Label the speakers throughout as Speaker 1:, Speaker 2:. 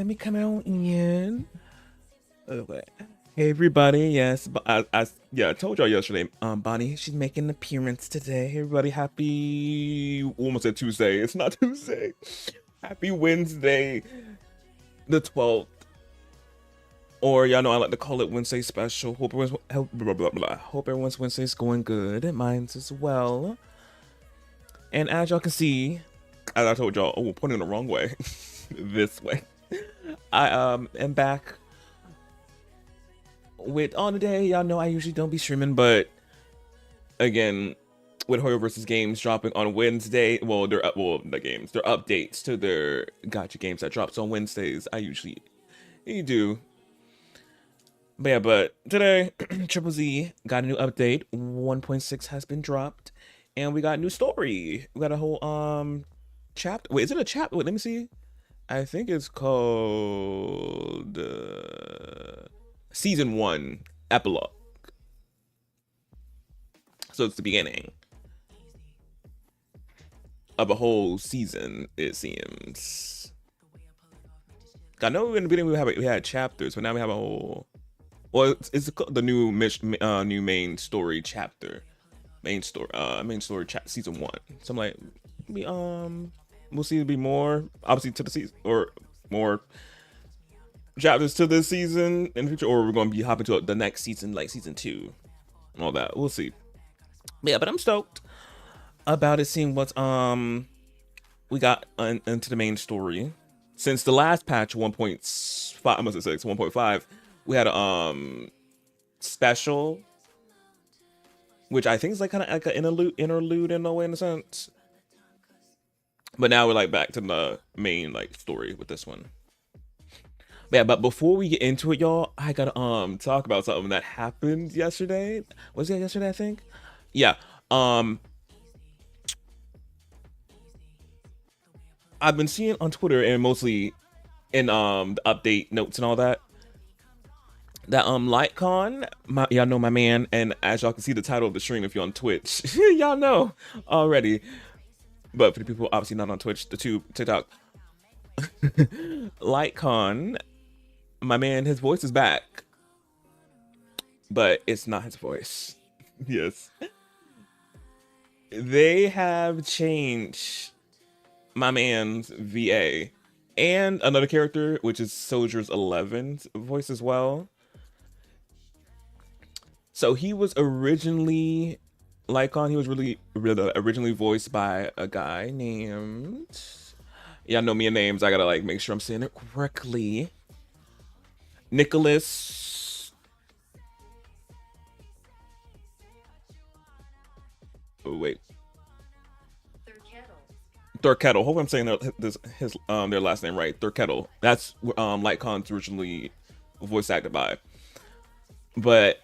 Speaker 1: me come on in. Okay. Hey everybody, yes, but I told y'all yesterday. Bonnie, she's making an appearance today. Hey everybody, happy almost said Tuesday. It's not Tuesday. Happy Wednesday, the 12th. Or y'all know I like to call it Wednesday special. Hope everyone's Wednesday's going good. Mine's as well. And as y'all can see, as I told y'all, oh, pointing the wrong way. This way. I am back with on the day. Y'all know I usually don't be streaming, but again, with Hoyo versus Games dropping on Wednesday, well, they're updates to their gotcha games that drops on Wednesdays. I usually do. But yeah, but today, Triple Z got a new update. 1.6 has been dropped, and we got a new story. We got a whole chapter. Wait, is it a chapter? Wait, let me see. I think it's called Season 1 Epilogue. So it's the beginning of a whole season, it seems. I know in the beginning we had chapters, but now we have a whole. Well, it's the new new main story chapter, main story season 1. So I'm like, we'll see. It'll be more obviously to the season or more chapters to this season in the future, or we're going to be hopping to the next season, like season 2, and all that. We'll see. But yeah, but I'm stoked about it, seeing what's we got into the main story. Since the last patch 1.5, I must have said 1.5, we had a special, which I think is like kind of like an interlude in a way, in a sense. But now we're like back to the main like story with this one. But yeah, but before we get into it, y'all, I gotta talk about something that happened yesterday. Was it yesterday? I think. Yeah. I've been seeing on Twitter and mostly in the update notes and all that LightCon, y'all know my man, and as y'all can see the title of the stream if you're on Twitch, y'all know already. But for the people obviously not on Twitch, the tube, TikTok, LightCon, my man, his voice is back, but it's not his voice. Yes, they have changed my man's VA and another character, which is Soldier's 11's voice as well. So he was originally Lycon. He was really originally voiced by a guy named. Yeah, know me and names. I gotta like make sure I'm saying it correctly. Nicholas. Oh wait. Thurkettle. Hope I'm saying their last name right. Thurkettle. That's Lycon's originally voice acted by. But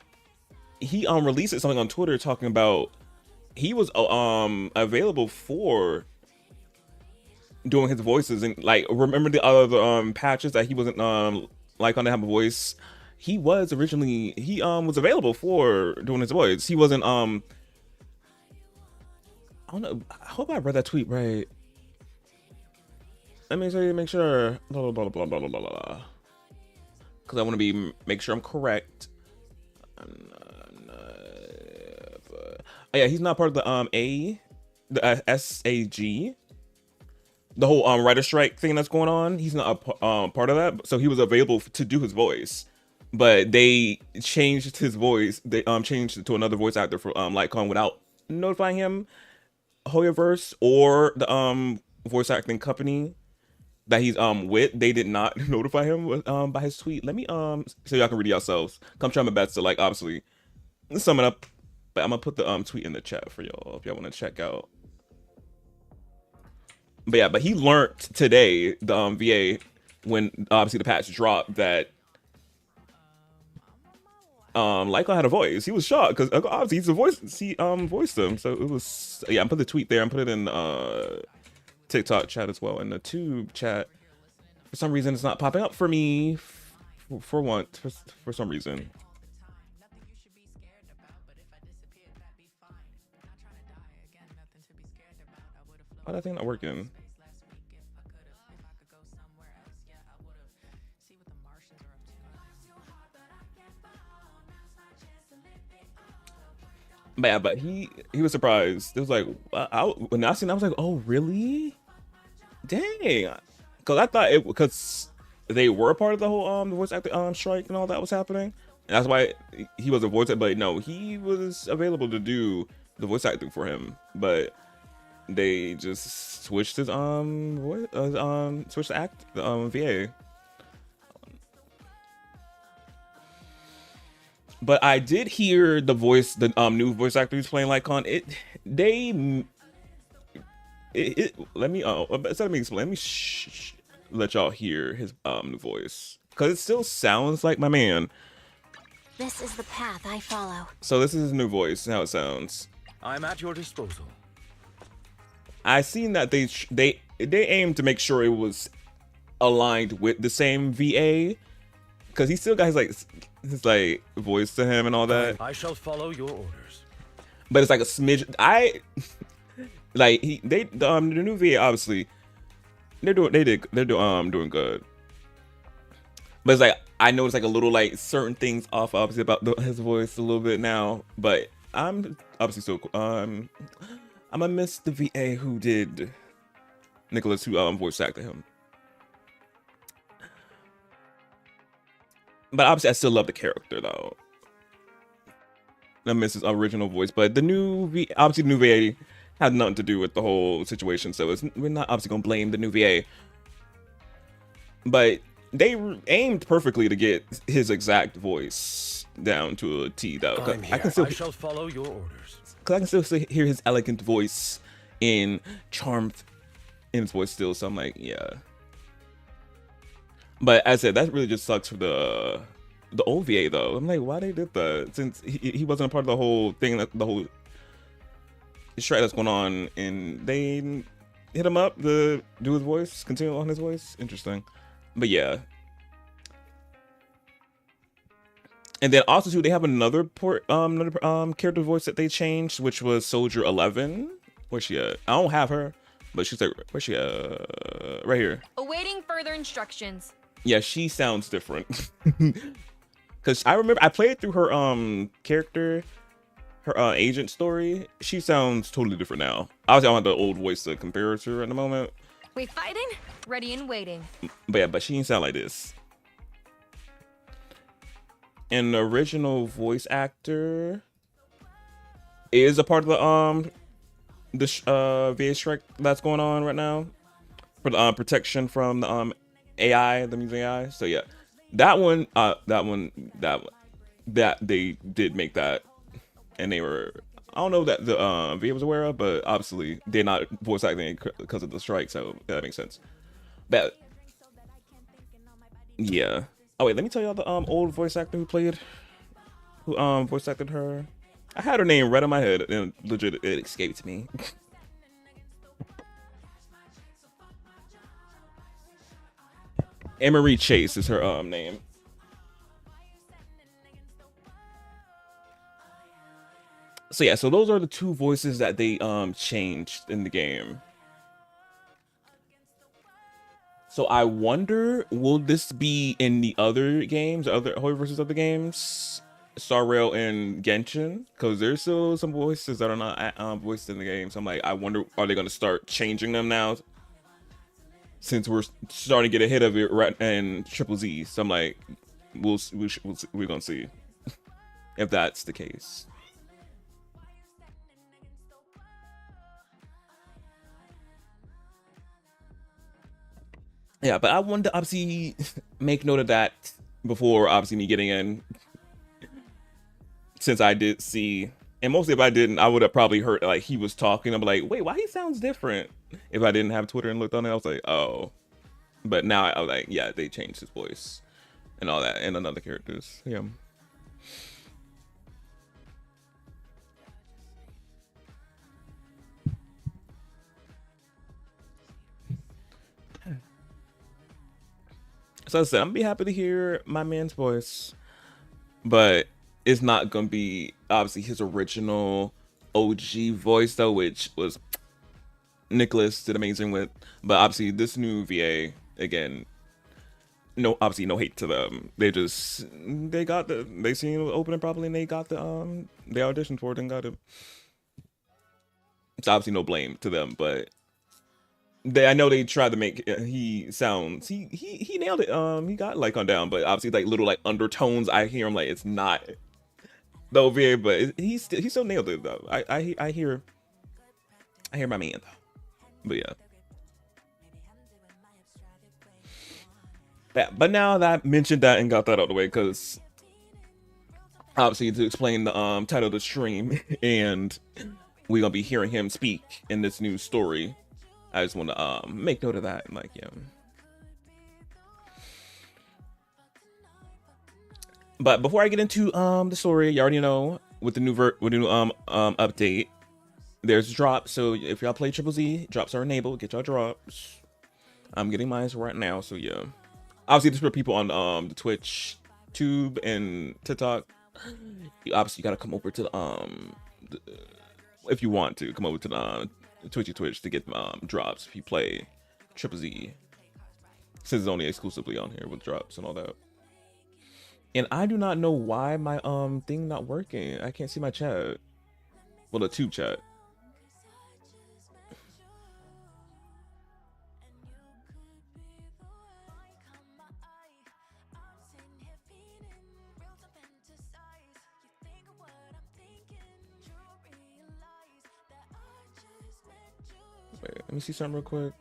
Speaker 1: he released something on Twitter talking about he was available for doing his voices, and like remember the other patches that he wasn't like on to have a voice. He was originally was available for doing his voice. He wasn't I don't know. I hope I read that tweet right. Let me say make sure blah blah blah blah blah blah blah, because I want to make sure I'm correct. Oh, yeah, he's not part of the SAG, the whole writer strike thing that's going on. He's not a part of that, so he was available to do his voice, but they changed his voice. They changed it to another voice actor for Lightcon without notifying him, Hoyoverse, or the voice acting company that he's with. They did not notify him with, by his tweet. Let me so y'all can read it yourselves. Come try my best to like obviously sum it up. But I'm gonna put the tweet in the chat for y'all if y'all want to check out. But yeah, but he learned today the VA when obviously the patch dropped that Lycon had a voice. He was shocked because obviously he's a voice. He voiced him, so it was yeah. I'm put the tweet there. I'm put it in TikTok chat as well, in the tube chat. For some reason, it's not popping up for me. For some reason. Why that thing not working? But yeah, but he was surprised. It was like when I seen, I was like, oh really? Dang, because I thought it because they were part of the whole the voice actor strike and all that was happening. And that's why he was a voice actor. But no, he was available to do the voice acting for him, but they just switched his voice switched the act the VA. But I did hear the voice, the new voice actor who's playing Lycon. Let me instead of me explain, let me let y'all hear his new voice, because it still sounds like my man.
Speaker 2: This is the path I follow.
Speaker 1: So this is his new voice, how it sounds.
Speaker 3: I'm at your disposal.
Speaker 1: I seen that they aimed to make sure it was aligned with the same VA, because he still got his like voice to him and all that.
Speaker 3: I shall follow your orders.
Speaker 1: But it's like a smidge. Like the new VA, obviously they're doing good. But it's like I noticed like a little like certain things off obviously about his voice a little bit now. But I'm obviously still I'm gonna miss the VA who did Nicholas, who voice acted him. But obviously I still love the character though. I miss his original voice, but the new obviously the new VA had nothing to do with the whole situation, so we're not obviously gonna blame the new VA. But they aimed perfectly to get his exact voice down to a T, though.
Speaker 3: I shall follow your orders.
Speaker 1: Cause I can still hear his elegant voice in charmed in his voice still, so I'm like, yeah. But as I said, that really just sucks for the old VA though. I'm like, why they did that? Since he wasn't a part of the whole thing, the whole strike that's going on, and they hit him up to do his voice, continue on his voice. Interesting. But yeah. And then also too, they have another character voice that they changed, which was Soldier 11. Where's she at? I don't have her, but she's like, where's she at? Right here.
Speaker 2: Awaiting further instructions.
Speaker 1: Yeah, she sounds different. Cause I remember I played through her character, her agent story. She sounds totally different now. Obviously, I don't have the old voice to compare her to at the moment.
Speaker 2: We fighting? Ready and waiting.
Speaker 1: But yeah, but she didn't sound like this. And the original voice actor is a part of the VA strike that's going on right now for the protection from the AI, the music AI. So yeah, that they did make that, and they were, I don't know that the VA was aware of, but obviously they're not voice acting because of the strike, so that makes sense. But yeah. Oh wait, let me tell y'all the old voice actor who voice acted her. I had her name right on my head and legit it escaped me. Emery Chase is her name. So yeah, so those are the two voices that they changed in the game. So I wonder, will this be in the other games, other Hoy versus other games, Star Rail and Genshin? Because there's still some voices that are not voiced in the game. So I'm like, I wonder, are they going to start changing them now? Since we're starting to get ahead of it right in Triple Z. So I'm like, we're going to see if that's the case. Yeah, but I wanted to obviously make note of that before obviously me getting in. Since I did see, and mostly if I didn't, I would have probably heard like he was talking. I'm like, wait, why he sounds different? If I didn't have Twitter and looked on it, I was like, oh. But now I was like, yeah, they changed his voice and all that, and another characters. Yeah. So I said, I'm gonna be happy to hear my man's voice, but it's not gonna be obviously his original OG voice though, which was Nicholas did amazing with. But obviously this new VA again, no, obviously no hate to them. They seen it opening properly and they got the they auditioned for it and got it. It's obviously no blame to them, but I know they tried to make he nailed it. He got like on down, but obviously like little like undertones I hear him like it's not the OVA, but he still nailed it though. I hear my man though. But yeah. Yeah, but now that I mentioned that and got that out of the way, because obviously to explain the title of the stream, and we're gonna be hearing him speak in this new story. I just want to make note of that, and like, yeah. But before I get into the story, you already know with the new update, there's drops. So if y'all play Triple Z, drops are enabled. Get y'all drops. I'm getting mine right now, so yeah. Obviously, this is for people on the Twitch, Tube, and TikTok. You gotta come over to the, if you want to come over to the Twitch to get drops if you play Triple Z, since it's only exclusively on here with drops and all that. And I do not know why my thing not working. I can't see my chat. Well, the Tube chat. Wait, let me see something real quick.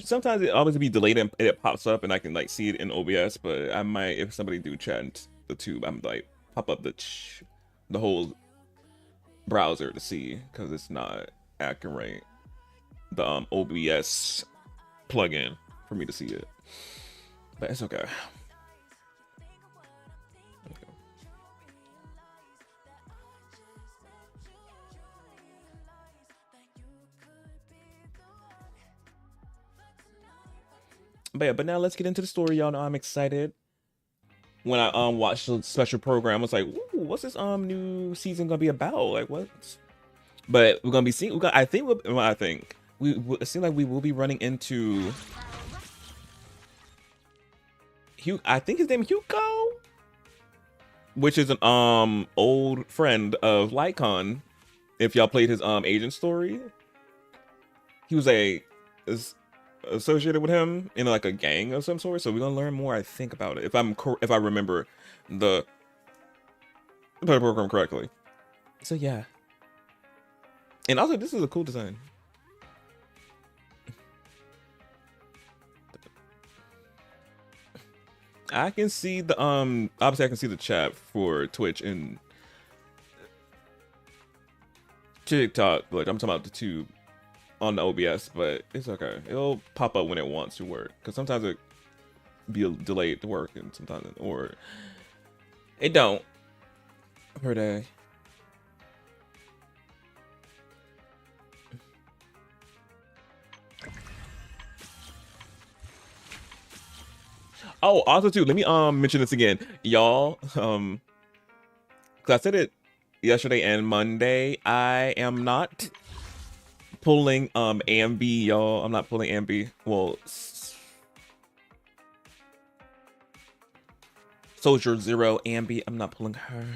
Speaker 1: Sometimes it always be delayed and it pops up and I can like see it in OBS, but I might, if somebody do chat the Tube, I'm like pop up the whole browser to see, because it's not accurate, the OBS plugin for me to see it, but it's okay. But yeah, but now let's get into the story. Y'all know I'm excited. When I watched the special program, I was like, ooh, what's this new season gonna be about? Like what? But we're gonna be seeing. I think it seems like we will be running into Hugh. I think his name is Hugo, which is an old friend of Lycon. If y'all played his agent story, he was associated with him in like a gang of some sort. So we're gonna learn more, I think, about it, if I remember the program correctly. So yeah. And also, this is a cool design. I can see the obviously I can see the chat for Twitch and TikTok, but I'm talking about the Tube on the OBS, but it's okay. It'll pop up when it wants to work, because sometimes it be delayed to work and sometimes or it don't per day. Oh, also too, let me mention this again, y'all. Because I said it yesterday and Monday, I am not pulling Ambi, y'all. I'm not pulling Ambi. Well, Soldier Zero Ambi, I'm not pulling her.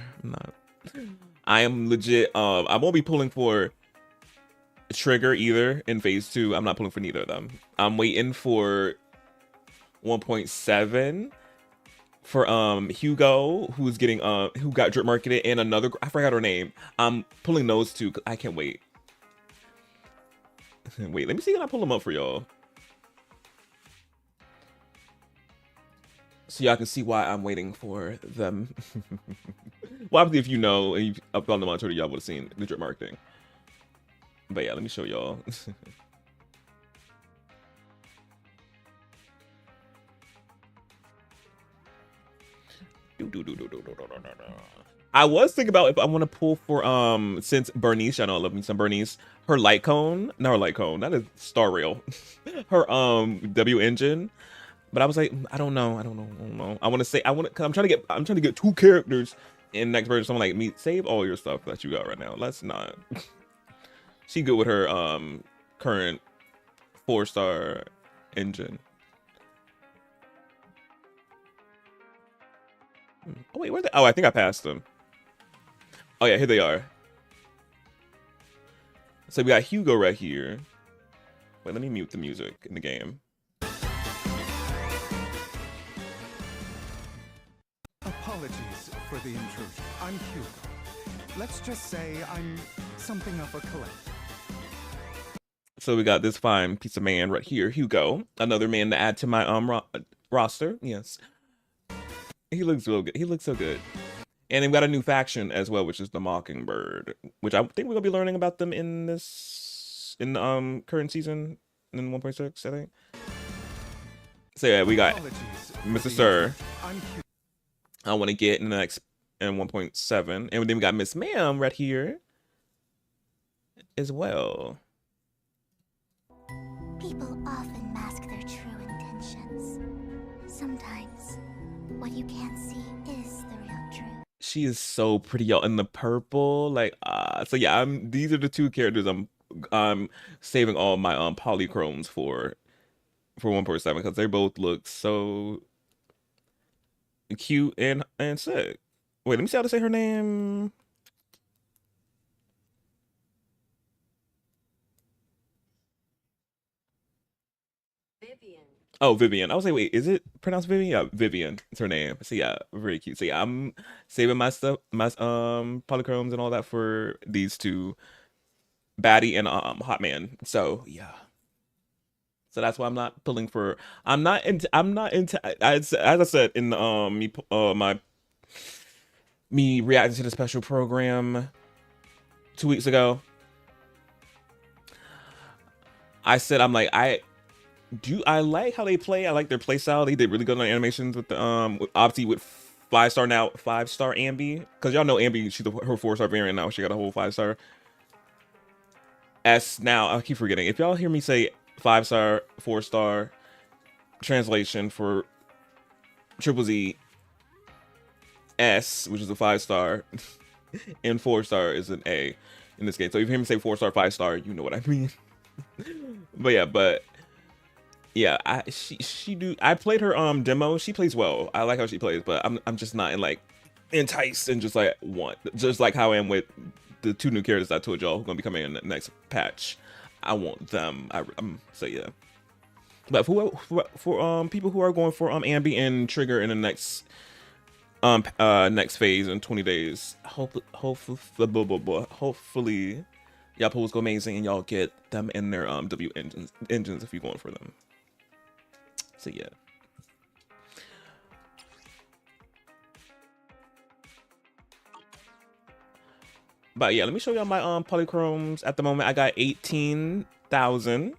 Speaker 1: I am legit. I won't be pulling for Trigger either in phase 2. I'm not pulling for neither of them. I'm waiting for 1.7 for Hugo, who's getting who got drip marketed, and another, I forgot her name. I'm pulling those two. I can't wait. Wait, let me see if I pull them up for y'all, so y'all can see why I'm waiting for them. Well, obviously, if you know and you've uploaded them on Twitter, y'all would have seen the drip marketing. But yeah, let me show y'all. I was thinking about if I want to pull for since Bernice, I know I love me some Bernice, her light cone, not her light cone, that is Star Rail, her W engine. But I was like, I don't know. I want to say cause I'm trying to get 2 characters in next version. Someone like me, save all your stuff that you got right now. Let's not. She good with her current 4-star engine. Oh wait, where they? Oh, I think I passed them. Oh yeah, here they are. So we got Hugo right here. Wait, let me mute the music in the game.
Speaker 4: Apologies for the intrusion. I'm Hugo. Let's just say I'm something of a collector.
Speaker 1: So we got this fine piece of man right here, Hugo. Another man to add to my roster. Yes. He looks real good. He looks so good. And they've got a new faction as well, which is the Mockingbird, which I think we're gonna be learning about them in this current season in 1.6, I think. So yeah, we got Mr. Sir. I want to get in the next in 1.7, and then we got Miss Ma'am right here as well.
Speaker 5: People often mask their true intentions. Sometimes what you can't see is the real truth.
Speaker 1: She is so pretty, y'all, in the purple. Like, so yeah, these are the 2 characters I'm saving all my polychromes for 1.7 because they both look so cute and sick. Wait, let me see how to say her name.
Speaker 6: Vivian.
Speaker 1: Oh, Vivian. I was like, wait, is it pronounced Vivian? Yeah, Vivian. It's her name. So yeah, very cute. So yeah, I'm saving my stuff, my polychromes and all that for these 2, Baddie and Hot Man. So yeah. So that's why I'm not pulling for. I'm not into. As I said in me reacting to the special program 2 weeks ago. I said I like how they play. I like their play style. They did really good on animations with the obviously with 5-star now, 5-star Ambi, because y'all know Ambi, she's her 4-star variant now. She got a whole 5-star. S now, I keep forgetting. If y'all hear me say 5-star, 4-star translation for Triple Z, S, which is a 5-star, and 4-star is an A in this game. So if you hear me say 4-star, 5-star, you know what I mean. But yeah, I played her demo. She plays well. I like how she plays, but I'm just not enticed and just like how I am with the 2 new characters I told y'all who are gonna be coming in the next patch. I want them. So yeah. But for people who are going for Ambi and Trigger in the next phase in 20 days, hopefully y'all pulls go amazing and y'all get them in their W engines if you're going for them. So yeah. But yeah, let me show y'all my polychromes. At the moment I got 18,000.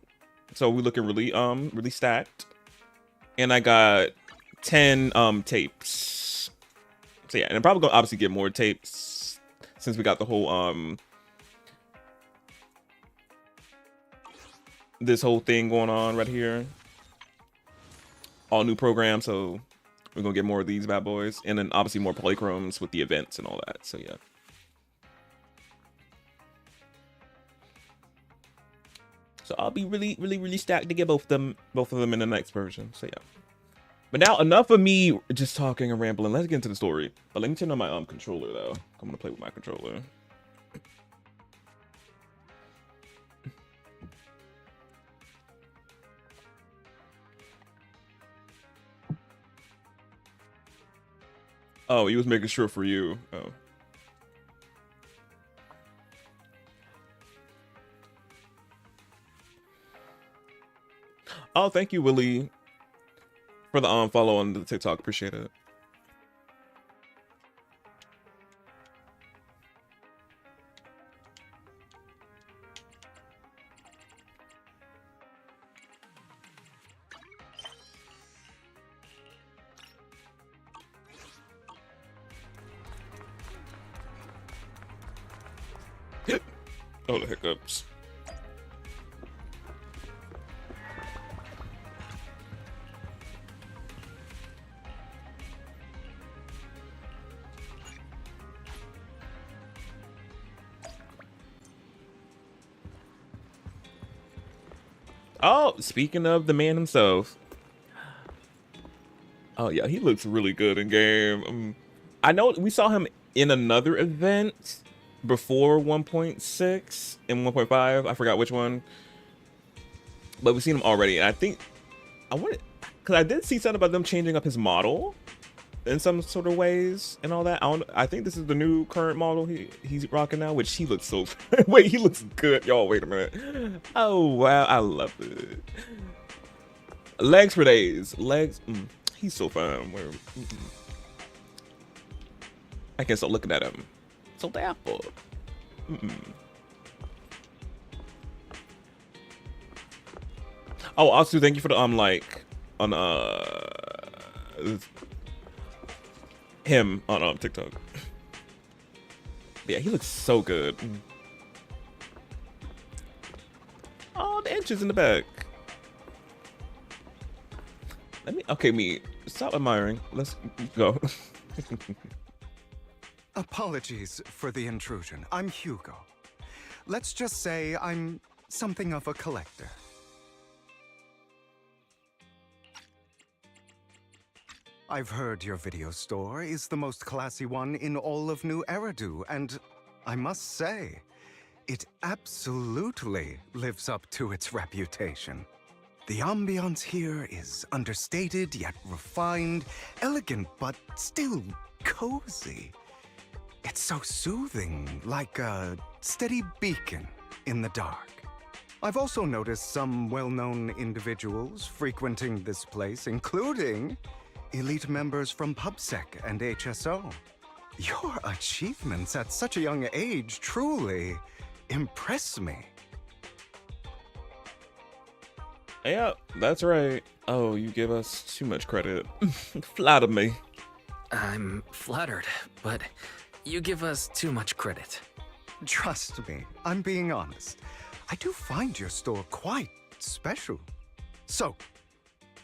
Speaker 1: So we're looking really stacked. And I got 10 tapes. So yeah, and I'm probably gonna obviously get more tapes since we got the whole this whole thing going on right here. All new program, so we're gonna get more of these bad boys, and then obviously more polychromes with the events and all that. So yeah. So I'll be really stacked to get both of them in the next version. So yeah. But now enough of me just talking and rambling. Let's get into the story. But let me turn on my controller though. I'm gonna play with my controller. Oh, he was making sure for you. Oh. Oh, thank you, Willie, for the follow on the TikTok. Appreciate it. Oh, the hiccups. Oh, speaking of the man himself. Oh yeah, he looks really good in game. I know we saw him in another event before 1.6 and 1.5. I forgot which one, but we've seen him already. And I think I wanted, because I did see something about them changing up his model in some sort of ways and all that. I think this is the new current model he's rocking now, which he looks so. Wait, he looks good, y'all. Wait a minute. Oh wow, I love it. Legs for days. Legs. He's so fun. I can't stop looking at him. So dapper. Oh, also thank you for the like on him on TikTok. Yeah, he looks so good. Oh, the inches in the back. Me, stop admiring. Let's go.
Speaker 4: Apologies for the intrusion. I'm Hugo. Let's just say I'm something of a collector. I've heard your video store is the most classy one in all of New Eridu, and I must say, it absolutely lives up to its reputation. The ambiance here is understated yet refined, elegant but still cozy. It's so soothing, like a steady beacon in the dark. I've also noticed some well-known individuals frequenting this place, including elite members from PubSec and HSO. Your achievements at such a young age truly impress me.
Speaker 1: Yeah, that's right. Oh, you give us too much credit. Flatter me.
Speaker 7: I'm flattered, but you give us too much credit.
Speaker 4: Trust me, I'm being honest. I do find your store quite special. So,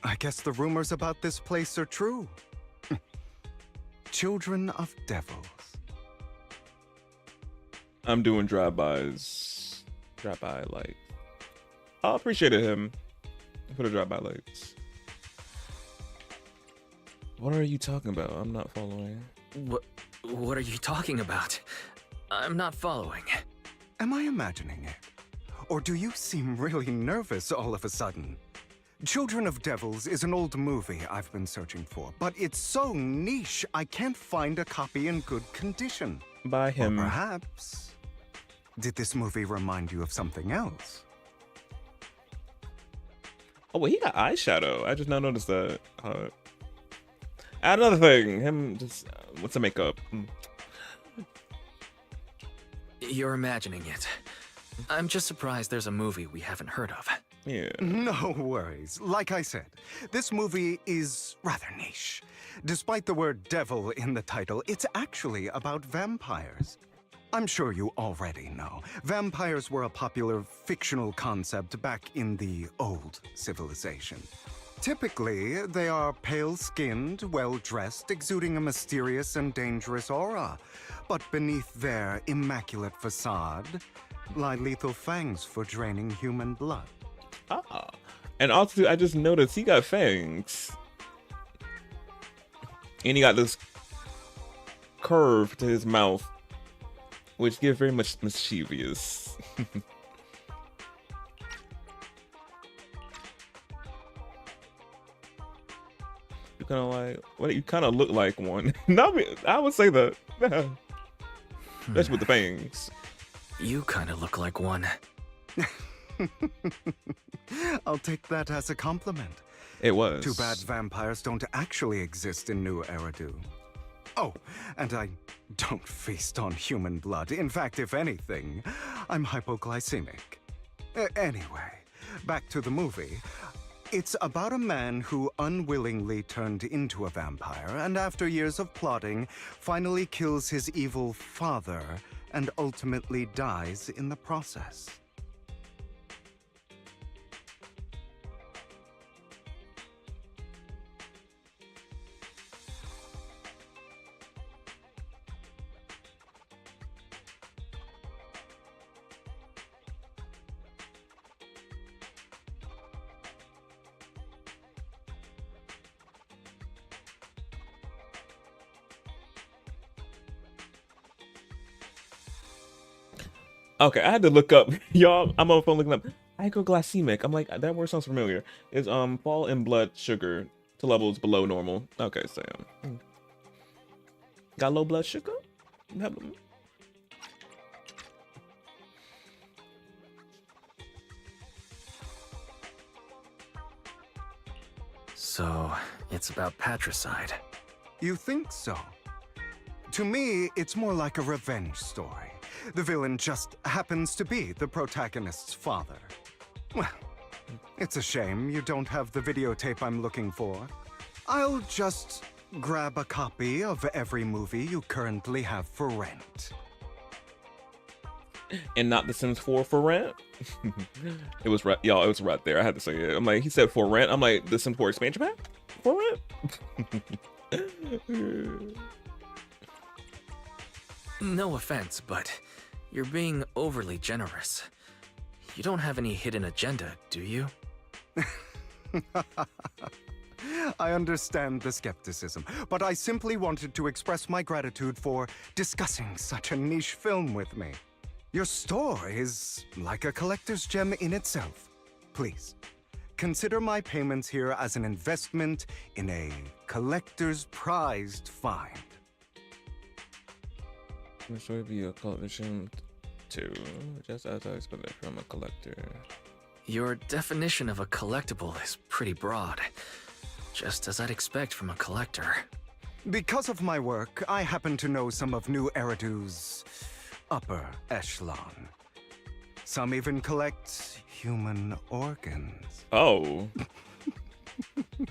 Speaker 4: I guess the rumors about this place are true. Children of devils.
Speaker 1: I'm doing drive-bys. Drive-by lights. I appreciated him for the drive-by lights. What are you talking about? I'm not following.
Speaker 7: What are you talking about? I'm not following.
Speaker 4: Am I imagining it? Or do you seem really nervous all of a sudden? Children of Devils is an old movie I've been searching for, but it's so niche I can't find a copy in good condition.
Speaker 1: By him.
Speaker 4: Or perhaps, did this movie remind you of something else?
Speaker 1: Oh, well, he got eyeshadow. I just now noticed that. Another thing, him just, what's the makeup?
Speaker 7: You're imagining it. I'm just surprised there's a movie we haven't heard of.
Speaker 1: Yeah.
Speaker 4: No worries. Like I said, this movie is rather niche. Despite the word devil in the title, it's actually about vampires. I'm sure you already know. Vampires were a popular fictional concept back in the old civilization. Typically, they are pale-skinned, well-dressed, exuding a mysterious and dangerous aura. But beneath their immaculate facade lie lethal fangs for draining human blood.
Speaker 1: Ah. And also, I just noticed he got fangs. And he got this curve to his mouth, which gives very much mischievous. You kind of like, well, you kind of look like one. No, I would say that. Especially with the fangs.
Speaker 7: You kind of look like one.
Speaker 4: I'll take that as a compliment.
Speaker 1: It was.
Speaker 4: Too bad vampires don't actually exist in New Eridu. Oh, and I don't feast on human blood. In fact, if anything, I'm hypoglycemic. Anyway, back to the movie. It's about a man who unwillingly turned into a vampire and after years of plotting, finally kills his evil father and ultimately dies in the process.
Speaker 1: Okay, I had to look up, y'all. I'm on the phone looking up hypoglycemic. I'm like, that word sounds familiar. It's fall in blood sugar to levels below normal. Okay, so got low blood sugar.
Speaker 7: So, it's about patricide.
Speaker 4: You think so? To me, it's more like a revenge story. The villain just happens to be the protagonist's father. Well, it's a shame you don't have the videotape I'm looking for. I'll just grab a copy of every movie you currently have for rent.
Speaker 1: And not The Sims 4 for rent? It was right, y'all, it was right there. I had to say it. I'm like, he said for rent. I'm like, The Sims 4 expansion pack? For rent?
Speaker 7: No offense, but you're being overly generous. You don't have any hidden agenda, do you?
Speaker 4: I understand the skepticism, but I simply wanted to express my gratitude for discussing such a niche film with me. Your store is like a collector's gem in itself. Please, consider my payments here as an investment in a collector's prized find.
Speaker 1: This would be a collection too, just as I expected from a collector.
Speaker 7: Your definition of a collectible is pretty broad, just as I'd expect from a collector.
Speaker 4: Because of my work, I happen to know some of New Eridu's upper echelon. Some even collect human organs.
Speaker 1: Oh.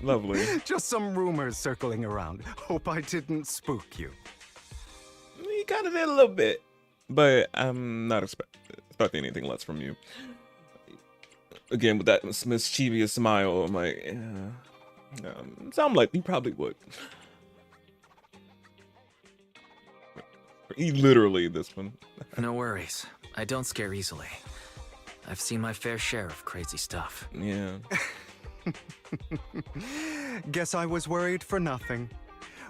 Speaker 1: Lovely.
Speaker 4: Just some rumors circling around. Hope I didn't spook you.
Speaker 1: You kind of did a little bit, but I'm not expecting anything less from you. Again, with that mischievous smile, I'm like, yeah. Sound like you probably would. Literally, this one.
Speaker 7: No worries. I don't scare easily. I've seen my fair share of crazy stuff.
Speaker 1: Yeah.
Speaker 4: Guess I was worried for nothing.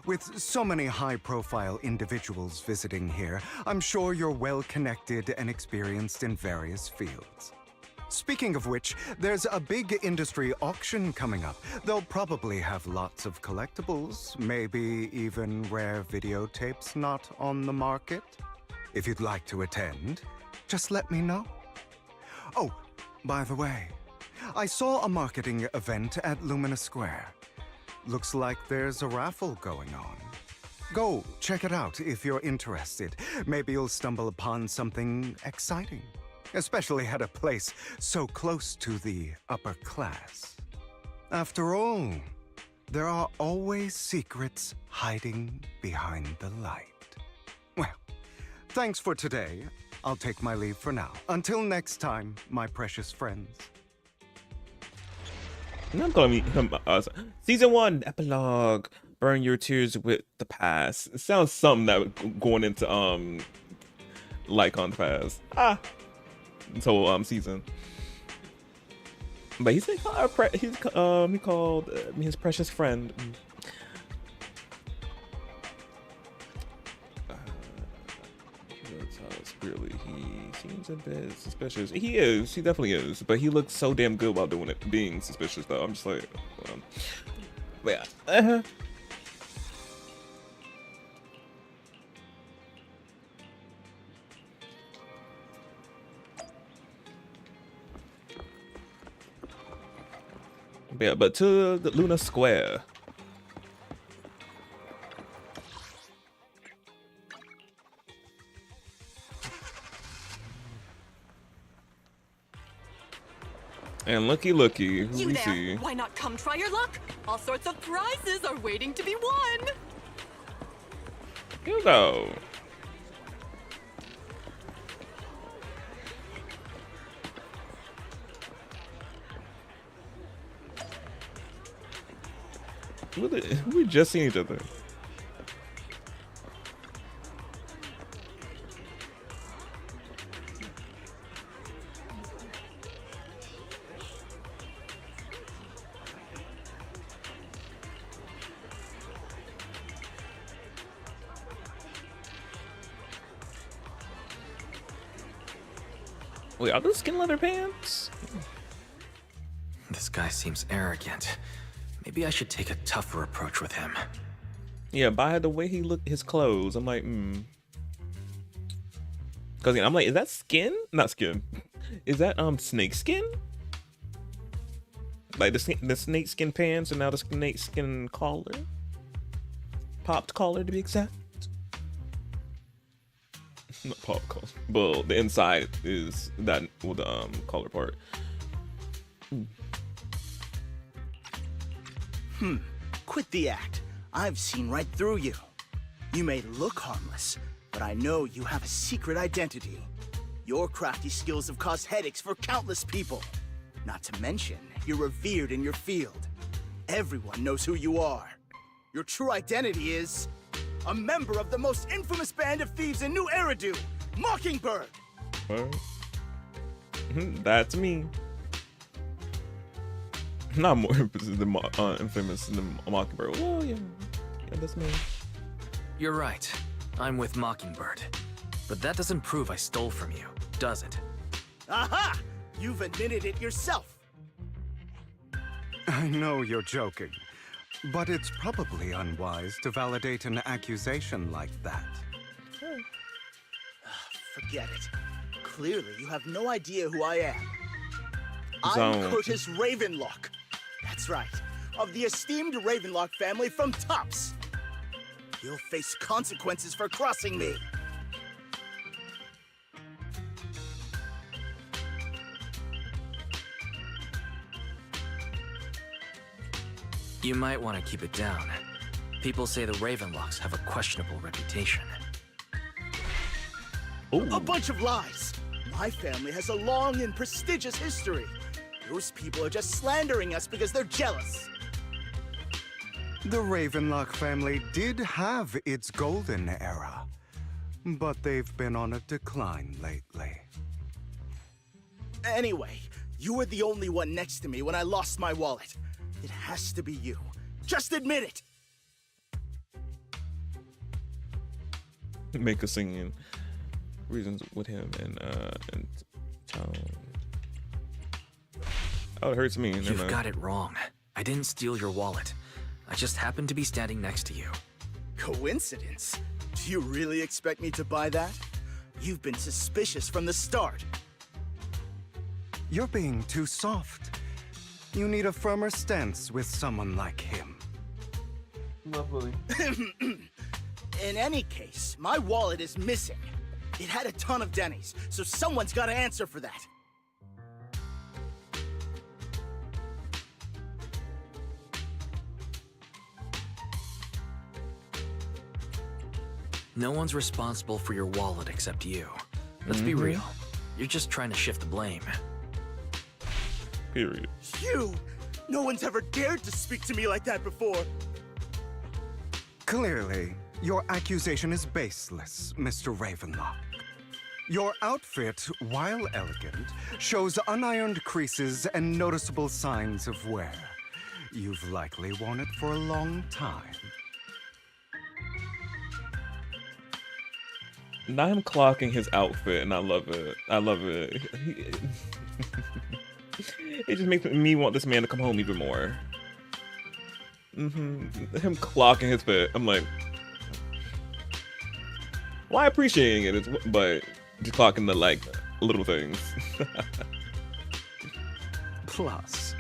Speaker 4: With so many high-profile individuals visiting here, I'm sure you're well-connected and experienced in various fields. Speaking of which, there's a big industry auction coming up. They'll probably have lots of collectibles, maybe even rare videotapes not on the market. If you'd like to attend, just let me know. Oh, by the way, I saw a marketing event at Lumina Square. Looks like there's a raffle going on. Go check it out if you're interested. Maybe you'll stumble upon something exciting. Especially at a place so close to the upper class. After all, there are always secrets hiding behind the light. Well, thanks for today. I'll take my leave for now. Until next time, my precious friends.
Speaker 1: I'm calling him season 1 epilogue. Burn your tears with the past. It sounds something that going into like on the past. This whole season. But he said he called his precious friend. Really, he seems a bit suspicious. He is. He definitely is. But he looks so damn good while doing it, being suspicious, though. I'm just like, but yeah. Yeah, but to the Luna Square. And looky, who
Speaker 6: You
Speaker 1: we
Speaker 6: there?
Speaker 1: see?
Speaker 6: Why not come try your luck? All sorts of prizes are waiting to be won.
Speaker 1: You go. We just seen each other. Wait, are those skin leather pants?
Speaker 7: This guy seems arrogant. Maybe I should take a tougher approach with him.
Speaker 1: Yeah, by the way he looked, his clothes, I'm like, Cause I'm like, is that skin? Not skin. Is that snake skin? Like the snake skin pants and now the snake skin collar, popped collar to be exact. Not pop collar, but the inside is that with the collar part.
Speaker 8: Quit the act. I've seen right through you. You may look harmless, but I know you have a secret identity. Your crafty skills have caused headaches for countless people. Not to mention, you're revered in your field. Everyone knows who you are. Your true identity is a member of the most infamous band of thieves in New Eridu, Mockingbird.
Speaker 1: That's me. Not more infamous than Mockingbird. Oh yeah, that's me.
Speaker 7: You're right. I'm with Mockingbird. But that doesn't prove I stole from you, does it?
Speaker 8: Aha! You've admitted it yourself.
Speaker 4: I know you're joking, but it's probably unwise to validate an accusation like that.
Speaker 8: Forget it. Clearly, you have no idea who I am.
Speaker 1: Zone.
Speaker 8: I'm Curtis Ravenlock. That's right, of the esteemed Ravenlock family from Tops. You'll face consequences for crossing me.
Speaker 7: You might want to keep it down. People say the Ravenlocks have a questionable reputation.
Speaker 1: Ooh.
Speaker 8: A bunch of lies. My family has a long and prestigious history. Those people are just slandering us because they're jealous.
Speaker 4: The Ravenlock family did have its golden era, but they've been on a decline lately.
Speaker 8: Anyway, you were the only one next to me when I lost my wallet. It has to be you. Just admit it.
Speaker 1: Make us singing reasons with him and tone. Oh, it hurts me. Never
Speaker 7: You've
Speaker 1: mind.
Speaker 7: got it wrong. I didn't steal your wallet. I just happened to be standing next to you.
Speaker 8: Coincidence? Do you really expect me to buy that? You've been suspicious from the start.
Speaker 4: You're being too soft. You need a firmer stance with someone like him.
Speaker 1: Lovely.
Speaker 8: In any case, my wallet is missing. It had a ton of Denny's, so someone's got to answer for that.
Speaker 7: No one's responsible for your wallet except you. Let's be real. You're just trying to shift the blame.
Speaker 1: Period.
Speaker 8: You! No one's ever dared to speak to me like that before.
Speaker 4: Clearly, your accusation is baseless, Mr. Ravenlock. Your outfit, while elegant, shows unironed creases and noticeable signs of wear. You've likely worn it for a long time.
Speaker 1: Now I'm clocking his outfit, and I love it. I love it. It just makes me want this man to come home even more. Him clocking his fit, I'm like, why appreciating it? But just clocking the like little things.
Speaker 4: Plus,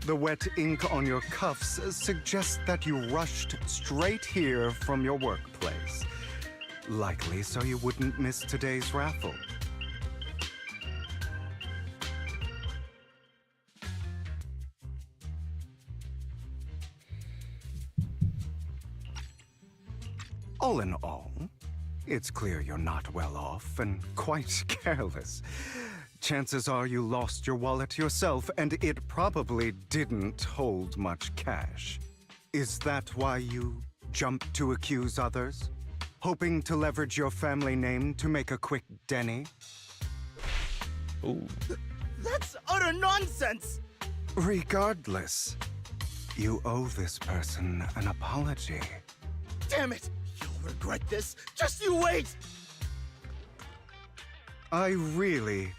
Speaker 4: the wet ink on your cuffs suggests that you rushed straight here from your workplace. Likely so you wouldn't miss today's raffle. All in all, it's clear you're not well off and quite careless. Chances are you lost your wallet yourself, and it probably didn't hold much cash. Is that why you jumped to accuse others? Hoping to leverage your family name to make a quick Denny?
Speaker 1: Ooh.
Speaker 8: That's utter nonsense!
Speaker 4: Regardless, you owe this person an apology.
Speaker 8: Damn it! You'll regret this. Just you wait!
Speaker 4: I really,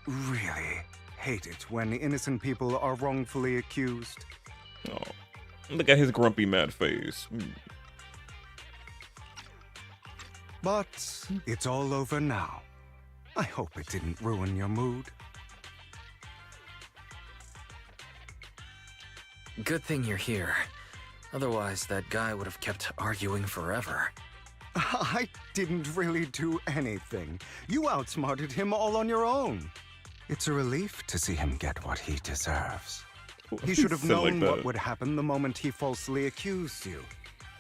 Speaker 4: really hate it when innocent people are wrongfully accused.
Speaker 1: Oh, look at his grumpy mad face.
Speaker 4: But it's all over now. I hope it didn't ruin your mood.
Speaker 7: Good thing you're here. Otherwise, that guy would have kept arguing forever.
Speaker 4: I didn't really do anything. You outsmarted him all on your own. It's a relief to see him get what he deserves. He should have
Speaker 1: Said
Speaker 4: known
Speaker 1: like
Speaker 4: what
Speaker 1: that.
Speaker 4: would happen the moment he falsely accused you.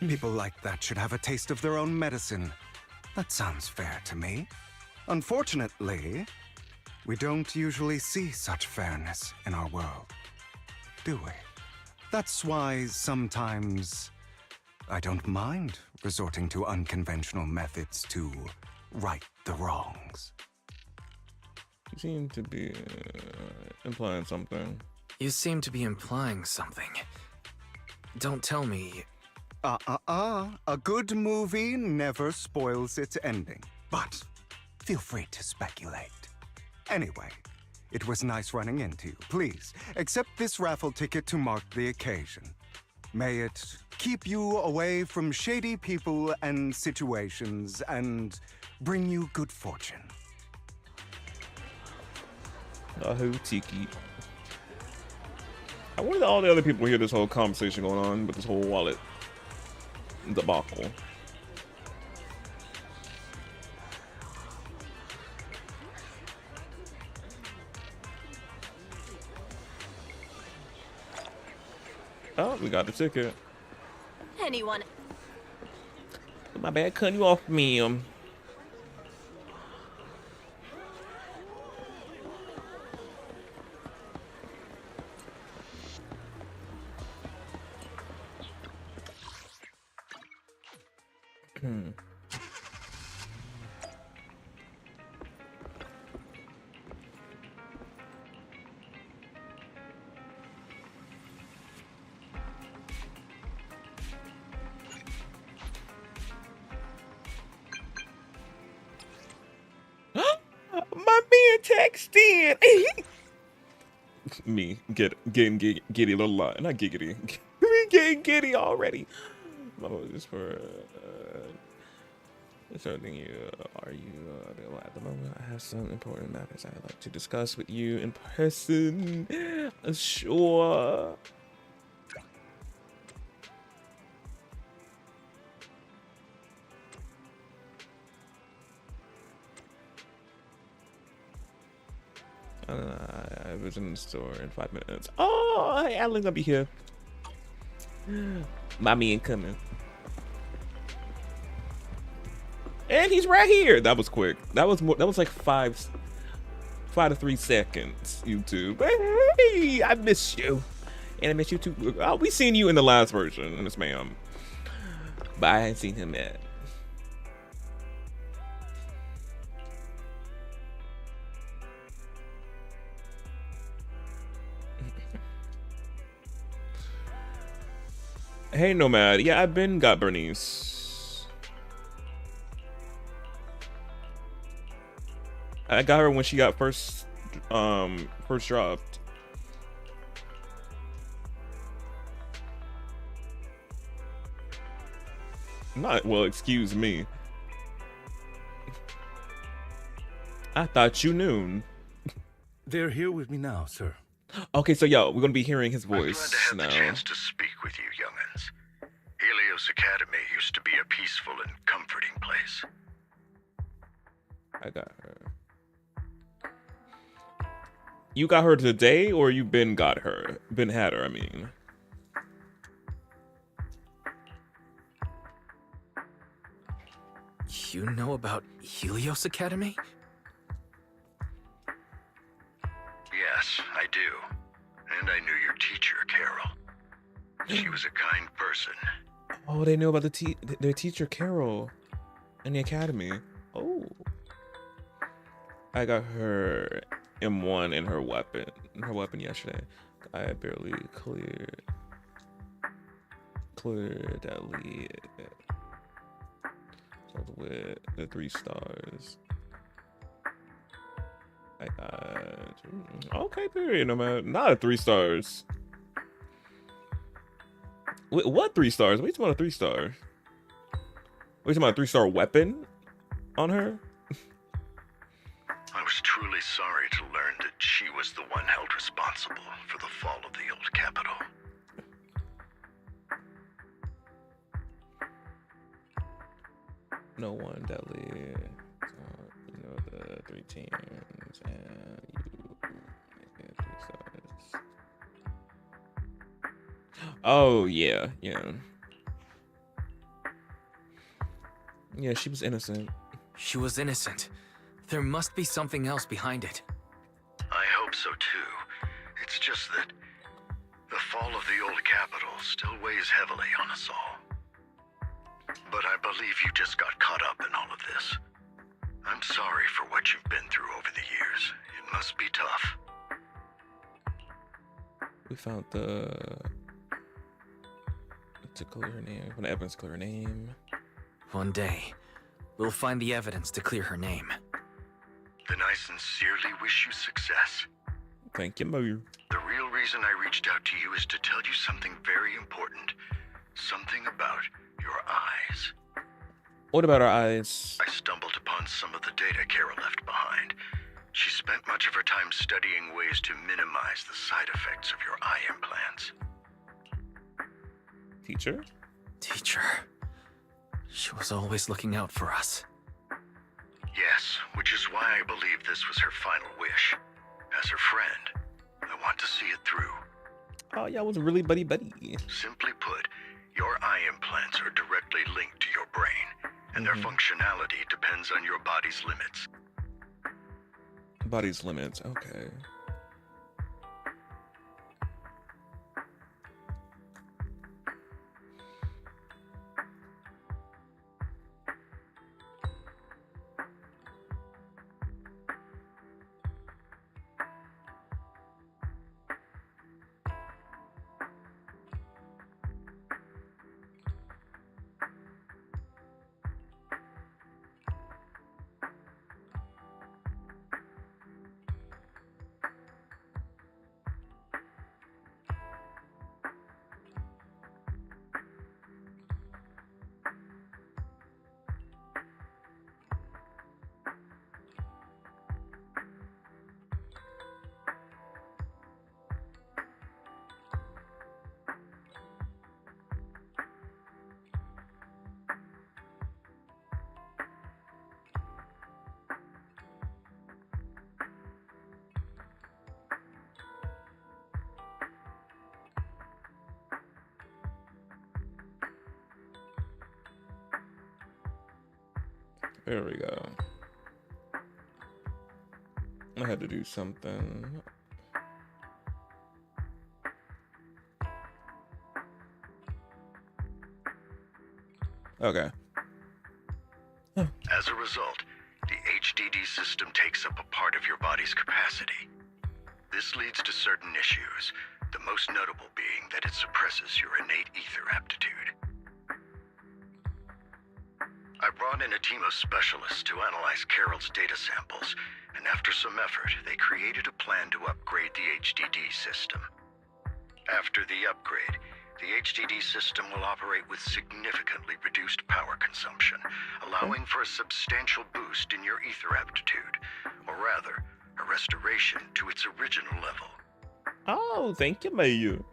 Speaker 4: People like that should have a taste of their own medicine. That sounds fair to me. Unfortunately, we don't usually see such fairness in our world, do we? That's why sometimes I don't mind resorting to unconventional methods to right the wrongs.
Speaker 1: You seem to be implying something.
Speaker 7: You seem to be implying something. Don't tell me.
Speaker 4: A good movie never spoils its ending. But feel free to speculate. Anyway, it was nice running into you. Please, accept this raffle ticket to mark the occasion. May it keep you away from shady people and situations and bring you good fortune.
Speaker 1: Who Tiki. I wonder if all the other people hear this whole conversation going on with this whole wallet debacle. Oh, we got the ticket.
Speaker 6: Anyone?
Speaker 1: My bad, cutting you off, ma'am. My man texting. Me getting giddy a little lot, not giggity. Getting giddy already. This for something you are you available at the moment. I have some important matters I'd like to discuss with you in person. Sure. I was in the store in 5 minutes. Oh, hey, Alan's gonna be here. Mommy ain't coming. And he's right here. That was quick. That was more. That was like 5 to 3 seconds. YouTube. Hey, I miss you, and I miss you too. Oh, we seen you in the last version, Miss Ma'am, but I ain't seen him yet. Hey, Nomad. Yeah, I've been got Bernice. I got her when she got first dropped. Not well, excuse me. I thought you knew.
Speaker 3: They're here with me now, sir.
Speaker 1: Okay, so yo, we're gonna be hearing his voice
Speaker 9: I'm glad to have
Speaker 1: now.
Speaker 9: the chance to speak with you, young'uns. Helios Academy used to be a peaceful and comforting place.
Speaker 1: I got her. You got her today, or you been got her? Been had her, I mean.
Speaker 7: You know about Helios Academy?
Speaker 9: Yes, I do. And I knew your teacher, Carol. She was a kind person.
Speaker 1: Oh, they know about their teacher Carol in the academy. Oh, I got her M1 in her weapon. Yesterday. I barely cleared that lead. So with the 3 stars. I got okay. Period. No matter, not 3 stars. Wait, what 3 stars? What are you talking about a 3-star? What are you talking about a 3-star weapon on her?
Speaker 9: I was truly sorry to learn that she was the one held responsible for the fall of the old capital.
Speaker 1: No one deadly. You know the 3 teams and you get 3 stars. Oh yeah. Yeah, she was innocent.
Speaker 7: She was innocent. There must be something else behind it.
Speaker 9: I hope so too. It's just that the fall of the old capital still weighs heavily on us all. But I believe you just got caught up in all of this. I'm sorry for what you've been through over the years. It must be tough.
Speaker 1: We found to clear her name. When evidence to clear her name.
Speaker 7: One day, we'll find the evidence to clear her name.
Speaker 9: Then I sincerely wish you success.
Speaker 1: Thank you, Mo.
Speaker 9: The real reason I reached out to you is to tell you something very important. Something about your eyes.
Speaker 1: What about our eyes?
Speaker 9: I stumbled upon some of the data Carol left behind. She spent much of her time studying ways to minimize the side effects of your eye implants.
Speaker 1: Teacher?
Speaker 7: Teacher. She was always looking out for us.
Speaker 9: Yes, which is why I believe this was her final wish. As her friend, I want to see it through.
Speaker 1: Oh, y'all was really buddy.
Speaker 9: Simply put, your eye implants are directly linked to your brain, and their functionality depends on your body's limits.
Speaker 1: Body's limits, okay. There we go. I had to do something. Okay.
Speaker 9: As a result, the HDD system takes up a part of your body's capacity. This leads to certain issues, the most notable being that it suppresses your innate ether aptitude. I brought in a team of specialists to analyze Carol's data samples, and after some effort, they created a plan to upgrade the HDD system. After the upgrade, the HDD system will operate with significantly reduced power consumption, allowing for a substantial boost in your ether aptitude, or rather, a restoration to its original level.
Speaker 1: Oh, thank you, Mayu.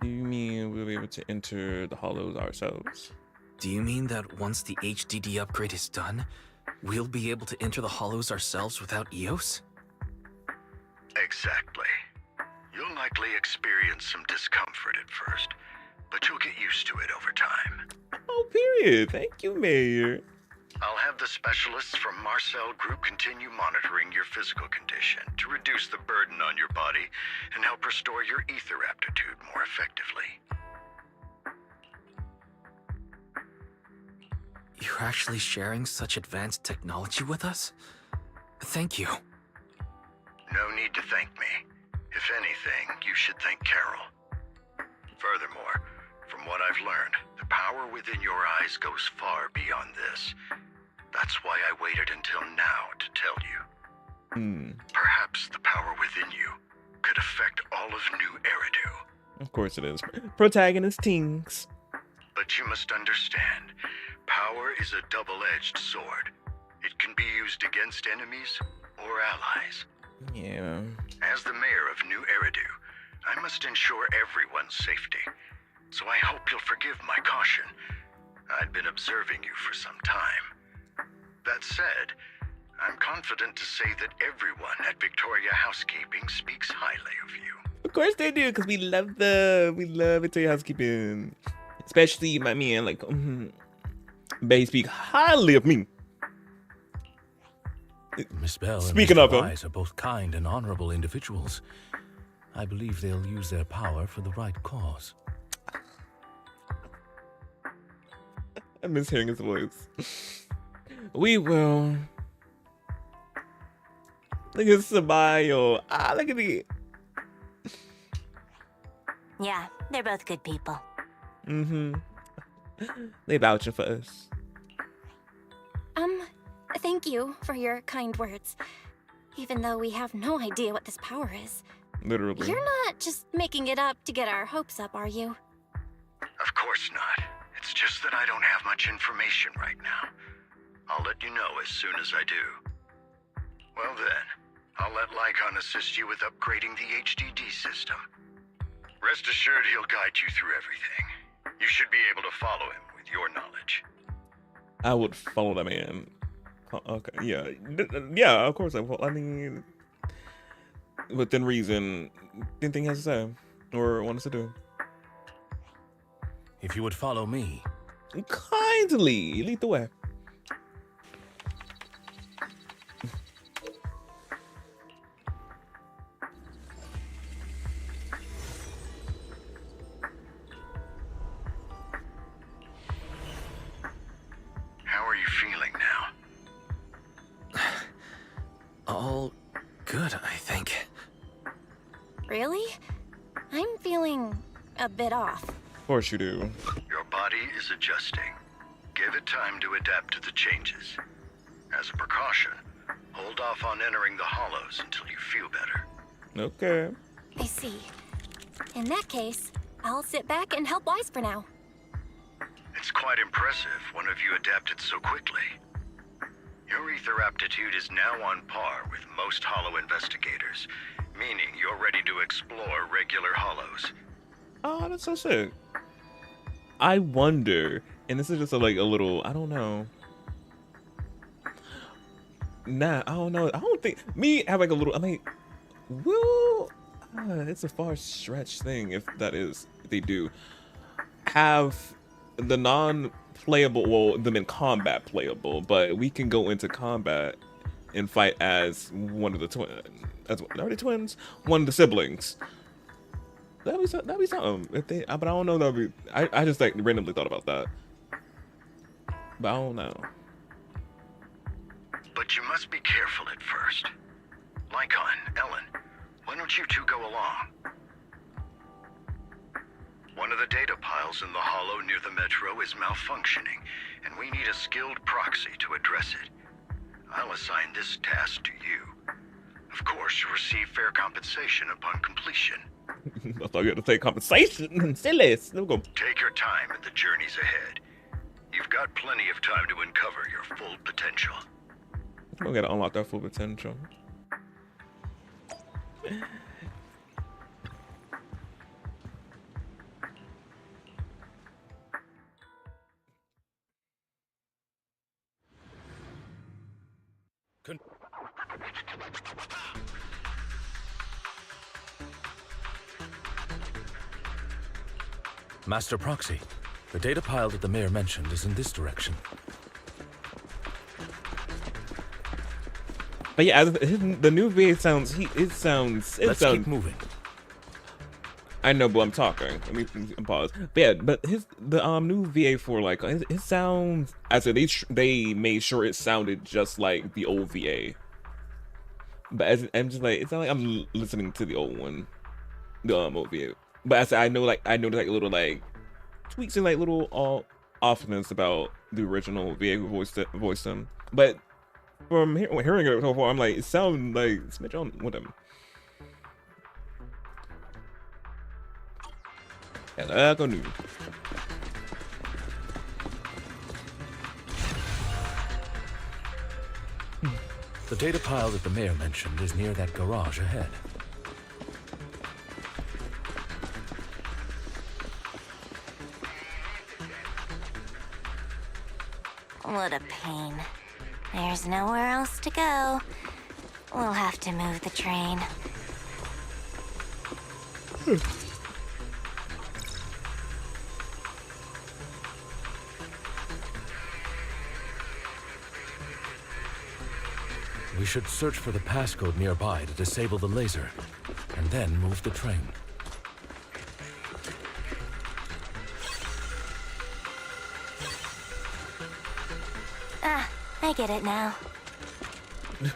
Speaker 1: Do you mean we'll be able to enter the hollows ourselves?
Speaker 7: Do you mean that once the HDD upgrade is done, we'll be able to enter the hollows ourselves without EOS?
Speaker 9: Exactly. You'll likely experience some discomfort at first, but you'll get used to it over time.
Speaker 1: Oh, period. Thank you, Mayor.
Speaker 9: I'll have the specialists from Marcel Group continue monitoring your physical condition to reduce the burden on your body and help restore your ether aptitude more effectively.
Speaker 7: You're actually sharing such advanced technology with us? Thank you.
Speaker 9: No need to thank me. If anything, you should thank Carol. Furthermore, from what I've learned, the power within your eyes goes far beyond this. That's why I waited until now to tell you. Perhaps the power within you could affect all of New Eridu.
Speaker 1: Of course it is. Protagonist teens.
Speaker 9: But you must understand, power is a double-edged sword. It can be used against enemies or allies.
Speaker 1: Yeah.
Speaker 9: As the mayor of New Eridu, I must ensure everyone's safety. So I hope you'll forgive my caution. I'd been observing you for some time. That said, I'm confident to say that everyone at Victoria Housekeeping speaks highly of you.
Speaker 1: Of course they do, because we love Victoria Housekeeping. Especially my man, like, they speak highly of me.
Speaker 3: Miss Bell and
Speaker 1: Speaking
Speaker 3: Mr.
Speaker 1: of him.
Speaker 3: Wise are both kind and honorable individuals. I believe they'll use their power for the right cause.
Speaker 1: I miss hearing his voice. We will. Look at Sabayo. Look at it.
Speaker 5: Yeah, they're both good people.
Speaker 1: They vouching for us.
Speaker 5: Thank you for your kind words. Even though we have no idea what this power is.
Speaker 1: Literally.
Speaker 5: You're not just making it up to get our hopes up, are you?
Speaker 9: Of course not. It's just that I don't have much information right now. I'll let you know as soon as I do. Well then, I'll let Lycon assist you with upgrading the HDD system. Rest assured he'll guide you through everything. You should be able to follow him with your knowledge.
Speaker 1: I would follow that man. Okay, yeah. Yeah, of course I will. I mean, within reason, anything he has to say or want us to do.
Speaker 3: If you would follow me.
Speaker 1: Kindly lead the way.
Speaker 9: How are you feeling now?
Speaker 7: All good, I think.
Speaker 5: Really? I'm feeling a bit off.
Speaker 1: Of course you do.
Speaker 9: Your body is adjusting. Give it time to adapt to the changes. As a precaution, hold off on entering the hollows until you feel better.
Speaker 1: Okay.
Speaker 5: I see. In that case, I'll sit back and help Wise for now.
Speaker 9: It's quite impressive one of you adapted so quickly. Your ether aptitude is now on par with most hollow investigators, meaning you're ready to explore regular hollows.
Speaker 1: Oh, that's so sick. I wonder, and this is just a little, I don't know. Nah, I don't know. I don't think, me have like a little, I mean, will, it's a far stretch thing if that is, if they do have the non-playable, well, them in combat playable, but we can go into combat and fight as one of the twins, are they twins? One of the siblings. That'd be something. If they, but I don't know. That'd be. I just like randomly thought about that, but I don't know.
Speaker 9: But you must be careful at first. Lycon, Ellen, why don't you two go along? One of the data piles in the hollow near the metro is malfunctioning, and we need a skilled proxy to address it. I'll assign this task to you. Of course, you'll receive fair compensation upon completion.
Speaker 1: I thought you had to take compensation. Zenless. There we go.
Speaker 9: Take your time at the journeys ahead. You've got plenty of time to uncover your full potential.
Speaker 1: We gotta unlock our full potential.
Speaker 3: Master Proxy, the data pile that the mayor mentioned is in this direction.
Speaker 1: But yeah, the new VA sounds. Let's
Speaker 3: keep moving.
Speaker 1: I know, but I'm talking. Let me pause. But yeah, but the new VA for like it sounds as if they made sure it sounded just like the old VA. But I'm just like, it's not like I'm listening to the old one, the old VA. But as I know, like I noticed like little like tweaks and like little offness about the original VA who voiced them. But from hearing it so far, I'm like, it sounds like Smith on with him. Yeah, go new.
Speaker 3: The data pile that the mayor mentioned is near that garage ahead.
Speaker 5: What a pain. There's nowhere else to go. We'll have to move the train.
Speaker 3: We should search for the passcode nearby to disable the laser, and then move the train.
Speaker 5: Ah, I get it now.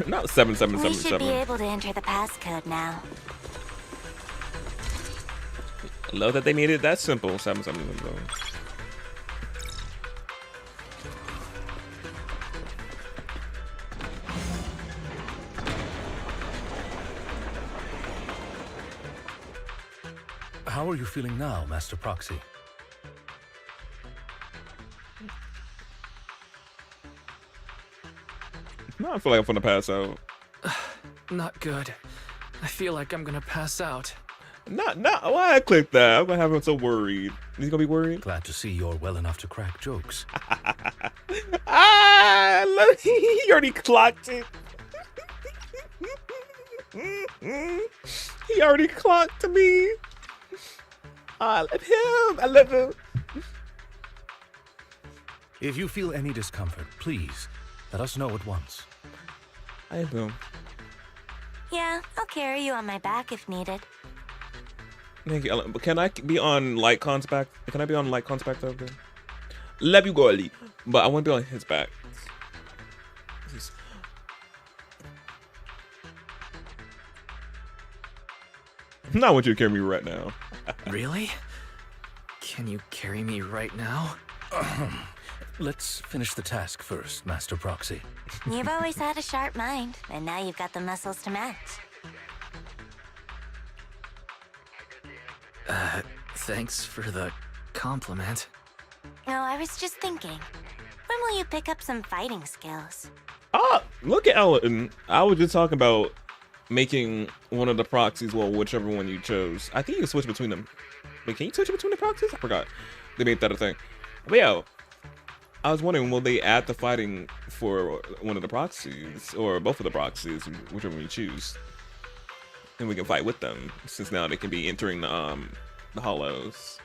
Speaker 1: Not 7777.
Speaker 5: We should be able to enter the passcode now.
Speaker 1: I love that they made it that simple. 7777.
Speaker 3: How are you feeling now, Master Proxy?
Speaker 1: No, I feel like I'm gonna pass out.
Speaker 7: Not good. I feel like I'm gonna pass out.
Speaker 1: Not. Why I clicked that? I'm gonna have him so worried. He's gonna be worried.
Speaker 3: Glad to see you're well enough to crack jokes.
Speaker 1: He already clocked it. He already clocked me. I love him.
Speaker 3: If you feel any discomfort, please let us know at once.
Speaker 1: I will.
Speaker 5: Yeah, I'll carry you on my back if needed.
Speaker 1: Thank you, Ellen. But can I be on light con's back? Can I be on light con's back though? Love you, girlie. But I want to be on his back. I want you to carry me right now.
Speaker 7: Really? Can you carry me right now?
Speaker 3: Let's finish the task first, Master Proxy.
Speaker 5: You've always had a sharp mind, and now you've got the muscles to match.
Speaker 7: Thanks for the compliment.
Speaker 5: Oh, I was just thinking. When will you pick up some fighting skills?
Speaker 1: Ah, look at Ellen. I was just talking about making one of the proxies, well, whichever one you chose. I think you can switch between them. Wait, can you switch between the proxies? I forgot. They made that a thing. But yeah, I was wondering, will they add the fighting for one of the proxies, or both of the proxies, whichever one you choose? And we can fight with them, since now they can be entering the hollows.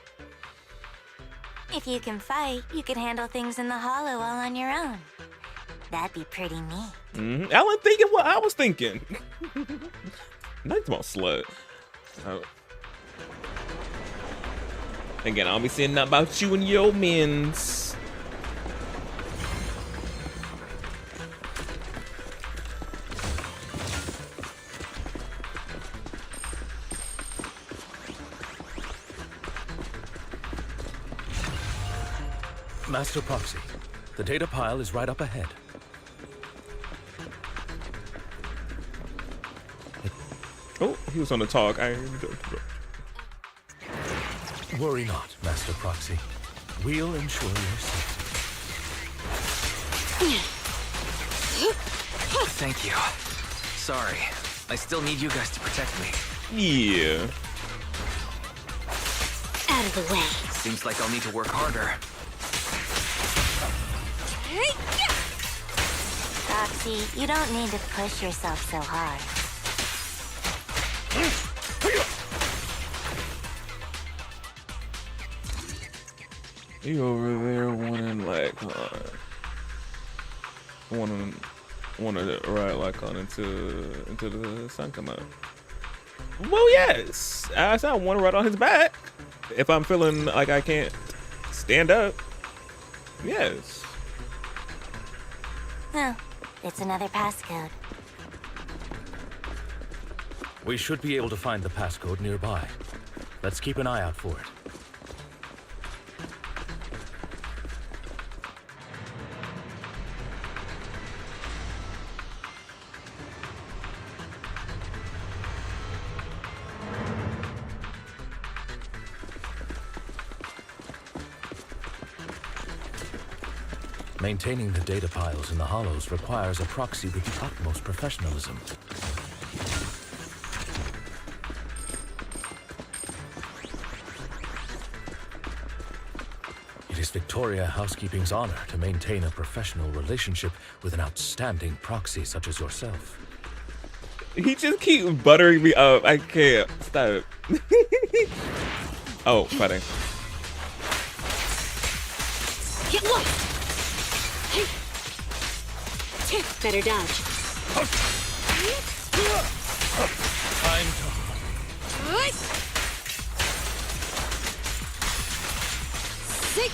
Speaker 5: If you can fight, you could handle things in the hollow all on your own. That'd be pretty neat.
Speaker 1: Ellen thinking what I was thinking. Not about slut. Again, I'll be saying nothing about you and your mins.
Speaker 3: Master Proxy, the data pile is right up ahead.
Speaker 1: Oh, he was on the talk.
Speaker 3: Worry not, Master Proxy. We'll ensure your safety.
Speaker 7: Thank you. Sorry. I still need you guys to protect me.
Speaker 1: Yeah.
Speaker 5: Out of the way.
Speaker 7: Seems like I'll need to work harder.
Speaker 5: Roxy, you don't need to push yourself so hard.
Speaker 1: You over there wanting like wanting to ride like on into the sun come out. Well, yes. I said I want to ride on his back. If I'm feeling like I can't stand up. Yes.
Speaker 5: Oh, it's another passcode.
Speaker 3: We should be able to find the passcode nearby. Let's keep an eye out for it. Maintaining the data piles in the hollows requires a proxy with the utmost professionalism. It is Victoria Housekeeping's honor to maintain a professional relationship with an outstanding proxy such as yourself.
Speaker 1: He just keeps buttering me up. I can't. Stop. Oh, fighting.
Speaker 6: Get lost! Better dodge.
Speaker 3: Time to...
Speaker 6: Sick!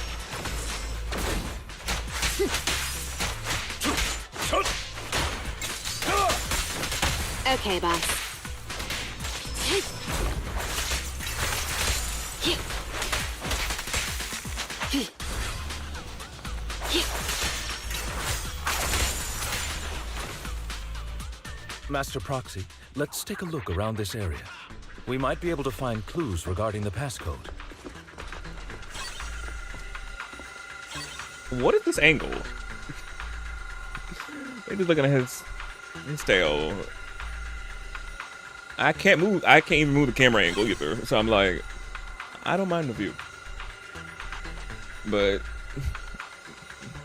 Speaker 6: Okay, boss.
Speaker 3: Master Proxy, let's take a look around this area. We might be able to find clues regarding the passcode.
Speaker 1: What is this angle? They're just looking at his tail. I can't move. I can't even move the camera angle either. So I'm like, I don't mind the view, but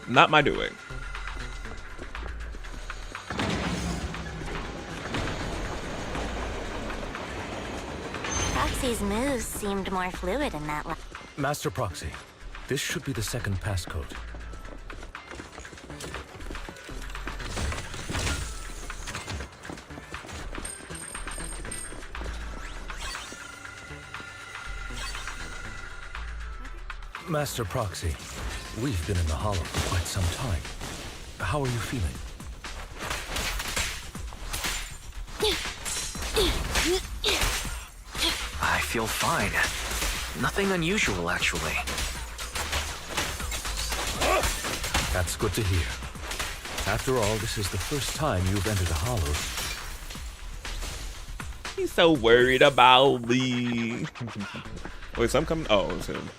Speaker 1: not my doing.
Speaker 5: Proxy's moves seemed more fluid in that way.
Speaker 3: Master Proxy, this should be the second passcode. Master Proxy, we've been in the Hollow for quite some time. How are you feeling?
Speaker 7: I feel fine. Nothing unusual, actually.
Speaker 3: That's good to hear. After all, this is the first time you've entered a Hollow.
Speaker 1: He's so worried about me. Wait, some coming? Oh, it's him.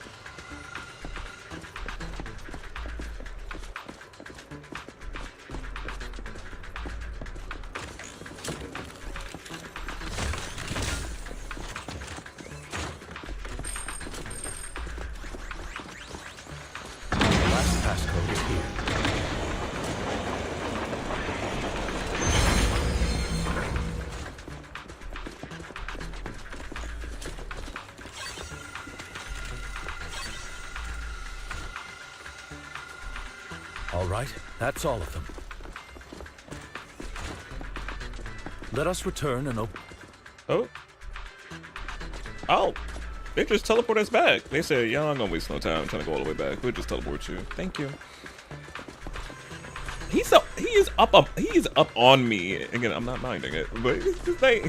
Speaker 3: All right, that's all of them. Let us return and open.
Speaker 1: Oh. Oh. They just teleport us back. They said, y'all not gonna waste no time trying to go all the way back. We'll just teleport you. Thank you. He is up on me. Again, I'm not minding it, but it's just like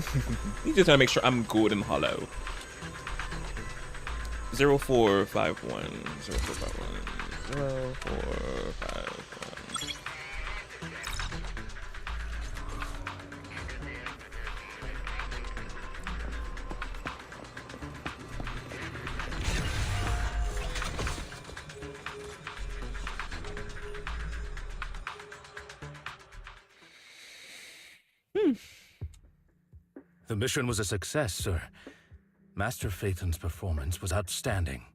Speaker 1: he's just trying to make sure I'm good and hollow. 0451 0451 0451.
Speaker 3: The mission was a success, sir. Master Phaethon's performance was outstanding.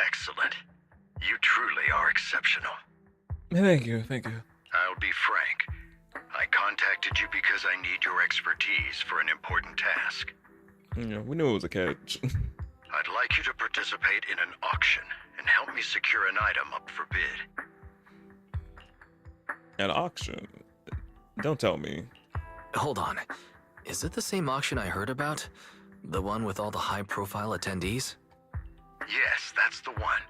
Speaker 9: Excellent. You truly are exceptional.
Speaker 1: Thank you, thank you.
Speaker 9: I'll be frank. I contacted you because I need your expertise for an important task.
Speaker 1: Yeah, we knew it was a catch.
Speaker 9: I'd like you to participate in an auction and help me secure an item up for bid.
Speaker 1: An auction? Don't tell me.
Speaker 7: Hold on. Is it the same auction I heard about? The one with all the high-profile attendees?
Speaker 9: Yes, that's the one.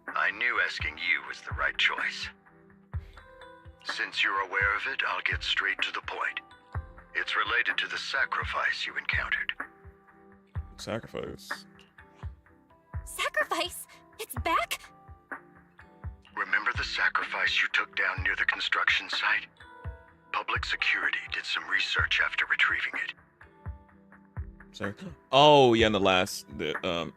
Speaker 9: I knew asking you was the right choice. Since you're aware of it, I'll get straight to the point. It's related to the sacrifice you encountered.
Speaker 1: Sacrifice.
Speaker 2: Sacrifice? It's back?
Speaker 9: Remember the sacrifice you took down near the construction site? Public security did some research after retrieving it.
Speaker 1: Sorry. Oh, yeah, in the last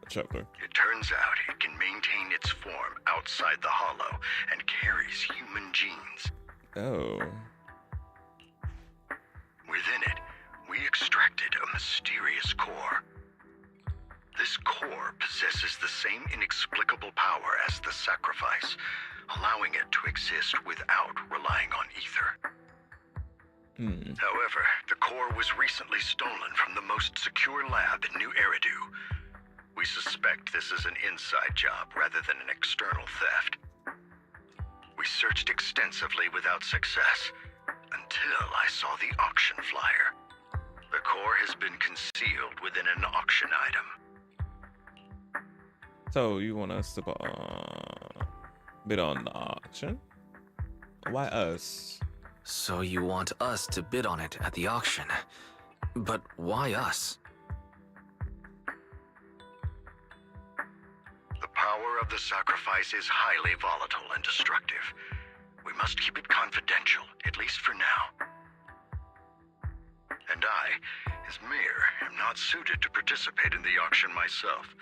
Speaker 1: chapter.
Speaker 9: It turns out it can maintain its form outside the hollow and carries human genes.
Speaker 1: Oh.
Speaker 9: Within it, we extracted a mysterious core. This core possesses the same inexplicable power as the sacrifice, allowing it to exist without relying on ether. However, the core was recently stolen from the most secure lab in New Eridu. We suspect this is an inside job rather than an external theft. We searched extensively without success, until I saw the auction flyer. The core has been concealed within an auction item.
Speaker 1: So you want us to bid on the auction? Why us?
Speaker 7: So you want us to bid on it at the auction. But why us?
Speaker 9: The power of the sacrifice is highly volatile and destructive. We must keep it confidential, at least for now. And I, as mayor, am not suited to participate in the auction myself.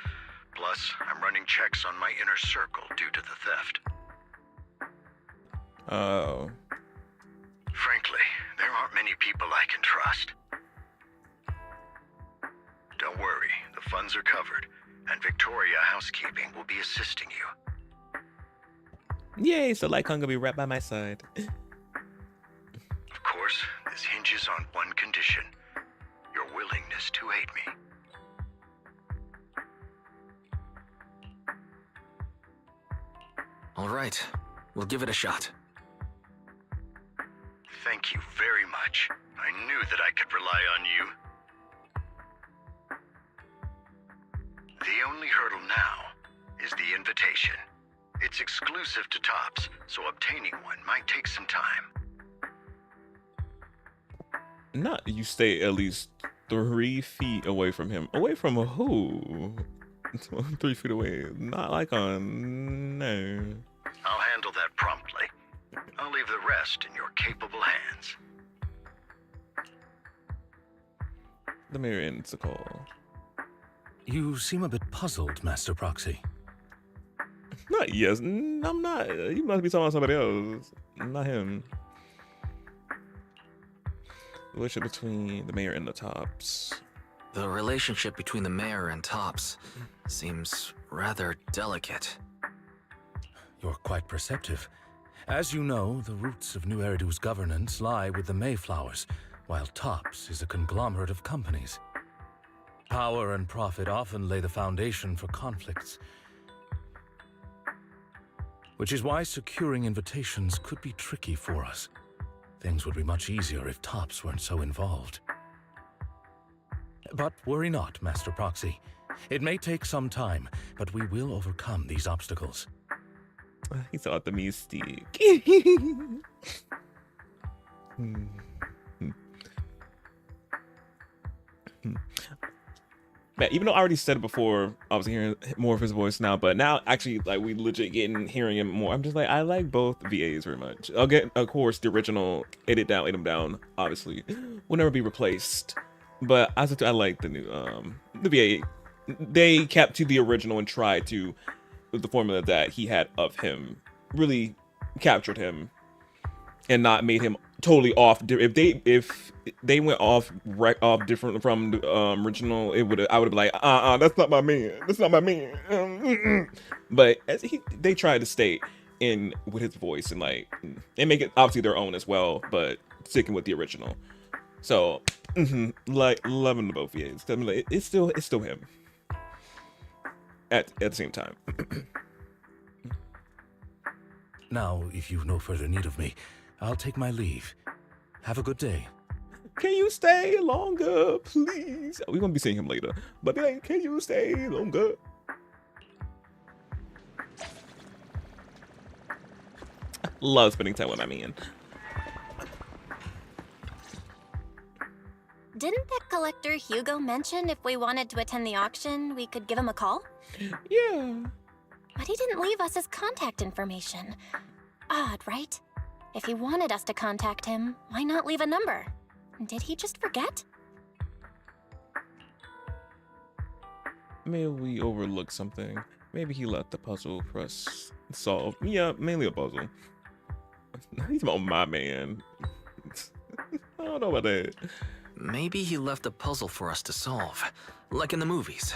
Speaker 9: Plus, I'm running checks on my inner circle due to the theft.
Speaker 1: Oh.
Speaker 9: Frankly, there aren't many people I can trust. Don't worry, the funds are covered, and Victoria Housekeeping will be assisting you.
Speaker 1: Yay, so Lycon gonna be right by my side.
Speaker 9: Of course, this hinges on one condition. Your willingness to aid me.
Speaker 7: All right, we'll give it a shot.
Speaker 9: Thank you very much. I knew that I could rely on you. The only hurdle now is the invitation. It's exclusive to Tops, so obtaining one might take some time.
Speaker 1: Not you stay at least 3 feet away from him. Away from who? 3 feet away. Not Lycon. No.
Speaker 9: I'll handle that promptly. I'll leave the rest in your capable hands.
Speaker 1: The mayor ends the call.
Speaker 3: You seem a bit puzzled, Master Proxy.
Speaker 1: Not yes. I'm not. You must be talking about somebody else. Not him. The relationship between the mayor and the Tops.
Speaker 7: The relationship between the mayor and Tops seems rather delicate.
Speaker 3: You're quite perceptive. As you know, the roots of New Eridu's governance lie with the Mayflowers, while Tops is a conglomerate of companies. Power and profit often lay the foundation for conflicts, which is why securing invitations could be tricky for us. Things would be much easier if Tops weren't so involved. But worry not, Master Proxy. It may take some time, but we will overcome these obstacles.
Speaker 1: He's optimistic. Man, even though I already said it before, I was hearing more of his voice now, but now actually, like, we legit hearing him more. I'm just like, I like both VAs very much. I'll get, of course, the original edit them down, obviously, will never be replaced. But I like the new, the VA. They kept to the original and tried to, with the formula that he had of him, really captured him and not made him totally off. If they went off different from the original, I would have been like, that's not my man. That's not my man. But they tried to stay in with his voice and and make it obviously their own as well, but sticking with the original. So, like loving the both VAs. I mean, like, it's still him. At the same time.
Speaker 3: Now, if you've no further need of me, I'll take my leave. Have a good day.
Speaker 1: can you stay longer, please? We're gonna be seeing him later, but be like, can you stay longer? Love spending time with my man.
Speaker 5: Didn't that collector Hugo mention if we wanted to attend the auction, we could give him a call?
Speaker 1: Yeah.
Speaker 5: But he didn't leave us his contact information. Odd, right? If he wanted us to contact him, why not leave a number? Did he just forget?
Speaker 1: Maybe we overlooked something. Maybe he left the puzzle for us to solve. Yeah, mainly a puzzle. He's about my man. I don't know about that.
Speaker 7: Maybe he left a puzzle for us to solve, like in the movies.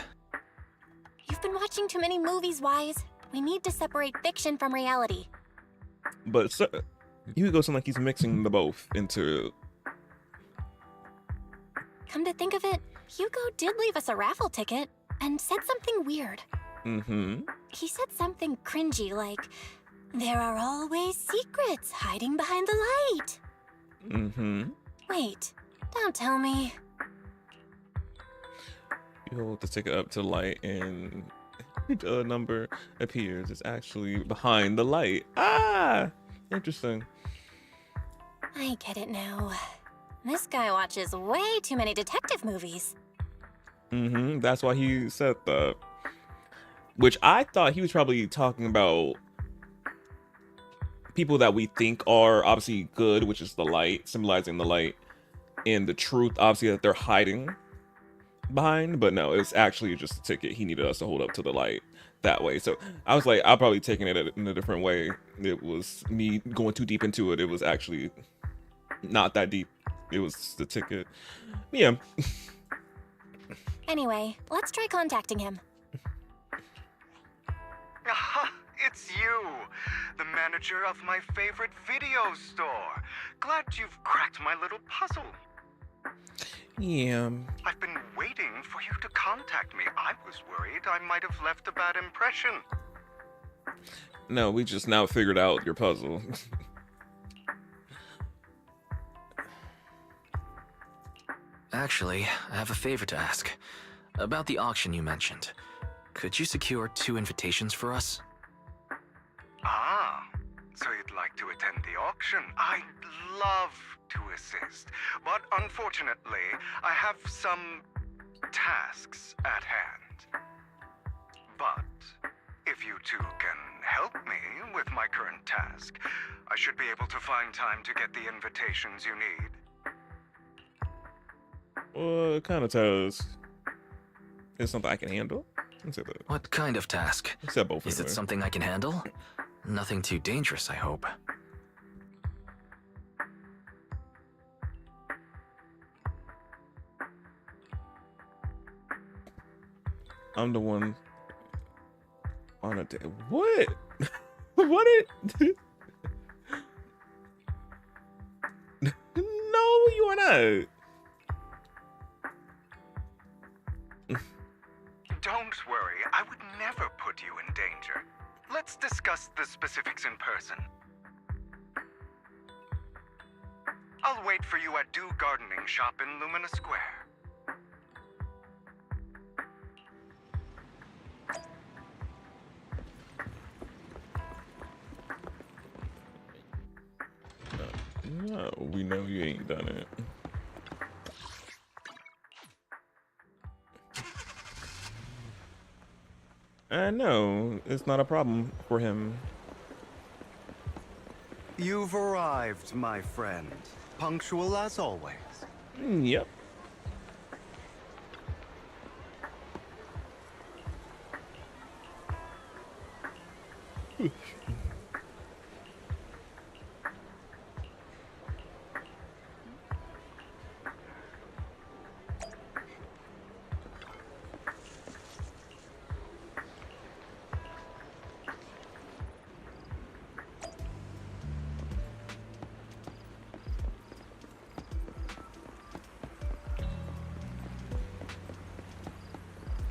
Speaker 5: You've been watching too many movies, Wise. We need to separate fiction from reality.
Speaker 1: But Hugo sounds like he's mixing the both into.
Speaker 5: Come to think of it, Hugo did leave us a raffle ticket and said something weird.
Speaker 1: Mm-hmm.
Speaker 5: He said something cringy like, "There are always secrets hiding behind the light."
Speaker 1: Mm-hmm.
Speaker 5: Wait, don't tell me.
Speaker 1: You hold the ticket up to the light and the number appears. It's actually behind the light. Ah! Interesting.
Speaker 5: I get it now. This guy watches way too many detective movies.
Speaker 1: Mm-hmm. That's why he said that. Which I thought he was probably talking about people that we think are obviously good, which is the light, symbolizing the light, and the truth, obviously, that they're hiding behind. But no, it's actually just a ticket he needed us to hold up to the light that way. So I was like, I'm probably taking it in a different way. It was me going too deep into it. It was actually not that deep. It was the ticket. Yeah.
Speaker 5: Anyway, let's try contacting him.
Speaker 4: Aha, it's you, the manager of my favorite video store. Glad you've cracked my little puzzle.
Speaker 1: Yeah.
Speaker 4: I've been waiting for you to contact me. I was worried I might have left a bad impression.
Speaker 1: No, we just now figured out your puzzle.
Speaker 7: Actually, I have a favor to ask. About the auction you mentioned. Could you secure 2 invitations for us?
Speaker 4: Ah, so you'd like to attend the auction? I'd love to assist, but unfortunately, I have some tasks at hand. But if you two can help me with my current task, I should be able to find time to get the invitations you need.
Speaker 1: What kind of task? Is something I can handle? Let's say that.
Speaker 7: What kind of task?
Speaker 1: Except both.
Speaker 7: Is it something I can handle? Nothing too dangerous, I hope.
Speaker 1: I'm the one on a day. What? What it? No, you are not.
Speaker 4: Don't worry, I would never put you in danger. Let's discuss the specifics in person. I'll wait for you at Do Gardening Shop in Lumina Square.
Speaker 1: No, we know you ain't done it. I know, it's not a problem for him.
Speaker 4: You've arrived, my friend. Punctual as always.
Speaker 1: Yep.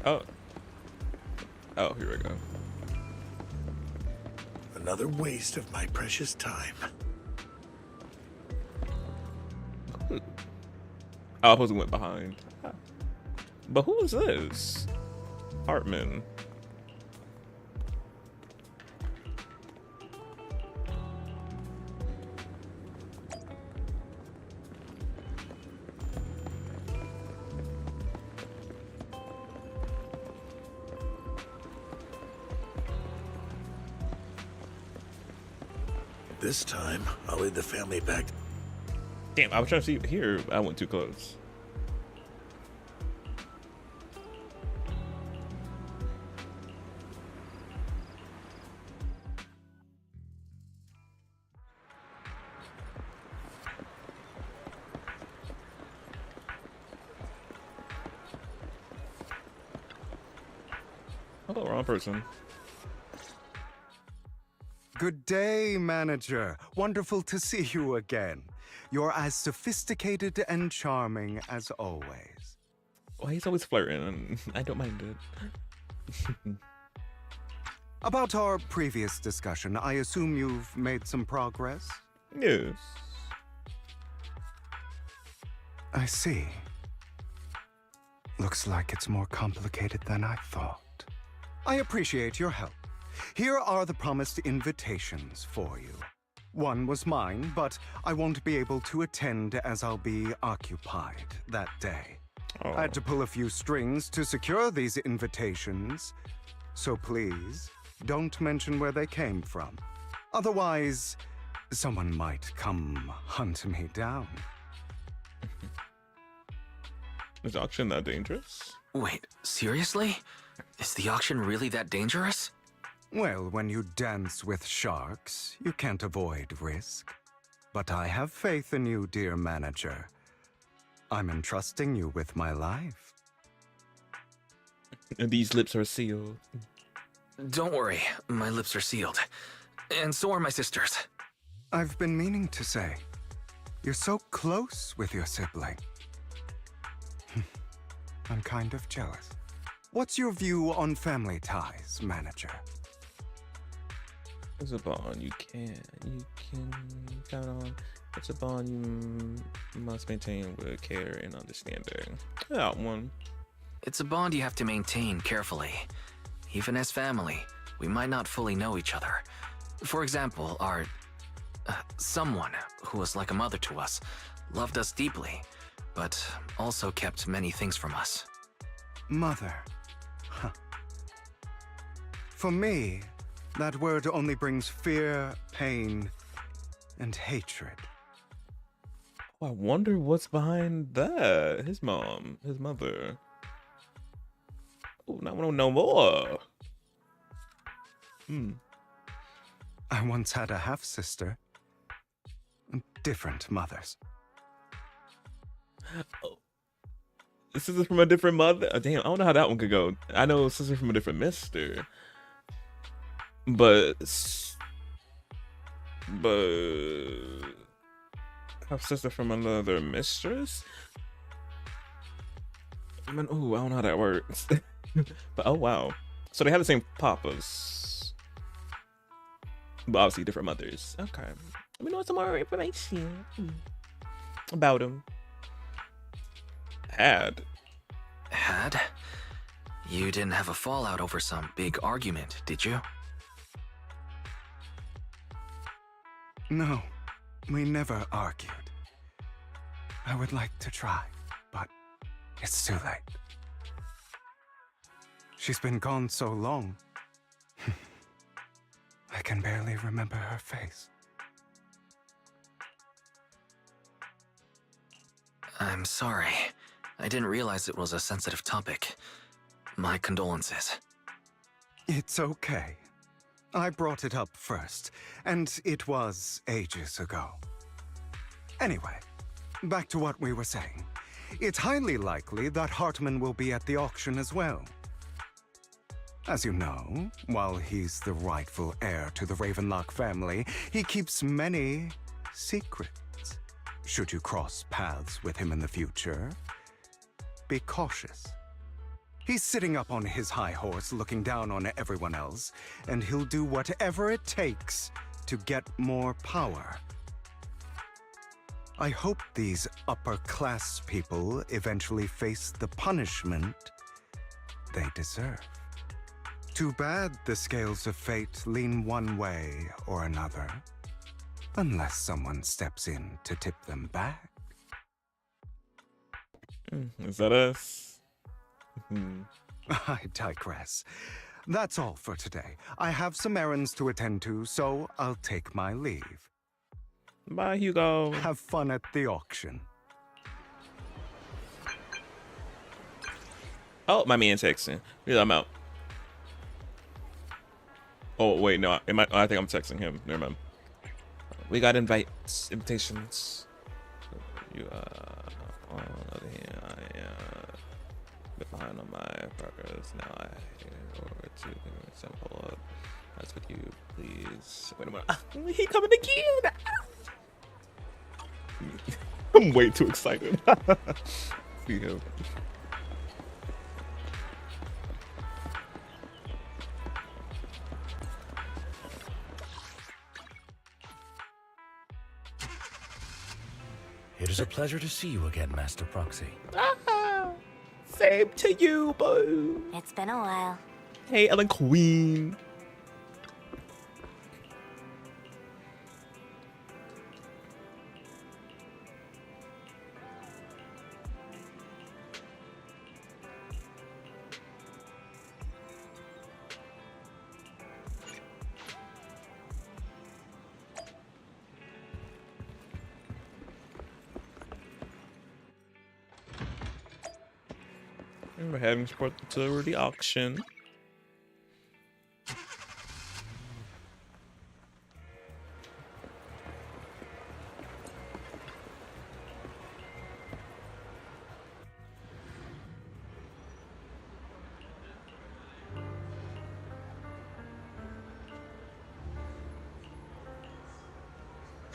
Speaker 1: Oh. Oh, here we go.
Speaker 9: Another waste of my precious time.
Speaker 1: Oh, I suppose we went behind. But who is this? Hartman.
Speaker 9: This time, I'll lead the family back.
Speaker 1: Damn, I was trying to see here. I went too close. Oh, wrong person.
Speaker 4: Good day, manager. Wonderful to see you again. You're as sophisticated and charming as always.
Speaker 1: Well, he's always flirting, and I don't mind it.
Speaker 4: About our previous discussion, I assume you've made some progress?
Speaker 1: Yes.
Speaker 4: I see. Looks like it's more complicated than I thought. I appreciate your help. Here are the promised invitations for you. One was mine, but I won't be able to attend as I'll be occupied that day.
Speaker 1: Oh.
Speaker 4: I had to pull a few strings to secure these invitations, so please don't mention where they came from. Otherwise, someone might come hunt me down.
Speaker 1: Is the auction that dangerous?
Speaker 7: Wait, seriously? Is the auction really that dangerous?
Speaker 4: Well, when you dance with sharks, you can't avoid risk. But I have faith in you, dear manager. I'm entrusting you with my life.
Speaker 1: And these lips are sealed.
Speaker 7: Don't worry, my lips are sealed. And so are my sisters.
Speaker 4: I've been meaning to say, you're so close with your sibling. I'm kind of jealous. What's your view on family ties, manager?
Speaker 1: It's a bond you can count on. It's a bond you must maintain with care and understanding. That one.
Speaker 7: It's a bond you have to maintain carefully. Even as family, we might not fully know each other. For example, our someone who was like a mother to us, loved us deeply, but also kept many things from us.
Speaker 4: Mother. Huh. For me, that word only brings fear, pain, and hatred.
Speaker 1: Oh, I wonder what's behind that. His mom, his mother. Oh, now I want to know more.
Speaker 4: I once had a half-sister. Different mothers.
Speaker 1: Oh. This is from a different mother. Oh, damn, I don't know how that one could go. I know sister from a different mister. But have sister from another mistress? I mean, oh, I don't know how that works. But oh wow, so they have the same papas, but obviously different mothers. Okay, let me know some more information about them. Had?
Speaker 7: You didn't have a fallout over some big argument, did you?
Speaker 4: No, we never argued. I would like to try, but it's too late. She's been gone so long. I can barely remember her face.
Speaker 7: I'm sorry. I didn't realize it was a sensitive topic. My condolences.
Speaker 4: It's okay. I brought it up first, and it was ages ago. Anyway, back to what we were saying. It's highly likely that Hartman will be at the auction as well. As you know, while he's the rightful heir to the Ravenlock family, he keeps many secrets. Should you cross paths with him in the future, be cautious. He's sitting up on his high horse looking down on everyone else, and he'll do whatever it takes to get more power. I hope these upper-class people eventually face the punishment they deserve. Too bad the scales of fate lean one way or another, unless someone steps in to tip them back.
Speaker 1: Is that us?
Speaker 4: I digress. That's all for today. I have some errands to attend to, so I'll take my leave.
Speaker 1: Bye, Hugo.
Speaker 4: Have fun at the auction.
Speaker 1: Oh, my man texting. Yeah, I'm out. Oh wait, no, I think I'm texting him. Never mind. We got invitations. You on the other hand, I bit behind on my progress. Now I over to pull up. That's what you please. Wait a minute. He coming again. I'm way too excited. See him.
Speaker 3: It is a pleasure to see you again, Master Proxy.
Speaker 1: Same to you, boo.
Speaker 5: It's been a while.
Speaker 1: Hey, Ellen Queen. We're having support to the auction.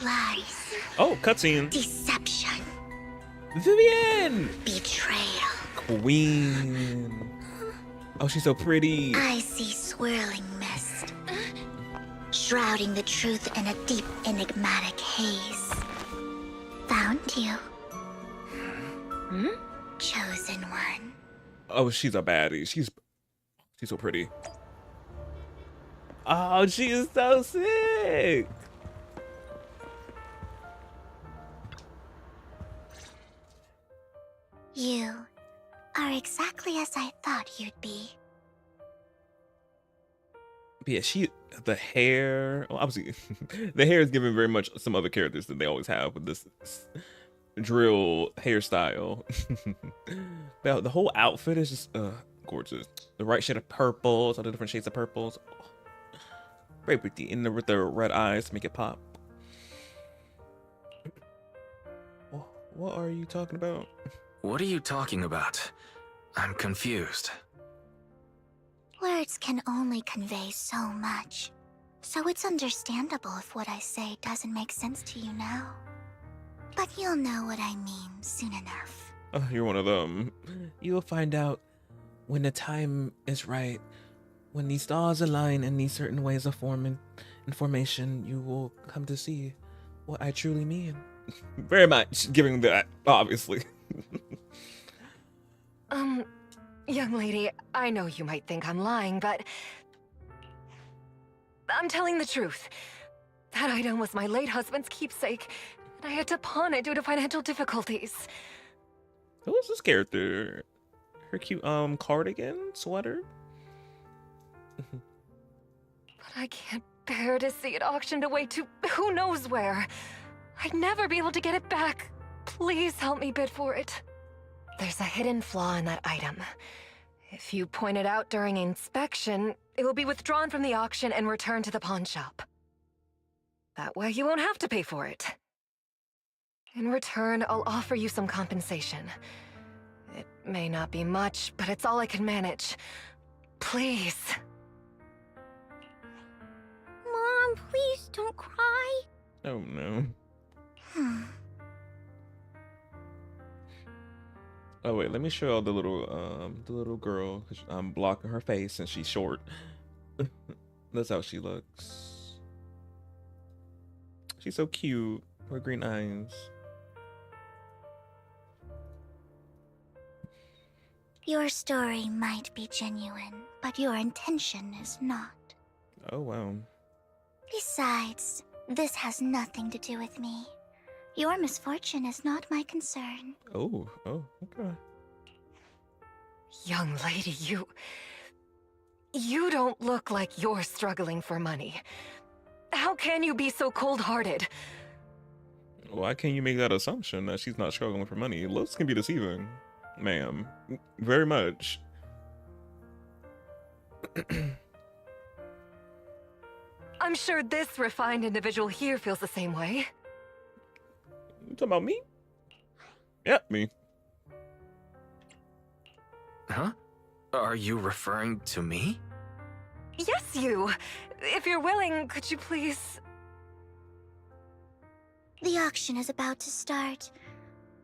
Speaker 5: Lies.
Speaker 1: Oh, cutscene.
Speaker 5: Deception.
Speaker 1: Vivian.
Speaker 5: Betrayal.
Speaker 1: Queen. Oh, she's so pretty.
Speaker 5: I see swirling mist, shrouding the truth in a deep, enigmatic haze. Found you. Chosen one.
Speaker 1: Oh, she's a baddie. She's so pretty. Oh, she is so sick.
Speaker 5: You are exactly as I thought you'd be.
Speaker 1: Yeah, the hair, well, obviously the hair is given very much some other characters that they always have with this drill hairstyle. The whole outfit is just gorgeous. The right shade of purples, all the different shades of purples. Oh, very pretty. With the red eyes to make it pop. What are you talking about?
Speaker 7: What are you talking about? I'm confused.
Speaker 5: Words can only convey so much, so it's understandable if what I say doesn't make sense to you now. But you'll know what I mean soon enough.
Speaker 1: Oh, you're one of them. You'll find out when the time is right. When these stars align in these certain ways of formation, you will come to see what I truly mean. Very much giving that, obviously.
Speaker 10: Young lady, I know you might think I'm lying, but I'm telling the truth. That item was my late husband's keepsake, and I had to pawn it due to financial difficulties.
Speaker 1: Who is this character? Her cute cardigan sweater?
Speaker 10: But I can't bear to see it auctioned away to who knows where. I'd never be able to get it back. Please help me bid for it. There's a hidden flaw in that item. If you point it out during inspection, it will be withdrawn from the auction and returned to the pawn shop. That way you won't have to pay for it. In return, I'll offer you some compensation. It may not be much, but it's all I can manage. Please.
Speaker 5: Mom, please don't cry.
Speaker 1: Oh no. Oh wait, let me show y'all the little girl. I'm blocking her face and she's short. That's how she looks. She's so cute. Her green eyes.
Speaker 11: Your story might be genuine, but your intention is not.
Speaker 1: Oh, wow.
Speaker 11: Besides, this has nothing to do with me. Your misfortune is not my concern.
Speaker 1: Oh, okay.
Speaker 10: Young lady, you don't look like you're struggling for money. How can you be so cold-hearted?
Speaker 1: Why can't you make that assumption that she's not struggling for money? Looks can be deceiving, ma'am. Very much.
Speaker 10: I'm sure this refined individual here feels the same way.
Speaker 1: You talking about me? Yep, me.
Speaker 7: Huh? Are you referring to me?
Speaker 10: Yes, you. If you're willing, could you please...
Speaker 11: The auction is about to start.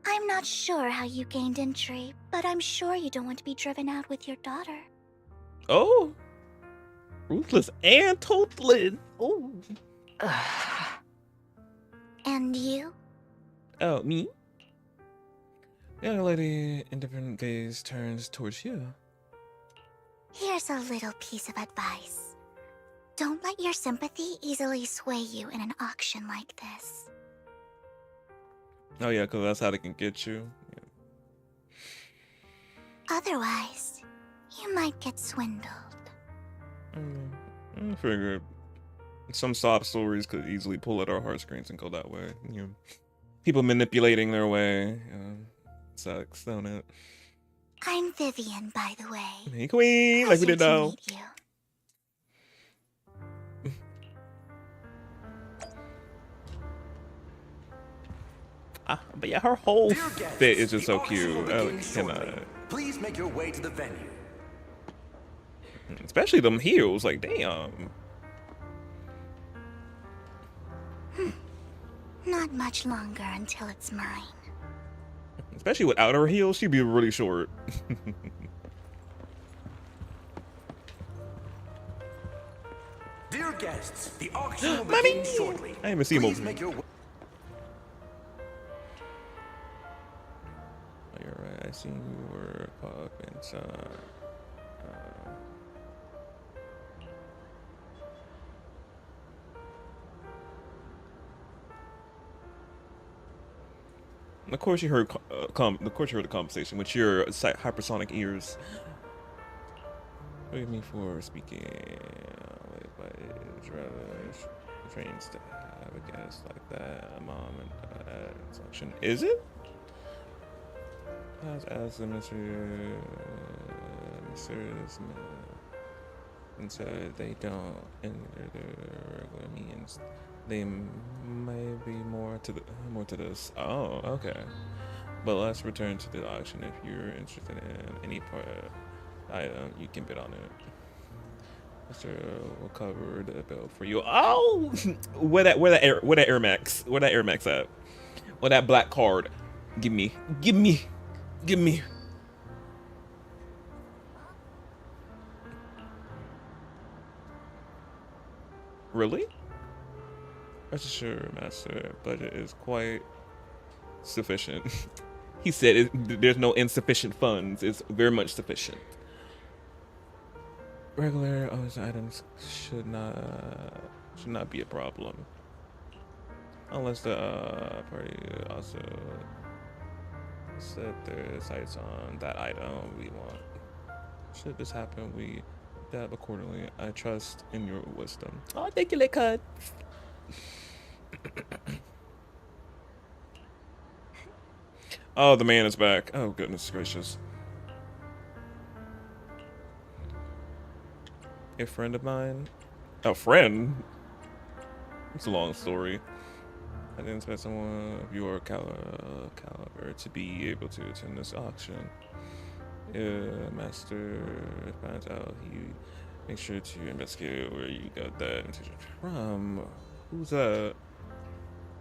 Speaker 11: I'm not sure how you gained entry, but I'm sure you don't want to be driven out with your daughter.
Speaker 1: Oh. Ruthless and toothless. Oh.
Speaker 11: And you?
Speaker 1: Oh, me? Young lady in different gaze turns towards you.
Speaker 11: Here's a little piece of advice. Don't let your sympathy easily sway you in an auction like this.
Speaker 1: Oh yeah, because that's how they can get you. Yeah.
Speaker 11: Otherwise, you might get swindled.
Speaker 1: I figured some sob stories could easily pull at our heart screens and go that way. You know, people manipulating their way. Sucks, don't it?
Speaker 11: I'm Vivian, by the way.
Speaker 1: Hey, queen, like we didn't know.
Speaker 11: Pleasure to meet you.
Speaker 1: But yeah, her whole fit is just so cute.
Speaker 12: Please make your way to the venue.
Speaker 1: Especially them heels, like damn.
Speaker 11: Not much longer until it's mine.
Speaker 1: Especially without her heels, she'd be really short.
Speaker 12: Dear guests, the auction will begin shortly.
Speaker 1: I haven't seen him over
Speaker 12: make your way.
Speaker 1: Oh, you're right. I seen you were caught inside. Of course you heard. Of course you heard the conversation with your hypersonic ears. Forgive me for speaking. But it's rather strange to have a guest like that. Mom and dad instruction. Is it? As the Mr. And so they don't enter the regular means. They may be more to this. Oh, okay. But let's return to the auction. If you're interested in any part item, you can bid on it. Mr. will cover the bill for you. Oh, where that Air Max at? Where that black card? Give me. Really? Rest assured, Master, budget is quite sufficient. He said there's no insufficient funds. It's very much sufficient. Regular items should not be a problem. Unless the party also set their sights on that item we want. Should this happen, we dab accordingly. I trust in your wisdom. Oh, thank you, Cut. Oh, the man is back. Oh, goodness gracious. A friend of mine? A friend? It's a long story. I didn't expect someone of your caliber to be able to attend this auction. Master finds out, he makes sure to investigate where you got that information from. Who's that?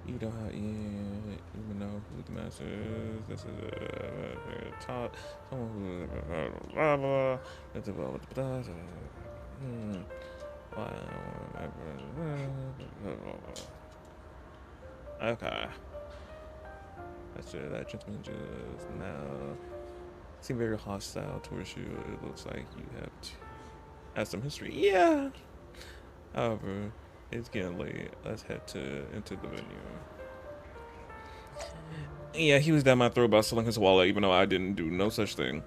Speaker 1: You don't even know who the master is. This is taught someone who blah blah. It's about okay. That's it. That gentleman just now Seem very hostile towards you. It looks like you have some history. Yeah. However, it's getting late. Let's head into the venue. Yeah, he was down my throat about selling his wallet, even though I didn't do no such thing.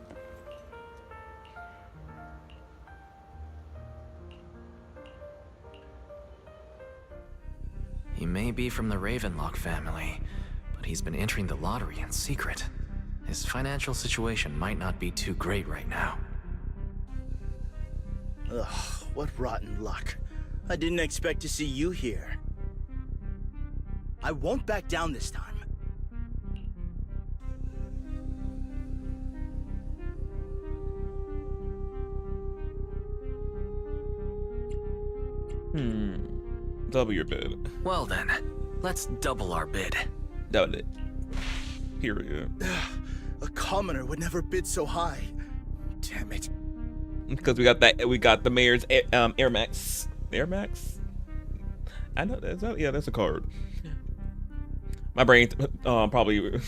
Speaker 7: He may be from the Ravenlock family, but he's been entering the lottery in secret. His financial situation might not be too great right now.
Speaker 8: Ugh, what rotten luck. I didn't expect to see you here. I won't back down this time.
Speaker 1: Double your bid.
Speaker 7: Well then, let's double our bid.
Speaker 1: Double it. Period.
Speaker 8: A commoner would never bid so high. Damn it.
Speaker 1: Because we got the mayor's Air Max. Air Max? I know that's a card. My brain probably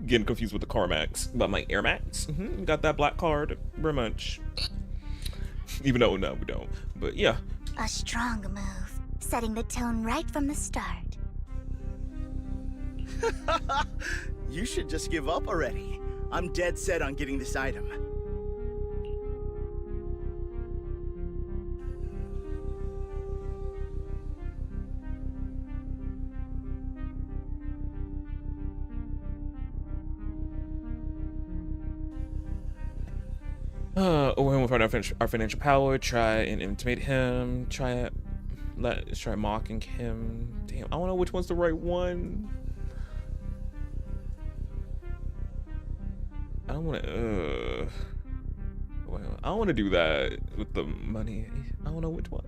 Speaker 1: getting confused with the CarMax, but I'm like, Air Max? We got that black card, very much. Even though, no, we don't. But yeah.
Speaker 11: A strong move, setting the tone right from the start.
Speaker 8: You should just give up already. I'm dead set on getting this item.
Speaker 1: When we find our financial power, try and intimidate him. Let's try mocking him. Damn, I don't know which one's the right one. I don't want to. Well, I don't want to do that with the money. I don't know which one.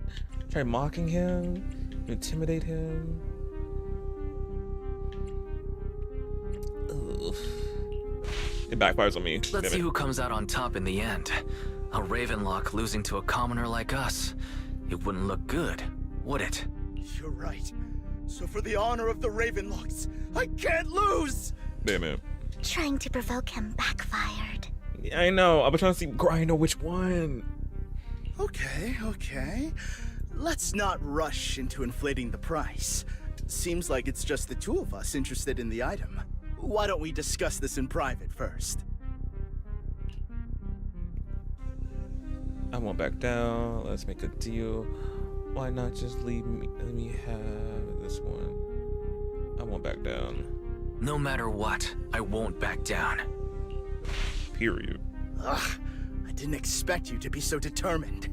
Speaker 1: Try mocking him, intimidate him. Ugh. It backfires on me.
Speaker 7: Let's see who comes out on top in the end. A Ravenlock losing to a commoner like us. It wouldn't look good, would it?
Speaker 8: You're right. So for the honor of the Ravenlocks, I can't lose!
Speaker 1: Damn it.
Speaker 11: Trying to provoke him backfired.
Speaker 1: Yeah, I know. I've been trying to see. I know which one.
Speaker 8: Okay. Let's not rush into inflating the price. Seems like it's just the two of us interested in the item. Why don't we discuss this in private first?
Speaker 1: I won't back down. Let's make a deal. Why not just let me have this one? I won't back down.
Speaker 7: No matter what, I won't back down.
Speaker 1: Period.
Speaker 8: Ugh, I didn't expect you to be so determined.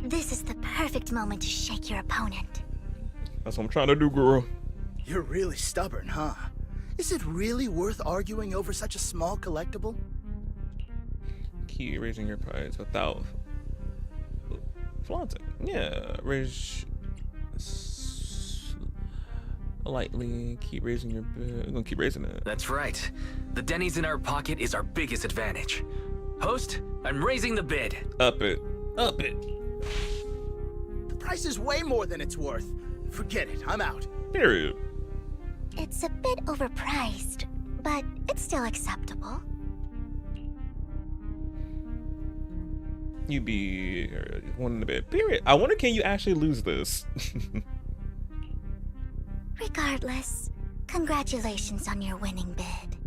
Speaker 11: This is the perfect moment to shake your opponent.
Speaker 1: That's what I'm trying to do, girl.
Speaker 8: You're really stubborn, huh? Is it really worth arguing over such a small collectible?
Speaker 1: Keep raising your price without flaunting. Yeah, raise lightly. Keep raising your bid. I'm gonna keep raising it.
Speaker 7: That's right. The Denny's in our pocket is our biggest advantage. Host, I'm raising the bid.
Speaker 1: Up it. Up it.
Speaker 8: The price is way more than it's worth. Forget it. I'm out.
Speaker 1: Period.
Speaker 11: It's a bit overpriced, but it's still acceptable.
Speaker 1: You be one in the bed. Period. I wonder, can you actually lose this?
Speaker 11: Regardless, congratulations on your winning bid.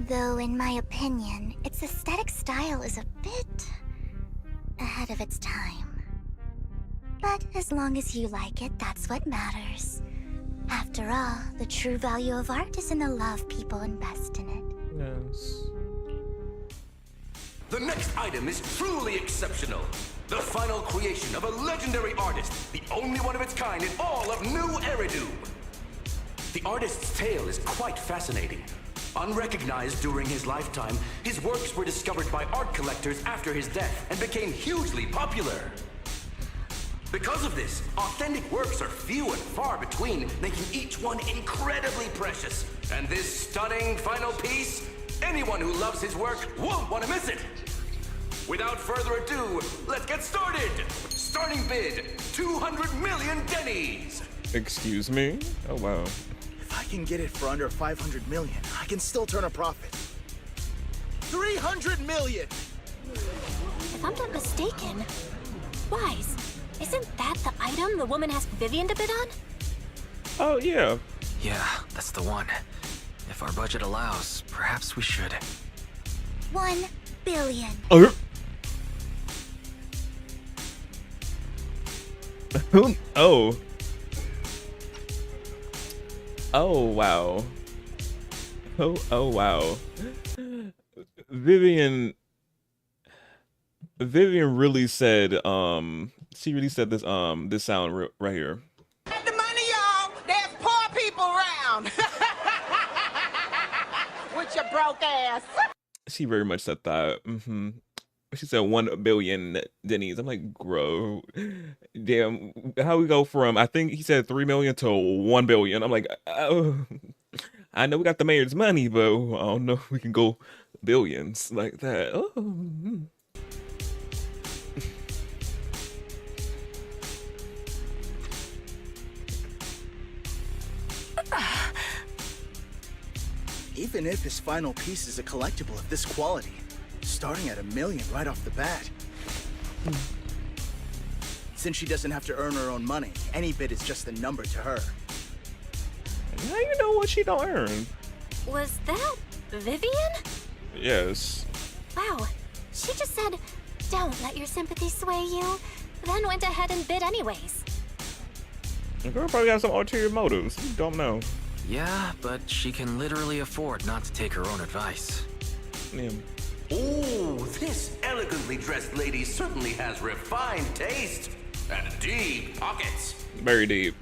Speaker 11: Though, in my opinion, its aesthetic style is a bit ahead of its time. But as long as you like it, that's what matters. After all, the true value of art is in the love people invest in it.
Speaker 1: Yes.
Speaker 12: The next item is truly exceptional. The final creation of a legendary artist, the only one of its kind in all of New Eridu. The artist's tale is quite fascinating. Unrecognized during his lifetime, his works were discovered by art collectors after his death and became hugely popular. Because of this, authentic works are few and far between, making each one incredibly precious. And this stunning final piece, anyone who loves his work won't want to miss it. Without further ado, let's get started. Starting bid, 200 million Denny's.
Speaker 1: Excuse me? Oh, wow.
Speaker 8: If I can get it for under 500 million, I can still turn a profit. 300 million!
Speaker 5: If I'm not mistaken, Wise, isn't that the item the woman asked Vivian to bid on?
Speaker 1: Oh, yeah.
Speaker 7: Yeah, that's the one. If our budget allows, perhaps we should.
Speaker 11: 1 billion.
Speaker 1: Oh. Oh, wow. Oh, wow. Vivian really said, she really said this, this sound right here.
Speaker 6: The money, y'all. There's poor people around. With your broke ass.
Speaker 1: She very much said that. She said 1 billion Denny's. I'm like, bro, damn. How we go from, I think he said 3 million to 1 billion. I'm like, oh, I know we got the mayor's money, but I don't know if we can go billions like that. Oh.
Speaker 8: Even if his final piece is a collectible of this quality, starting at $1 million right off the bat. Since she doesn't have to earn her own money, any bid is just a number to her.
Speaker 1: How you know what she don't earn?
Speaker 5: Was that Vivian?
Speaker 1: Yes.
Speaker 5: Wow, she just said, don't let your sympathy sway you, then went ahead and bid anyways.
Speaker 1: The girl probably got some ulterior motives. You don't know.
Speaker 7: Yeah, but she can literally afford not to take her own advice.
Speaker 1: Yeah.
Speaker 12: Oh, this elegantly dressed lady certainly has refined taste and deep pockets.
Speaker 1: Very deep.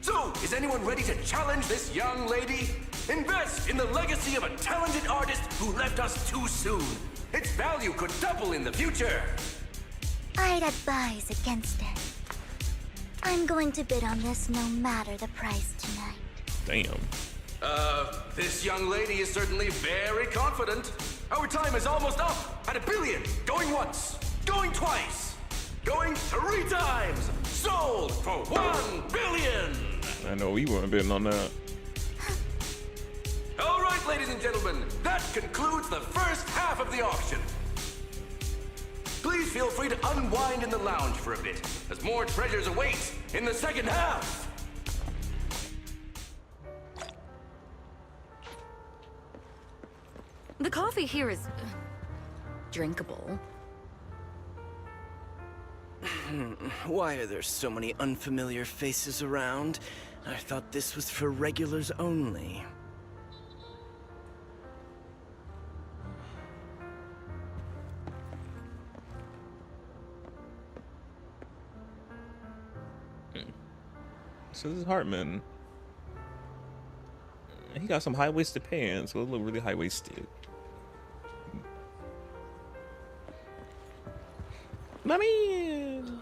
Speaker 12: So, is anyone ready to challenge this young lady? Invest in the legacy of a talented artist who left us too soon. Its value could double in the future.
Speaker 11: I'd advise against it. I'm going to bid on this no matter the price tonight.
Speaker 1: Damn.
Speaker 12: This young lady is certainly very confident. Our time is almost up at $1 billion. Going once, going twice, going 3 times. Sold for $1 billion.
Speaker 1: I know we weren't bidding on that.
Speaker 12: All right, ladies and gentlemen, that concludes the first half of the auction. Please feel free to unwind in the lounge for a bit, as more treasures await in the second half.
Speaker 10: The coffee here is drinkable.
Speaker 13: Why are there so many unfamiliar faces around? I thought this was for regulars only.
Speaker 1: So this is Hartman. He got some high-waisted pants, so it look really high-waisted. My man!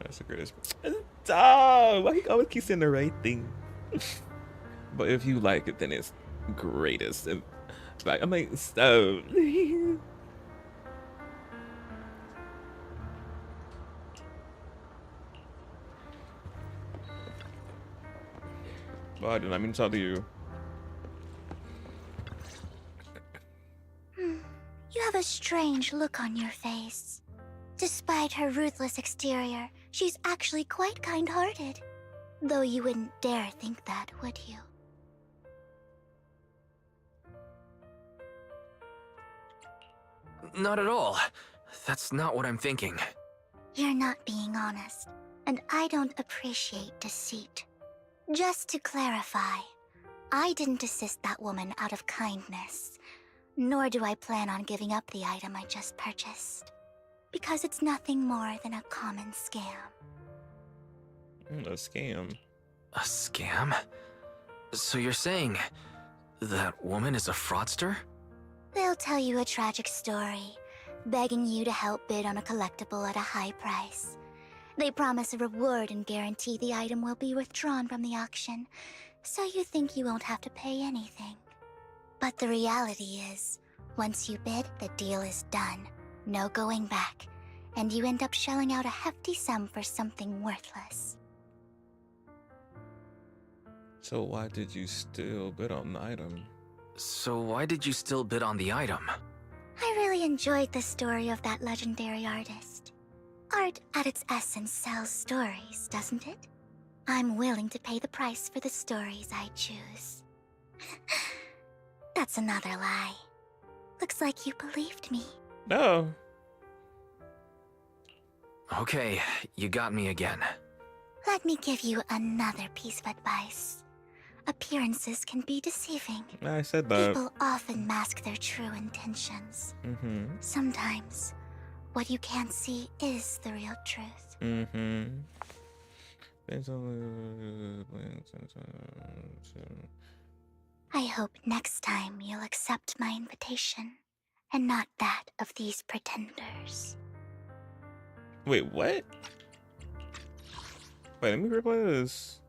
Speaker 1: That's the greatest. Oh, why he always keeps saying the right thing? But if you like it, then it's greatest. And like, I'm like, stop. Well, I did not mean to talk to you.
Speaker 11: You have a strange look on your face. Despite her ruthless exterior, she's actually quite kind-hearted. Though you wouldn't dare think that, would you?
Speaker 7: Not at all. That's not what I'm thinking.
Speaker 11: You're not being honest, and I don't appreciate deceit. Just to clarify, I didn't assist that woman out of kindness, nor do I plan on giving up the item I just purchased. Because it's nothing more than a common scam.
Speaker 1: A scam?
Speaker 7: A scam? So you're saying that woman is a fraudster?
Speaker 11: They'll tell you a tragic story, begging you to help bid on a collectible at a high price. They promise a reward and guarantee the item will be withdrawn from the auction, so you think you won't have to pay anything. But the reality is, once you bid, the deal is done. No going back, and you end up shelling out a hefty sum for something worthless.
Speaker 1: So why did you still bid on the item?
Speaker 7: So why did you still bid on the item?
Speaker 11: I really enjoyed the story of that legendary artist. Art at its essence sells stories, doesn't it? I'm willing to pay the price for the stories I choose. That's another lie. Looks like you believed me.
Speaker 1: No.
Speaker 7: Okay, you got me again.
Speaker 11: Let me give you another piece of advice. Appearances can be deceiving.
Speaker 1: I said that.
Speaker 11: People often mask their true intentions. Sometimes, what you can't see is the real truth. I hope next time you'll accept my invitation, and not that of these pretenders.
Speaker 1: Wait, what? Wait, let me replay this.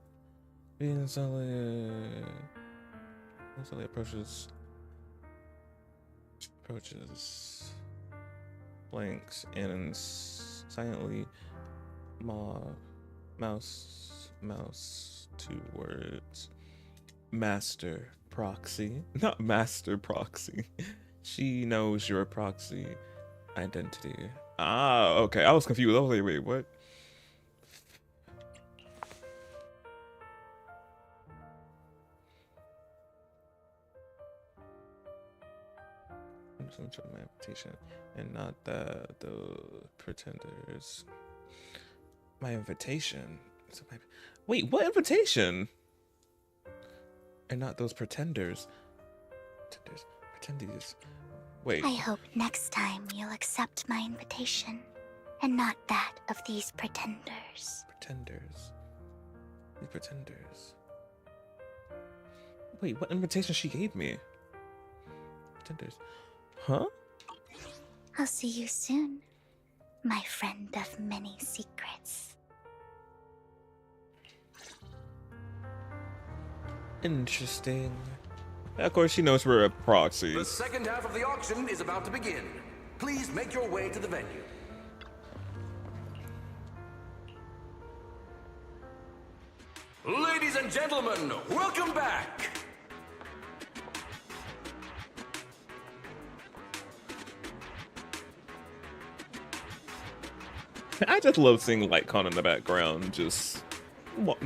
Speaker 1: Zenless approaches blanks and silently mouse 2 words. Master proxy, not master proxy. She knows your proxy identity. Ah, okay. I was confused. I was like, wait, what? My invitation, and not the pretenders. My invitation. So wait, what invitation? And not those pretenders. Pretendies. Wait.
Speaker 11: I hope next time you'll accept my invitation, and not that of these pretenders.
Speaker 1: Pretenders. These pretenders. Wait, what invitation she gave me? Pretenders. Huh?
Speaker 11: I'll see you soon, my friend of many secrets.
Speaker 1: Interesting. Of course, she knows we're a proxy.
Speaker 12: The second half of the auction is about to begin. Please make your way to the venue. Ladies and gentlemen, welcome back.
Speaker 1: I just love seeing Lightcon in the background, just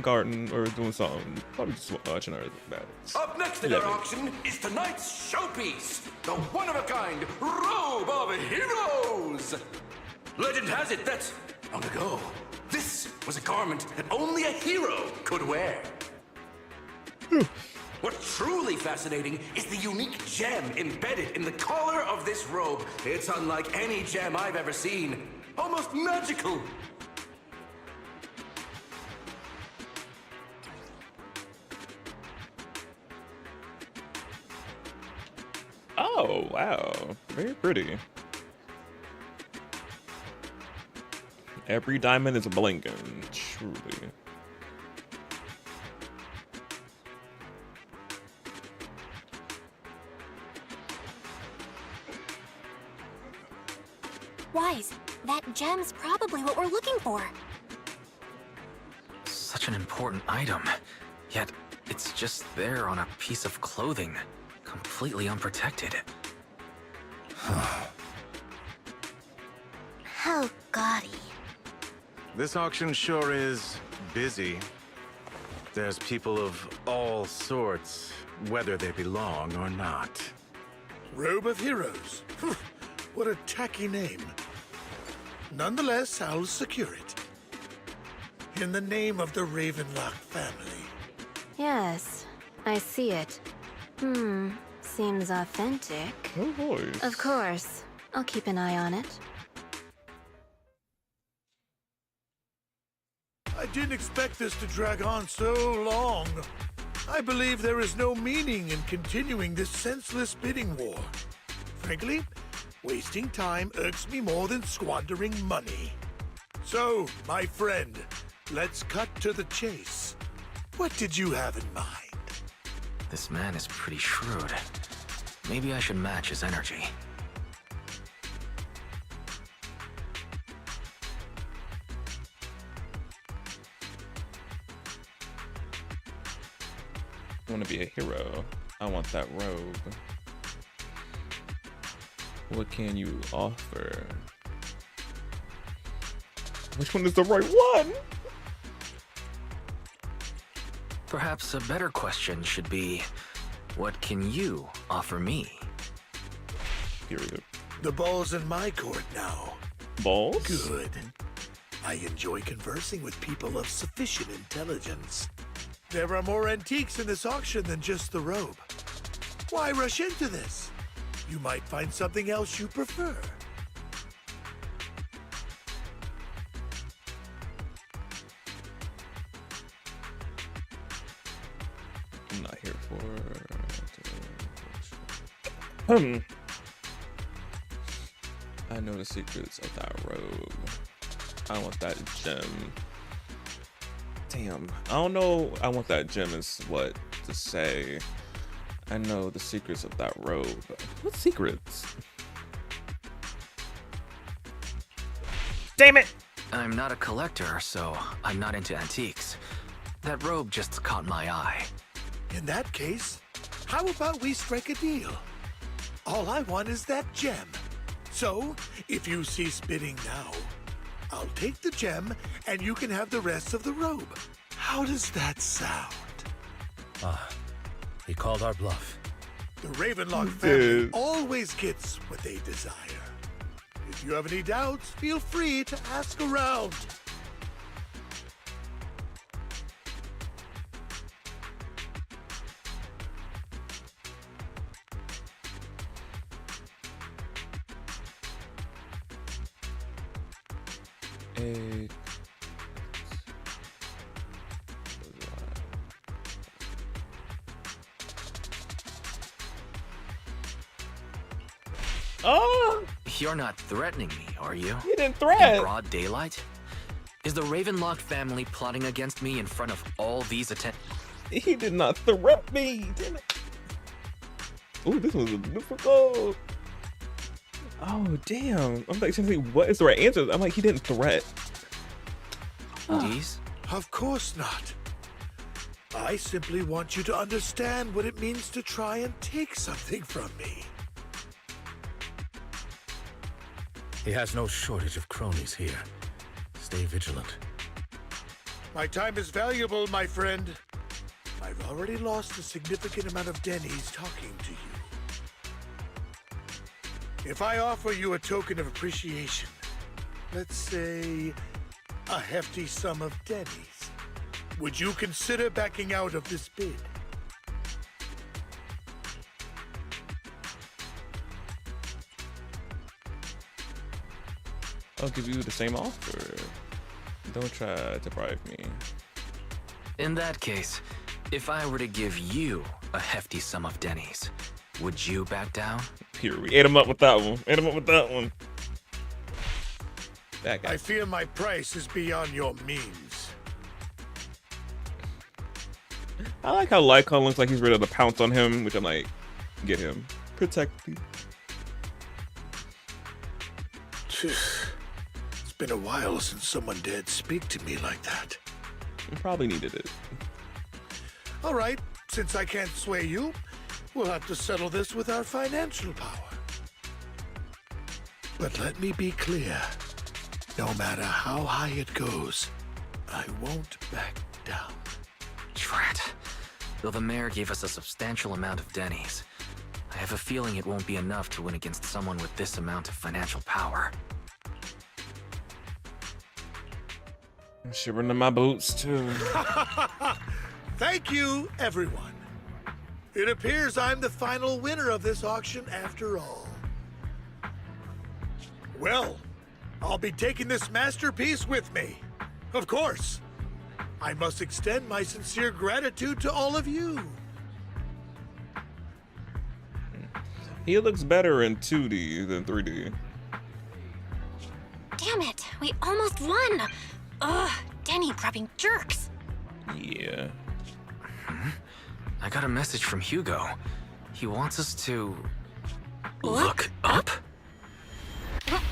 Speaker 1: garden or doing something. Probably just watching our battles.
Speaker 12: Up next in our auction is tonight's showpiece, the one-of-a-kind Robe of Heroes. Legend has it that, long ago, this was a garment that only a hero could wear. What's truly fascinating is the unique gem embedded in the collar of this robe. It's unlike any gem I've ever seen. Almost magical.
Speaker 1: Oh, wow. Very pretty. Every diamond is blinking, truly.
Speaker 5: Wise, that gem's probably what we're looking for.
Speaker 7: Such an important item, yet it's just there on a piece of clothing, completely unprotected.
Speaker 11: How gaudy.
Speaker 14: This auction sure is busy. There's people of all sorts, whether they belong or not.
Speaker 15: Robe of Heroes. What a tacky name. Nonetheless, I'll secure it. In the name of the Ravenlock family.
Speaker 16: Yes, I see it. Seems authentic.
Speaker 1: Oh, voice.
Speaker 16: Of course. I'll keep an eye on it.
Speaker 15: I didn't expect this to drag on so long. I believe there is no meaning in continuing this senseless bidding war. Frankly, wasting time irks me more than squandering money. So, my friend, let's cut to the chase. What did you have in mind?
Speaker 7: This man is pretty shrewd. Maybe I should match his energy.
Speaker 1: I want to be a hero. I want that robe. What can you offer? Which one is the right one?
Speaker 7: Perhaps a better question should be, what can you offer me?
Speaker 1: Period.
Speaker 15: The ball's in my court now.
Speaker 1: Balls?
Speaker 15: Good. I enjoy conversing with people of sufficient intelligence. There are more antiques in this auction than just the robe. Why rush into this? You might find something else you prefer.
Speaker 1: I'm not here for... I know the secrets of that robe. I want that gem. Damn, I don't know. I want that gem is what to say. I know the secrets of that robe. What secrets? Damn it!
Speaker 7: I'm not a collector, so I'm not into antiques. That robe just caught my eye.
Speaker 15: In that case, how about we strike a deal? All I want is that gem. So, if you cease bidding now, I'll take the gem and you can have the rest of the robe. How does that sound?
Speaker 3: He called our bluff.
Speaker 15: The Ravenlock family always gets what they desire. If you have any doubts, feel free to ask around.
Speaker 1: Oh!
Speaker 7: You're not threatening me, are you?
Speaker 1: You didn't threaten.
Speaker 7: In broad daylight? Is the Ravenlock family plotting against me in front of all these
Speaker 1: He did not threat me, damn it. Ooh, this was difficult. Oh, damn. I'm like, seriously, what is the right answer? I'm like, he didn't threat.
Speaker 7: These?
Speaker 15: Of course not. I simply want you to understand what it means to try and take something from me.
Speaker 3: He has no shortage of cronies here. Stay vigilant.
Speaker 15: My time is valuable, my friend. I've already lost a significant amount of Denny's talking to you. If I offer you a token of appreciation, let's say a hefty sum of Denny's, would you consider backing out of this bid?
Speaker 1: I'll give you the same offer. Don't try to bribe me.
Speaker 7: In that case, if I were to give you a hefty sum of Denny's, would you back down?
Speaker 1: Period. Ate him up with that one. Ate him up with that one. That guy.
Speaker 15: I fear my price is beyond your means.
Speaker 1: I like how Lycon looks like he's ready to pounce on him, which I'm like, get him. Protect me.
Speaker 15: It's been a while since someone dared speak to me like that.
Speaker 1: You probably needed it.
Speaker 15: All right, since I can't sway you, we'll have to settle this with our financial power. But let me be clear. No matter how high it goes, I won't back down.
Speaker 7: Drat. Though the mayor gave us a substantial amount of Denny's, I have a feeling it won't be enough to win against someone with this amount of financial power.
Speaker 1: I'm shivering in my boots too.
Speaker 15: Thank you, everyone. It appears I'm the final winner of this auction after all. Well, I'll be taking this masterpiece with me. Of course. I must extend my sincere gratitude to all of you.
Speaker 1: He looks better in 2D than 3D.
Speaker 5: Damn it, We almost won! Ugh, Denny grabbing jerks.
Speaker 1: Yeah.
Speaker 7: I got a message from Hugo. He wants us to look up?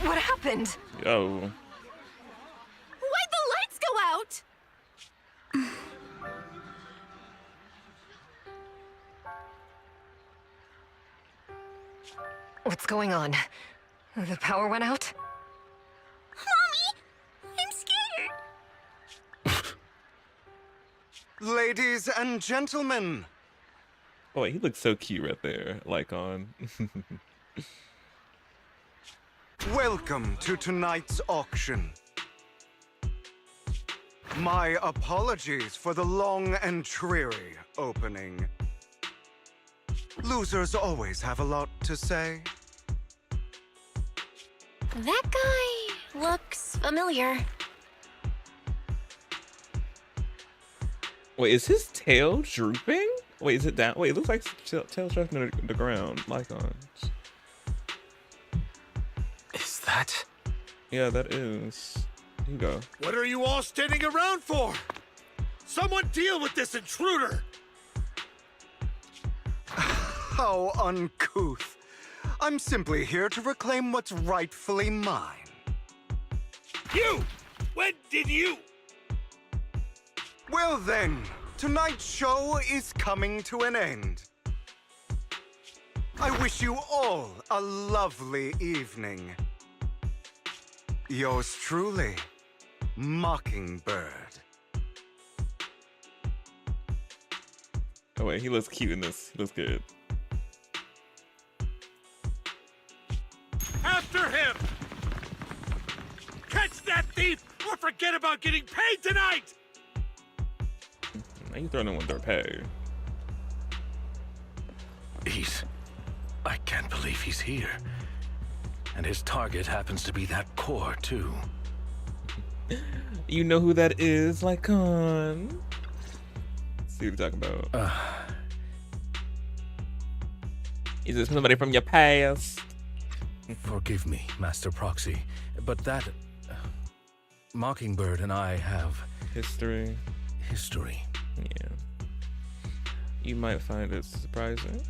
Speaker 10: What happened?
Speaker 1: Oh.
Speaker 6: Why'd the lights go out?
Speaker 10: What's going on? The power went out?
Speaker 11: Mommy, I'm scared.
Speaker 4: Ladies and gentlemen.
Speaker 1: Oh, wait, he looks so cute right there. Like on.
Speaker 4: Welcome to tonight's auction. My apologies for the long and dreary opening. Losers always have a lot to say.
Speaker 5: That guy looks familiar.
Speaker 1: Wait, is his tail drooping? Wait, is it down? Wait, it looks like tail's dropping to the ground. Like on.
Speaker 7: Is that?
Speaker 1: Yeah, that is. Here you go.
Speaker 15: What are you all standing around for? Someone deal with this intruder!
Speaker 4: How uncouth. I'm simply here to reclaim what's rightfully mine.
Speaker 15: You! When did you?
Speaker 4: Well then, tonight's show is coming to an end. I wish you all a lovely evening. Yours truly, Mockingbird.
Speaker 1: Oh wait, he looks cute in this. He looks good.
Speaker 15: After him! Catch that thief or forget about getting paid tonight!
Speaker 1: Now you throwing in with their pay.
Speaker 3: I can't believe he's here. And his target happens to be that core, too.
Speaker 1: You know who that is, like on. Let's see what you're talking about. Is this somebody from your past?
Speaker 3: Forgive me, Master Proxy, but that Mockingbird and I have
Speaker 1: history.
Speaker 3: Yeah.
Speaker 1: You might find it surprising.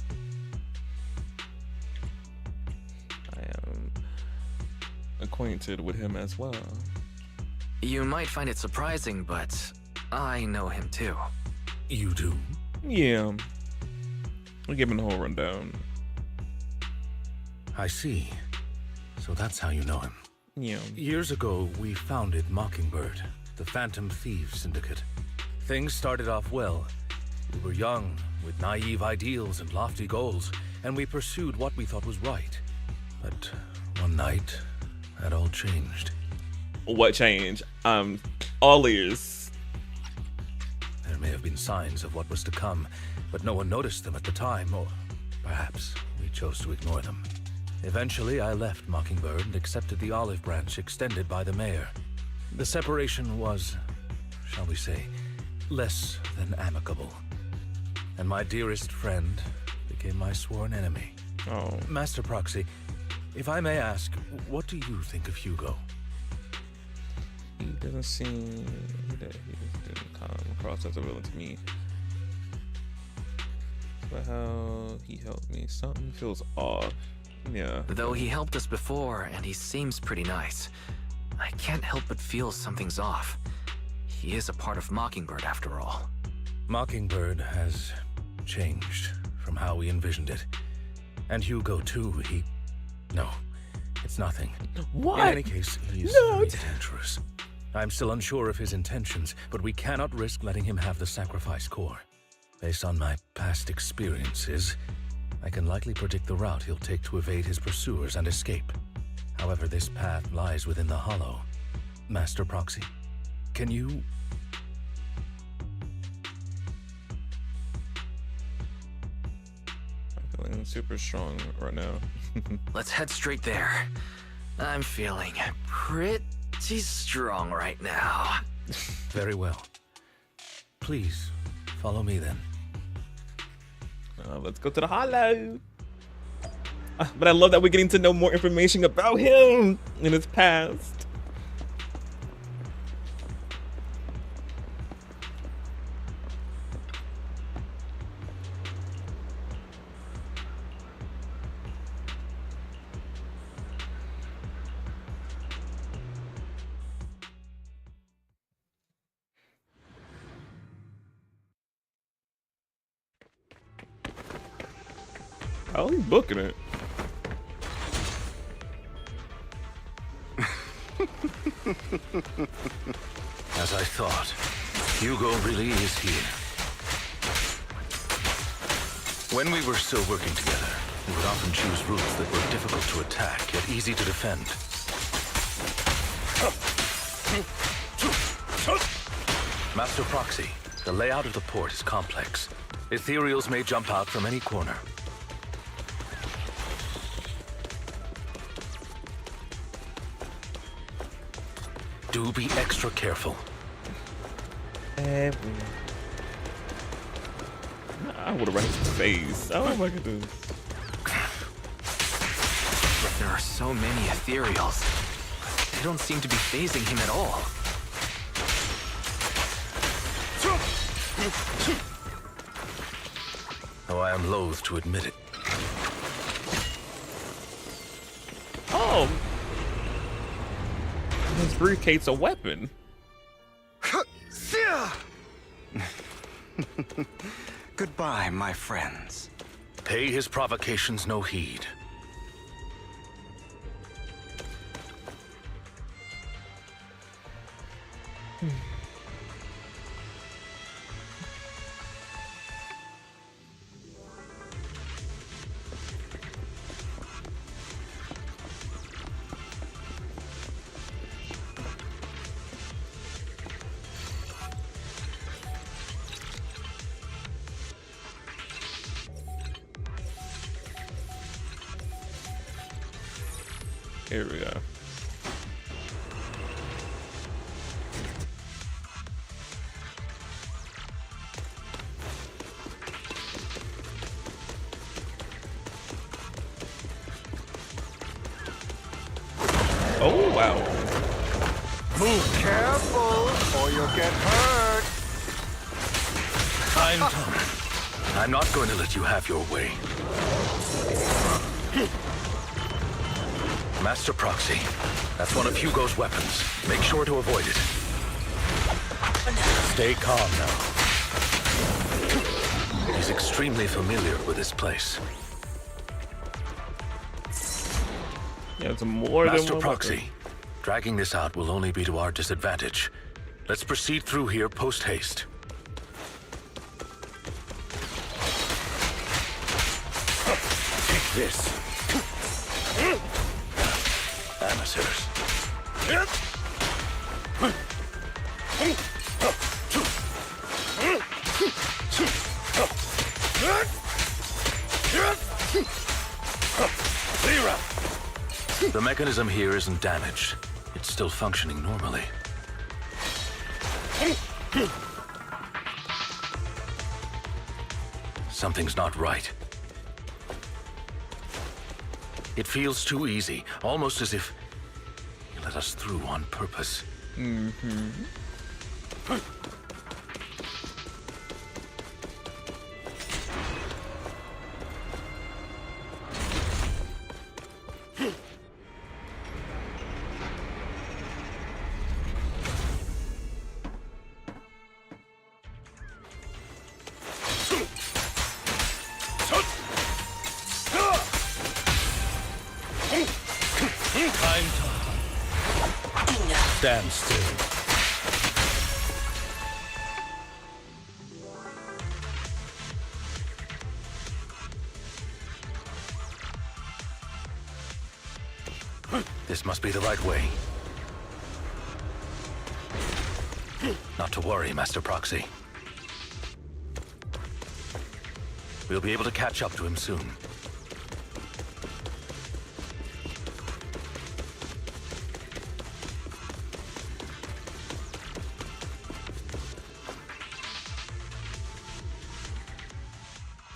Speaker 1: I am acquainted with him as well.
Speaker 7: You might find it surprising, but I know him too.
Speaker 3: You do?
Speaker 1: Yeah. We'll give him the whole rundown.
Speaker 3: I see. So that's how you know him.
Speaker 1: Yeah.
Speaker 3: Years ago, we founded Mockingbird, the Phantom Thieves Syndicate. Things started off well. We were young, with naive ideals and lofty goals, and we pursued what we thought was right. But one night, that all changed.
Speaker 1: What changed? All ears.
Speaker 3: There may have been signs of what was to come, but no one noticed them at the time, or perhaps we chose to ignore them. Eventually, I left Mockingbird and accepted the olive branch extended by the mayor. The separation was, shall we say, less than amicable. And my dearest friend became my sworn enemy.
Speaker 1: Oh.
Speaker 3: Master Proxy, if I may ask, what do you think of Hugo?
Speaker 1: He doesn't seem... He didn't come across as a villain to me. But how he helped me, something feels off. Yeah.
Speaker 7: Though he helped us before, and he seems pretty nice, I can't help but feel something's off. He is a part of Mockingbird after all.
Speaker 3: Mockingbird has changed from how we envisioned it. And Hugo too, No, it's nothing.
Speaker 1: What?
Speaker 3: In any case, he is very dangerous. I'm still unsure of his intentions, but we cannot risk letting him have the sacrifice core. Based on my past experiences, I can likely predict the route he'll take to evade his pursuers and escape. However, this path lies within the Hollow. Master Proxy, can you...
Speaker 1: I'm feeling super strong right now.
Speaker 7: Let's head straight there. I'm feeling pretty strong right now.
Speaker 3: Very well. Please, follow me then.
Speaker 1: Let's go to the Hollow. But I love that we're getting to know more information about him in his past. Oh, he's booking it.
Speaker 3: As I thought, Hugo really is here. When we were still working together, we would often choose routes that were difficult to attack, yet easy to defend. Master Proxy, the layout of the port is complex. Ethereals may jump out from any corner. Do be extra careful.
Speaker 1: I would have run into his face. Oh my goodness.
Speaker 7: There are so many ethereals. They don't seem to be phasing him at all.
Speaker 3: Though I am loath to admit it.
Speaker 1: Oh. His briefcase a weapon.
Speaker 4: Goodbye, my friends.
Speaker 3: Pay his provocations no heed.
Speaker 1: Here we go. Oh, wow.
Speaker 4: Move careful, or you'll get hurt.
Speaker 3: I'm not going to let you have your way. Master Proxy, that's one of Hugo's weapons. Make sure to avoid it. Stay calm now. He's extremely familiar with this place.
Speaker 1: Yeah, it's more
Speaker 3: Master
Speaker 1: than one
Speaker 3: Proxy,
Speaker 1: weapon.
Speaker 3: dragging this out will only be to our disadvantage. Let's proceed through here post-haste. Take this. Amateurs. The mechanism here isn't damaged. It's still functioning normally. Something's not right. It feels too easy, almost as if you let us through on purpose. Stand still. This must be the right way. Not to worry, Master Proxy. We'll be able to catch up to him soon.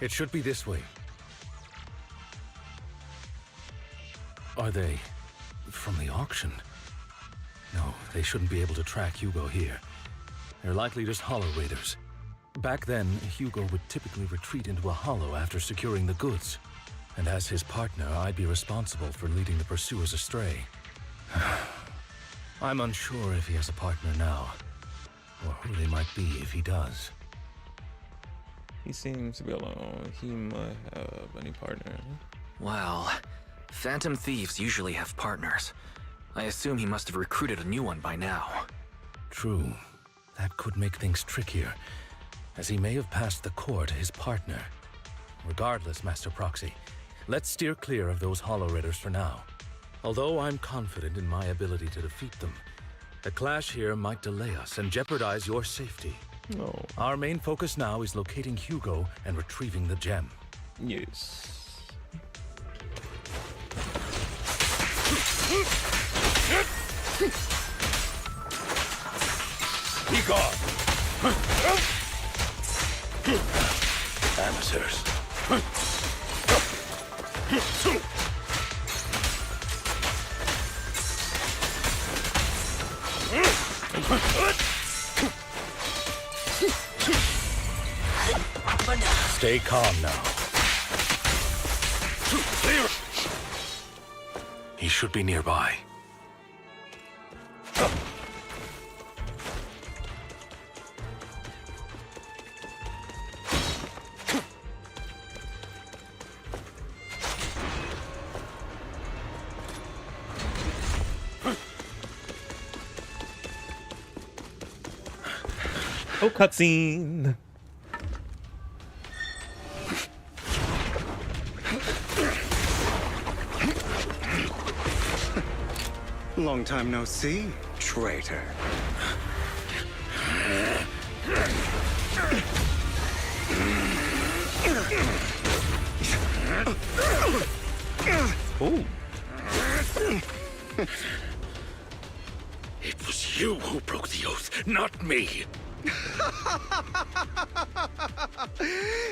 Speaker 3: It should be this way. Are they from the auction? No, they shouldn't be able to track Hugo here. They're likely just hollow raiders. Back then, Hugo would typically retreat into a hollow after securing the goods. And as his partner, I'd be responsible for leading the pursuers astray. I'm unsure if he has a partner now, or who they might be if he does.
Speaker 1: He seems to be alone. He might have any partner.
Speaker 7: Well, Phantom Thieves usually have partners. I assume he must have recruited a new one by now.
Speaker 3: True. That could make things trickier, as he may have passed the core to his partner. Regardless, Master Proxy, let's steer clear of those Hollow Raiders for now. Although I'm confident in my ability to defeat them, a clash here might delay us and jeopardize your safety.
Speaker 1: No.
Speaker 3: Our main focus now is locating Hugo and retrieving the gem.
Speaker 1: Yes.
Speaker 3: Be gone! Amateurs. Stay calm now. He should be nearby.
Speaker 1: Oh, cutscene.
Speaker 4: Long time no see, traitor.
Speaker 1: Ooh.
Speaker 3: It was you who broke the oath, not me.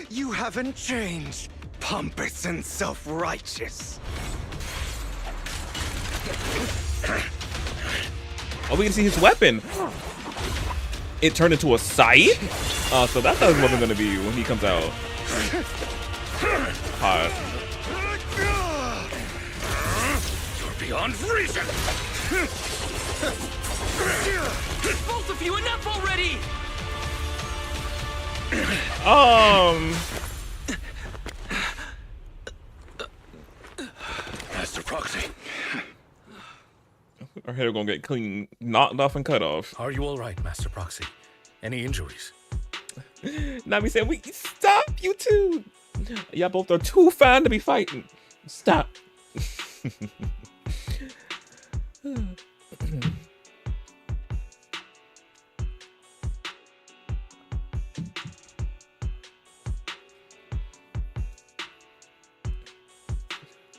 Speaker 4: You haven't changed, pompous and self-righteous.
Speaker 1: Oh, we can see his weapon. It turned into a scythe? So that's how his weapon gonna be when he comes out. Hot.
Speaker 3: You're beyond reason.
Speaker 6: Both of you, enough already!
Speaker 3: Master Proxy.
Speaker 1: Our head are gonna get clean, knocked off and cut off.
Speaker 3: Are you all right, Master Proxy? Any injuries?
Speaker 1: Nami said, "We stop, you two. Y'all both are too fine to be fighting. Stop."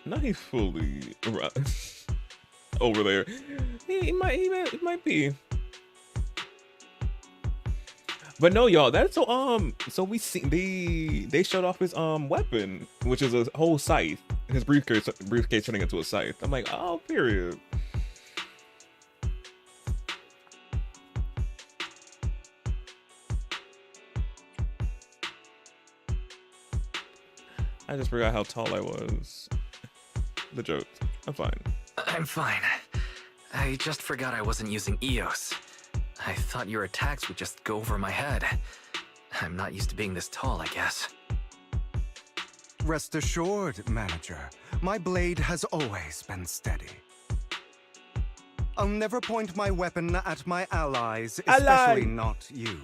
Speaker 1: Not he fully over there. He might be. But no, y'all, that's so we see they showed off his weapon, which is a whole scythe. His briefcase turning into a scythe. I'm like, oh, period. I just forgot how tall I was. The joke. I'm fine.
Speaker 7: I'm fine. I just forgot I wasn't using EOS. I thought your attacks would just go over my head. I'm not used to being this tall, I guess.
Speaker 4: Rest assured, Manager, my blade has always been steady. I'll never point my weapon at my allies, especially not you.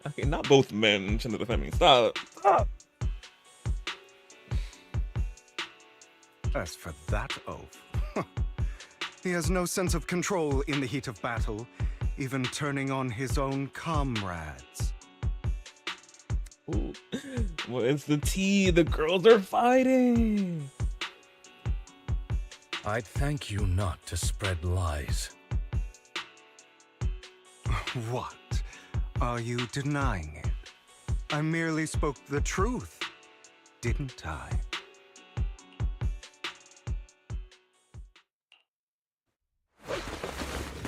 Speaker 1: Okay, not both men trying to defend me. Stop. Stop.
Speaker 4: As for that oath, he has no sense of control in the heat of battle, even turning on his own comrades.
Speaker 1: Ooh. Well, it's the tea. The girls are fighting.
Speaker 3: I'd thank you not to spread lies.
Speaker 4: What? Are you denying it? I merely spoke the truth, didn't I?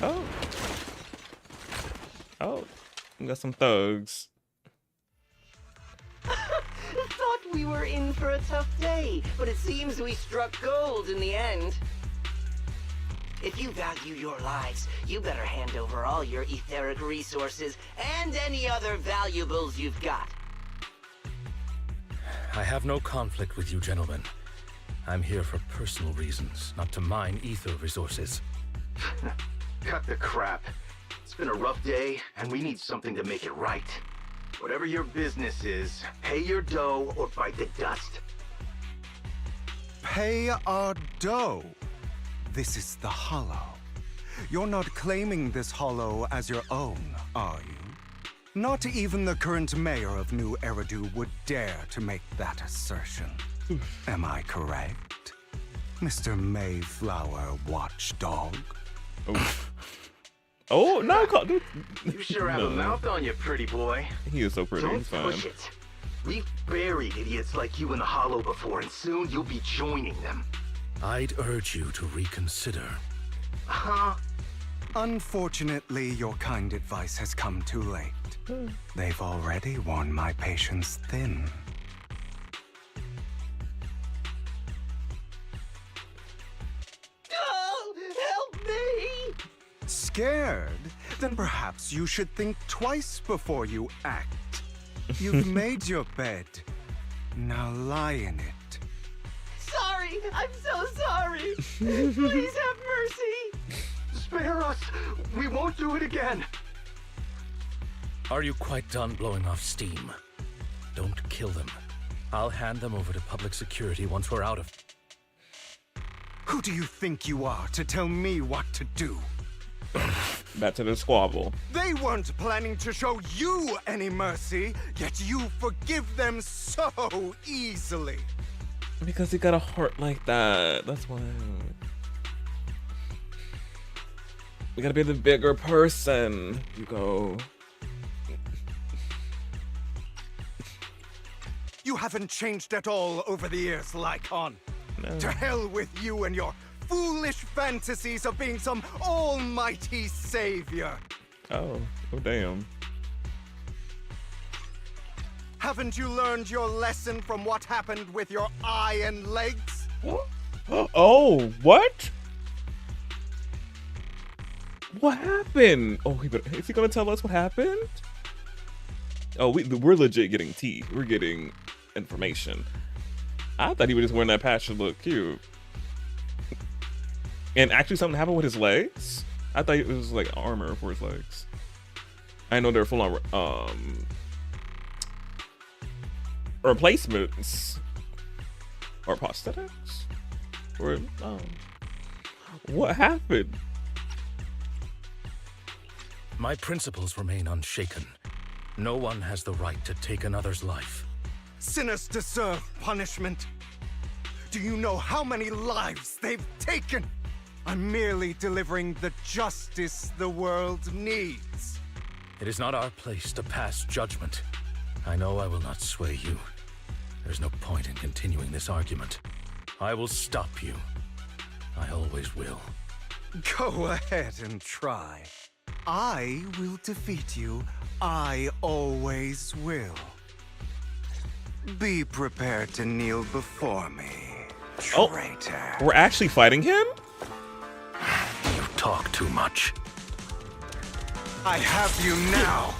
Speaker 1: Oh. Oh. We got some thugs.
Speaker 17: Thought we were in for a tough day, but it seems we struck gold in the end. If you value your lives, you better hand over all your etheric resources and any other valuables you've got.
Speaker 3: I have no conflict with you gentlemen. I'm here for personal reasons, not to mine ether resources.
Speaker 12: Cut the crap. It's been a rough day, and we need something to make it right. Whatever your business is, pay your dough or bite the dust.
Speaker 4: Pay our dough. This is the Hollow. You're not claiming this Hollow as your own, are you? Not even the current mayor of New Eridu would dare to make that assertion. Am I correct, Mr. Mayflower Watchdog?
Speaker 1: Oh, no,
Speaker 12: You sure have a mouth on you, pretty boy.
Speaker 1: He is so pretty.
Speaker 12: Don't
Speaker 1: He's fine.
Speaker 12: push it. We've buried idiots like you in the Hollow before, and soon you'll be joining them.
Speaker 3: I'd urge you to reconsider.
Speaker 12: Huh?
Speaker 4: Unfortunately, your kind advice has come too late. They've already worn my patience thin.
Speaker 17: Oh, help me!
Speaker 4: Scared? Then perhaps you should think twice before you act. You've made your bed. Now lie in it.
Speaker 17: Sorry, I'm so sorry. Please have mercy.
Speaker 12: Spare us! We won't do it again!
Speaker 3: Are you quite done blowing off steam? Don't kill them. I'll hand them over to public security once we're out of...
Speaker 4: Who do you think you are to tell me what to do?
Speaker 1: Back to the squabble.
Speaker 4: They weren't planning to show you any mercy, yet you forgive them so easily.
Speaker 1: Because he got a heart like that. That's why. We gotta be the bigger person. You go.
Speaker 4: You haven't changed at all over the years, Lycon.
Speaker 1: No.
Speaker 4: To hell with you and your foolish fantasies of being some almighty savior.
Speaker 1: Oh damn.
Speaker 4: Haven't you learned your lesson from what happened with your eye and legs?
Speaker 1: Oh, what? What happened? Oh, is he gonna tell us what happened? Oh, we're legit getting tea. We're getting information. I thought he was just wearing that patch to look cute. And actually something happened with his legs? I thought it was like armor for his legs. I know they're full on replacements or prosthetics. Or what happened?
Speaker 3: My principles remain unshaken. No one has the right to take another's life.
Speaker 4: Sinners deserve punishment. Do you know how many lives they've taken? I'm merely delivering the justice the world needs.
Speaker 3: It is not our place to pass judgment. I know I will not sway you. There's no point in continuing this argument. I will stop you. I always will.
Speaker 4: Go ahead and try. I will defeat you. I always will. Be prepared to kneel before me, traitor.
Speaker 1: We're actually fighting him?
Speaker 3: You talk too much.
Speaker 4: I have you now.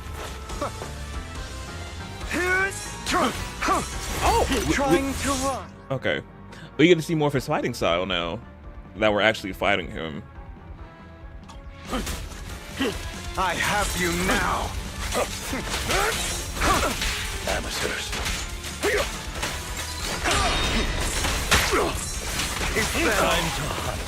Speaker 4: Trying to run.
Speaker 1: Okay. We get to see more of his fighting style now that we're actually fighting him.
Speaker 4: I have you now.
Speaker 3: Amateurs.
Speaker 4: It's time to hunt.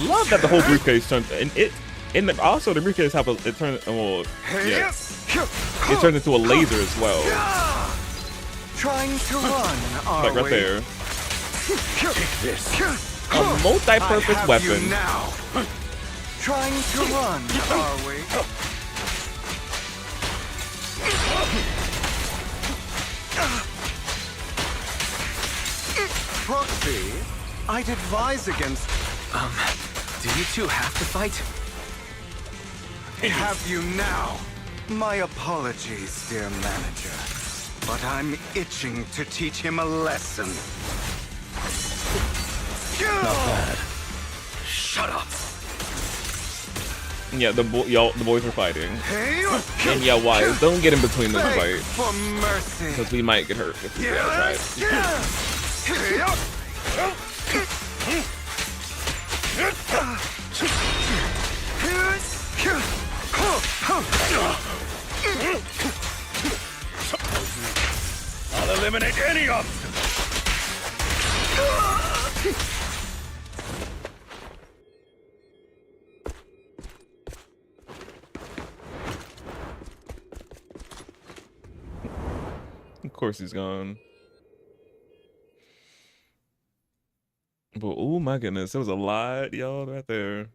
Speaker 1: Love that the whole briefcase turned and also the briefcase have it turned it turned into a laser as well.
Speaker 4: Trying to run,
Speaker 1: like right there.
Speaker 3: Take this.
Speaker 1: A multi-purpose weapon.
Speaker 4: Now. Trying to run, are we? Proxy, I'd advise against...
Speaker 7: Do you two have to fight?
Speaker 4: Have you now? My apologies, dear manager, but I'm itching to teach him a lesson.
Speaker 3: Not bad.
Speaker 7: Shut up.
Speaker 1: Yeah, the boys are fighting. And yeah, wise, don't get in between this fight.
Speaker 4: For mercy.
Speaker 1: Because we might get hurt if we try it.
Speaker 12: I'll eliminate any obstacle.
Speaker 1: Of course he's gone. But oh my goodness, there was a lot, y'all, right there.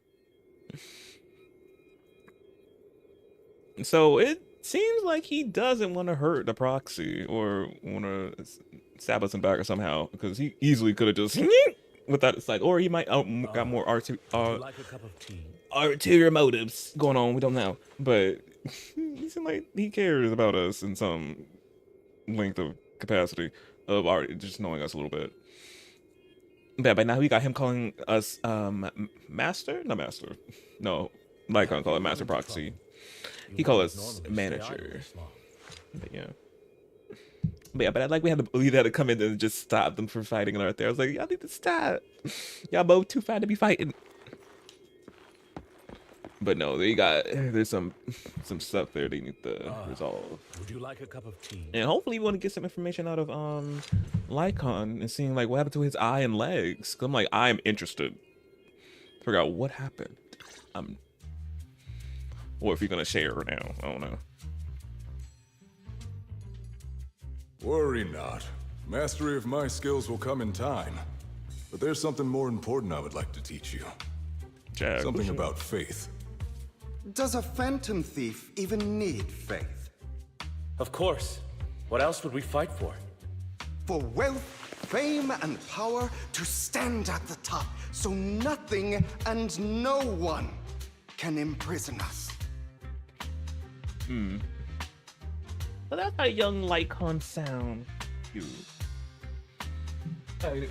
Speaker 1: So it seems like he doesn't want to hurt the proxy or want to stab us in the back or somehow, because he easily could have just without it's like, or he might got more ulterior motives going on. We don't know, but he seems like he cares about us in some length of capacity of our just knowing us a little bit. Yeah, but now we got him calling us master, no, Lycon call it master proxy. He called us manager. But yeah. But I like we had to come in and just stop them from fighting right there. I was like, y'all need to stop. Y'all both too fat to be fighting. But no, there's some stuff there they need to resolve.
Speaker 3: Would you like a cup of tea?
Speaker 1: And hopefully we want to get some information out of Lycon and seeing like what happened to his eye and legs. 'Cause I'm like, I am interested to figure out what happened. Or if you're gonna share now, I don't know.
Speaker 18: Worry not. Mastery of my skills will come in time. But there's something more important I would like to teach you. Something about faith.
Speaker 4: Does a phantom thief even need faith?
Speaker 3: Of course. What else would we fight for?
Speaker 4: For wealth, fame, and power to stand at the top, so nothing and no one can imprison us.
Speaker 1: Well, that's how young Lycon sound. Cute. Had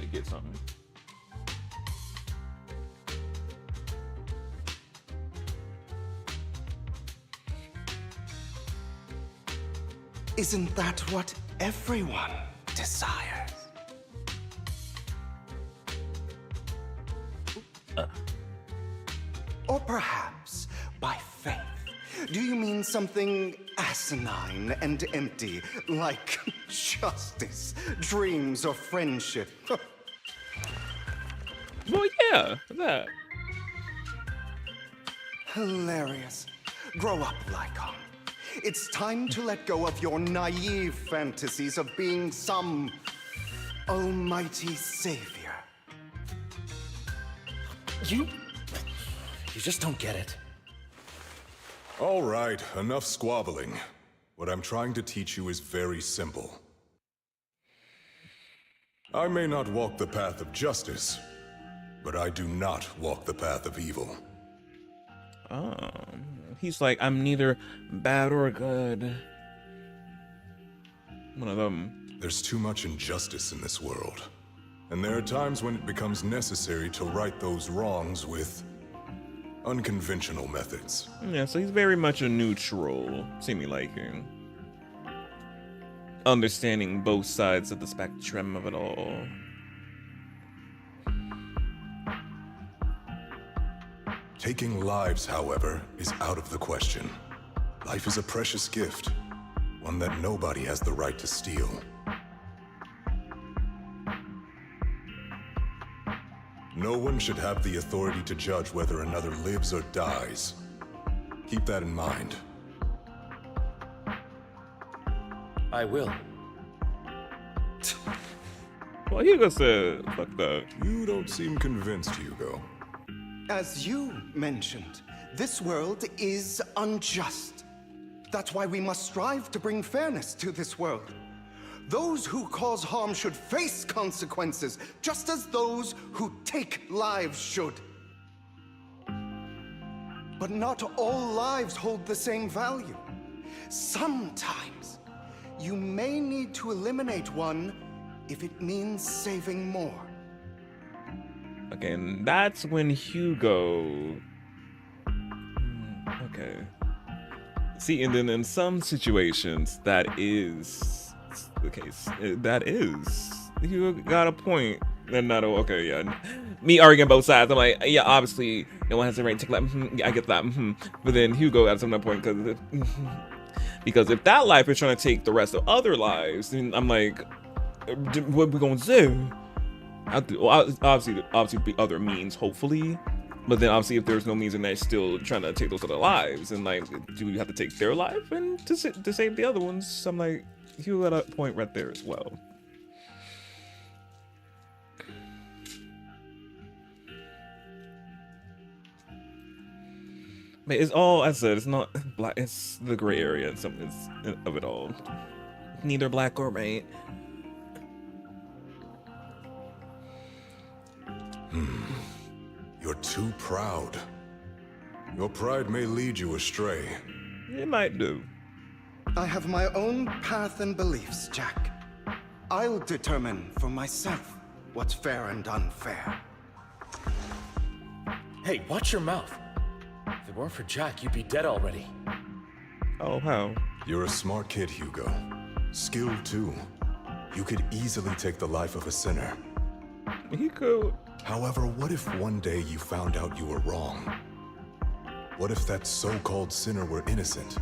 Speaker 1: to get something.
Speaker 4: Isn't that what everyone desires? Or perhaps by faith. Do you mean something asinine and empty, like justice, dreams, or friendship?
Speaker 1: Well, yeah, that.
Speaker 4: Hilarious. Grow up, Lycon. It's time to let go of your naive fantasies of being some almighty savior.
Speaker 3: You just don't get it.
Speaker 18: All right, enough squabbling. What I'm trying to teach you is very simple. I may not walk the path of justice, but I do not walk the path of evil.
Speaker 1: He's like, I'm neither bad or good. One of them.
Speaker 18: There's too much injustice in this world. And there are times when it becomes necessary to right those wrongs with unconventional methods.
Speaker 1: Yeah, so he's very much a neutral, seeming like him. Understanding both sides of the spectrum of it all.
Speaker 18: Taking lives, however, is out of the question. Life is a precious gift, one that nobody has the right to steal. No one should have the authority to judge whether another lives or dies. Keep that in mind.
Speaker 3: I will.
Speaker 1: Well, Hugo said, fuck that.
Speaker 18: You don't seem convinced, Hugo.
Speaker 4: As you mentioned, this world is unjust. That's why we must strive to bring fairness to this world. Those who cause harm should face consequences, just as those who take lives should. But not all lives hold the same value. Sometimes, you may need to eliminate one if it means saving more.
Speaker 1: Okay, and that's when Hugo... Okay. See, and then in some situations, that is the case. That is. You got a point. And not, okay, yeah. Me arguing both sides, I'm like, yeah, obviously, no one has the right to take that. Yeah, I get that. But then Hugo at some point, because if that life is trying to take the rest of other lives, then I'm like, what we gonna do? Obviously, be other means, hopefully. But then obviously, if there's no means and they're still trying to take those other lives, and like, do we have to take their life and to save the other ones? So I'm like, you got a point right there as well. But it's all, as I said, it's not black. It's the gray area of it all. Neither black or white.
Speaker 18: You're too proud. Your pride may lead you astray.
Speaker 1: It might do.
Speaker 4: I have my own path and beliefs, Jack. I'll determine for myself what's fair and unfair.
Speaker 3: Hey, watch your mouth. If it weren't for Jack, you'd be dead already.
Speaker 1: Oh, how?
Speaker 18: You're a smart kid, Hugo. Skilled too. You could easily take the life of a sinner.
Speaker 1: He could.
Speaker 18: However, what if one day you found out you were wrong? What if that so-called sinner were innocent?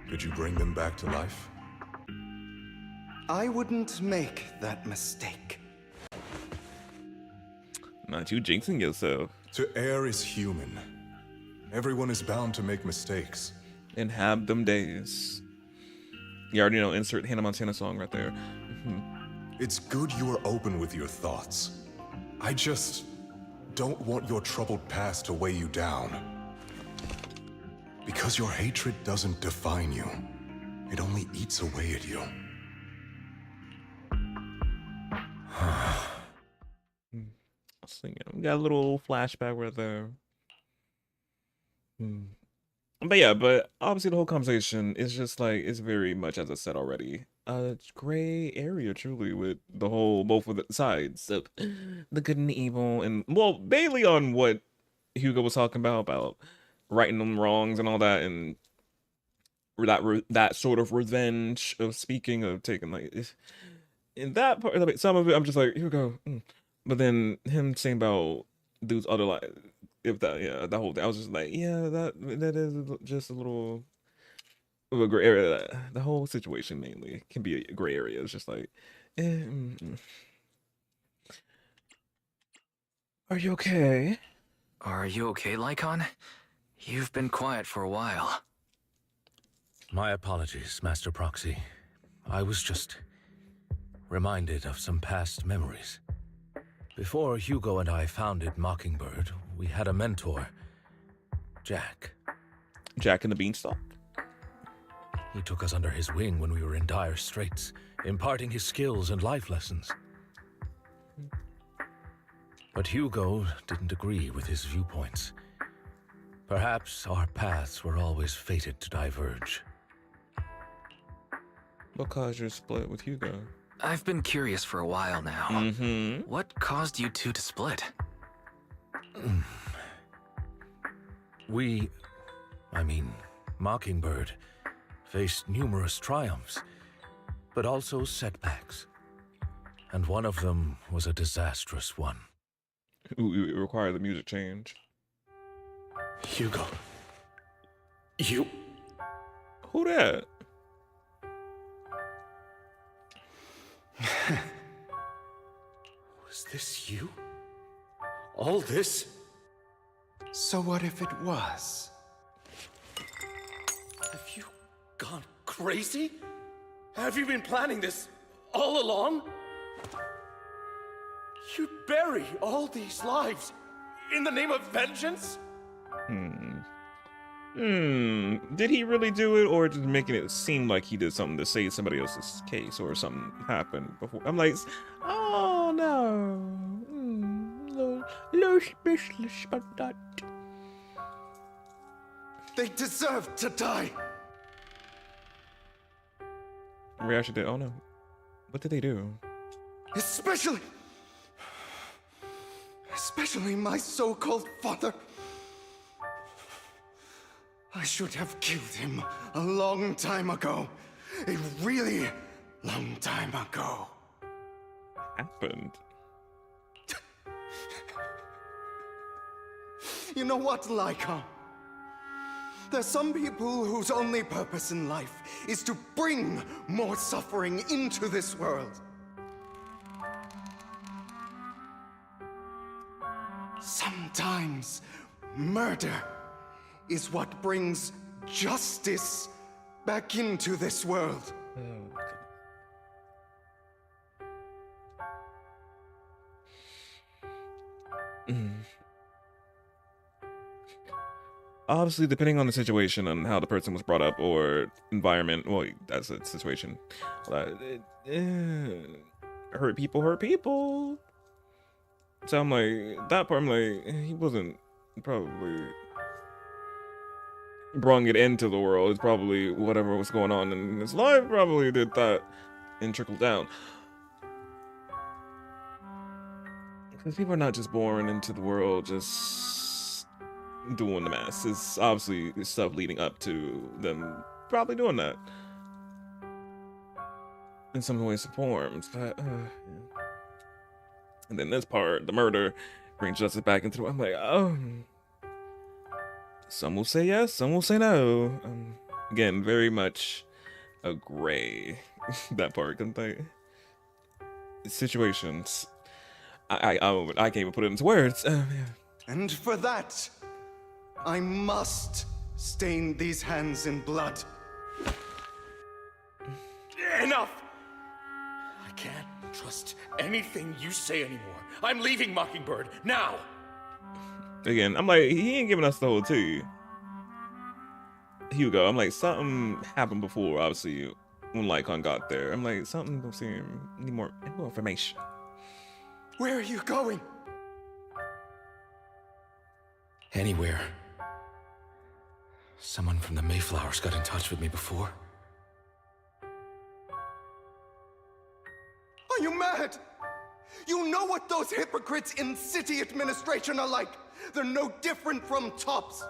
Speaker 18: Could you bring them back to life?
Speaker 4: I wouldn't make that mistake.
Speaker 1: Not you jinxing yourself.
Speaker 18: To err is human. Everyone is bound to make mistakes.
Speaker 1: And have them days. You already know, insert Hannah Montana song right there.
Speaker 18: It's good you are open with your thoughts. I just don't want your troubled past to weigh you down. Because your hatred doesn't define you. It only eats away at you.
Speaker 1: We got a little flashback right there. But yeah, but obviously the whole conversation is just like, it's very much, as I said already, a gray area truly with the whole, both of the sides of the good and the evil, and well, mainly on what Hugo was talking about righting them wrongs and all that, and that sort of revenge of speaking, of taking like, in that part, like, some of it I'm just like, Hugo, but then him saying about those other like, if that, yeah, that whole thing, I was just like, yeah, that is just a little of a gray area. The whole situation mainly can be a gray area. It's just like, Are you okay?
Speaker 7: Are you okay, Lycon? You've been quiet for a while.
Speaker 3: My apologies, Master Proxy. I was just reminded of some past memories. Before Hugo and I founded Mockingbird, we had a mentor, Jack.
Speaker 1: Jack and the Beanstalk?
Speaker 3: He took us under his wing when we were in dire straits, imparting his skills and life lessons. But Hugo didn't agree with his viewpoints. Perhaps our paths were always fated to diverge.
Speaker 1: What caused your split with Hugo?
Speaker 7: I've been curious for a while now. What caused you two to split?
Speaker 3: Mockingbird, faced numerous triumphs, but also setbacks. And one of them was a disastrous one.
Speaker 1: It required the music change.
Speaker 3: Hugo. You...
Speaker 1: Who that?
Speaker 3: Was this you? All this?
Speaker 4: So what if it was?
Speaker 3: Have you gone crazy? Have you been planning this all along? You'd bury all these lives in the name of vengeance?
Speaker 1: Did he really do it, or just making it seem like he did something to save somebody else's case, or something happened before? I'm like, oh no, no specialist about that.
Speaker 4: They deserve to die.
Speaker 1: We actually did. Oh no. What did they do?
Speaker 4: Especially my so-called father. I should have killed him a long time ago. A really long time ago.
Speaker 1: Happened.
Speaker 4: You know what, Lyca? There's some people whose only purpose in life is to bring more suffering into this world. Sometimes murder is what brings justice back into this world.
Speaker 1: Obviously, depending on the situation and how the person was brought up or environment, well, that's a situation. Hurt people. So I'm like, that part, I'm like, he wasn't probably brought it into the world. It's probably whatever was going on in his life probably did that and trickled down. Because people are not just born into the world just doing the mass. It's obviously stuff leading up to them probably doing that in some ways and forms. But, and then this part, the murder, brings justice back into it. I'm like, oh. Some will say yes, some will say no. Again, very much a gray, that part, couldn't they? Situations. I can't even put it into words. Yeah.
Speaker 4: And for that, I must stain these hands in blood.
Speaker 12: Enough! I can't trust anything you say anymore. I'm leaving Mockingbird, now!
Speaker 1: Again, I'm like, he ain't giving us the whole tea. Hugo, I'm like, something happened before, obviously, when Lycon got there. I'm like, something don't seem, need more information.
Speaker 4: Where are you going?
Speaker 3: Anywhere. Someone from the Mayflowers got in touch with me before.
Speaker 4: Are you mad? You know what those hypocrites in city administration are like. They're no different from tops.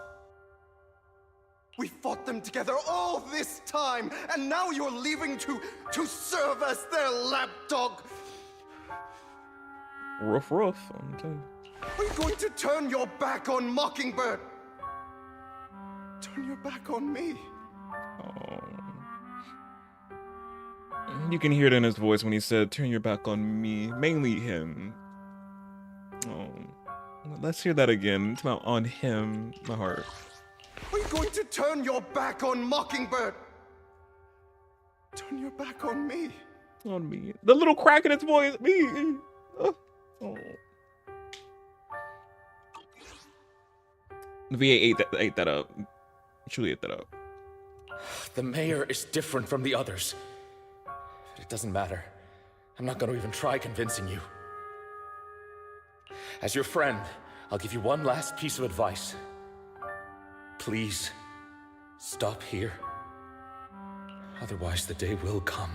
Speaker 4: We fought them together all this time, and now you're leaving to serve as their lapdog.
Speaker 1: Rough, I'm telling you.
Speaker 4: Are you going to turn your back on Mockingbird? Turn your back on me.
Speaker 1: Oh. You can hear it in his voice when he said, turn your back on me. Mainly him. Oh. Let's hear that again. It's about on him, my heart.
Speaker 4: Are you going to turn your back on Mockingbird? Turn your back on me.
Speaker 1: On me. The little crack in his voice. Me. Oh. The VA ate that up. Truly ate that up.
Speaker 3: The mayor is different from the others. It doesn't matter. I'm not going to even try convincing you. As your friend, I'll give you one last piece of advice. Please, stop here. Otherwise, the day will come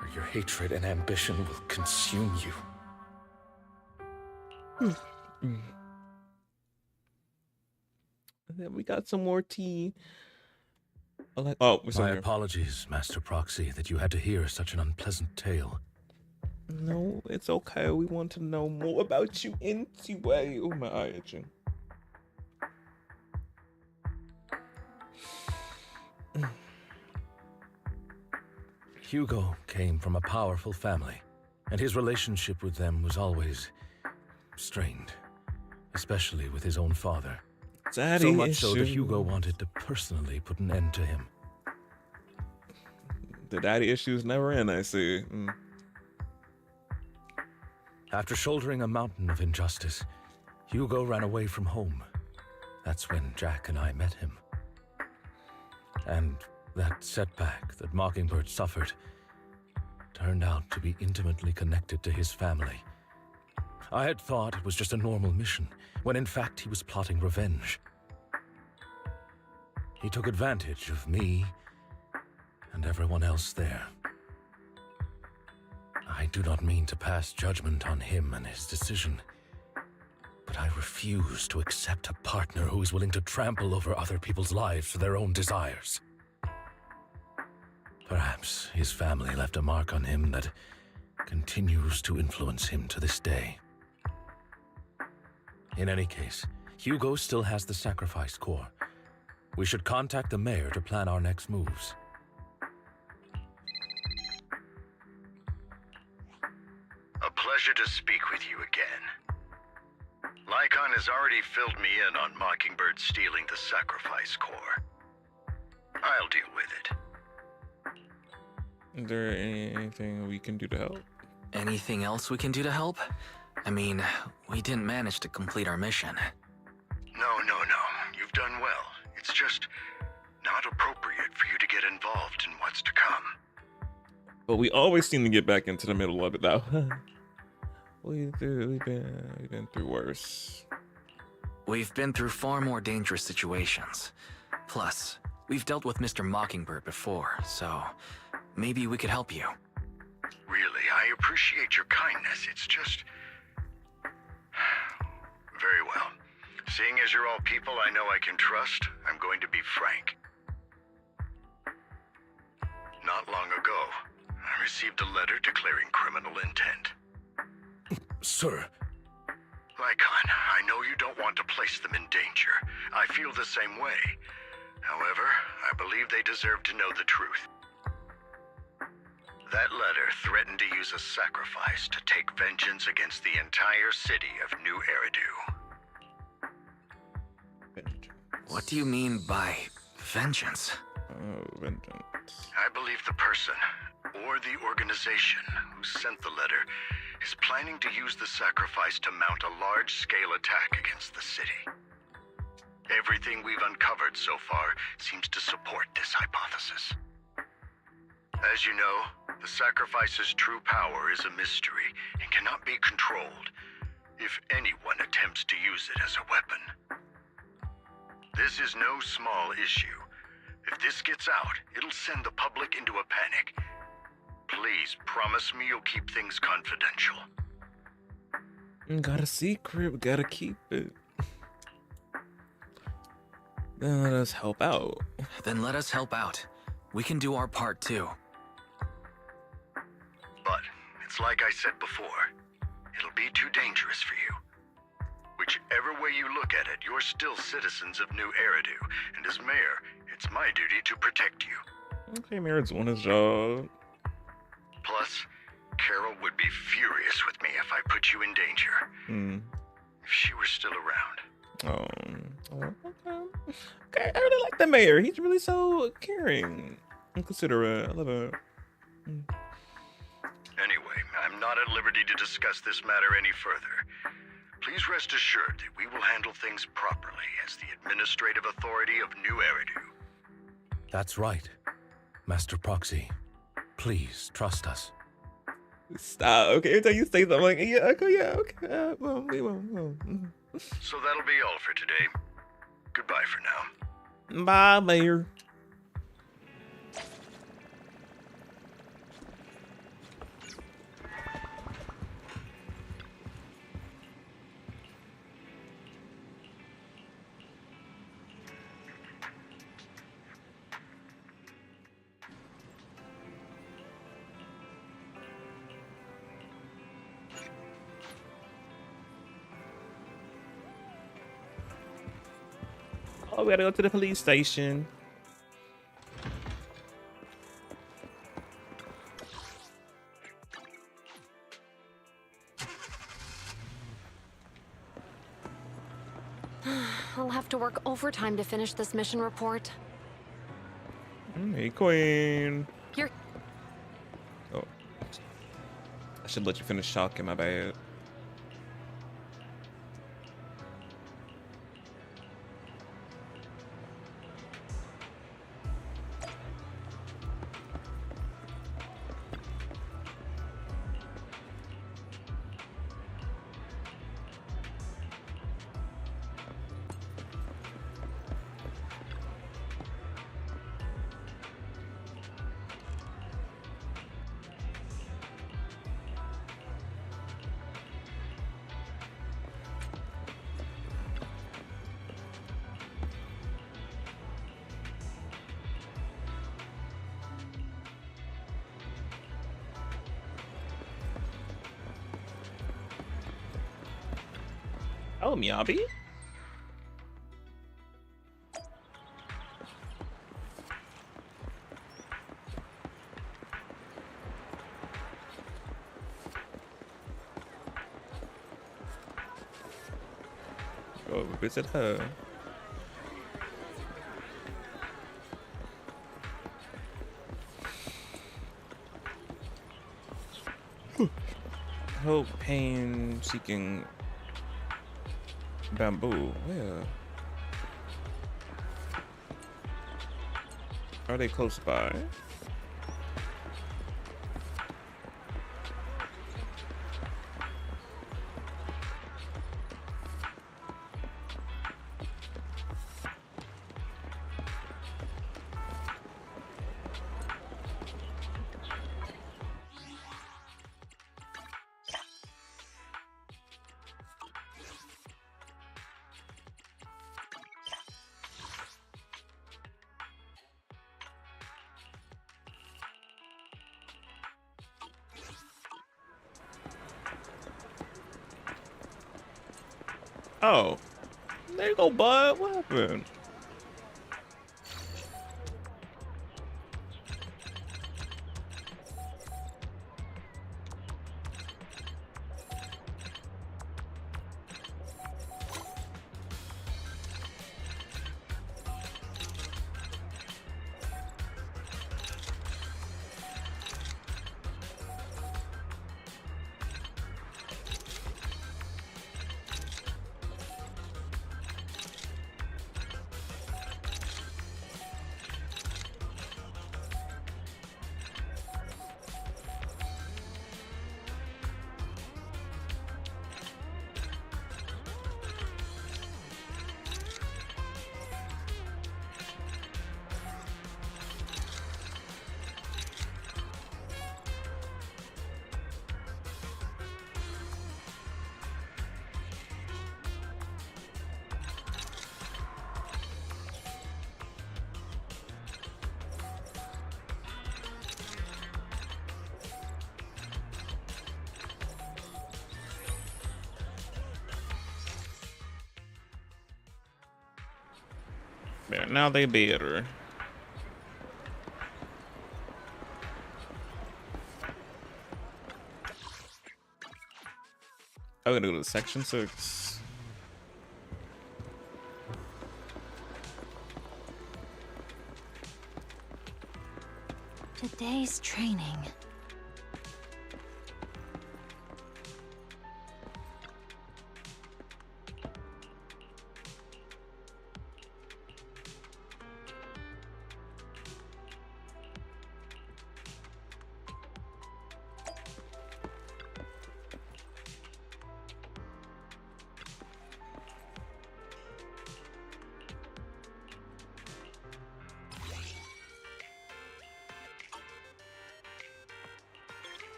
Speaker 3: where your hatred and ambition will consume you.
Speaker 1: And then we got some more tea. Oh,
Speaker 3: my apologies, Master Proxy, that you had to hear such an unpleasant tale.
Speaker 1: No, it's okay. We want to know more about you anyway. Oh, my eye itching.
Speaker 3: Hugo came from a powerful family, and his relationship with them was always strained, especially with his own father.
Speaker 1: Daddy
Speaker 3: so much so that Hugo wanted to personally put an end to him.
Speaker 1: The daddy issues never end, I see.
Speaker 3: After shouldering a mountain of injustice, Hugo ran away from home. That's when Jack and I met him. And that setback that Mockingbird suffered turned out to be intimately connected to his family. I had thought it was just a normal mission, when in fact he was plotting revenge. He took advantage of me and everyone else there. I do not mean to pass judgment on him and his decision, but I refuse to accept a partner who is willing to trample over other people's lives for their own desires. Perhaps his family left a mark on him that continues to influence him to this day. In any case, Hugo still has the sacrifice core. We should contact the mayor to plan our next moves.
Speaker 9: A pleasure to speak with you again. Lycon has already filled me in on Mockingbird stealing the sacrifice core. I'll deal with it.
Speaker 1: Is there anything we can do to help?
Speaker 7: Anything else we can do to help? I mean, we didn't manage to complete our mission.
Speaker 9: No. You've done well. It's just not appropriate for you to get involved in what's to come.
Speaker 1: But we always seem to get back into the middle of it, though. We've been through worse.
Speaker 7: We've been through far more dangerous situations. Plus, we've dealt with Mr. Mockingbird before, so maybe we could help you.
Speaker 9: Really, I appreciate your kindness. It's just... Very well. Seeing as you're all people I know I can trust, I'm going to be frank. Not long ago, I received a letter declaring criminal intent.
Speaker 3: Sir.
Speaker 9: Lycon, I know you don't want to place them in danger. I feel the same way. However, I believe they deserve to know the truth. That letter threatened to use a sacrifice to take vengeance against the entire city of New Eridu.
Speaker 7: What do you mean by vengeance?
Speaker 1: Oh, vengeance.
Speaker 9: I believe the person, or the organization, who sent the letter is planning to use the sacrifice to mount a large-scale attack against the city. Everything we've uncovered so far seems to support this hypothesis. As you know, the sacrifice's true power is a mystery and cannot be controlled if anyone attempts to use it as a weapon. This is no small issue. If this gets out, it'll send the public into a panic. Please promise me you'll keep things confidential.
Speaker 1: Got a secret, we gotta keep it. Then let us help out.
Speaker 7: We can do our part too.
Speaker 9: But it's like I said before, it'll be too dangerous for you. Whichever way you look at it, you're still citizens of New Eridu, and as mayor, it's my duty to protect you.
Speaker 1: Okay, mayor's doing his job.
Speaker 9: Plus, Carol would be furious with me if I put you in danger. If she were still around.
Speaker 1: Okay, I really like the mayor. He's really so caring and considerate. I love it.
Speaker 9: Anyway, I'm not at liberty to discuss this matter any further. Please rest assured that we will handle things properly as the administrative authority of New Eridu.
Speaker 3: That's right. Master Proxy, please trust us.
Speaker 1: Stop. Okay, every time you say something, I'm like, yeah, okay. Well, we won't.
Speaker 9: So that'll be all for today. Goodbye for now.
Speaker 1: Bye, mayor. Oh, we gotta go to the police station.
Speaker 10: I'll have to work overtime to finish this mission report.
Speaker 1: Hey, Queen.
Speaker 10: You're...
Speaker 1: Oh. I should let you finish talking, my bad. Oh, Miyabi. Go visit her. Hope, pain, seeking bamboo. Where? Are they close by? Oh, there you go, bud. What happened? There, now they better. I'm gonna go to section 6.
Speaker 2: Today's training.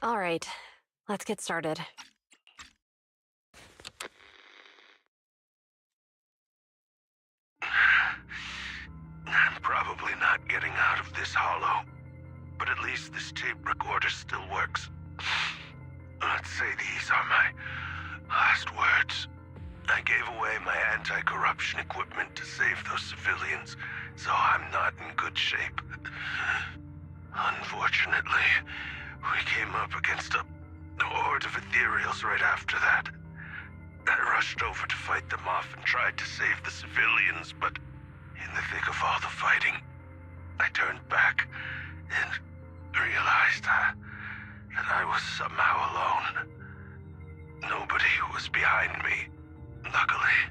Speaker 10: All right, let's get started.
Speaker 9: I'm probably not getting out of this hollow, but at least this tape recorder still works. Let's say these are my last words. I gave away my anti-corruption equipment to save those civilians, so I'm not in good shape. Unfortunately, we came up against a horde of ethereals right after that. I rushed over to fight them off and tried to save the civilians, but in the thick of all the fighting, I turned back and realized that I was somehow alone. Nobody was behind me. Luckily,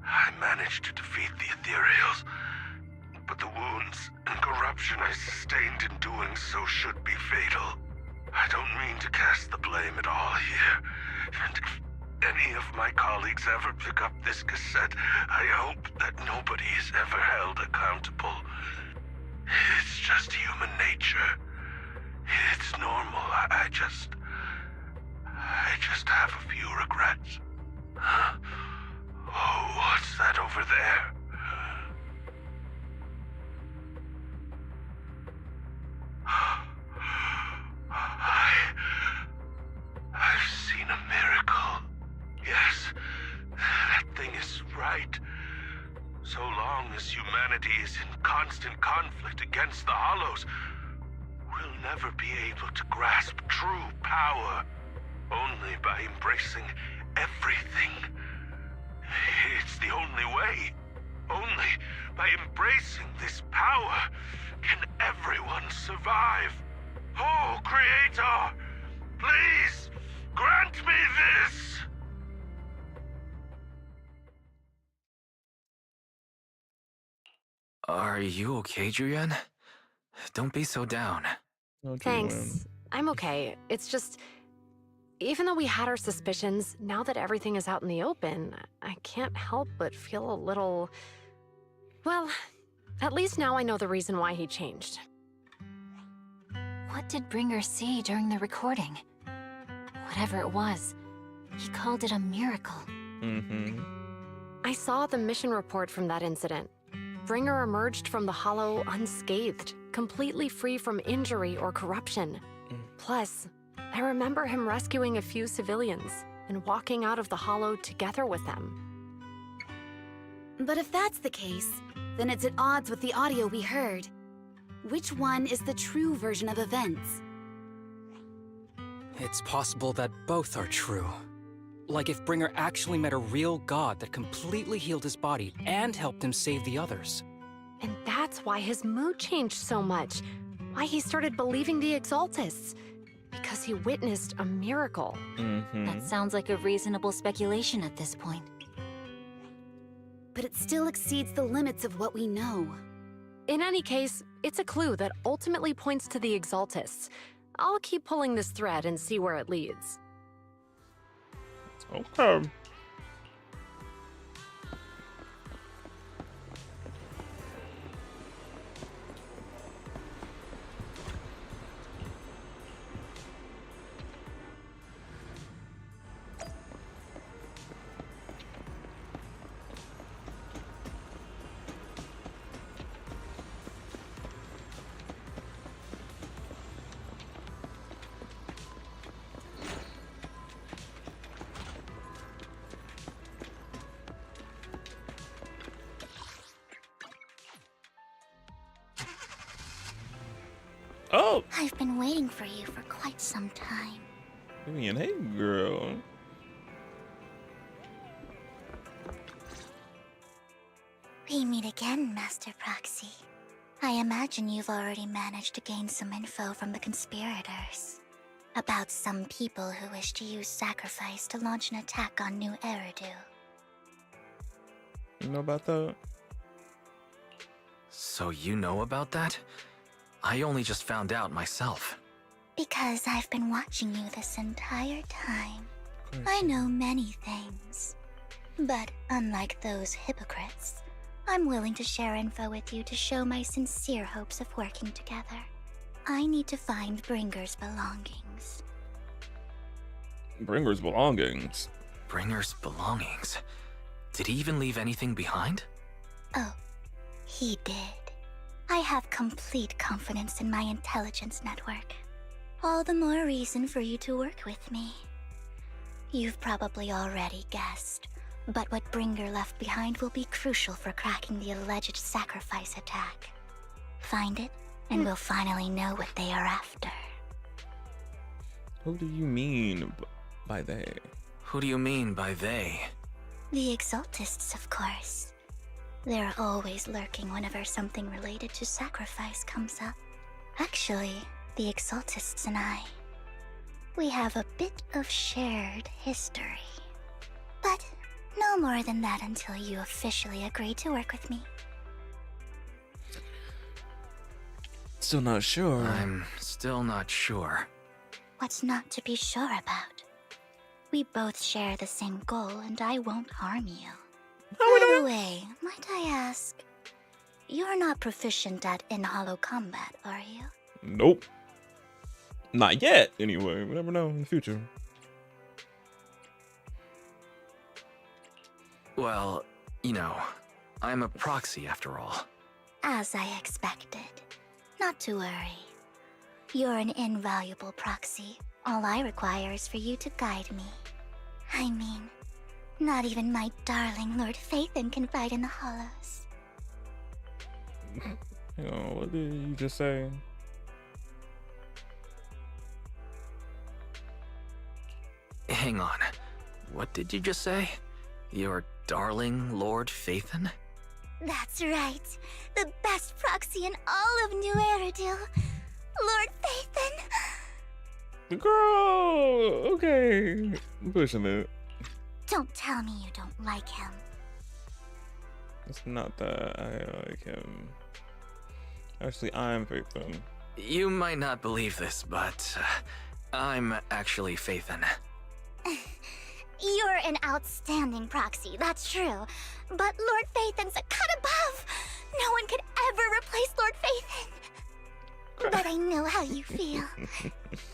Speaker 9: I managed to defeat the ethereals, but the wounds and corruption I sustained in doing so should be fatal.
Speaker 19: I don't mean to cast the blame at all here, and if any of my colleagues ever pick up this cassette, I hope that nobody is ever held accountable. It's just human nature. It's normal. I just have a few regrets. Oh, what's that over there? I've seen a miracle. Yes, that thing is right. So long as humanity is in constant conflict against the Hollows, we'll never be able to grasp true power. Only by embracing everything. It's the only way. Only by embracing this power can everyone survive. Oh, Creator, please grant me this!
Speaker 7: Are you okay, Julian? Don't be so down.
Speaker 20: Thanks. I'm okay. It's just, even though we had our suspicions, now that everything is out in the open, I can't help but feel a little... Well, at least now I know the reason why he changed.
Speaker 2: What did Bringer see during the recording? Whatever it was, he called it a miracle.
Speaker 20: I saw the mission report from that incident. Bringer emerged from the Hollow unscathed, completely free from injury or corruption. Plus, I remember him rescuing a few civilians and walking out of the Hollow together with them.
Speaker 21: But if that's the case, then it's at odds with the audio we heard. Which one is the true version of events?
Speaker 22: It's possible that both are true. Like if Bringer actually met a real god that completely healed his body and helped him save the others.
Speaker 20: And that's why his mood changed so much. Why he started believing the Exaltists. Because he witnessed a miracle.
Speaker 2: That sounds like a reasonable speculation at this point.
Speaker 21: But it still exceeds the limits of what we know.
Speaker 20: In any case, it's a clue that ultimately points to the Exaltists. I'll keep pulling this thread and see where it leads.
Speaker 1: Okay. Oh!
Speaker 11: I've been waiting for you for quite some time.
Speaker 1: Vivian, hey girl.
Speaker 11: We meet again, Master Proxy. I imagine you've already managed to gain some info from the conspirators. About some people who wish to use sacrifice to launch an attack on New Eridu.
Speaker 1: You know about that?
Speaker 7: So you know about that? I only just found out myself.
Speaker 11: Because I've been watching you this entire time. I know many things. But unlike those hypocrites, I'm willing to share info with you to show my sincere hopes of working together. I need to find Bringer's belongings.
Speaker 1: Bringer's belongings?
Speaker 7: Bringer's belongings? Did he even leave anything behind?
Speaker 11: Oh, he did. I have complete confidence in my intelligence network. All the more reason for you to work with me. You've probably already guessed, but what Bringer left behind will be crucial for cracking the alleged sacrifice attack. Find it, and we'll finally know what they are after.
Speaker 1: Who do you mean by they?
Speaker 7: Who do you mean by they?
Speaker 11: The Exaltists, of course. They're always lurking whenever something related to sacrifice comes up. Actually, the Exaltists and I, we have a bit of shared history. But no more than that until you officially agree to work with me.
Speaker 1: Still not sure.
Speaker 7: I'm still not sure.
Speaker 11: What's not to be sure about? We both share the same goal, and I won't harm you. By the way, might I ask, you're not proficient at in-hollow combat, are you?
Speaker 1: Nope. Not yet, anyway. We never know in the future.
Speaker 7: Well, you know, I'm a proxy after all.
Speaker 11: As I expected. Not to worry. You're an invaluable proxy. All I require is for you to guide me. I mean, not even my darling Lord Phaethon can fight in the hollows.
Speaker 1: Hang on, what did you just say?
Speaker 7: Hang on. What did you just say? Your darling Lord Phaethon?
Speaker 11: That's right. The best proxy in all of New Eridu. Lord Phaethon.
Speaker 1: Girl, okay. I'm pushing it.
Speaker 11: Don't tell me you don't like him.
Speaker 1: It's not that I like him. Actually, I'm Phaethon.
Speaker 7: You might not believe this, but I'm actually Phaethon.
Speaker 11: You're an outstanding proxy, that's true. But Lord Phaethon's a cut above. No one could ever replace Lord Phaethon. But I know how you feel.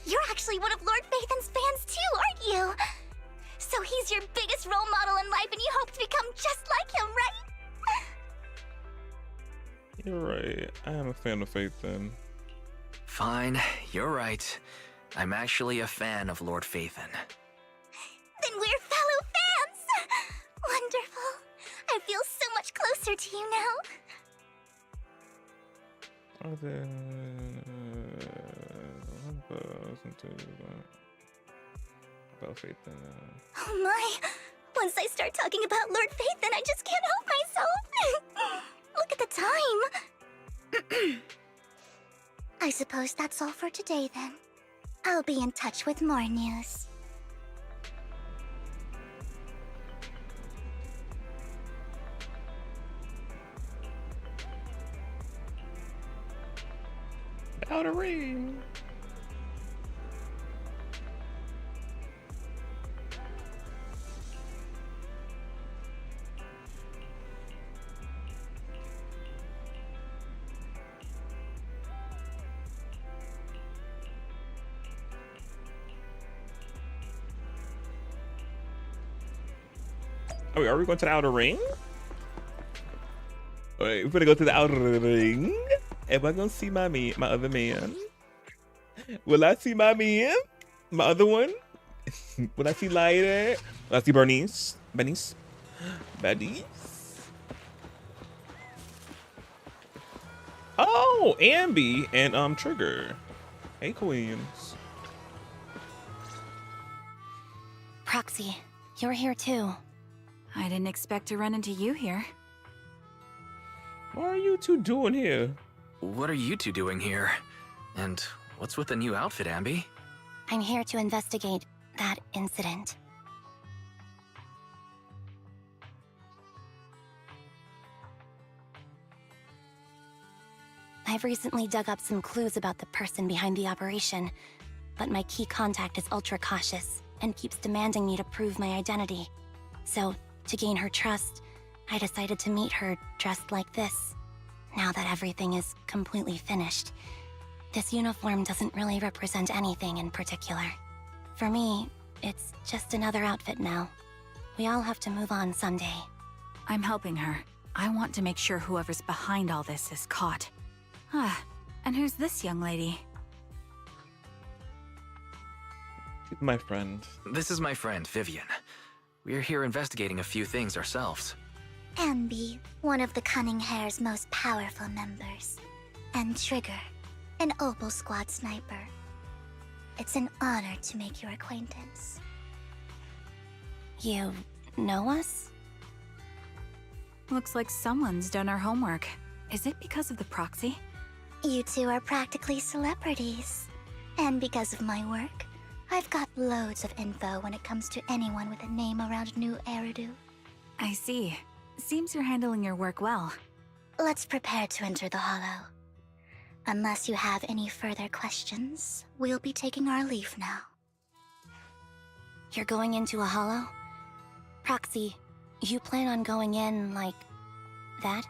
Speaker 11: You're actually one of Lord Phaethon's fans too, aren't you? So he's your biggest role model in life and you hope to become just like him, right?
Speaker 1: You're right. I am a fan of Phaethon.
Speaker 7: Fine, you're right. I'm actually a fan of Lord Phaethon.
Speaker 11: Then we're fellow fans! Wonderful. I feel so much closer to you now.
Speaker 1: Are there... about Phaethon?
Speaker 11: Oh my! Once I start talking about Lord Phaethon, I just can't help myself! Look at the time! I suppose that's all for today then. I'll be in touch with more news.
Speaker 1: Outer Ring. Oh, are we going to the Outer Ring? Wait, we're gonna go to the Outer Ring. Am I gonna see my other man? Will I see my man? My other one? Will I see Lighter? Will I see Bernice? Bernice? Oh, Ambi and Trigger. Hey, Queens.
Speaker 21: Proxy, you're here too. I didn't expect to run into you here.
Speaker 1: What are you two doing here?
Speaker 7: What are you two doing here? And what's with the new outfit, Ambi?
Speaker 21: I'm here to investigate that incident. I've recently dug up some clues about the person behind the operation, but my key contact is ultra cautious and keeps demanding me to prove my identity. So, to gain her trust, I decided to meet her dressed like this. Now that everything is completely finished, this uniform doesn't really represent anything in particular. For me, it's just another outfit now. We all have to move on someday.
Speaker 8: I'm helping her. I want to make sure whoever's behind all this is caught. And who's this young lady?
Speaker 1: My friend.
Speaker 7: This is my friend, Vivian. We're here investigating a few things ourselves.
Speaker 11: Ambi, one of the Cunning Hair's most powerful members. And Trigger, an Opal Squad sniper. It's an honor to make your acquaintance.
Speaker 21: You know us?
Speaker 8: Looks like someone's done our homework. Is it because of the proxy?
Speaker 11: You two are practically celebrities. And because of my work, I've got loads of info when it comes to anyone with a name around New Eridu.
Speaker 8: I see. Seems you're handling your work well.
Speaker 11: Let's prepare to enter the Hollow. Unless you have any further questions, we'll be taking our leave now.
Speaker 21: You're going into a hollow? Proxy, you plan on going in like that?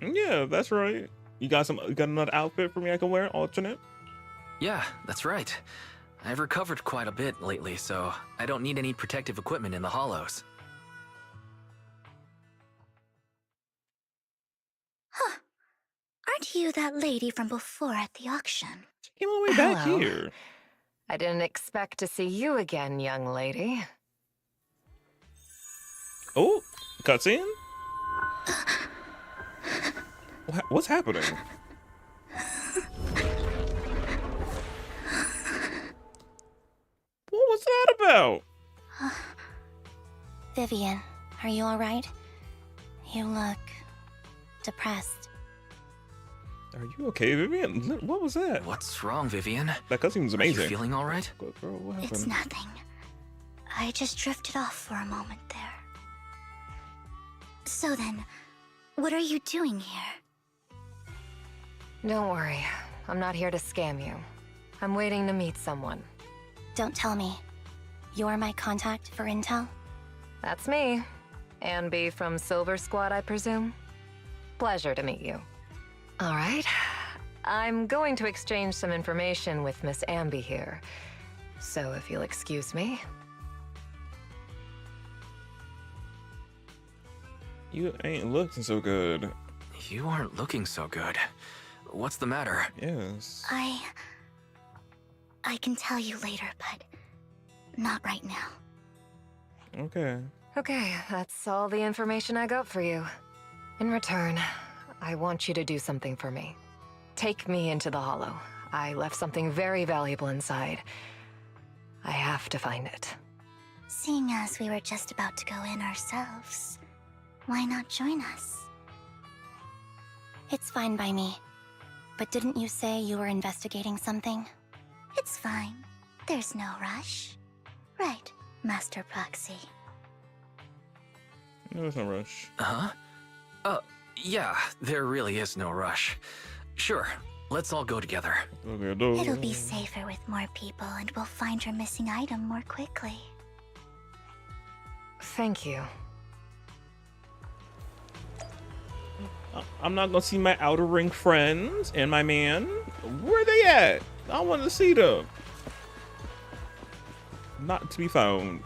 Speaker 1: Yeah, that's right. You got another outfit for me I can wear, alternate?
Speaker 7: Yeah, that's right. I've recovered quite a bit lately, so I don't need any protective equipment in the hollows.
Speaker 11: Huh. Aren't you that lady from before at the auction?
Speaker 1: She came all the way back
Speaker 10: Hello.
Speaker 1: here.
Speaker 10: I didn't expect to see you again, young lady.
Speaker 1: Oh, cutscene? What's happening? What was that about?
Speaker 21: Vivian, are you alright? You look depressed.
Speaker 1: Are you okay, Vivian? What was that?
Speaker 7: What's wrong, Vivian?
Speaker 1: That cutscene was amazing.
Speaker 7: Are you feeling alright?
Speaker 1: Girl, what happened?
Speaker 11: It's nothing. I just drifted off for a moment there. So then, what are you doing here?
Speaker 10: Don't worry. I'm not here to scam you. I'm waiting to meet someone.
Speaker 21: Don't tell me. You're my contact for intel?
Speaker 10: That's me. Ambi from Silver Squad, I presume? Pleasure to meet you. All right. I'm going to exchange some information with Miss Ambi here. So if you'll excuse me.
Speaker 1: You ain't looking so good.
Speaker 7: You aren't looking so good. What's the matter?
Speaker 1: Yes.
Speaker 11: I can tell you later, but not right now.
Speaker 1: Okay.
Speaker 10: Okay, that's all the information I got for you. In return, I want you to do something for me. Take me into the Hollow. I left something very valuable inside. I have to find it.
Speaker 11: Seeing as we were just about to go in ourselves, why not join us?
Speaker 21: It's fine by me. But didn't you say you were investigating something?
Speaker 11: It's fine. There's no rush. Right, Master Proxy.
Speaker 1: No, there's no rush.
Speaker 7: Huh? Yeah, there really is no rush. Sure, let's all go together.
Speaker 11: It'll be safer with more people, and we'll find your missing item more quickly.
Speaker 10: Thank you.
Speaker 1: I'm not gonna see my outer ring friends and my man. Where they at? I want to see them. Not to be found.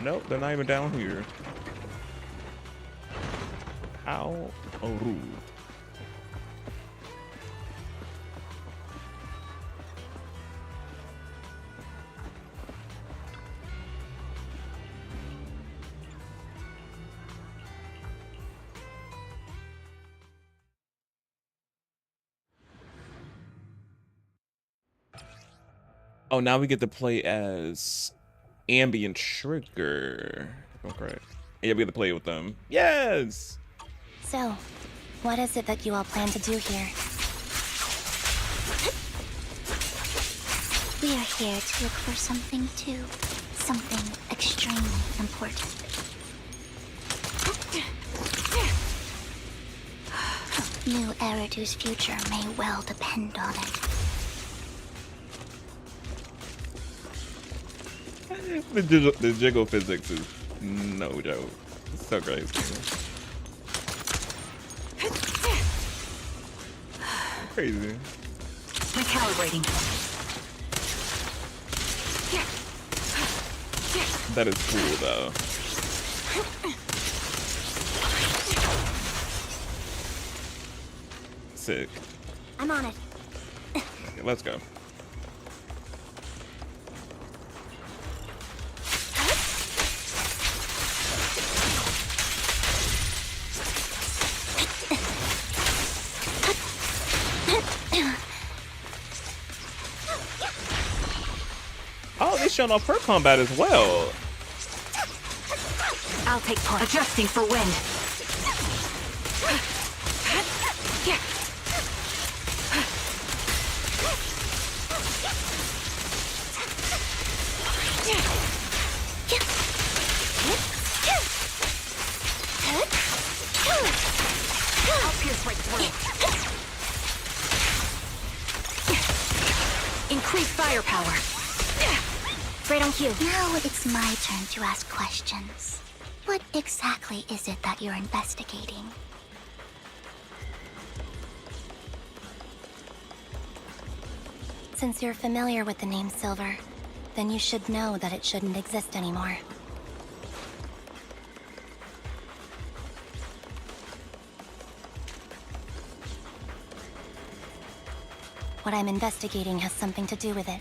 Speaker 1: Nope, they're not even down here. How rude. Oh, now we get to play as Ambi and Trigger. Oh, correct. Yeah, we get to play with them. Yes!
Speaker 21: So, what is it that you all plan to do here?
Speaker 11: We are here to look for something too. Something extremely important. New Eridu's future may well depend on it.
Speaker 1: The jiggle physics is no joke. It's so crazy. Crazy.
Speaker 8: Recalibrating.
Speaker 1: That is cool though. Sick.
Speaker 11: I'm on it.
Speaker 1: Okay, let's go. Oh, they're showing off her combat as well.
Speaker 8: I'll take point. Adjusting for wind. Increase firepower.
Speaker 11: Right on cue. Now it's my turn to ask questions. What exactly is it that you're investigating?
Speaker 21: Since you're familiar with the name Silver, then you should know that it shouldn't exist anymore. What I'm investigating has something to do with it.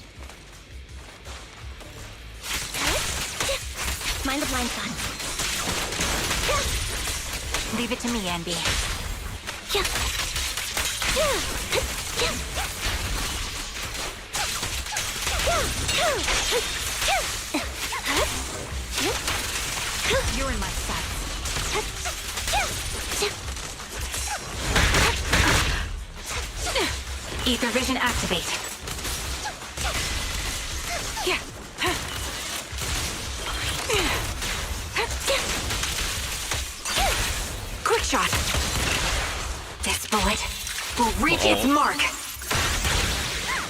Speaker 21: Mind the blind spot.
Speaker 8: Leave it to me, Anby. You're in my sights. Ether vision activate. Quick shot. This bullet will reach its mark.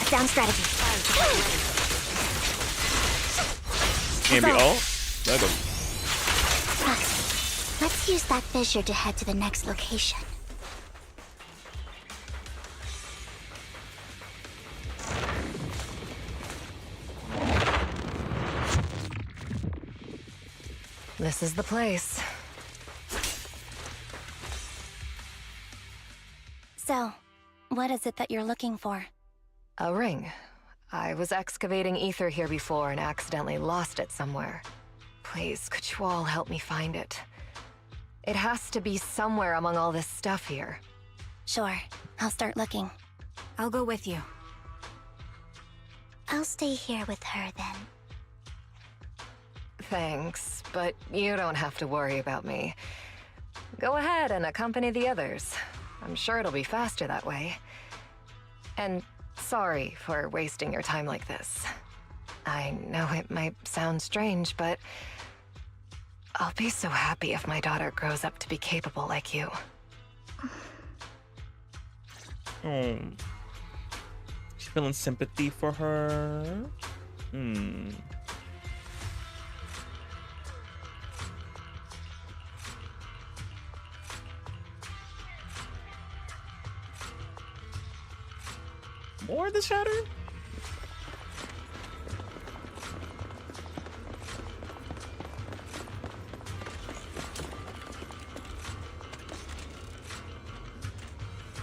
Speaker 11: Sound strategy.
Speaker 1: Can't be all. Let go.
Speaker 11: Roxy, let's use that fissure to head to the next location.
Speaker 10: This is the place.
Speaker 21: So, what is it that you're looking for?
Speaker 10: A ring. I was excavating ether here before and accidentally lost it somewhere. Please, could you all help me find it? It has to be somewhere among all this stuff here.
Speaker 21: Sure, I'll start looking.
Speaker 8: I'll go with you.
Speaker 11: I'll stay here with her then.
Speaker 10: Thanks, but you don't have to worry about me. Go ahead and accompany the others. I'm sure it'll be faster that way. And sorry for wasting your time like this. I know it might sound strange, but I'll be so happy if my daughter grows up to be capable like you.
Speaker 1: She's feeling sympathy for her. More of the shatter?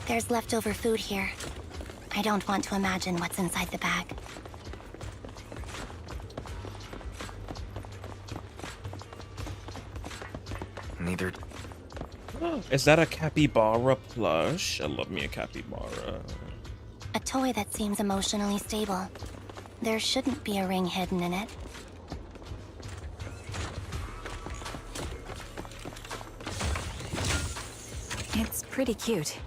Speaker 21: There's leftover food here. I don't want to imagine what's inside the bag.
Speaker 7: Neither.
Speaker 1: Is that a capybara plush? I love me a capybara.
Speaker 21: A toy that seems emotionally stable. There shouldn't be a ring hidden in it.
Speaker 8: It's pretty cute.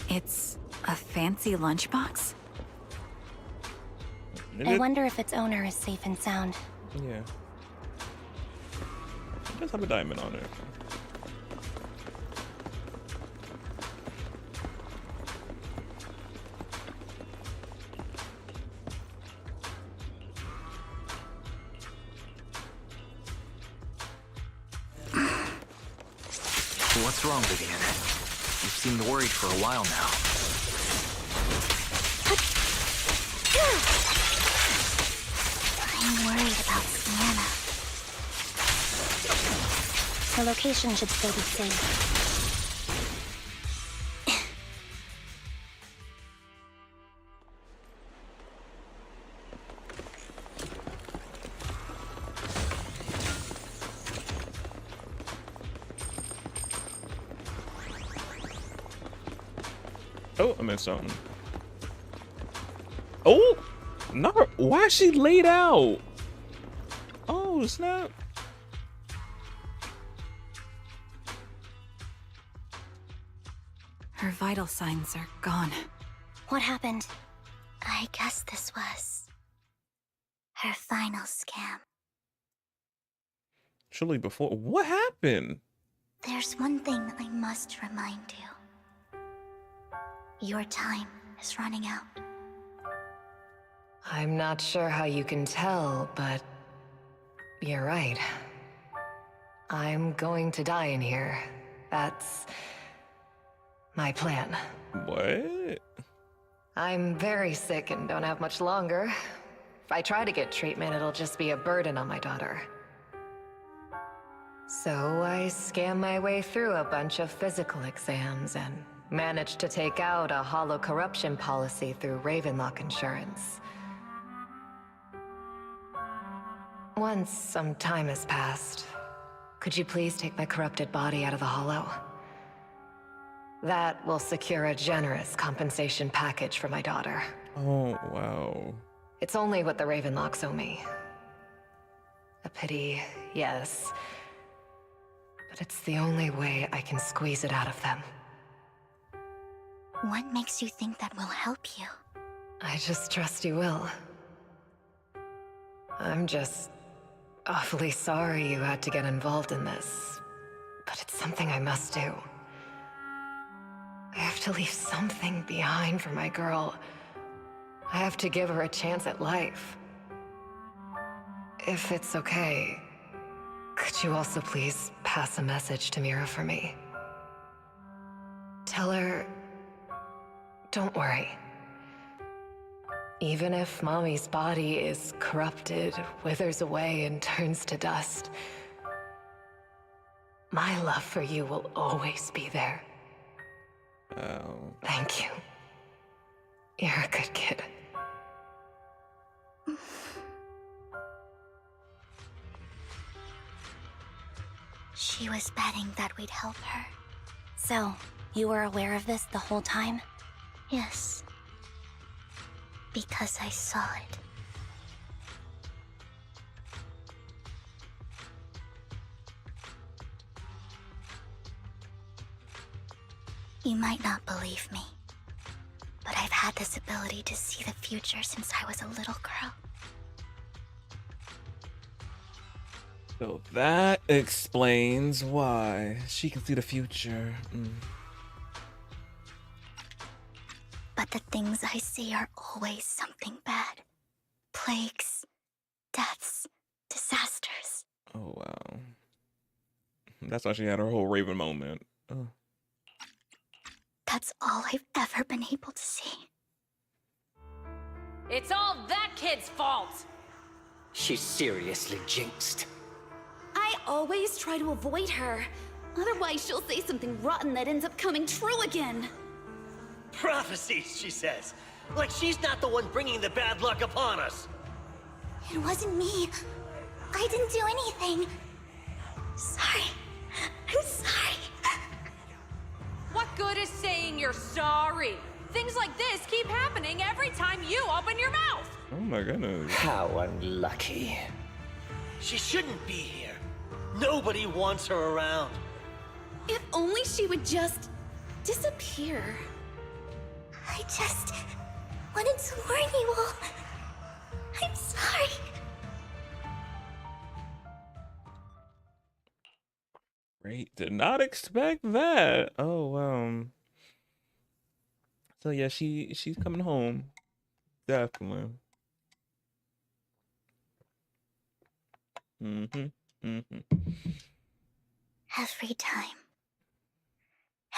Speaker 8: It's a fancy lunchbox?
Speaker 21: I wonder if its owner is safe and sound.
Speaker 1: Yeah. It does have a diamond on it.
Speaker 7: What's wrong, Vivian? You seemed worried for a while now.
Speaker 11: I'm worried about Sienna.
Speaker 21: The location should still be safe.
Speaker 1: Oh, I missed something. Oh! Not, why is she laid out? Oh, snap.
Speaker 8: Her vital signs are gone.
Speaker 21: What happened?
Speaker 11: I guess this was her final scam.
Speaker 1: Surely before. What happened?
Speaker 11: There's one thing I must remind you. Your time is running out.
Speaker 10: I'm not sure how you can tell, but you're right. I'm going to die in here. That's my plan.
Speaker 1: What?
Speaker 10: I'm very sick and don't have much longer. If I try to get treatment, it'll just be a burden on my daughter. So I scam my way through a bunch of physical exams and managed to take out a hollow corruption policy through Ravenlock Insurance. Once some time has passed, could you please take my corrupted body out of the hollow? That will secure a generous compensation package for my daughter.
Speaker 1: Oh, wow.
Speaker 10: It's only what the Ravenlocks owe me. A pity, yes. But it's the only way I can squeeze it out of them.
Speaker 11: What makes you think that will help you?
Speaker 10: I just trust you will. I'm just awfully sorry you had to get involved in this, but it's something I must do. I have to leave something behind for my girl. I have to give her a chance at life. If it's okay, could you also please pass a message to Mira for me? Tell her, don't worry. Even if Mommy's body is corrupted, withers away, and turns to dust, my love for you will always be there.
Speaker 1: Oh.
Speaker 10: Thank you. You're a good kid.
Speaker 11: She was betting that we'd help her.
Speaker 21: So, you were aware of this the whole time?
Speaker 11: Yes. Because I saw it. You might not believe me, but I've had this ability to see the future since I was a little girl.
Speaker 1: So that explains why she can see the future.
Speaker 11: But the things I see are always something bad. Plagues, deaths, disasters.
Speaker 1: Oh, wow. That's why she had her whole Raven moment. Oh.
Speaker 11: That's all I've ever been able to see.
Speaker 6: It's all that kid's fault!
Speaker 13: She's seriously jinxed.
Speaker 14: I always try to avoid her. Otherwise, she'll say something rotten that ends up coming true again.
Speaker 13: Prophecies, she says. Like she's not the one bringing the bad luck upon us.
Speaker 11: It wasn't me. I didn't do anything. Sorry. I'm sorry.
Speaker 6: What good is saying you're sorry? Things like this keep happening every time you open your mouth!
Speaker 1: Oh my goodness.
Speaker 13: How unlucky. She shouldn't be here. Nobody wants her around.
Speaker 14: If only she would just disappear.
Speaker 11: I just wanted to warn you all. I'm sorry.
Speaker 1: Great. Did not expect that. Oh, so yeah, she's coming home. Definitely.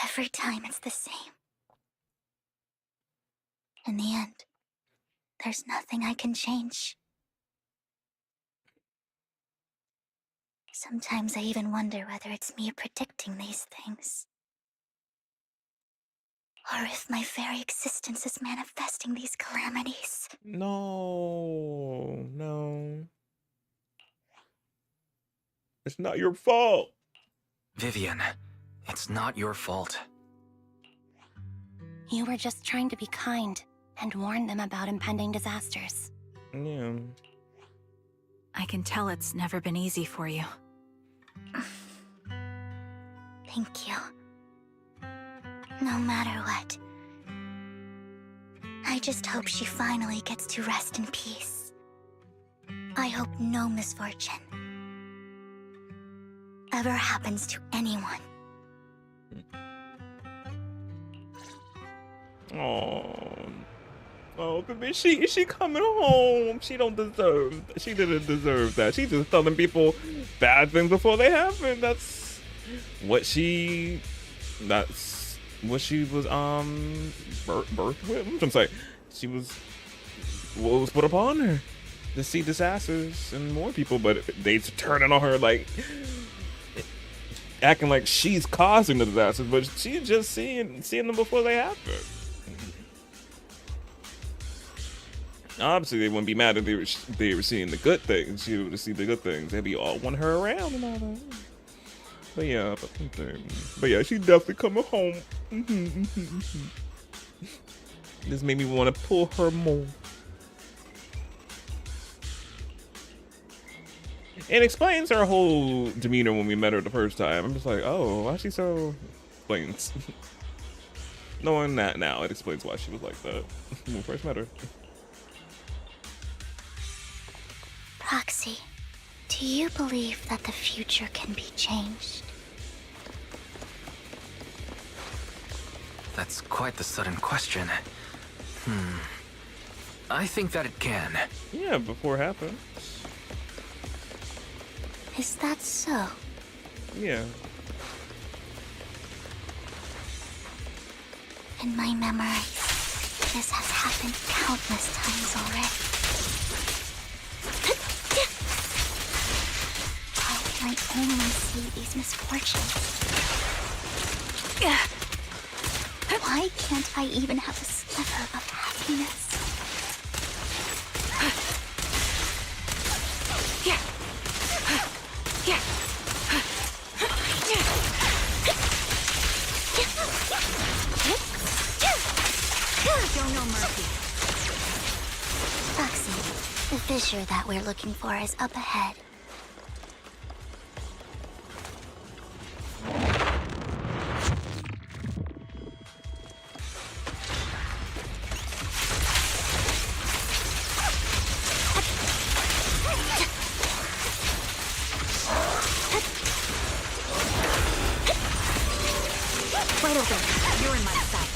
Speaker 11: Every time it's the same. In the end, there's nothing I can change. Sometimes I even wonder whether it's me predicting these things. Or if my very existence is manifesting these calamities.
Speaker 1: No. It's not your fault.
Speaker 7: Vivian, it's not your fault.
Speaker 21: You were just trying to be kind and warn them about impending disasters.
Speaker 1: Yeah.
Speaker 8: I can tell it's never been easy for you.
Speaker 11: Thank you. No matter what, I just hope she finally gets to rest in peace. I hope no misfortune, ever happens to anyone.
Speaker 1: Oh, but she coming home. She didn't deserve that. She just telling people bad things before they happen. That's what she was birthed with. I'm saying she was what was put upon her to see disasters and more people, but they turning on her like acting like she's causing the disasters, but she's just seeing them before they happen. Obviously, they wouldn't be mad if they were seeing the good things. She would see the good things. They'd be all wanting her around and all that. But yeah, she's definitely coming home. This made me want to pull her more. It explains her whole demeanor when we met her the first time. I'm just like, oh, why is she so... Explains. Knowing that now, it explains why she was like that when we first met her.
Speaker 11: Proxy, do you believe that the future can be changed?
Speaker 7: That's quite the sudden question. I think that it can.
Speaker 1: Yeah, before it happens.
Speaker 11: Is that so?
Speaker 1: Yeah.
Speaker 11: In my memory, this has happened countless times already. How can I only see these misfortunes? Why can't I even have a sliver of happiness?
Speaker 8: Show no mercy.
Speaker 11: Proxy, the fissure that we're looking for is up ahead.
Speaker 8: Right over. You're in my sight.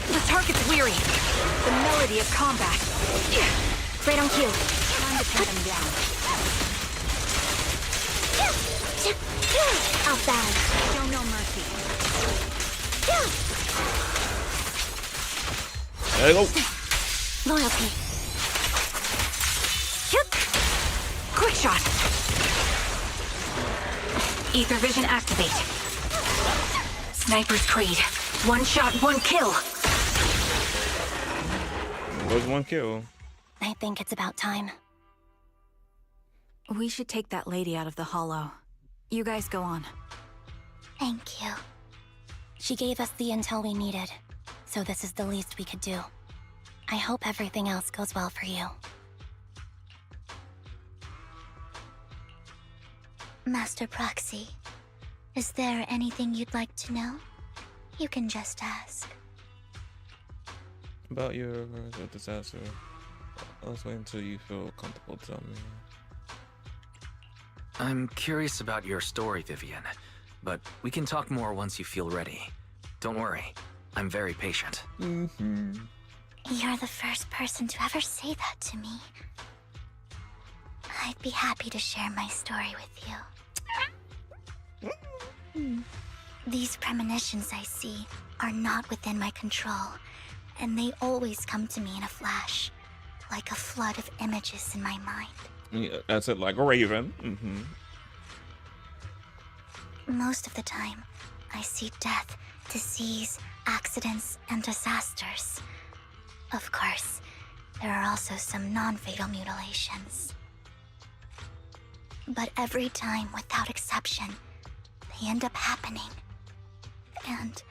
Speaker 8: The target's weary. The melody of combat. Right on cue. Time to pin them down.
Speaker 11: Outbound.
Speaker 8: Show no mercy.
Speaker 1: There you go.
Speaker 11: Loyalty.
Speaker 8: Quick shot. Ether vision activate. Sniper's Creed. One shot, one kill.
Speaker 1: Was one kill.
Speaker 21: I think it's about time.
Speaker 8: We should take that lady out of the hollow. You guys go on.
Speaker 11: Thank you.
Speaker 21: She gave us the intel we needed, so this is the least we could do. I hope everything else goes well for you.
Speaker 11: Master Proxy, is there anything you'd like to know? You can just ask.
Speaker 1: About your disaster. Let's wait until you feel comfortable telling me.
Speaker 7: I'm curious about your story, Vivian, but we can talk more once you feel ready. Don't worry, I'm very patient.
Speaker 11: You're the first person to ever say that to me. I'd be happy to share my story with you. These premonitions I see are not within my control, and they always come to me in a flash, like a flood of images in my mind.
Speaker 1: Yeah, that's it, like a raven.
Speaker 11: Most of the time, I see death, disease, accidents, and disasters. Of course, there are also some non-fatal mutilations. But every time, without exception, they end up happening. And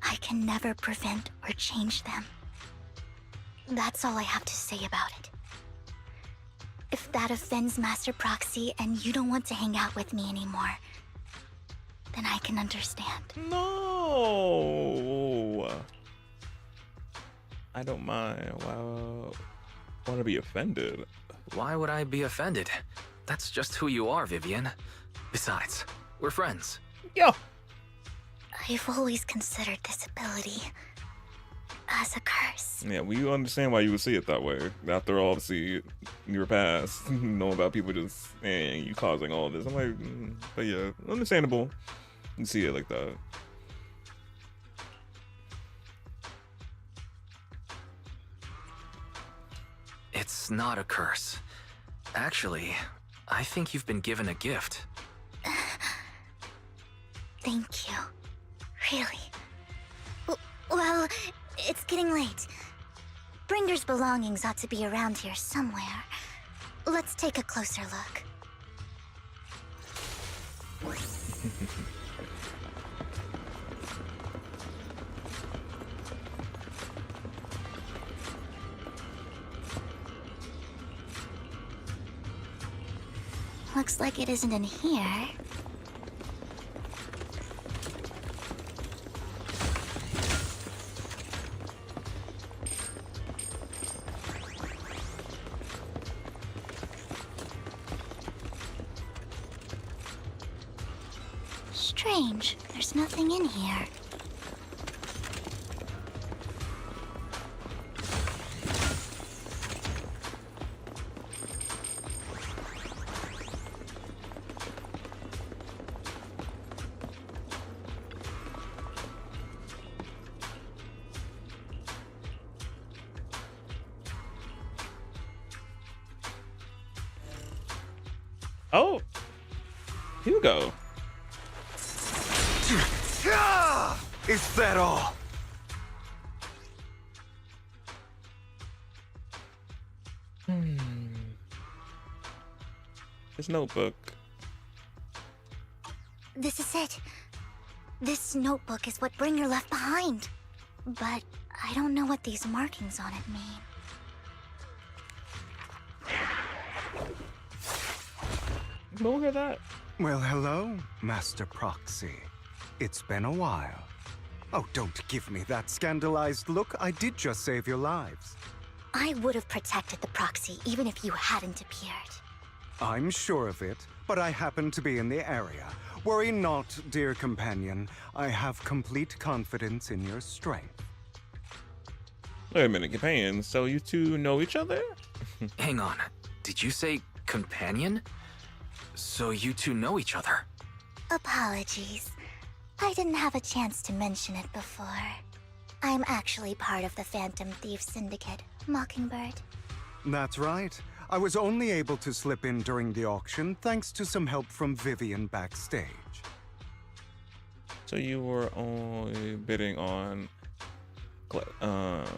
Speaker 11: I can never prevent or change them. That's all I have to say about it. If that offends Master Proxy and you don't want to hang out with me anymore, then I can understand.
Speaker 1: No, I don't mind. Want to be offended?
Speaker 7: Why would I be offended? That's just who you are, Vivian. Besides, we're friends.
Speaker 1: Yeah.
Speaker 11: I've always considered this ability as a curse.
Speaker 1: Yeah, we understand why you would see it that way. After all, obviously, your past, know about people just you causing all this. I'm like, but yeah, understandable. You see it like that.
Speaker 7: It's not a curse. Actually, I think you've been given a gift.
Speaker 11: Thank you. Really? Well, it's getting late. Bringer's belongings ought to be around here somewhere. Let's take a closer look. Looks like it isn't in here. Strange, there's nothing in here.
Speaker 1: Oh, Hugo.
Speaker 4: Is that all?
Speaker 1: His notebook.
Speaker 11: This is it. This notebook is what Bringer left behind. But I don't know what these markings on it mean.
Speaker 1: Look at that.
Speaker 4: Well, hello, Master Proxy. It's been a while. Oh, don't give me that scandalized look. I did just save your lives.
Speaker 11: I would have protected the proxy even if you hadn't appeared.
Speaker 4: I'm sure of it, but I happen to be in the area. Worry not, dear companion. I have complete confidence in your strength.
Speaker 1: Wait a minute, companion. So you two know each other?
Speaker 7: Hang on. Did you say companion? So you two know each other?
Speaker 11: Apologies. I didn't have a chance to mention it before. I'm actually part of the Phantom Thief Syndicate, Mockingbird.
Speaker 4: That's right. I was only able to slip in during the auction thanks to some help from Vivian backstage.
Speaker 1: So you were only bidding on collections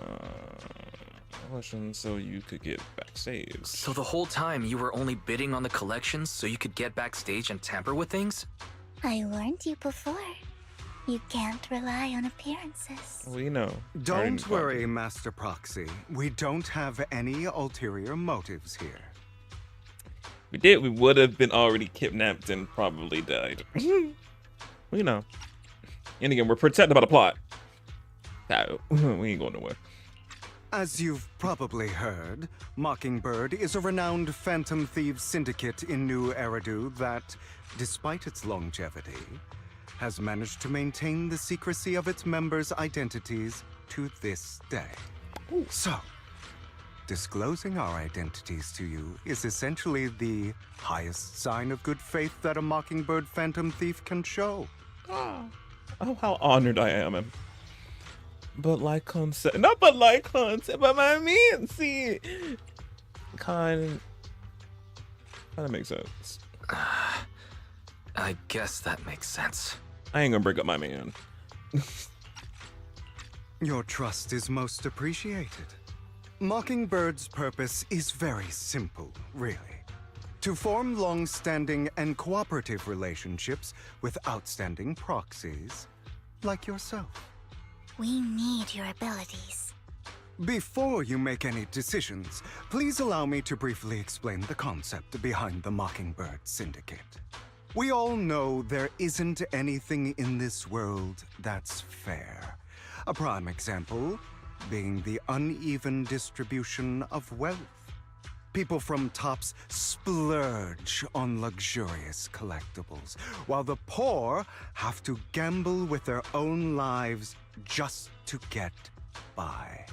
Speaker 1: so you could get backstage.
Speaker 7: So the whole time you were only bidding on the collections so you could get backstage and tamper with things?
Speaker 11: I warned you before. You can't rely on appearances.
Speaker 1: We know.
Speaker 4: Don't worry, Master Proxy. We don't have any ulterior motives here.
Speaker 1: We did, we would have been already kidnapped and probably died. We know. And again, we're protected by the plot. No, we ain't going nowhere.
Speaker 4: As you've probably heard, Mockingbird is a renowned Phantom Thieves syndicate in New Eridu that, despite its longevity, has managed to maintain the secrecy of its members' identities to this day. So, disclosing our identities to you is essentially the highest sign of good faith that a Mockingbird Phantom Thief can show.
Speaker 1: Oh, how honored I am. But like Khan said, not but like Khan said, but I mean, see, kind of makes sense.
Speaker 7: I guess that makes sense.
Speaker 1: I ain't gonna break up my man.
Speaker 4: Your trust is most appreciated. Mockingbird's purpose is very simple, really. To form long-standing and cooperative relationships with outstanding proxies like yourself.
Speaker 11: We need your abilities.
Speaker 4: Before you make any decisions, please allow me to briefly explain the concept behind the Mockingbird Syndicate. We all know there isn't anything in this world that's fair. A prime example, being the uneven distribution of wealth. People from tops splurge on luxurious collectibles, while the poor have to gamble with their own lives just to get by.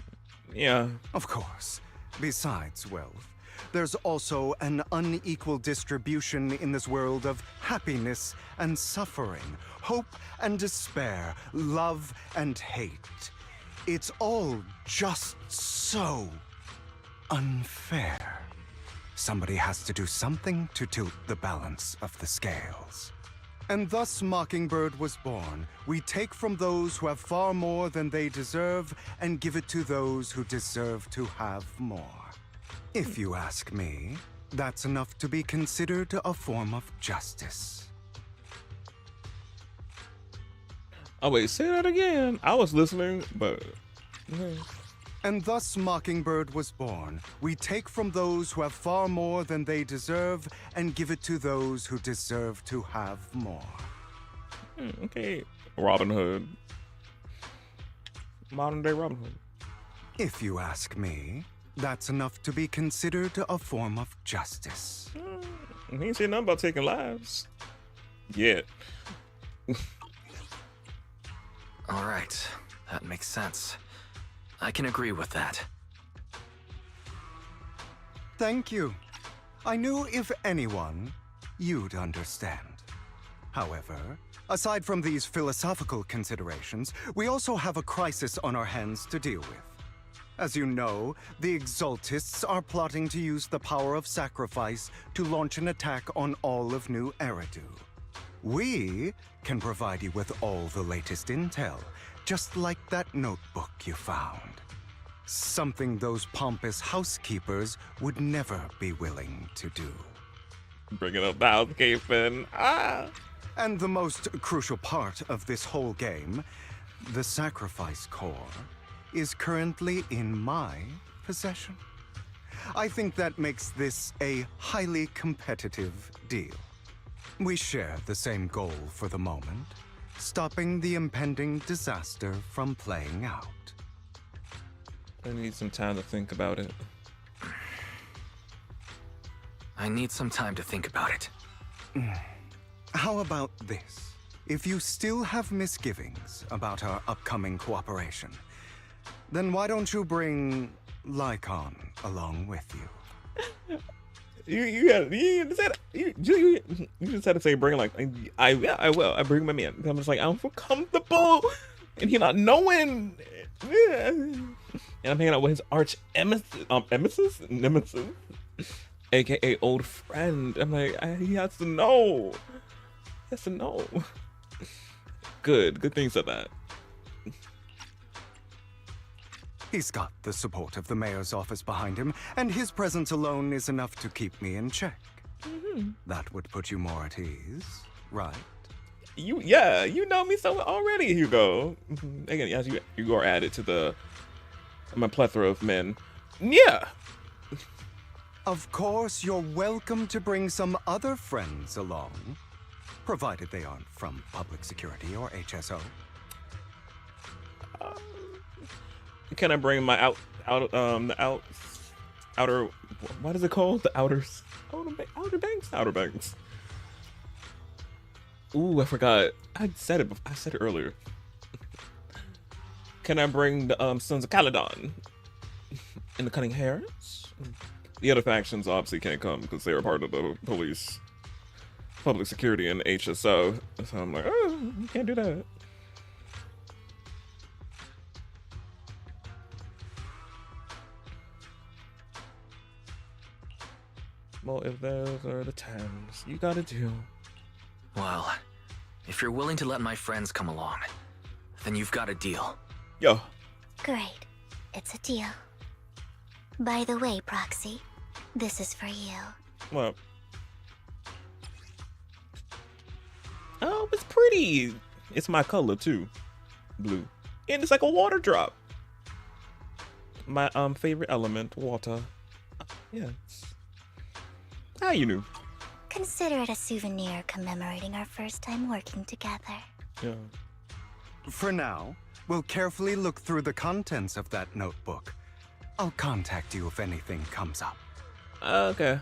Speaker 1: Yeah.
Speaker 4: Of course, besides wealth, there's also an unequal distribution in this world of happiness and suffering, hope and despair, love and hate. It's all just so unfair. Somebody has to do something to tilt the balance of the scales. And thus Mockingbird was born. We take from those who have far more than they deserve and give it to those who deserve to have more. If you ask me, that's enough to be considered a form of justice.
Speaker 1: Oh wait, say that again. I was listening, but...
Speaker 4: And thus Mockingbird was born. We take from those who have far more than they deserve and give it to those who deserve to have more.
Speaker 1: Okay. Robin Hood. Modern day Robin Hood.
Speaker 4: If you ask me, that's enough to be considered a form of justice.
Speaker 1: He ain't saying nothing about taking lives. Yet.
Speaker 7: All right. That makes sense. I can agree with that.
Speaker 4: Thank you. I knew if anyone, you'd understand. However, aside from these philosophical considerations, we also have a crisis on our hands to deal with. As you know, the Exaltists are plotting to use the power of sacrifice to launch an attack on all of New Eridu. We can provide you with all the latest intel, just like that notebook you found. Something those pompous housekeepers would never be willing to do.
Speaker 1: Bringing up the housekeeping.
Speaker 4: And the most crucial part of this whole game, the sacrifice core, is currently in my possession. I think that makes this a highly competitive deal. We share the same goal for the moment, stopping the impending disaster from playing out.
Speaker 1: I need some time to think about it.
Speaker 7: I need some time to think about it.
Speaker 4: How about this? If you still have misgivings about our upcoming cooperation, then why don't you bring Lycon along with you?
Speaker 1: You just had to say bring, like, I will. I bring my man. I'm just like, I don't feel comfortable, and he not knowing. And I'm hanging out with his arch nemesis, aka old friend. I'm like, he has to know. He has to know. Good things of that.
Speaker 4: He's got the support of the mayor's office behind him, and his presence alone is enough to keep me in check. That would put you more at ease, right?
Speaker 1: You know me so already, Hugo. Again, as you are added to my plethora of men. Yeah.
Speaker 4: Of course, you're welcome to bring some other friends along, provided they aren't from public security or HSO.
Speaker 1: Can I bring my outer, what is it called? The Outer Banks. Ooh, I forgot. I said it earlier. Can I bring the Sons of Caledon and the Cunning Hares? The other factions obviously can't come because they're part of the police, public security, and HSO. So I'm like, oh, you can't do that. Well, if those are the times you gotta do.
Speaker 7: Well, if you're willing to let my friends come along, then you've got a deal.
Speaker 1: Yo.
Speaker 11: Great. It's a deal. By the way, Proxy, this is for you.
Speaker 1: What? Oh, it's pretty. It's my color too. Blue. And it's like a water drop. My favorite element, water. Yeah. How you knew?
Speaker 11: Consider it a souvenir commemorating our first time working together.
Speaker 1: Yeah.
Speaker 4: For now, We'll carefully look through the contents of that notebook. I'll contact you if anything comes up.
Speaker 1: Okay.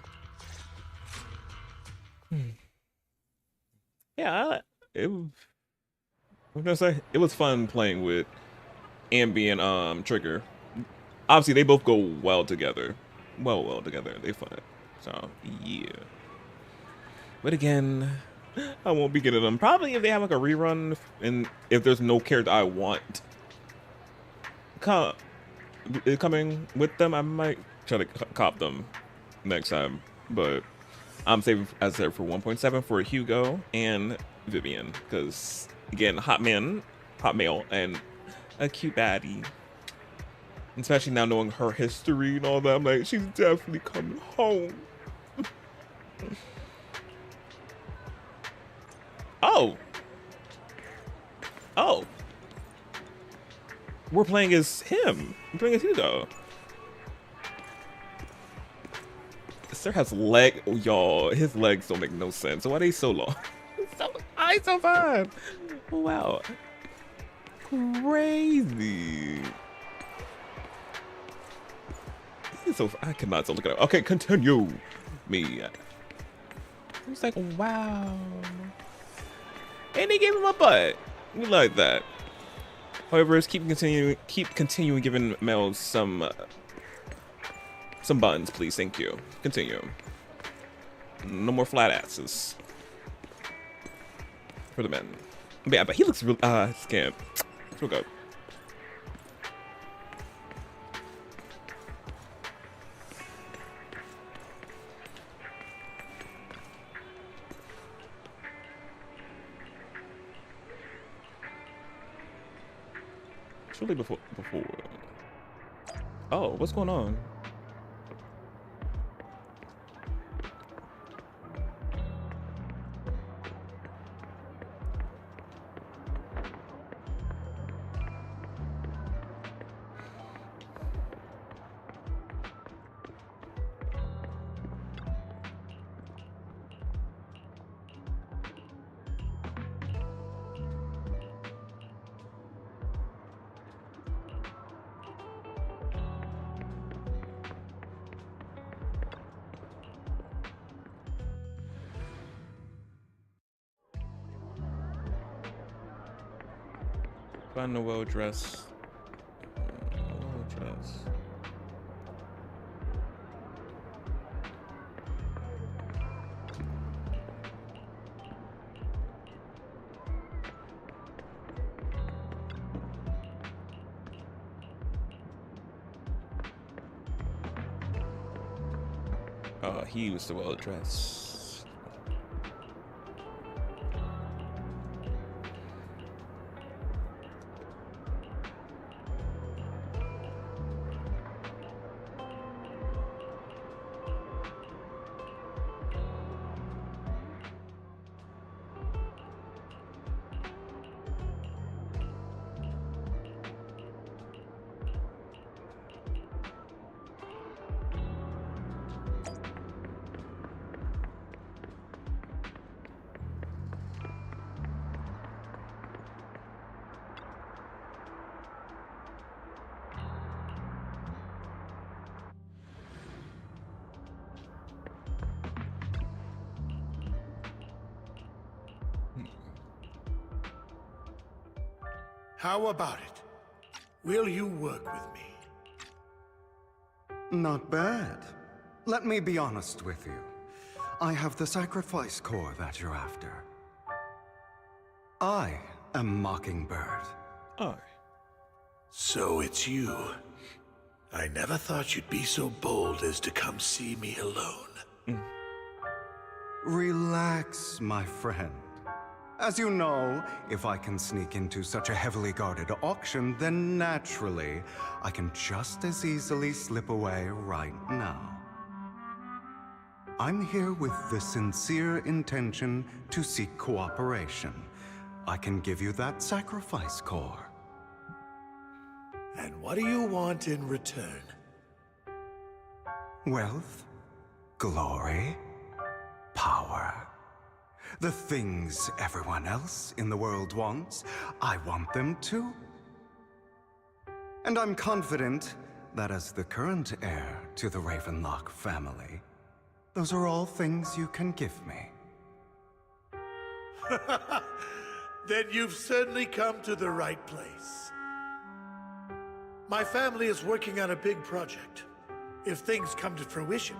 Speaker 1: Yeah, it was fun playing with Ambi and Trigger. Obviously, they both go well together. Well together. They fun. So yeah. But again, I won't be getting them. Probably if they have like a rerun, and if there's no character I want coming with them, I might try to cop them next time. But I'm saving, as I said, for 1.7 for Hugo and Vivian, because again, hot male, and a cute baddie. Especially now knowing her history and all that, I'm like, she's definitely coming home. Oh. We're playing as him. We're playing as Hugo. Sir has leg, y'all. His legs don't make no sense. Why are they so long? So fun. Wow. Crazy. He's so, I cannot look at it. Okay, continue me. He's like, wow. And he gave him a butt. We like that. However, let's keep continuing giving males some buttons, please. Thank you. Continue. No more flat asses for the men. But yeah, but he looks real scamp. Let's go. Really before. Oh, what's going on? Find a well-dressed. He was the well-dressed.
Speaker 15: How about it? Will you work with me?
Speaker 4: Not bad. Let me be honest with you. I have the sacrifice core that you're after. I am Mockingbird.
Speaker 1: Oh.
Speaker 15: So it's you. I never thought you'd be so bold as to come see me alone.
Speaker 4: Relax, my friend. As you know, if I can sneak into such a heavily guarded auction, then naturally, I can just as easily slip away right now. I'm here with the sincere intention to seek cooperation. I can give you that sacrifice core.
Speaker 15: And what do you want in return?
Speaker 4: Wealth, glory, power. The things everyone else in the world wants, I want them too. And I'm confident that as the current heir to the Ravenlock family, those are all things you can give me.
Speaker 15: Then you've certainly come to the right place. My family is working on a big project. If things come to fruition,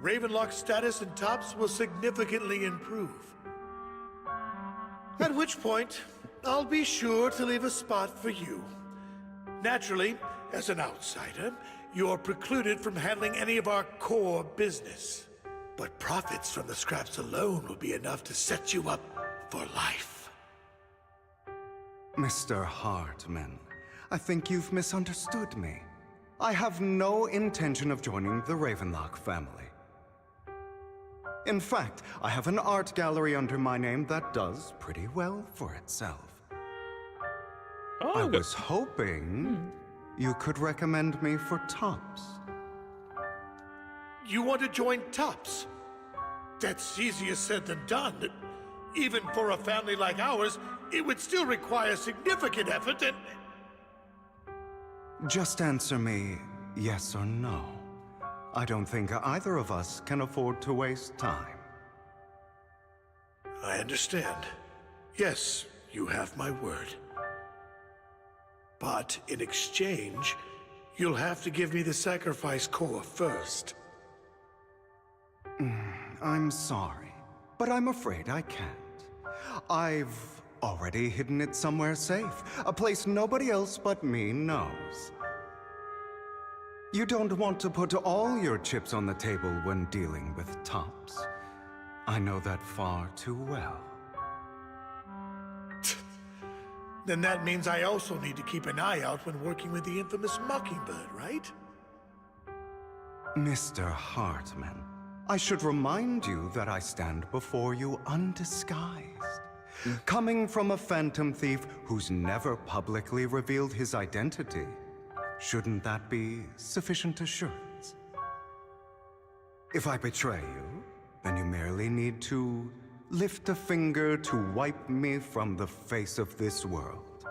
Speaker 15: Ravenlock's status in Tops will significantly improve. At which point, I'll be sure to leave a spot for you. Naturally, as an outsider, you're precluded from handling any of our core business. But profits from the scraps alone will be enough to set you up for life.
Speaker 4: Mr. Hartman, I think you've misunderstood me. I have no intention of joining the Ravenlock family. In fact, I have an art gallery under my name that does pretty well for itself.
Speaker 1: Oh,
Speaker 4: I was hoping you could recommend me for Tops.
Speaker 15: You want to join Tops? That's easier said than done. Even for a family like ours, it would still require significant effort and...
Speaker 4: Just answer me yes or no. I don't think either of us can afford to waste time.
Speaker 15: I understand. Yes, you have my word. But in exchange, you'll have to give me the sacrifice core first.
Speaker 4: I'm sorry, but I'm afraid I can't. I've already hidden it somewhere safe, a place nobody else but me knows. You don't want to put all your chips on the table when dealing with Tops. I know that far too well.
Speaker 15: Then that means I also need to keep an eye out when working with the infamous Mockingbird, right?
Speaker 4: Mr. Hartman, I should remind you that I stand before you undisguised. Coming from a phantom thief who's never publicly revealed his identity, shouldn't that be sufficient assurance? If I betray you, then you merely need to lift a finger to wipe me from the face of this world.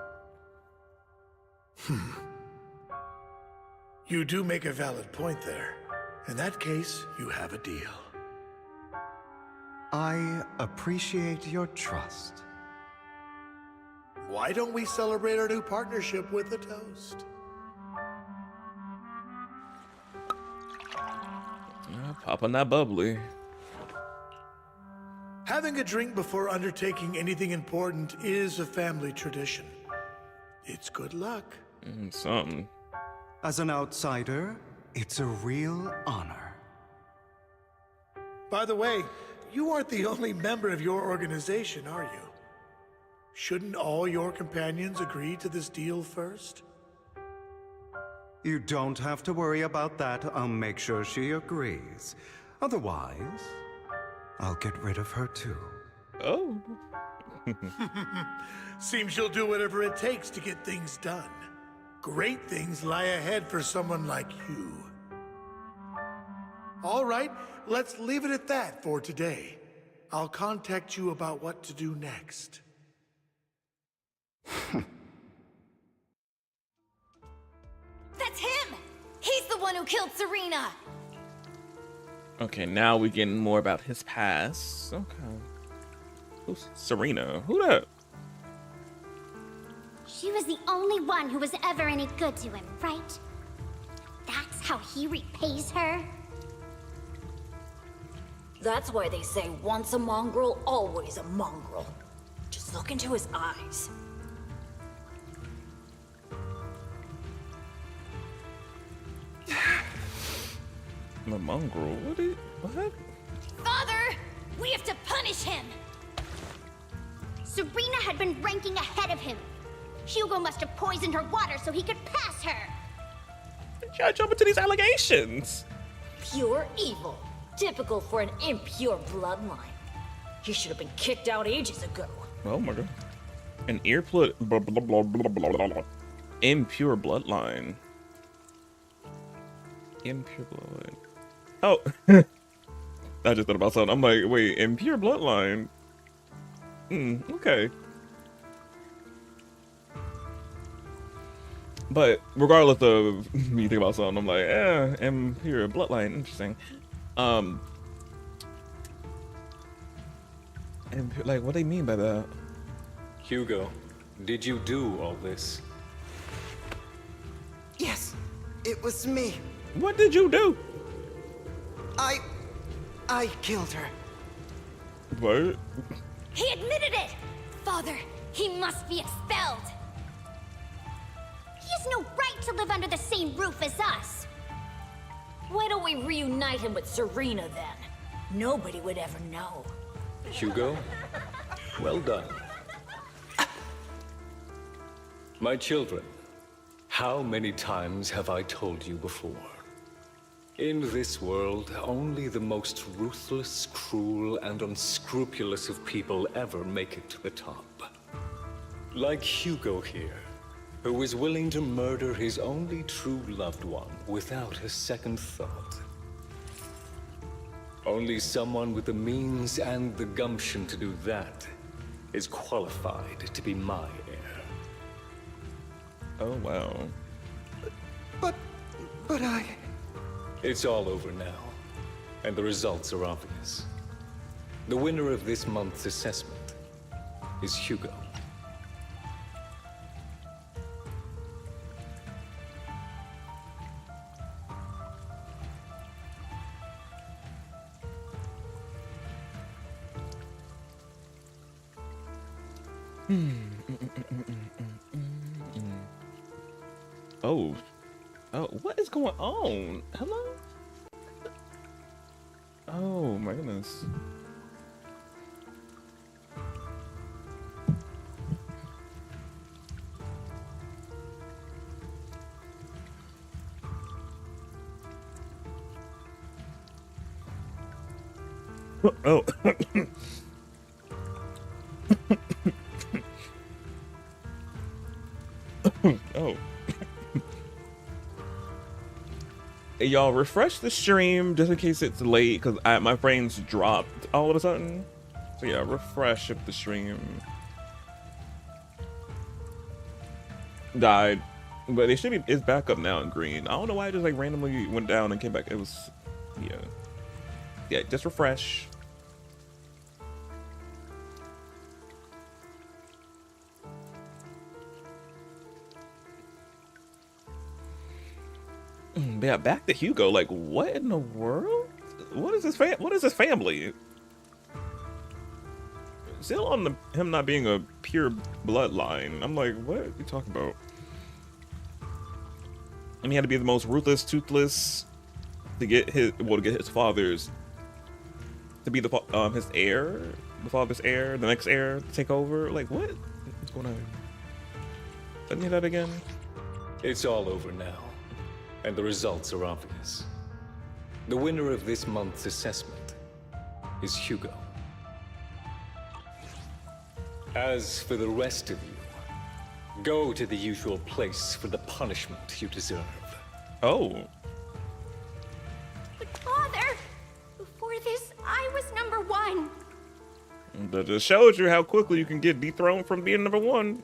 Speaker 15: You do make a valid point there. In that case, you have a deal.
Speaker 4: I appreciate your trust.
Speaker 15: Why don't we celebrate our new partnership with a toast?
Speaker 1: Popping that bubbly.
Speaker 15: Having a drink before undertaking anything important is a family tradition. It's good luck.
Speaker 1: Something.
Speaker 4: As an outsider, it's a real honor.
Speaker 15: By the way, you aren't the only member of your organization, are you? Shouldn't all your companions agree to this deal first?
Speaker 4: You don't have to worry about that. I'll make sure she agrees. Otherwise, I'll get rid of her too.
Speaker 1: Oh.
Speaker 15: Seems you'll do whatever it takes to get things done. Great things lie ahead for someone like you. All right, let's leave it at that for today. I'll contact you about what to do next.
Speaker 14: That's him! He's the one who killed Serena!
Speaker 1: Okay, now we're getting more about his past. Okay. Who's Serena? Who that?
Speaker 11: She was the only one who was ever any good to him, right? That's how he repays her?
Speaker 5: That's why they say once a mongrel, always a mongrel. Just look into his eyes.
Speaker 1: The mongrel? What?
Speaker 11: Father! We have to punish him! Serena had been ranking ahead of him. Hugo must have poisoned her water so he could pass her.
Speaker 1: You gotta jump into these allegations.
Speaker 5: Pure evil. Typical for an impure bloodline. He should have been kicked out ages ago.
Speaker 1: Oh my god. An impure bloodline. Impure bloodline. Oh. I just thought about something. I'm like, wait, impure bloodline? Okay. But regardless of me thinking about something, I'm like, and here, bloodline, interesting. And like, what do they mean by that?
Speaker 16: Hugo, did you do all this?
Speaker 17: Yes, it was me.
Speaker 1: What did you do?
Speaker 17: I killed her.
Speaker 1: What?
Speaker 11: He admitted it! Father, he must be expelled! He has no right to live under the same roof as us!
Speaker 5: Why don't we reunite him with Serena then? Nobody would ever know.
Speaker 16: Hugo, well done. My children, how many times have I told you before? In this world, only the most ruthless, cruel, and unscrupulous of people ever make it to the top. Like Hugo here, who is willing to murder his only true loved one without a second thought. Only someone with the means and the gumption to do that is qualified to be my heir.
Speaker 1: Oh, wow.
Speaker 17: But I...
Speaker 16: It's all over now, and the results are obvious. The winner of this month's assessment is Hugo.
Speaker 1: Oh, what is going on? Hello? Oh my goodness. Oh. Oh. Hey, y'all, refresh the stream just in case it's late because my frames dropped all of a sudden. So yeah, refresh if the stream died. But it should be, it's back up now in green. I don't know why it just like randomly went down and came back. It was, yeah. Yeah, just refresh. Yeah, back to Hugo. Like, what in the world? What is this family? Still on him not being a pure bloodline. I'm like, what are you talking about? And he had to be the most ruthless, toothless to get his father's, to be the his heir, the father's heir, the next heir to take over. Like, what? What's going on? Let me hear that again.
Speaker 16: It's all over now, and the results are obvious. The winner of this month's assessment is Hugo. As for the rest of you, go to the usual place for the punishment you deserve.
Speaker 1: Oh.
Speaker 11: But Father, before this, I was number one.
Speaker 1: That just shows you how quickly you can get dethroned from being number one.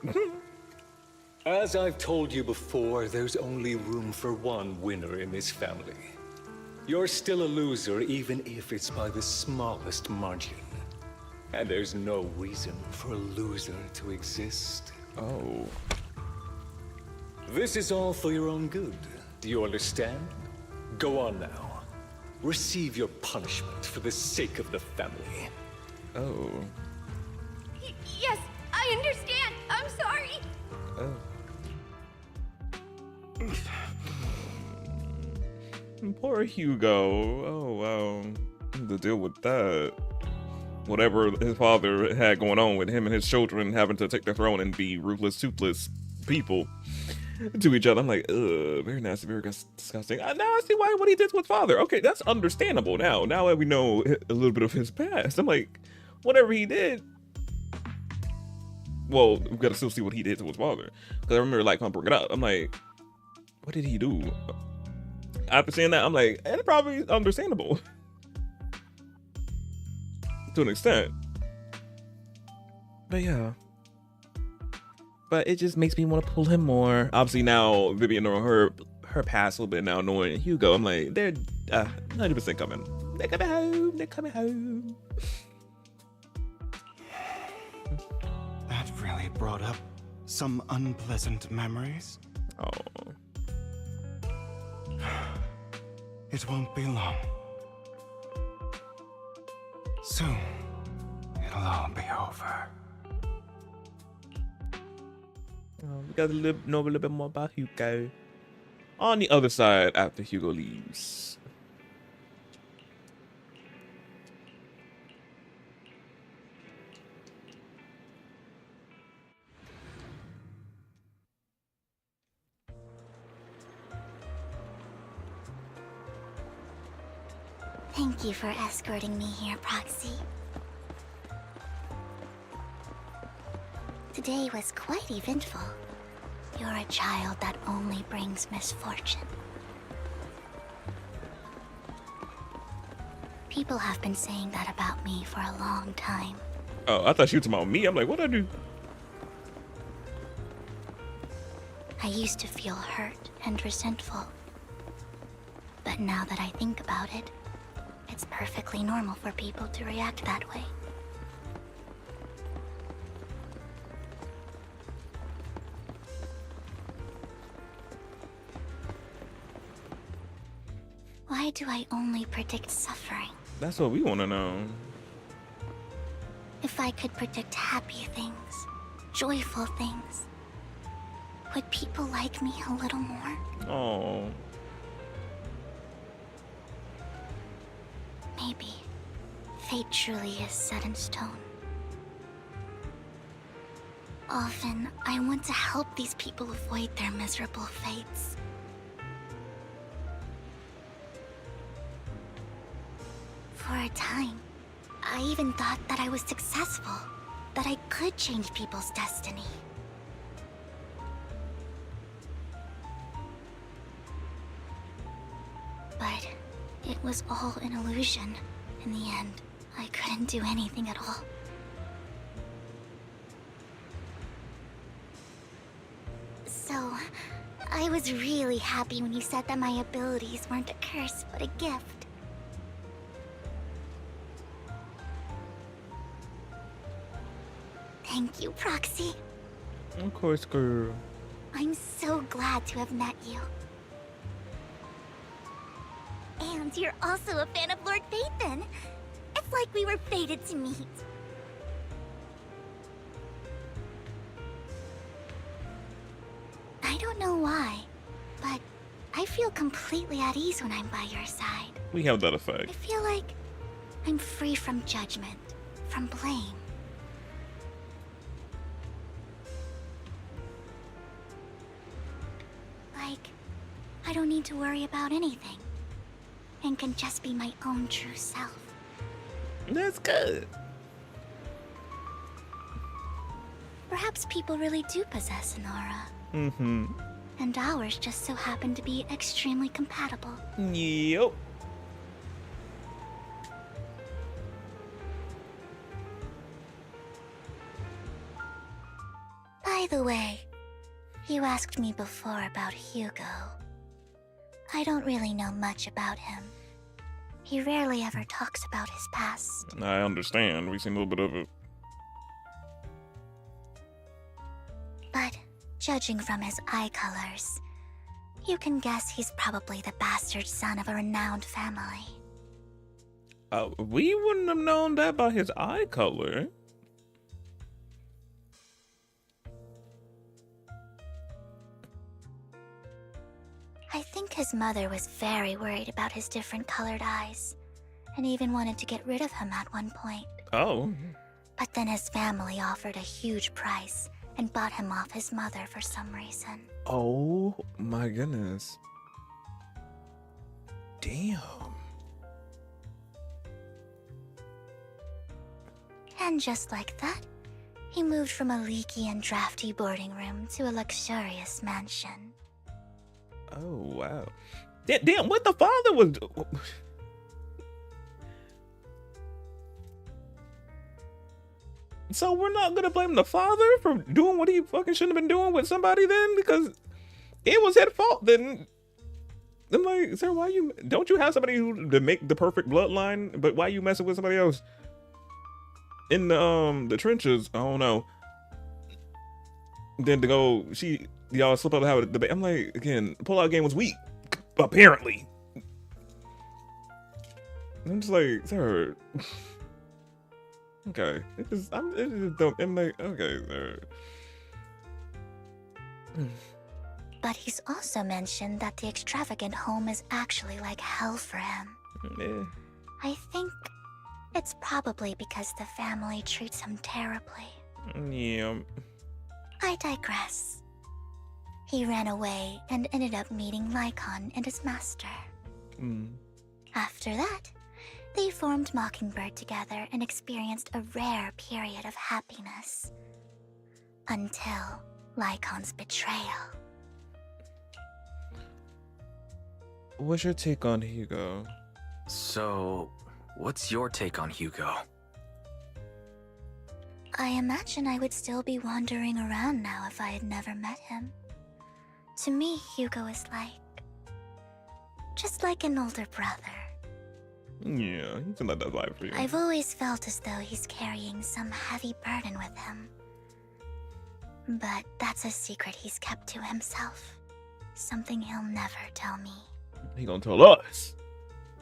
Speaker 16: As I've told you before, there's only room for one winner in this family. You're still a loser, even if it's by the smallest margin. And there's no reason for a loser to exist.
Speaker 1: Oh.
Speaker 16: This is all for your own good. Do you understand? Go on now. Receive your punishment for the sake of the family.
Speaker 1: Oh.
Speaker 11: Yes, I understand. I'm sorry.
Speaker 1: Oh. Poor Hugo. Oh, wow. To deal with that. Whatever his father had going on with him and his children having to take the throne and be ruthless, toothless people to each other. I'm like, ugh, very nasty, very disgusting. Now I see what he did to his father. Okay, that's understandable now. Now that we know a little bit of his past. I'm like, whatever he did. Well, we gotta still see what he did to his father. Because I remember like bring it up. I'm like, what did he do? After seeing that, I'm like, it's probably understandable. To an extent. But yeah. but it just makes me want to pull him more. Obviously now Vivian knowing her past a little bit, now knowing Hugo, I'm like, they're 100% coming. They're coming home. They're coming home.
Speaker 4: That really brought up some unpleasant memories.
Speaker 1: Oh.
Speaker 4: It won't be long. Soon, it'll all be over.
Speaker 1: We got to know a little bit more about Hugo. On the other side, after Hugo leaves.
Speaker 11: Thank you for escorting me here, Proxy. Today was quite eventful. You're a child that only brings misfortune. People have been saying that about me for a long time.
Speaker 1: Oh, I thought she was talking about me. I'm like, what'd I do?
Speaker 11: I used to feel hurt and resentful. But now that I think about it, it's perfectly normal for people to react that way. Why do I only predict suffering?
Speaker 1: That's what we want to know.
Speaker 11: If I could predict happy things, joyful things, would people like me a little more?
Speaker 1: Oh.
Speaker 11: Maybe fate truly is set in stone. Often, I want to help these people avoid their miserable fates. For a time, I even thought that I was successful, that I could change people's destiny. But it was all an illusion. In the end, I couldn't do anything at all. So, I was really happy when you said that my abilities weren't a curse, but a gift. Thank you, Proxy.
Speaker 1: Of course, girl.
Speaker 11: I'm so glad to have met you. And you're also a fan of Lord Phaethon. It's like we were fated to meet. I don't know why, but I feel completely at ease when I'm by your side.
Speaker 1: We have that effect.
Speaker 11: I feel like I'm free from judgment, from blame. Like, I don't need to worry about anything, and can just be my own true self.
Speaker 1: That's good.
Speaker 11: Perhaps people really do possess an aura.
Speaker 1: Mm-hmm.
Speaker 11: And ours just so happen to be extremely compatible.
Speaker 1: Yep.
Speaker 11: By the way, you asked me before about Hugo. I don't really know much about him. He rarely ever talks about his past.
Speaker 1: I understand. We've seen a little bit of it.
Speaker 11: But judging from his eye colors, you can guess he's probably the bastard son of a renowned family.
Speaker 1: We wouldn't have known that by his eye color.
Speaker 11: I think his mother was very worried about his different colored eyes, and even wanted to get rid of him at one point.
Speaker 1: Oh.
Speaker 11: But then his family offered a huge price and bought him off his mother for some reason.
Speaker 1: Oh my goodness. Damn.
Speaker 11: And just like that, he moved from a leaky and drafty boarding room to a luxurious mansion.
Speaker 1: Oh, wow. Damn, what the father was doing? So we're not gonna blame the father for doing what he fucking shouldn't have been doing with somebody then, because it was his fault. Then I'm like, sir, why you don't you have somebody who to make the perfect bloodline? But why you messing with somebody else in the trenches? I don't know. Then to go, y'all slip up and have a debate. I'm like, again, pullout game was weak, apparently. I'm just like, sir. Okay, it just don't. I'm like, okay, sir.
Speaker 11: But he's also mentioned that the extravagant home is actually like hell for him.
Speaker 1: Yeah.
Speaker 11: I think it's probably because the family treats him terribly.
Speaker 1: Yeah.
Speaker 11: I digress. He ran away and ended up meeting Lycon and his master. After that, they formed Mockingbird together and experienced a rare period of happiness. Until Lycon's betrayal.
Speaker 1: What's your take on Hugo?
Speaker 7: So, what's your take on Hugo?
Speaker 11: I imagine I would still be wandering around now if I had never met him. To me, Hugo is just like an older brother.
Speaker 1: Yeah, he's not that vibe for you.
Speaker 11: I've always felt as though he's carrying some heavy burden with him. But that's a secret he's kept to himself. Something he'll never tell me.
Speaker 1: He gonna tell us.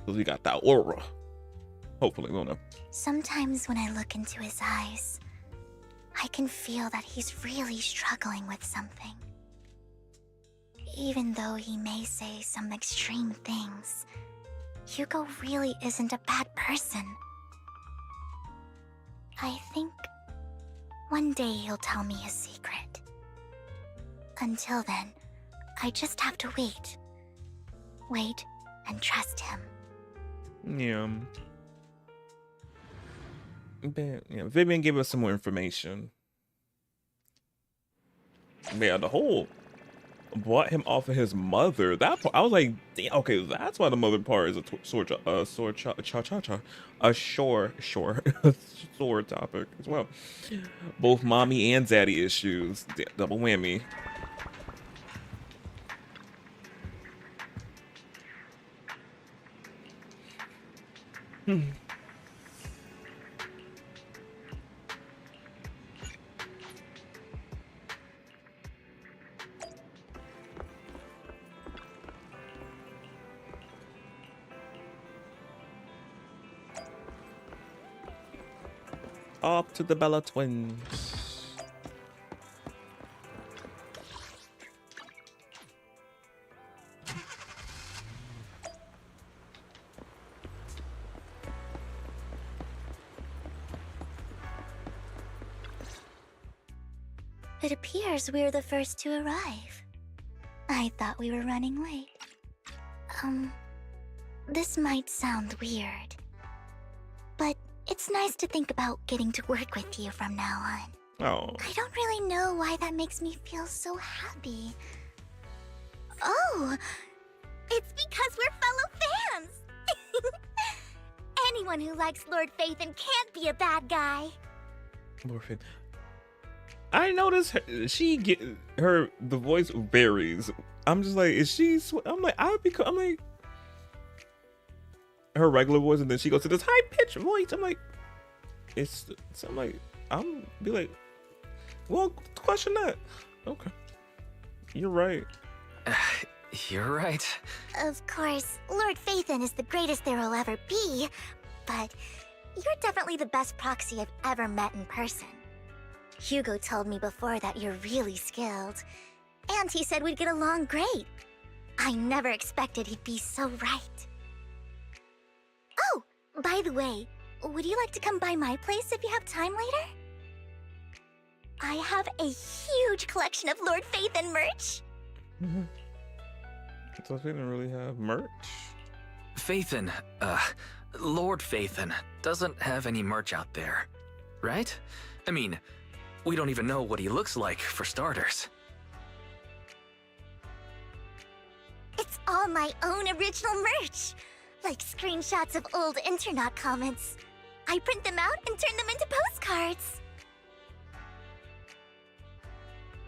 Speaker 1: Because he got that aura. Hopefully, we'll know.
Speaker 11: Sometimes when I look into his eyes, I can feel that he's really struggling with something. Even though he may say some extreme things, Hugo really isn't a bad person. I think one day he'll tell me his secret. Until then, I just have to wait. Wait and trust him.
Speaker 1: Yeah. But, yeah, Vivian gave us some more information. Yeah, the whole bought him off of his mother. That part, I was like, damn, okay, that's why the mother part is a sore topic as well. Both mommy and daddy issues, double whammy. Up to the Bella twins.
Speaker 11: It appears we're the first to arrive. I thought we were running late. This might sound weird, but it's nice to think about getting to work with you from now on.
Speaker 1: Oh.
Speaker 11: I don't really know why that makes me feel so happy. Oh, it's because we're fellow fans! Anyone who likes Lord Phaethon can't be a bad guy.
Speaker 1: Lord Phaethon. I noticed the voice varies. I'm just like, is she? I'm like, I'm like, her regular voice, and then she goes to this high pitched voice. I'm like, I'm like, I'm be like, well, question that. Okay, you're right.
Speaker 7: You're right.
Speaker 11: Of course, Lord Phaethon is the greatest there will ever be, but you're definitely the best proxy I've ever met in person. Hugo told me before that you're really skilled, and he said we'd get along great. I never expected he'd be so right. Oh, by the way, would you like to come by my place if you have time later? I have a huge collection of Lord Phaethon merch.
Speaker 1: So they didn't really have merch?
Speaker 7: Phaethon, Lord Phaethon doesn't have any merch out there, right? I mean, we don't even know what he looks like, for starters.
Speaker 11: It's all my own original merch, like screenshots of old internet comments. I print them out and turn them into postcards.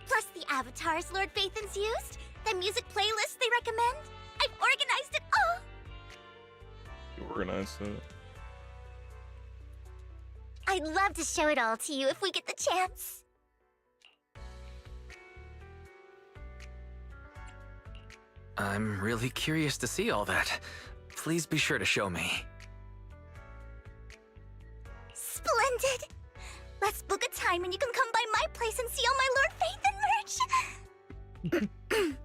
Speaker 11: Plus the avatars Lord Phaethon's used, the music playlists they recommend. I've organized it all.
Speaker 1: You organized it.
Speaker 11: I'd love to show it all to you if we get the chance.
Speaker 7: I'm really curious to see all that. Please be sure to show me.
Speaker 11: Splendid! Let's book a time and you can come by my place and see all my Lord Phaethon merch.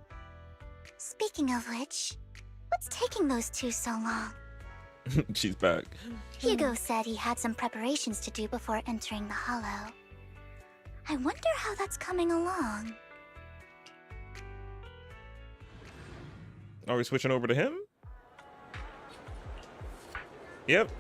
Speaker 11: Speaking of which, what's taking those two so long?
Speaker 1: She's back.
Speaker 11: Hugo said he had some preparations to do before entering the Hollow. I wonder how that's coming along.
Speaker 1: Are we switching over to him? Yep.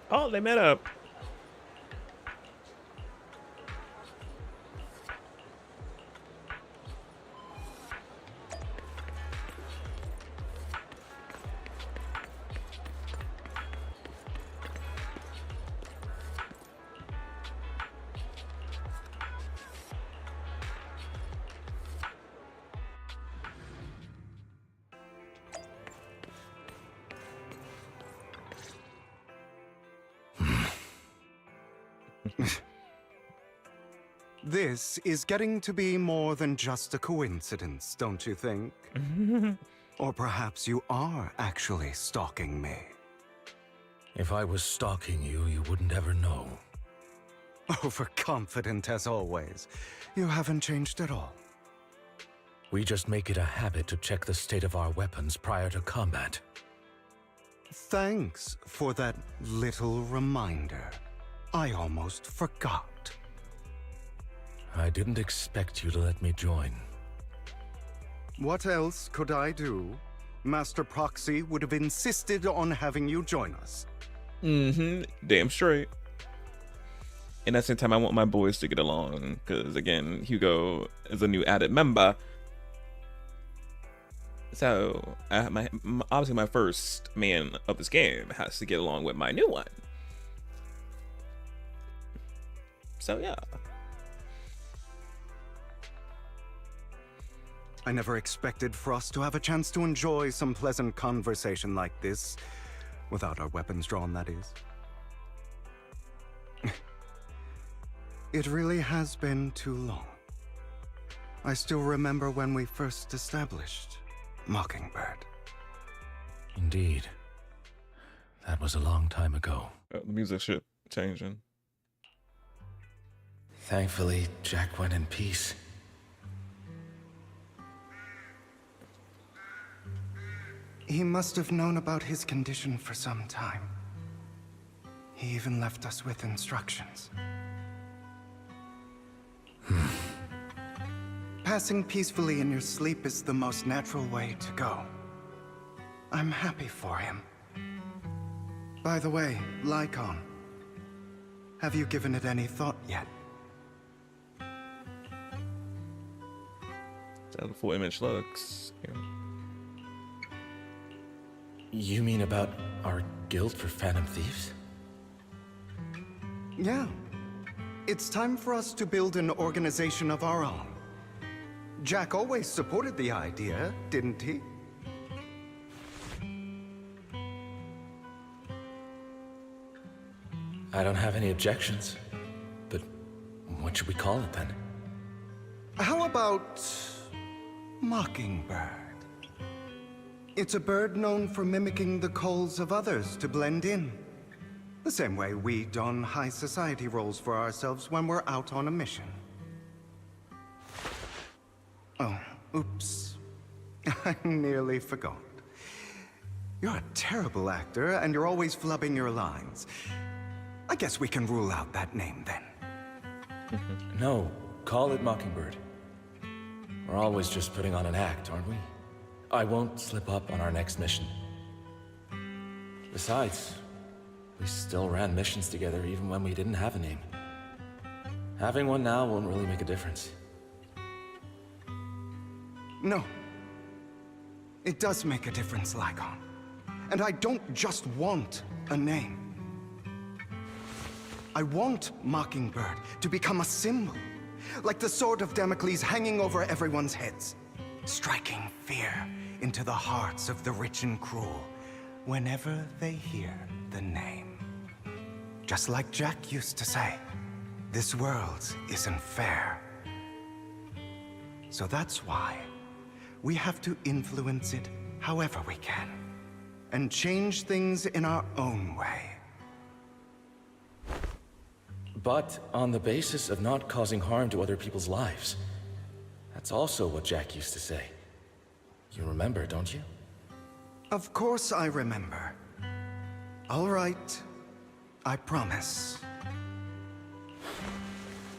Speaker 1: Oh, they met up.
Speaker 4: This is getting to be more than just a coincidence, don't you think? Or perhaps you are actually stalking me.
Speaker 3: If I was stalking you, you wouldn't ever know.
Speaker 4: Overconfident as always. You haven't changed at all.
Speaker 3: We just make it a habit to check the state of our weapons prior to combat.
Speaker 4: Thanks for that little reminder. I almost forgot.
Speaker 3: I didn't expect you to let me join.
Speaker 4: What else could I do? Master Proxy would have insisted on having you join us.
Speaker 1: Damn straight. And at the same time, I want my boys to get along, because again, Hugo is a new added member. So, obviously my first man of this game has to get along with my new one. So yeah.
Speaker 4: I never expected for us to have a chance to enjoy some pleasant conversation like this, without our weapons drawn, that is. It really has been too long. I still remember when we first established Mockingbird.
Speaker 3: Indeed. That was a long time ago.
Speaker 1: The music shit changing.
Speaker 3: Thankfully, Jack went in peace.
Speaker 4: He must have known about his condition for some time. He even left us with instructions. Passing peacefully in your sleep is the most natural way to go. I'm happy for him. By the way, Lycon, have you given it any thought yet?
Speaker 1: That's how the full image looks. Yeah.
Speaker 3: You mean about our guild for Phantom Thieves?
Speaker 4: Yeah. It's time for us to build an organization of our own. Jack always supported the idea, didn't he?
Speaker 3: I don't have any objections. But what should we call it then?
Speaker 4: How about Mockingbird? It's a bird known for mimicking the calls of others to blend in. The same way we don high society roles for ourselves when we're out on a mission. Oh, oops. I nearly forgot. You're a terrible actor, and you're always flubbing your lines. I guess we can rule out that name then.
Speaker 3: No, call it Mockingbird. We're always just putting on an act, aren't we? I won't slip up on our next mission. Besides, we still ran missions together even when we didn't have a name. Having one now won't really make a difference.
Speaker 4: No. It does make a difference, Lygon. And I don't just want a name. I want Mockingbird to become a symbol, like the sword of Damocles hanging over everyone's heads, striking fear into the hearts of the rich and cruel whenever they hear the name. Just like Jack used to say, this world isn't fair. So that's why we have to influence it however we can, and change things in our own way.
Speaker 3: But on the basis of not causing harm to other people's lives. That's also what Jack used to say. You remember, don't you?
Speaker 4: Of course I remember. All right, I promise.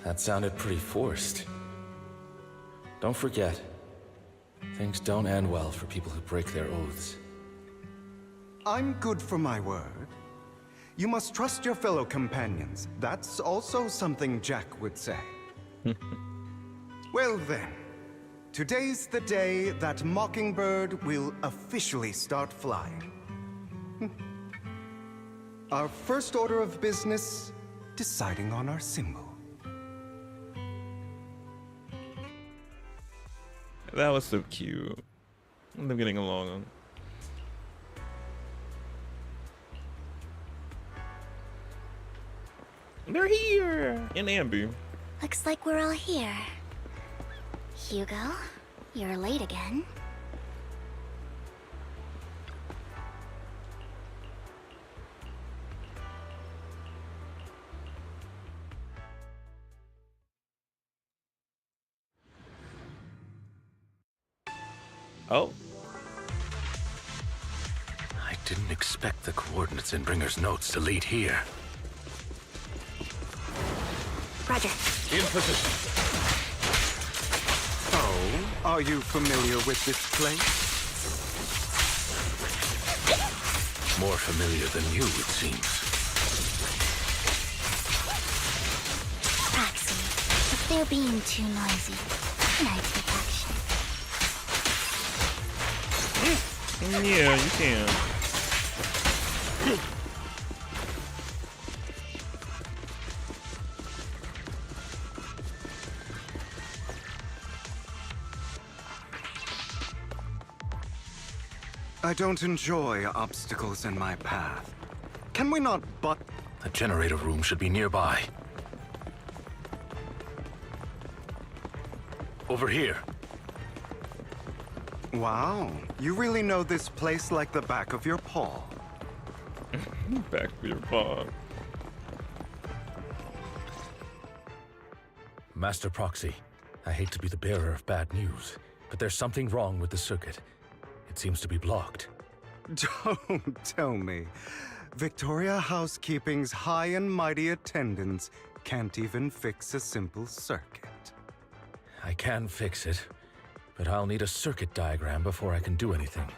Speaker 3: That sounded pretty forced. Don't forget, things don't end well for people who break their oaths.
Speaker 4: I'm good for my word. You must trust your fellow companions. That's also something Jack would say. Well then, today's the day that Mockingbird will officially start flying. Our first order of business, deciding on our symbol.
Speaker 1: That was so cute. Them getting along. They're here in Ambu.
Speaker 11: Looks like we're all here. Hugo, you're late again.
Speaker 1: Oh.
Speaker 3: I didn't expect the coordinates in Bringer's notes to lead here.
Speaker 11: Roger.
Speaker 3: In position.
Speaker 4: Oh, are you familiar with this place?
Speaker 3: More familiar than you, it seems.
Speaker 11: Proxy, if they're being too noisy, can I take action?
Speaker 1: Yeah, you can.
Speaker 4: I don't enjoy obstacles in my path. Can we not butt?
Speaker 3: The generator room should be nearby. Over here.
Speaker 4: Wow, you really know this place like the back of your paw.
Speaker 1: Back of your paw.
Speaker 3: Master Proxy, I hate to be the bearer of bad news, but there's something wrong with the circuit. It seems to be blocked.
Speaker 4: Don't tell me. Victoria Housekeeping's high and mighty attendants can't even fix a simple circuit.
Speaker 3: I can fix it, but I'll need a circuit diagram before I can do anything.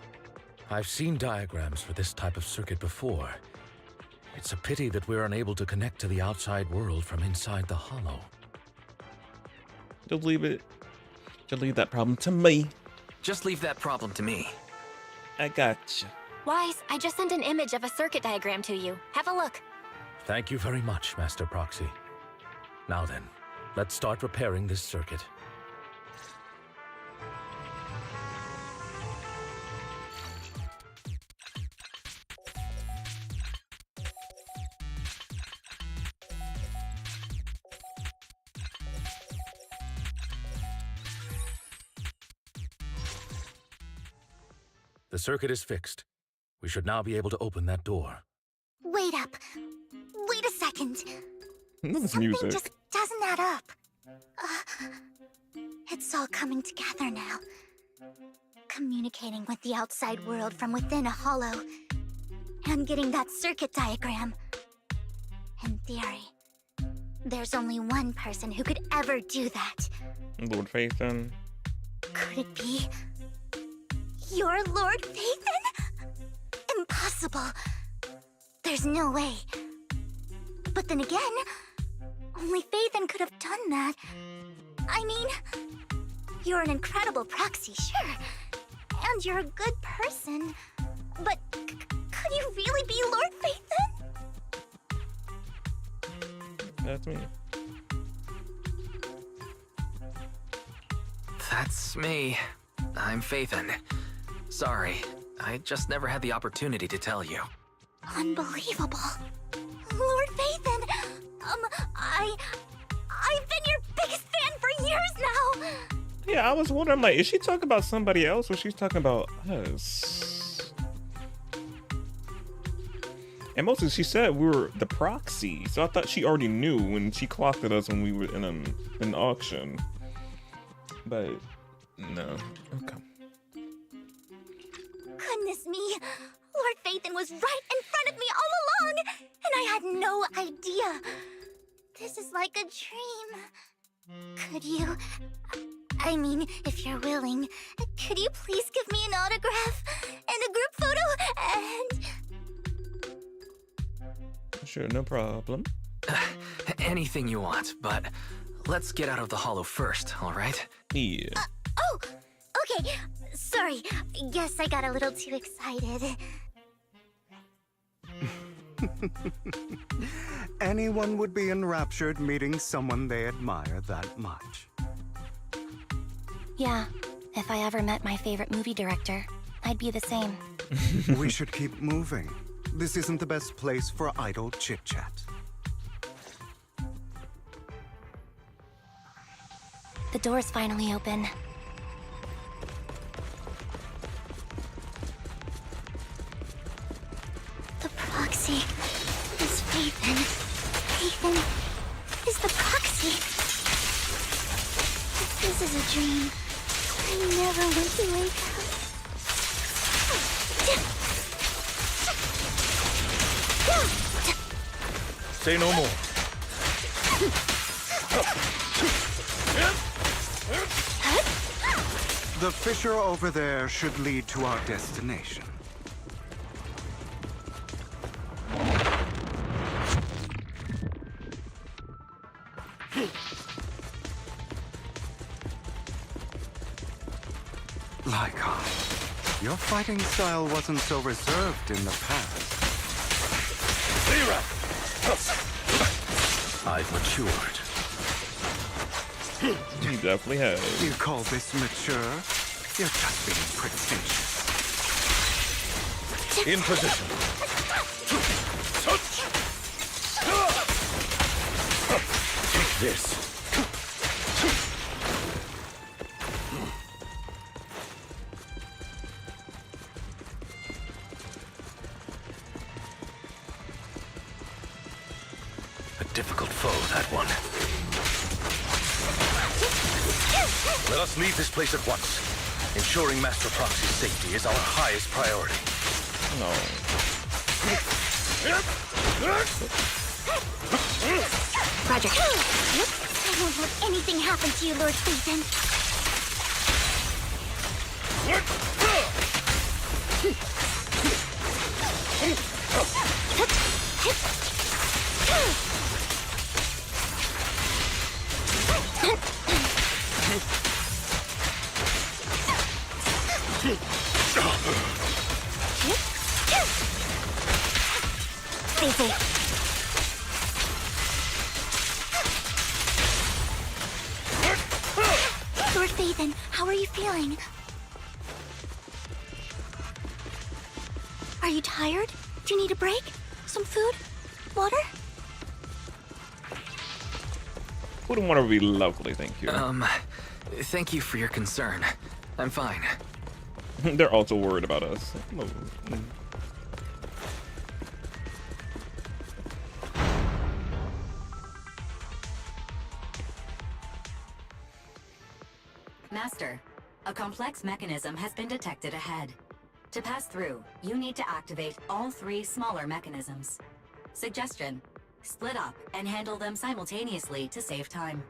Speaker 3: I've seen diagrams for this type of circuit before. It's a pity that we're unable to connect to the outside world from inside the hollow.
Speaker 1: Just leave it. Just leave that problem to me.
Speaker 7: Just leave that problem to me.
Speaker 1: I gotcha.
Speaker 21: Wise, I just sent an image of a circuit diagram to you. Have a look.
Speaker 3: Thank you very much, Master Proxy. Now then, let's start repairing this circuit. The circuit is fixed. We should now be able to open that door.
Speaker 11: Wait up. Wait a second.
Speaker 1: This
Speaker 11: Something
Speaker 1: music.
Speaker 11: just doesn't add up. It's all coming together now. Communicating with the outside world from within a hollow. And getting that circuit diagram. In theory, there's only one person who could ever do that.
Speaker 1: Lord Phaethon.
Speaker 11: Could it be your Lord Phaethon? Impossible. There's no way. But then again, only Phaethon could have done that. I mean, you're an incredible proxy, sure. understand you're a good person, but could you really be Lord Phaethon?
Speaker 1: That's me.
Speaker 7: That's me. I'm Phaethon. Sorry, I just never had the opportunity to tell you.
Speaker 11: Unbelievable. Lord Phaethon, I've been your biggest fan for years now.
Speaker 1: Yeah, I was wondering, like, is she talking about somebody else or she's talking about us? And mostly she said we were the proxy, so I thought she already knew when she clocked at us when we were in an auction. But no, okay.
Speaker 11: Goodness me, Lord Phaethon was right in front of me all along, and I had no idea. This is like a dream. Could you, I mean, if you're willing, could you please give me an autograph and a group photo and...
Speaker 1: Sure, no problem.
Speaker 7: Anything you want, but let's get out of the hollow first, all right?
Speaker 1: Yeah.
Speaker 11: Oh, okay. Sorry, guess I got a little too excited.
Speaker 4: Anyone would be enraptured meeting someone they admire that much.
Speaker 21: Yeah, if I ever met my favorite movie director, I'd be the same.
Speaker 4: We should keep moving. This isn't the best place for idle chit-chat.
Speaker 21: The door's finally open.
Speaker 11: The proxy is Phaethon. Phaethon is the proxy. If this is a dream, I never want to wake up.
Speaker 1: Say no more.
Speaker 4: The fissure over there should lead to our destination. Lycon, your fighting style wasn't so reserved in the past.
Speaker 3: I've matured.
Speaker 1: You definitely have.
Speaker 4: You call this mature? You're just being pretentious.
Speaker 3: In position. Take this. A difficult foe, that one. Let us leave this place at once. Ensuring Master Proxy's safety is our highest priority.
Speaker 1: No.
Speaker 11: Roger. I won't let anything happen to you, Lord Phaethon. Stay safe. Lord Phaethon, how are you feeling? Are you tired? Do you need a break? Some food? Water?
Speaker 1: Wouldn't want to be lovely, thank you.
Speaker 7: Thank you for your concern. I'm fine.
Speaker 1: They're also worried about us. No.
Speaker 12: Master, a complex mechanism has been detected ahead. To pass through, you need to activate all 3 smaller mechanisms. Suggestion: split up and handle them simultaneously to save time.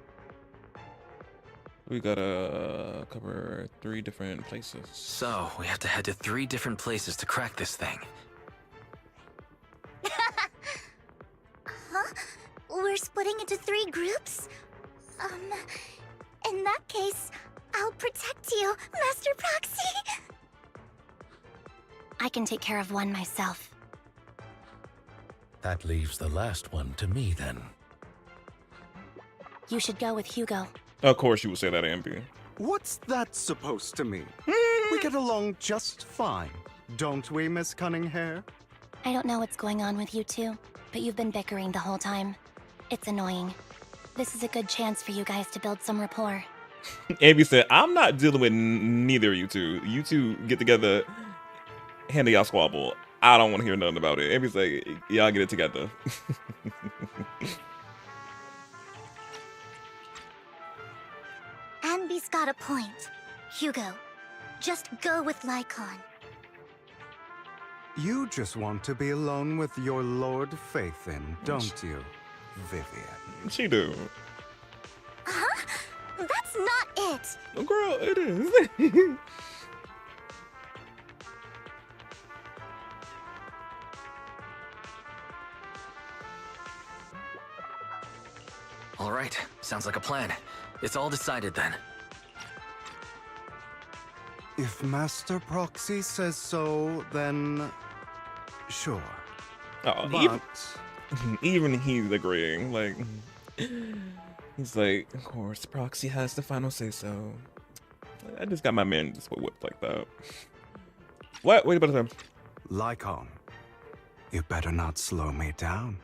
Speaker 1: We gotta cover 3 different places.
Speaker 7: So, we have to head to 3 different places to crack this thing.
Speaker 11: Huh? We're splitting into 3 groups? In that case, I'll protect you, Master Proxy.
Speaker 21: I can take care of one myself.
Speaker 3: That leaves the last one to me, then.
Speaker 21: You should go with Hugo.
Speaker 1: Of course you would say that, Ambi.
Speaker 4: What's that supposed to mean? We get along just fine, don't we, Miss Cunninghair?
Speaker 21: I don't know what's going on with you two, but you've been bickering the whole time. It's annoying. This is a good chance for you guys to build some rapport.
Speaker 1: Ambi said, I'm not dealing with neither of you two. You two get together, handle y'all squabble. I don't want to hear nothing about it. Ambi's like, y'all get it together.
Speaker 11: Anby's got a point. Hugo, just go with Lycon.
Speaker 4: You just want to be alone with your Lord Faithin, don't you, Vivian?
Speaker 1: She do.
Speaker 11: Huh? That's not it!
Speaker 1: Oh, girl, it is.
Speaker 7: All right, sounds like a plan. It's all decided then.
Speaker 4: If Master Proxy says so, then sure.
Speaker 1: Oh,
Speaker 4: but
Speaker 1: even he's agreeing. Like, he's like, of course, Proxy has the final say so. I just got my man just whipped like that. What? Wait about him.
Speaker 4: Lycon, you better not slow me down.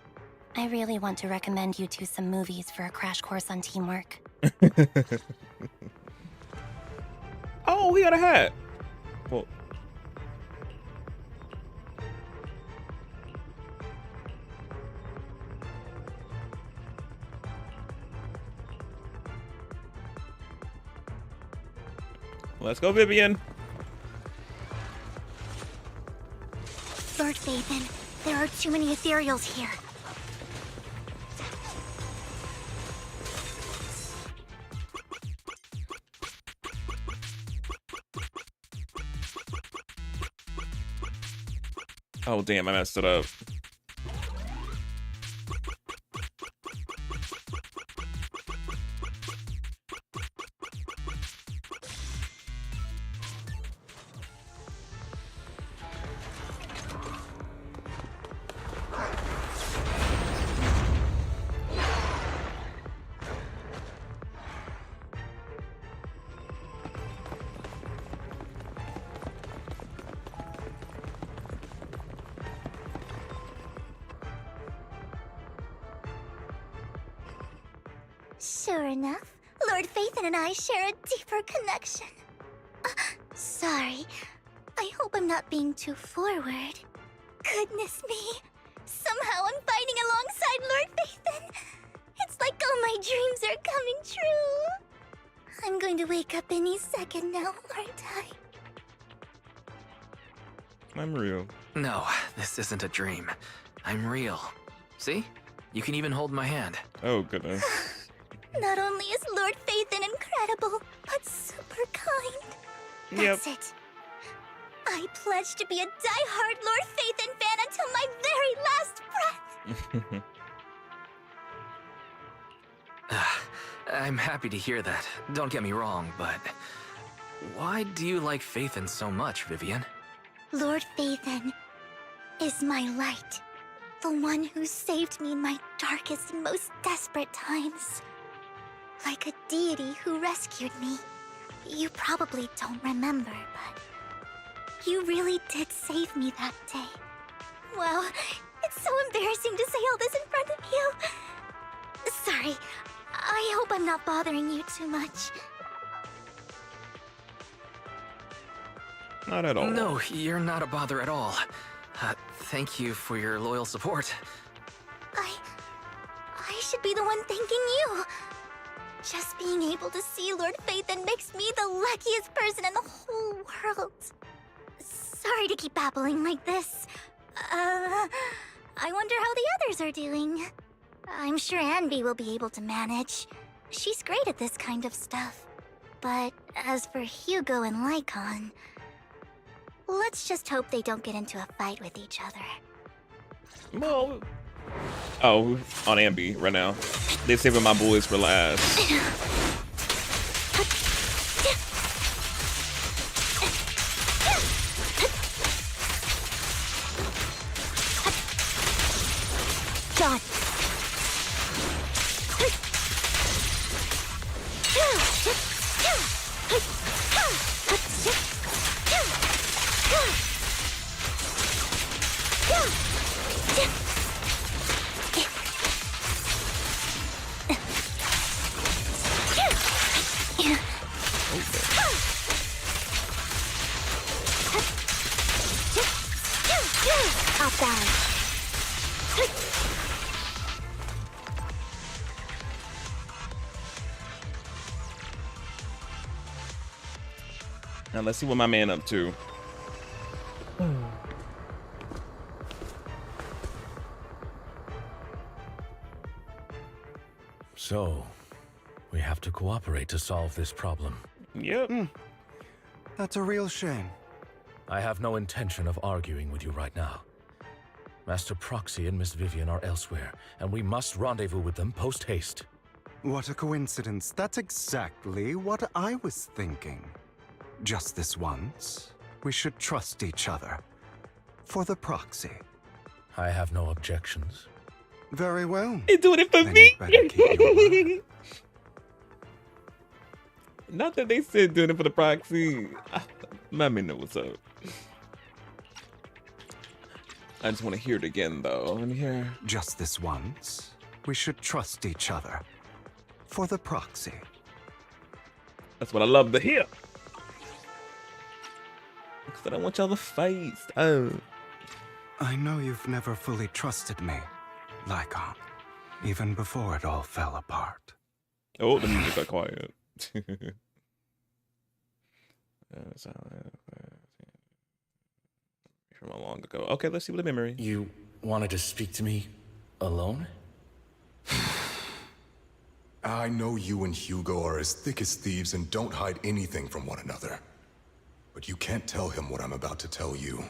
Speaker 21: I really want to recommend you two some movies for a crash course on teamwork.
Speaker 1: Oh, we got a hat. Well, let's go, Vivian.
Speaker 11: Lord Faithin, there are too many ethereals here.
Speaker 1: Oh, damn, I messed it up.
Speaker 11: Sure enough, Lord Faithin and I share a deeper connection. Sorry. I hope I'm not being too forward. Goodness me. Somehow I'm fighting alongside Lord Faithin. It's like all my dreams are coming true. I'm going to wake up any second now, aren't I?
Speaker 1: I'm real.
Speaker 7: No, this isn't a dream. I'm real. See? You can even hold my hand.
Speaker 1: Oh, goodness.
Speaker 11: Not only is Lord Faithin incredible, but super kind. That's it. I pledge to be a die-hard Lord Faithin fan until my very last breath.
Speaker 7: I'm happy to hear that. Don't get me wrong, but why do you like Faithin so much, Vivian?
Speaker 11: Lord Faithin is my light. The one who saved me in my darkest and most desperate times. Like a deity who rescued me. You probably don't remember, but you really did save me that day. Wow, it's so embarrassing to say all this in front of you. Sorry, I hope I'm not bothering you too much.
Speaker 1: Not at all.
Speaker 7: No, you're not a bother at all. Thank you for your loyal support.
Speaker 11: I should be the one thanking you. Just being able to see Lord Faithin makes me the luckiest person in the whole world. Sorry to keep babbling like this. I wonder how the others are doing. I'm sure Anby will be able to manage. She's great at this kind of stuff. But as for Hugo and Lycon, let's just hope they don't get into a fight with each other.
Speaker 1: Well, oh, on Ambi right now. They saving my boys for last.
Speaker 11: Off balance.
Speaker 1: Now let's see what my man up to.
Speaker 3: So, we have to cooperate to solve this problem.
Speaker 1: Yep.
Speaker 4: That's a real shame.
Speaker 3: I have no intention of arguing with you right now. Master Proxy and Miss Vivian are elsewhere, and we must rendezvous with them post-haste.
Speaker 4: What a coincidence. That's exactly what I was thinking. Just this once, we should trust each other. For the proxy.
Speaker 3: I have no objections.
Speaker 4: Very well.
Speaker 1: He's doing it for
Speaker 4: Then
Speaker 1: me.
Speaker 4: you better keep your word.
Speaker 1: Not that they said doing it for the proxy. Let me know what's up. I just want to hear it again, though. Let me hear.
Speaker 4: Just this once, we should trust each other. For the proxy.
Speaker 1: That's what I love to hear. Because I don't want y'all to fight. Oh.
Speaker 4: I know you've never fully trusted me, Lycon. Even before it all fell apart.
Speaker 1: Oh, the music got quiet. From a long ago. Okay, let's see what the memory.
Speaker 3: You wanted to speak to me alone?
Speaker 9: I know you and Hugo are as thick as thieves and don't hide anything from one another. But you can't tell him what I'm about to tell you.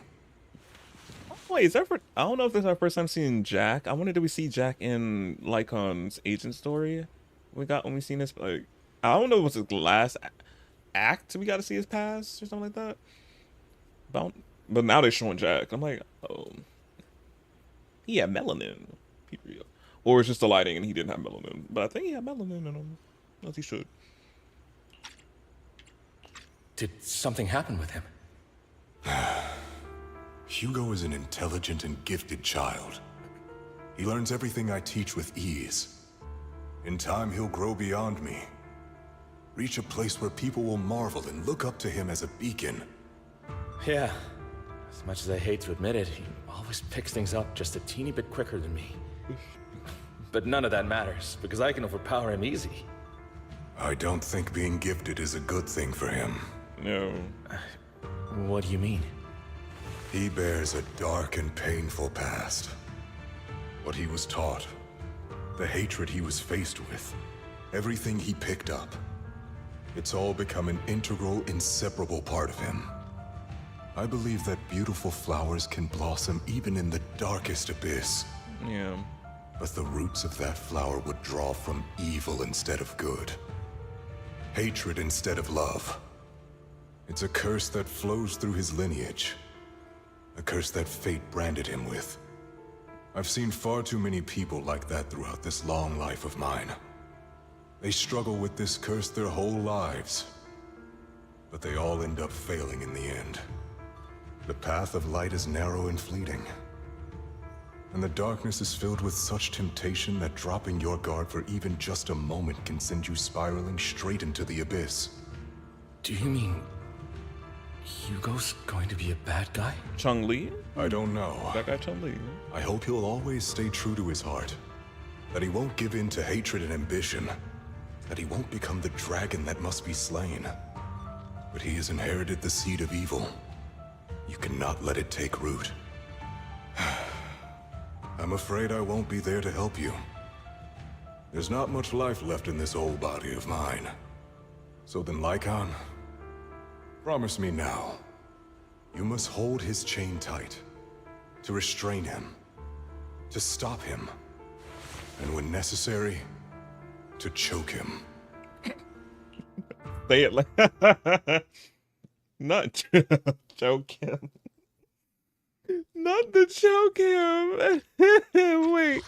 Speaker 1: Wait, is that for? I don't know if this is our first time seeing Jack. I wonder, did we see Jack in Lycon's agent story? We got when we seen this. Like, I don't know if it was his last act. We got to see his past or something like that. But now they're showing Jack. I'm like, oh, he had melanin. Period. Or it's just the lighting and he didn't have melanin. But I think he had melanin in him, as he should.
Speaker 3: Did something happen with him?
Speaker 9: Hugo is an intelligent and gifted child. He learns everything I teach with ease. In time, he'll grow beyond me. Reach a place where people will marvel and look up to him as a beacon.
Speaker 3: Yeah. As much as I hate to admit it, he always picks things up just a teeny bit quicker than me. But none of that matters, because I can overpower him easy.
Speaker 9: I don't think being gifted is a good thing for him.
Speaker 1: No.
Speaker 3: What do you mean?
Speaker 9: He bears a dark and painful past. What he was taught, the hatred he was faced with, everything he picked up. It's all become an integral, inseparable part of him. I believe that beautiful flowers can blossom even in the darkest abyss.
Speaker 1: Yeah.
Speaker 9: But the roots of that flower would draw from evil instead of good. Hatred instead of love. It's a curse that flows through his lineage. A curse that fate branded him with. I've seen far too many people like that throughout this long life of mine. They struggle with this curse their whole lives. But they all end up failing in the end. The path of light is narrow and fleeting. And the darkness is filled with such temptation that dropping your guard for even just a moment can send you spiraling straight into the abyss.
Speaker 3: Do you mean Hugo's going to be a bad guy?
Speaker 1: Chun-Li?
Speaker 9: I don't know.
Speaker 1: That guy Chun-Li.
Speaker 9: I hope he'll always stay true to his heart. That he won't give in to hatred and ambition. That he won't become the dragon that must be slain. But he has inherited the seed of evil. You cannot let it take root. I'm afraid I won't be there to help you. There's not much life left in this old body of mine. So then, Lycon, promise me now. You must hold his chain tight. To restrain him. To stop him. And when necessary, to choke him.
Speaker 1: Say it like not choke him. Not to choke him. Wait.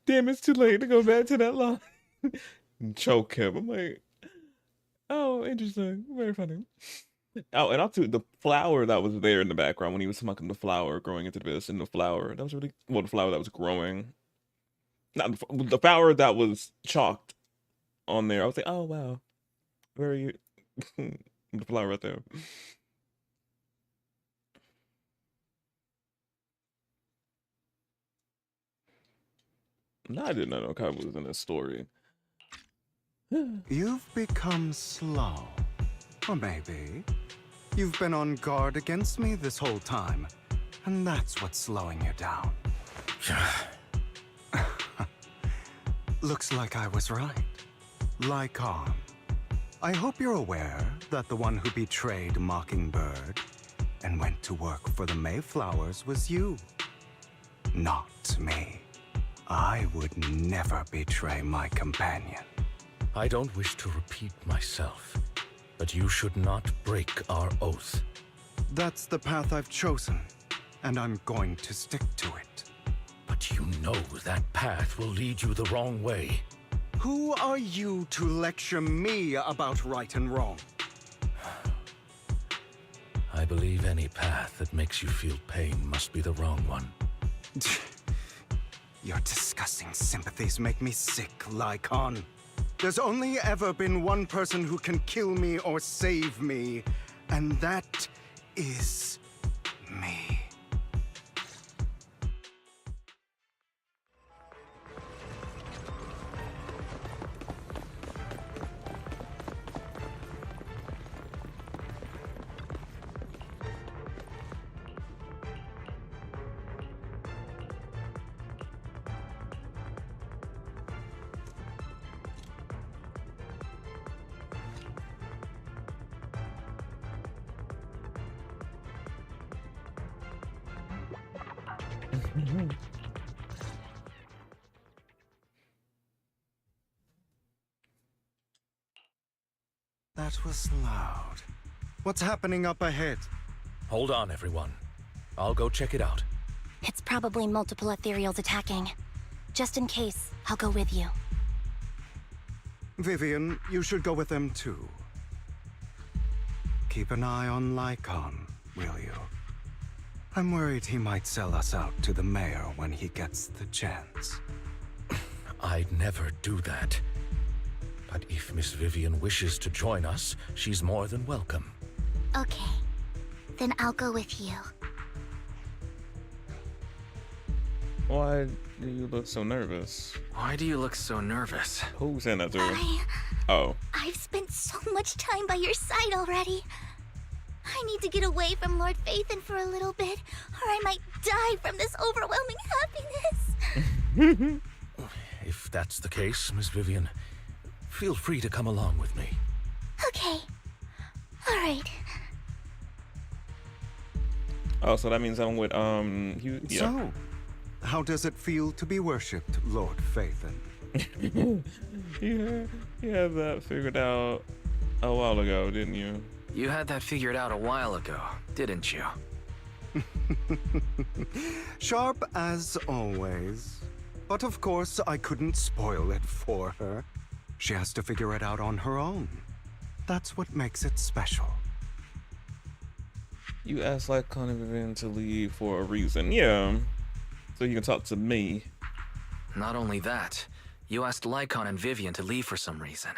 Speaker 1: Damn, it's too late to go back to that line. Choke him. I'm like, oh, interesting. Very funny. Oh, and also the flower that was there in the background when he was smoking the flower, growing into this, and the flower. That was really, well, the flower that was growing. Not the flower that was chalked on there. I was like, oh, wow. Very The flower right there. No, I did not know Kaiba was in this story.
Speaker 4: You've become slow. Or maybe you've been on guard against me this whole time, and that's what's slowing you down. Looks like I was right. Lycon. I hope you're aware that the one who betrayed Mockingbird and went to work for the Mayflowers was you. Not me. I would never betray my companion.
Speaker 3: I don't wish to repeat myself, but you should not break our oath.
Speaker 4: That's the path I've chosen, and I'm going to stick to it.
Speaker 3: But you know that path will lead you the wrong way.
Speaker 4: Who are you to lecture me about right and wrong?
Speaker 3: I believe any path that makes you feel pain must be the wrong one.
Speaker 4: Your disgusting sympathies make me sick, Lycon. There's only ever been one person who can kill me or save me, and that is me. That was loud. What's happening up ahead?
Speaker 3: Hold on, everyone. I'll go check it out.
Speaker 21: It's probably multiple ethereals attacking. Just in case, I'll go with you.
Speaker 4: Vivian, you should go with them too. Keep an eye on Lycon, will you? I'm worried he might sell us out to the mayor when he gets the chance.
Speaker 3: I'd never do that. But if Miss Vivian wishes to join us, she's more than welcome.
Speaker 11: Okay. Then I'll go with you.
Speaker 1: Why do you look so nervous?
Speaker 7: Why do you look so nervous?
Speaker 1: Who's saying that to her? Oh.
Speaker 11: I've spent so much time by your side already. I need to get away from Lord Phaethon for a little bit, or I might die from this overwhelming happiness.
Speaker 3: If that's the case, Miss Vivian, feel free to come along with me.
Speaker 11: Okay. All right.
Speaker 1: Oh, so that means I'm with yeah.
Speaker 4: So, how does it feel to be worshipped, Lord Phaethon?
Speaker 1: You had that figured out a while ago, didn't you?
Speaker 7: You had that figured out a while ago, didn't you?
Speaker 4: Sharp as always. But of course, I couldn't spoil it for her. She has to figure it out on her own. That's what makes it special.
Speaker 1: You asked Lycon and Vivian to leave for a reason. Yeah. So you can talk to me.
Speaker 7: Not only that, you asked Lycon and Vivian to leave for some reason.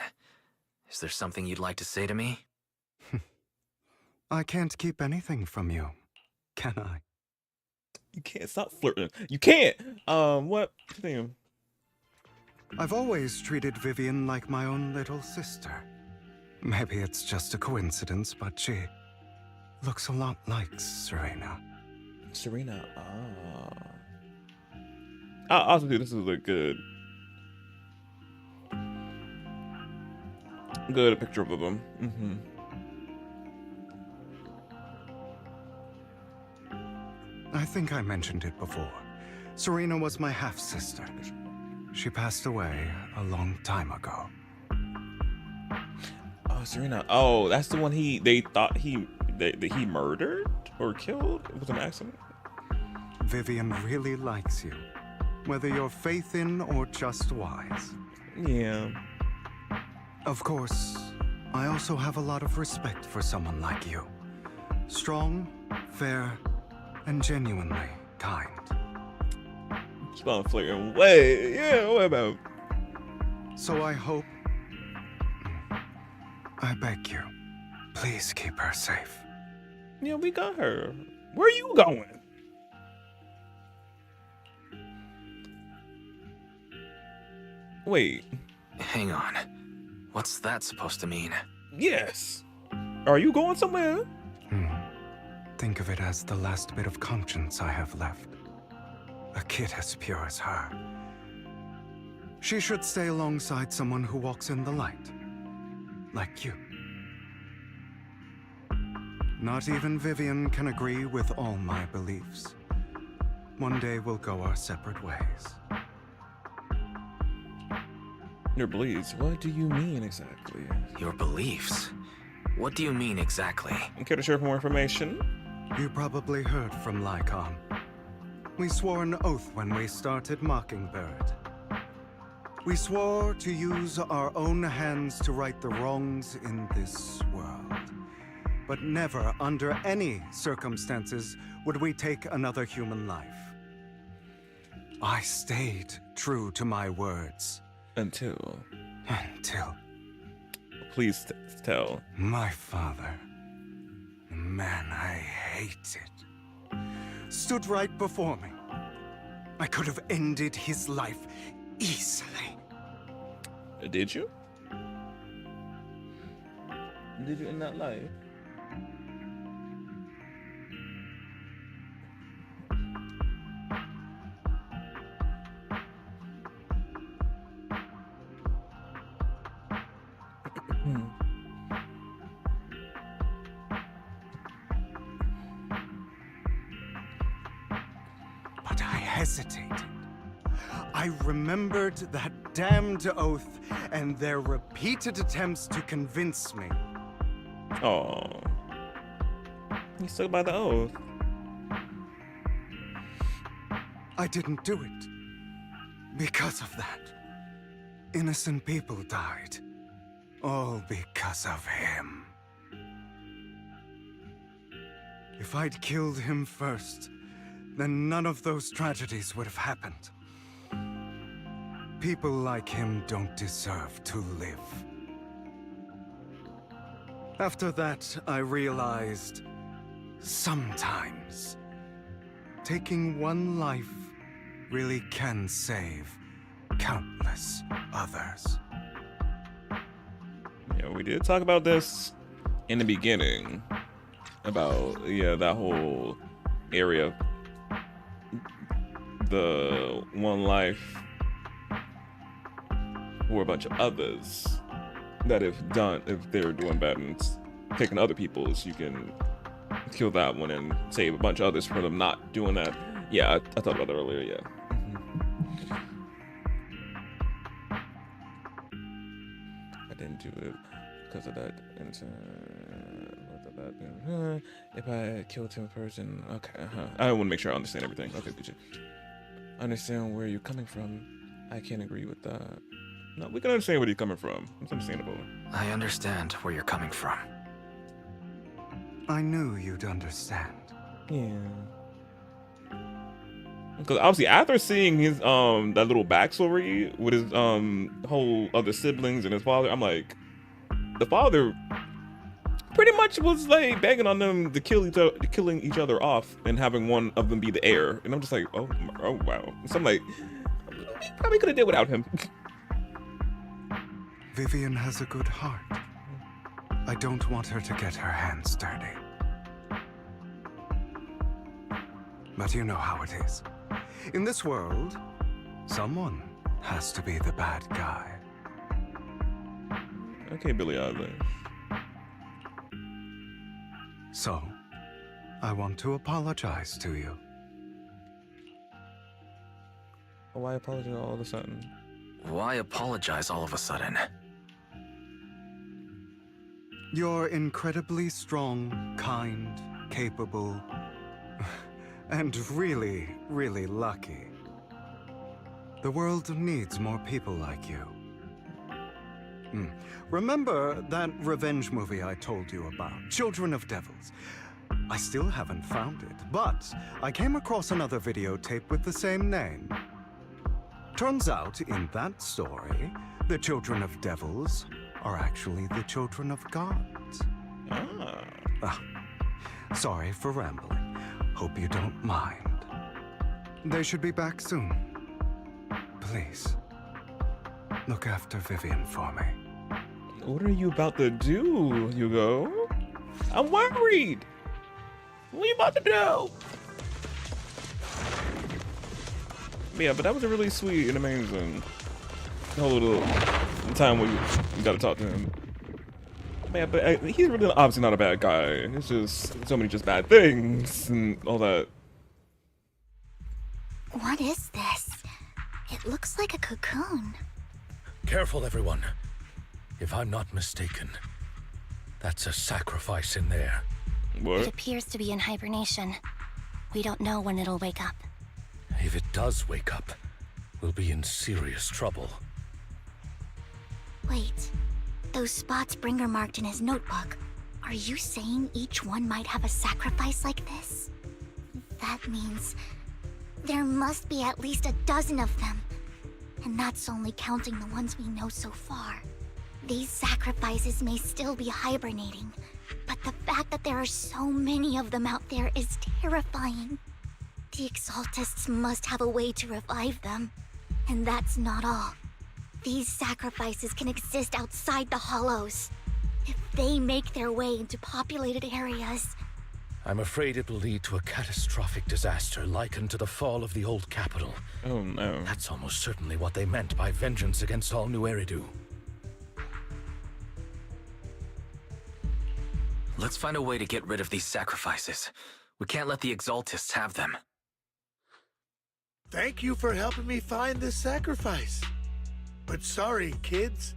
Speaker 7: Is there something you'd like to say to me?
Speaker 4: I can't keep anything from you, can I?
Speaker 1: You can't stop flirting. You can't! What? Damn.
Speaker 4: I've always treated Vivian like my own little sister. Maybe it's just a coincidence, but she looks a lot like Serena.
Speaker 1: Serena, I also think this is a good picture of them.
Speaker 4: I think I mentioned it before. Serena was my half-sister. She passed away a long time ago.
Speaker 1: Oh, Serena. Oh, that's the one they thought he murdered or killed? It was an accident?
Speaker 4: Vivian really likes you, whether you're Phaethon or just wise.
Speaker 1: Yeah.
Speaker 4: Of course, I also have a lot of respect for someone like you. Strong, fair, and genuinely kind.
Speaker 1: Keep on flirting. Wait, yeah, what about?
Speaker 4: So I hope, I beg you, Please keep her safe.
Speaker 1: Yeah, we got her. Where are you going? Wait.
Speaker 7: Hang on. What's that supposed to mean?
Speaker 1: Yes. Are you going somewhere?
Speaker 4: Think of it as the last bit of conscience I have left. A kid as pure as her. She should stay alongside someone who walks in the light. Like you. Not even Vivian can agree with all my beliefs. One day we'll go our separate ways.
Speaker 1: Your beliefs? What do you mean exactly?
Speaker 7: Your beliefs? What do you mean exactly?
Speaker 1: Care to share more information?
Speaker 4: You probably heard from Lycon. We swore an oath when we started Mockingbird. We swore to use our own hands to right the wrongs in this world. But never, under any circumstances, would we take another human life. I stayed true to my words.
Speaker 1: Until? Please tell.
Speaker 4: My father, the man I hated, stood right before me. I could have ended his life easily.
Speaker 1: Did you? Did you end that life?
Speaker 4: But I hesitated. I remembered that damned oath and their repeated attempts to convince me.
Speaker 1: Oh. You stuck by the oath.
Speaker 4: I didn't do it. Because of that. Innocent people died. All because of him. If I'd killed him first, then none of those tragedies would have happened. People like him don't deserve to live. After that, I realized sometimes taking one life really can save countless others.
Speaker 1: Yeah, we did talk about this in the beginning. About, yeah, that whole area. The one life or a bunch of others that if they're doing bad and taking other people's, you can kill that one and save a bunch of others for them not doing that. Yeah, I thought about that earlier, yeah. I didn't do it because of that. If I killed him person, okay, I want to make sure I understand everything. Okay, good. I understand where you're coming from. I can't agree with that. No, we can understand where you're coming from. It's understandable.
Speaker 7: I understand where you're coming from.
Speaker 4: I knew you'd understand.
Speaker 1: Yeah. Because obviously after seeing his that little backstory with his whole other siblings and his father, I'm like, the father pretty much was like begging on them to killing each other off and having one of them be the heir. And I'm just like, oh wow. So I'm like, we probably could have did without him.
Speaker 4: Vivian has a good heart. I don't want her to get her hands dirty. But you know how it is. In this world, someone has to be the bad guy.
Speaker 1: Okay, Billie Eilish.
Speaker 4: So, I want to apologize to you.
Speaker 1: Why apologize all of a sudden?
Speaker 7: Why apologize all of a sudden?
Speaker 4: You're incredibly strong, kind, capable, and really, really lucky. The world needs more people like you. Remember that revenge movie I told you about, Children of Devils? I still haven't found it, but I came across another videotape with the same name. Turns out, in that story, the Children of Devils are actually the children of gods. Sorry for rambling. Hope you don't mind. They should be back soon. Please, look after Vivian for me.
Speaker 1: What are you about to do, Hugo? I'm worried. What are you about to do? Yeah, but that was a really sweet and amazing whole little time where you gotta talk to him. Man, but he's really obviously not a bad guy. It's just so many just bad things and all that.
Speaker 11: What is this? It looks like a cocoon.
Speaker 3: Careful, everyone. If I'm not mistaken, that's a sacrifice in there.
Speaker 21: It appears to be in hibernation. We don't know when it'll wake up.
Speaker 3: If it does wake up, we'll be in serious trouble.
Speaker 11: Wait, those spots Bringer marked in his notebook. Are you saying each one might have a sacrifice like this? That means there must be at least a dozen of them. And that's only counting the ones we know so far. These sacrifices may still be hibernating, but the fact that there are so many of them out there is terrifying. The Exaltists must have a way to revive them. And that's not all. These sacrifices can exist outside the Hollows. If they make their way into populated areas...
Speaker 3: I'm afraid it will lead to a catastrophic disaster likened to the fall of the old capital.
Speaker 1: Oh no.
Speaker 3: That's almost certainly what they meant by vengeance against all New Eridu.
Speaker 7: Let's find a way to get rid of these sacrifices. We can't let the Exaltists have them.
Speaker 15: Thank you for helping me find this sacrifice. But sorry, kids.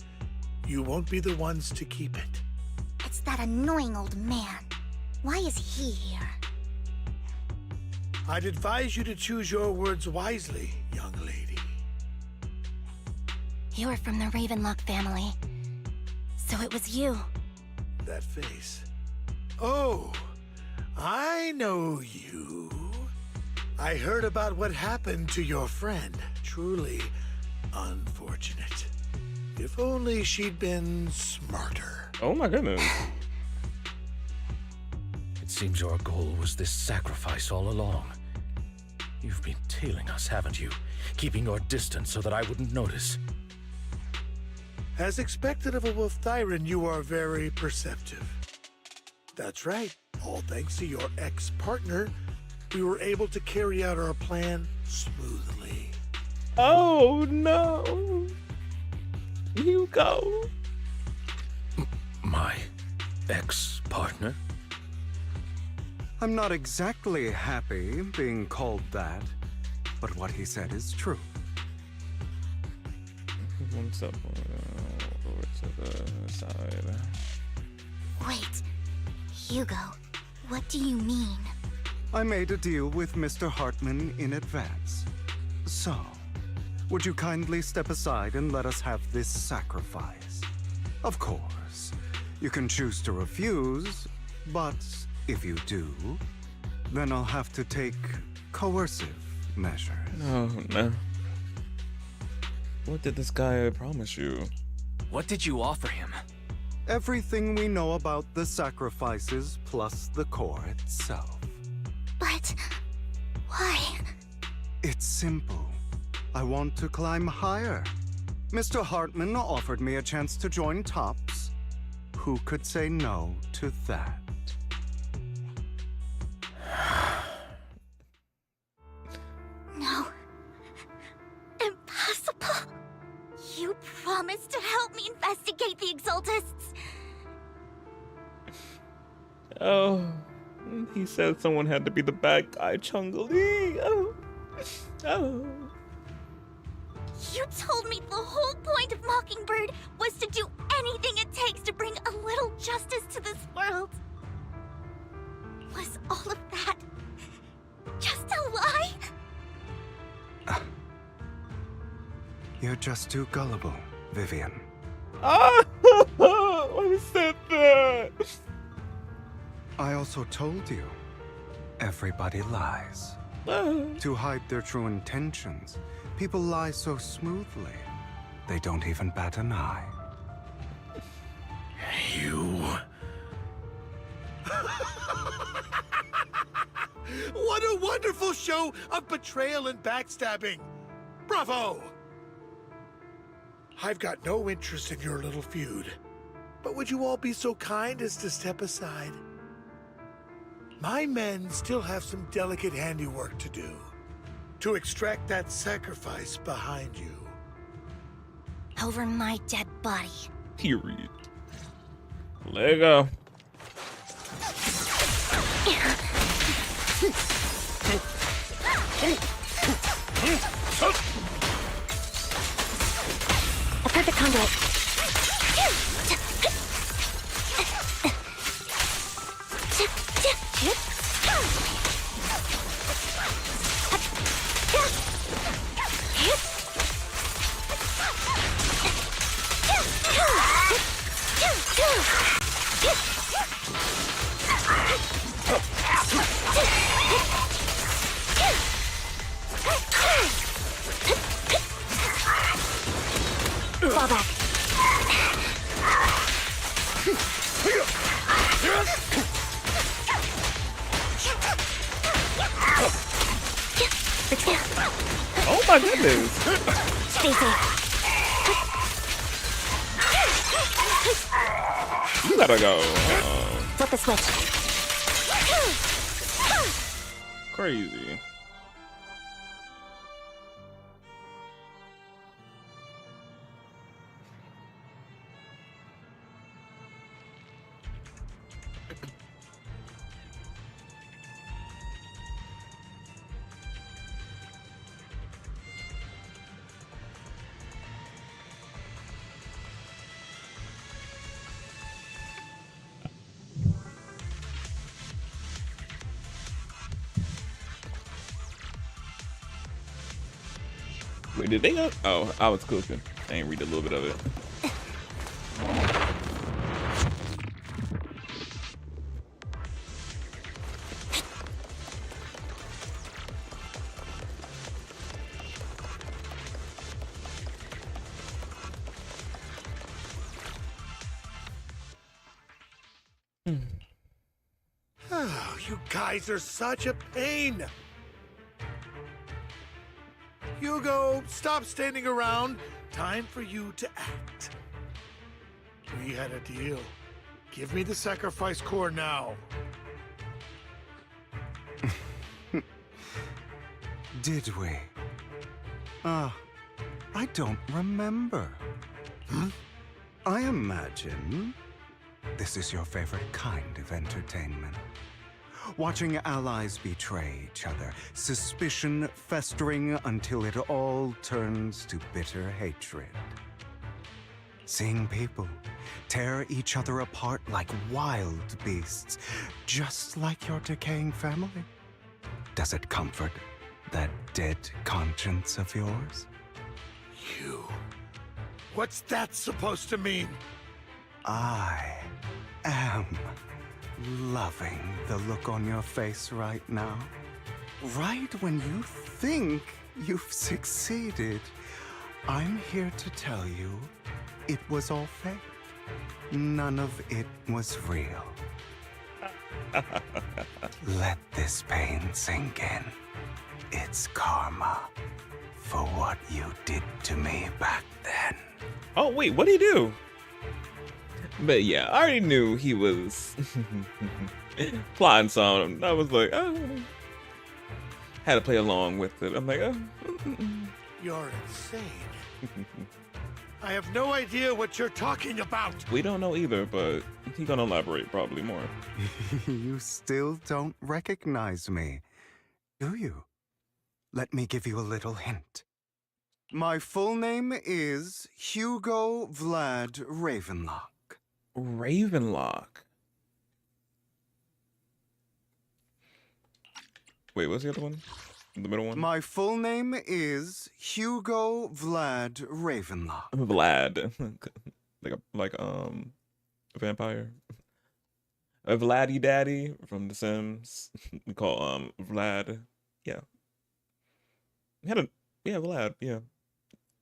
Speaker 15: You won't be the ones to keep it.
Speaker 11: It's that annoying old man. Why is he here?
Speaker 15: I'd advise you to choose your words wisely, young lady.
Speaker 21: You're from the Ravenlock family. So it was you.
Speaker 15: That face. Oh, I know you. I heard about what happened to your friend. Truly unfortunate. If only she'd been smarter.
Speaker 1: Oh my goodness.
Speaker 3: It seems your goal was this sacrifice all along. You've been tailing us, haven't you? Keeping your distance so that I wouldn't notice.
Speaker 15: As expected of a Wolf-Thyran, you are very perceptive. That's right. All thanks to your ex-partner, we were able to carry out our plan smoothly.
Speaker 1: Oh no. Hugo.
Speaker 3: My ex-partner?
Speaker 4: I'm not exactly happy being called that, but what he said is true.
Speaker 1: One step over to the side.
Speaker 11: Wait, Hugo, what do you mean?
Speaker 4: I made a deal with Mr. Hartman in advance. So, would you kindly step aside and let us have this sacrifice? Of course, you can choose to refuse, but if you do, then I'll have to take coercive measures.
Speaker 1: Oh no. What did this guy promise you?
Speaker 7: What did you offer him?
Speaker 4: Everything we know about the sacrifices plus the core itself.
Speaker 11: But why?
Speaker 4: It's simple. I want to climb higher. Mr. Hartman offered me a chance to join Tops. Who could say no to that?
Speaker 11: No. Impossible. You promised to help me investigate the Exaltists.
Speaker 1: Oh, he said someone had to be the bad guy, Chun-Li. Oh. Oh.
Speaker 11: You told me the whole point of Mockingbird was to do anything it takes to bring a little justice to this world. Was all of that just a lie?
Speaker 4: You're just too gullible, Vivian.
Speaker 1: Ah! Why said that?
Speaker 4: I also told you, everybody lies. To hide their true intentions, people lie so smoothly, they don't even bat an eye.
Speaker 3: You...
Speaker 15: beautiful show of betrayal and backstabbing. Bravo! I've got no interest in your little feud, but would you all be so kind as to step aside? My men still have some delicate handiwork to do to extract that sacrifice behind you.
Speaker 21: Over my dead body.
Speaker 1: Period. Let it go.
Speaker 21: A perfect conduit. Fall back.
Speaker 1: Oh my goodness.
Speaker 21: Stay safe.
Speaker 1: You gotta go.
Speaker 21: Flip the switch.
Speaker 1: Crazy. Wait, did they go? Oh, I was cooking. I ain't read a little bit of it.
Speaker 15: Oh, you guys are such a pain. Hugo, stop standing around. Time for you to act. We had a deal. Give me the sacrifice core now.
Speaker 4: Did we? I don't remember. I imagine this is your favorite kind of entertainment. Watching allies betray each other, suspicion festering until it all turns to bitter hatred. Seeing people tear each other apart like wild beasts, just like your decaying family. Does it comfort that dead conscience of yours?
Speaker 15: You. What's that supposed to mean?
Speaker 4: I am loving the look on your face right now. Right when you think you've succeeded, I'm here to tell you it was all fake. None of it was real. Let this pain sink in. It's karma for what you did to me back then.
Speaker 1: Oh, wait, what did he do? But yeah, I already knew he was plotting something. I was like, oh. Had to play along with it. I'm like, oh.
Speaker 15: You're insane. I have no idea what you're talking about.
Speaker 1: We don't know either, but he's gonna elaborate probably more.
Speaker 4: You still don't recognize me, do you? Let me give you a little hint. My full name is Hugo Vlad Ravenlock.
Speaker 1: Ravenlock. Wait, what's the other one? The middle one?
Speaker 4: My full name is Hugo Vlad Ravenlock.
Speaker 1: Vlad. like a vampire. A Vladdy Daddy from The Sims. We call Vlad. Yeah. Vlad, yeah.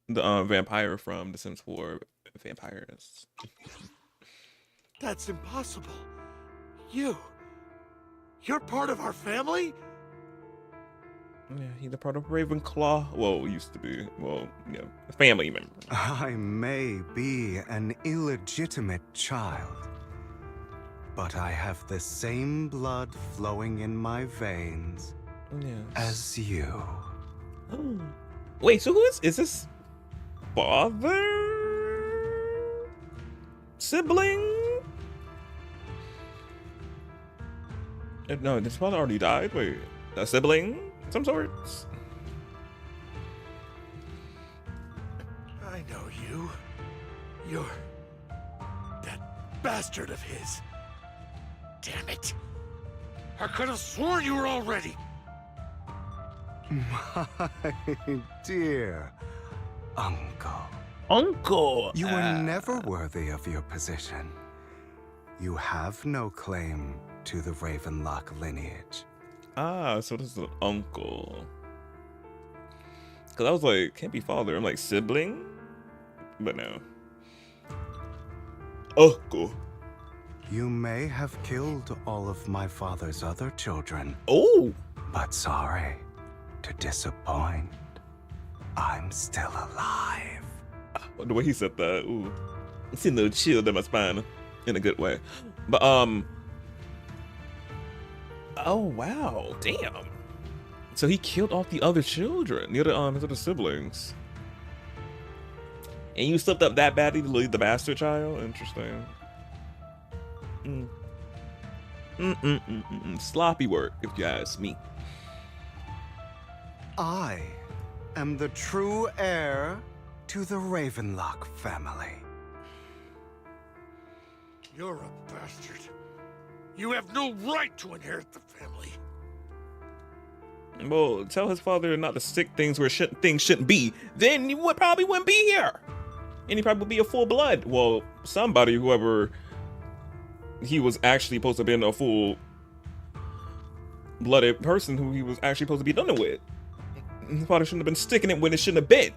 Speaker 1: The vampire from The Sims 4 Vampires.
Speaker 15: That's impossible. You're part of our family?
Speaker 1: Yeah, he's a part of Ravenclaw. Well, used to be. Well, yeah, a family member.
Speaker 4: I may be an illegitimate child, but I have the same blood flowing in my veins as you.
Speaker 1: Oh. Wait, so who is this father? Sibling? No, his father already died. Wait, a sibling? Some sorts?
Speaker 15: I know you. You're that bastard of his. Damn it. I could have sworn you were already.
Speaker 4: My dear uncle.
Speaker 1: Uncle!
Speaker 4: You were never worthy of your position. You have no claim to the Ravenlock lineage.
Speaker 1: Ah, so this is an uncle. Cause I was like, can't be father. I'm like, sibling? But no. Uncle.
Speaker 4: You may have killed all of my father's other children.
Speaker 1: Oh!
Speaker 4: But sorry to disappoint. I'm still alive.
Speaker 1: The way he said that, ooh. It's a little chill down my spine in a good way. But, oh, wow. Damn. So he killed off the other children, his other siblings. And you slipped up that badly to lead the bastard child? Interesting. Sloppy work, if you ask me.
Speaker 4: I am the true heir to the Ravenlock family.
Speaker 15: You're a bastard. You have no right to inherit the family.
Speaker 1: Well, tell his father not to stick things where things shouldn't be. Then you probably wouldn't be here. And he probably would be a full blood. Well, somebody, whoever he was actually supposed to be a full blooded person who he was actually supposed to be done with. His father shouldn't have been sticking it when it shouldn't have been.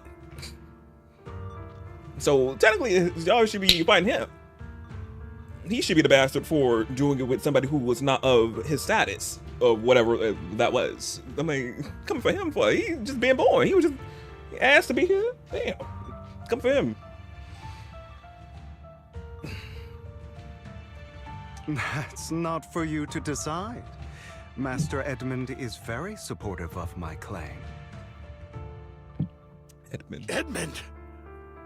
Speaker 1: So technically, y'all should be fighting him. He should be the bastard for doing it with somebody who was not of his status, or whatever that was. I mean, come for him for he just being born. He was just asked to be here. Damn, come for him.
Speaker 4: That's not for you to decide. Master Edmund is very supportive of my claim.
Speaker 15: Edmund?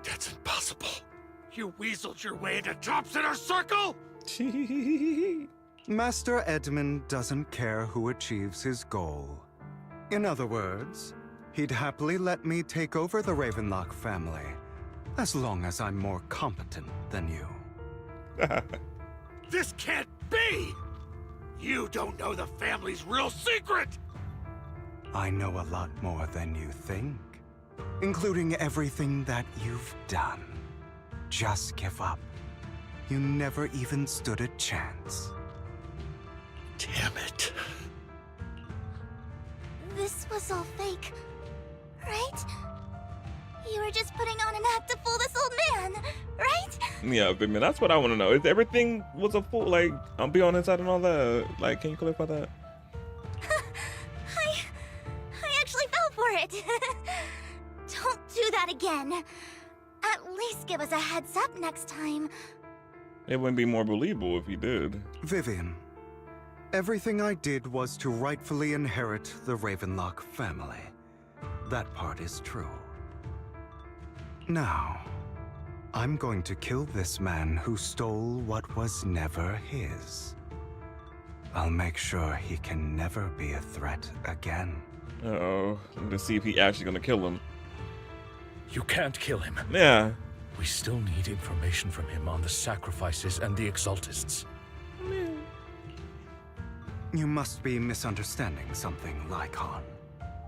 Speaker 15: That's impossible. You weaseled your way into top center circle?
Speaker 4: Master Edmund doesn't care who achieves his goal. In other words, he'd happily let me take over the Ravenlock family, as long as I'm more competent than you.
Speaker 15: This can't be! You don't know the family's real secret!
Speaker 4: I know a lot more than you think, including everything that you've done. Just give up. You never even stood a chance.
Speaker 15: Damn it.
Speaker 11: This was all fake, right? You were just putting on an act to fool this old man, right?
Speaker 1: Yeah, but man, that's what I want to know. Is everything was a fool? Like, I'll be on his side and all that. Like, can you clarify that?
Speaker 11: I actually fell for it. Don't do that again. At least give us a heads up next time.
Speaker 1: It wouldn't be more believable if he did.
Speaker 4: Vivian, everything I did was to rightfully inherit the Ravenlock family. That part is true. Now, I'm going to kill this man who stole what was never his. I'll make sure he can never be a threat again.
Speaker 1: Uh-oh. Let's see if he actually gonna kill him.
Speaker 3: You can't kill him.
Speaker 1: Yeah.
Speaker 3: We still need information from him on the sacrifices and the exaltists.
Speaker 4: You must be misunderstanding something, Lycon.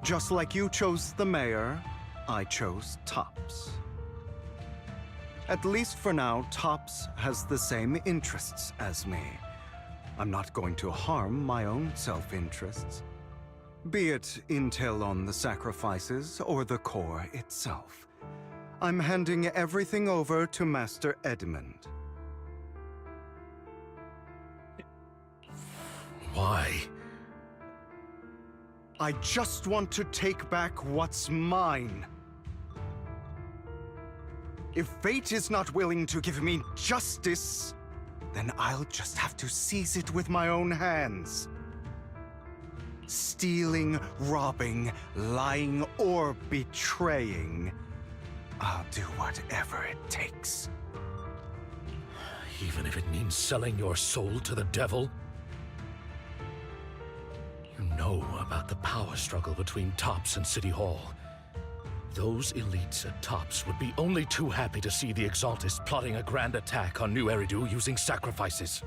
Speaker 4: Just like you chose the mayor, I chose Tops. At least for now, Tops has the same interests as me. I'm not going to harm my own self-interests. Be it intel on the sacrifices or the core itself. I'm handing everything over to Master Edmund.
Speaker 3: Why?
Speaker 4: I just want to take back what's mine. If fate is not willing to give me justice, then I'll just have to seize it with my own hands. Stealing, robbing, lying, or betraying, I'll do whatever it takes.
Speaker 3: Even if it means selling your soul to the devil? You know about the power struggle between Tops and City Hall. Those elites at Tops would be only too happy to see the Exaltists plotting a grand attack on New Eridu using sacrifices.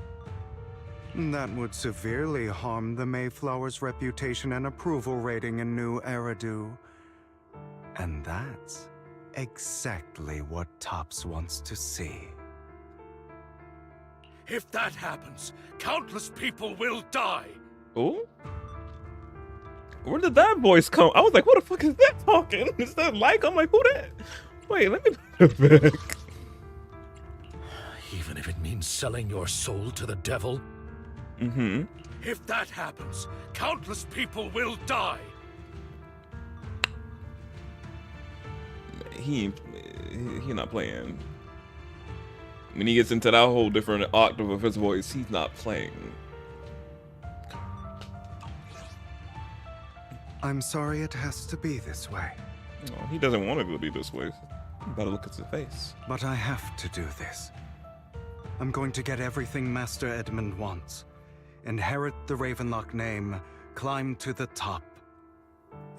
Speaker 4: That would severely harm the Mayflower's reputation and approval rating in New Eridu. And that's exactly what Tops wants to see.
Speaker 3: If that happens, countless people will die.
Speaker 1: Oh? Where did that voice come? I was like, what the fuck is that talking? Is that like? I'm like, who that? Wait, let me put it back.
Speaker 3: Even if it means selling your soul to the devil?
Speaker 1: Mm-hmm.
Speaker 3: If that happens, countless people will die.
Speaker 1: He not playing. When he gets into that whole different octave of his voice, he's not playing.
Speaker 4: I'm sorry it has to be this way.
Speaker 1: No, he doesn't want it to be this way. You better look at his face.
Speaker 4: But I have to do this. I'm going to get everything Master Edmund wants. Inherit the Ravenlock name, climb to the top.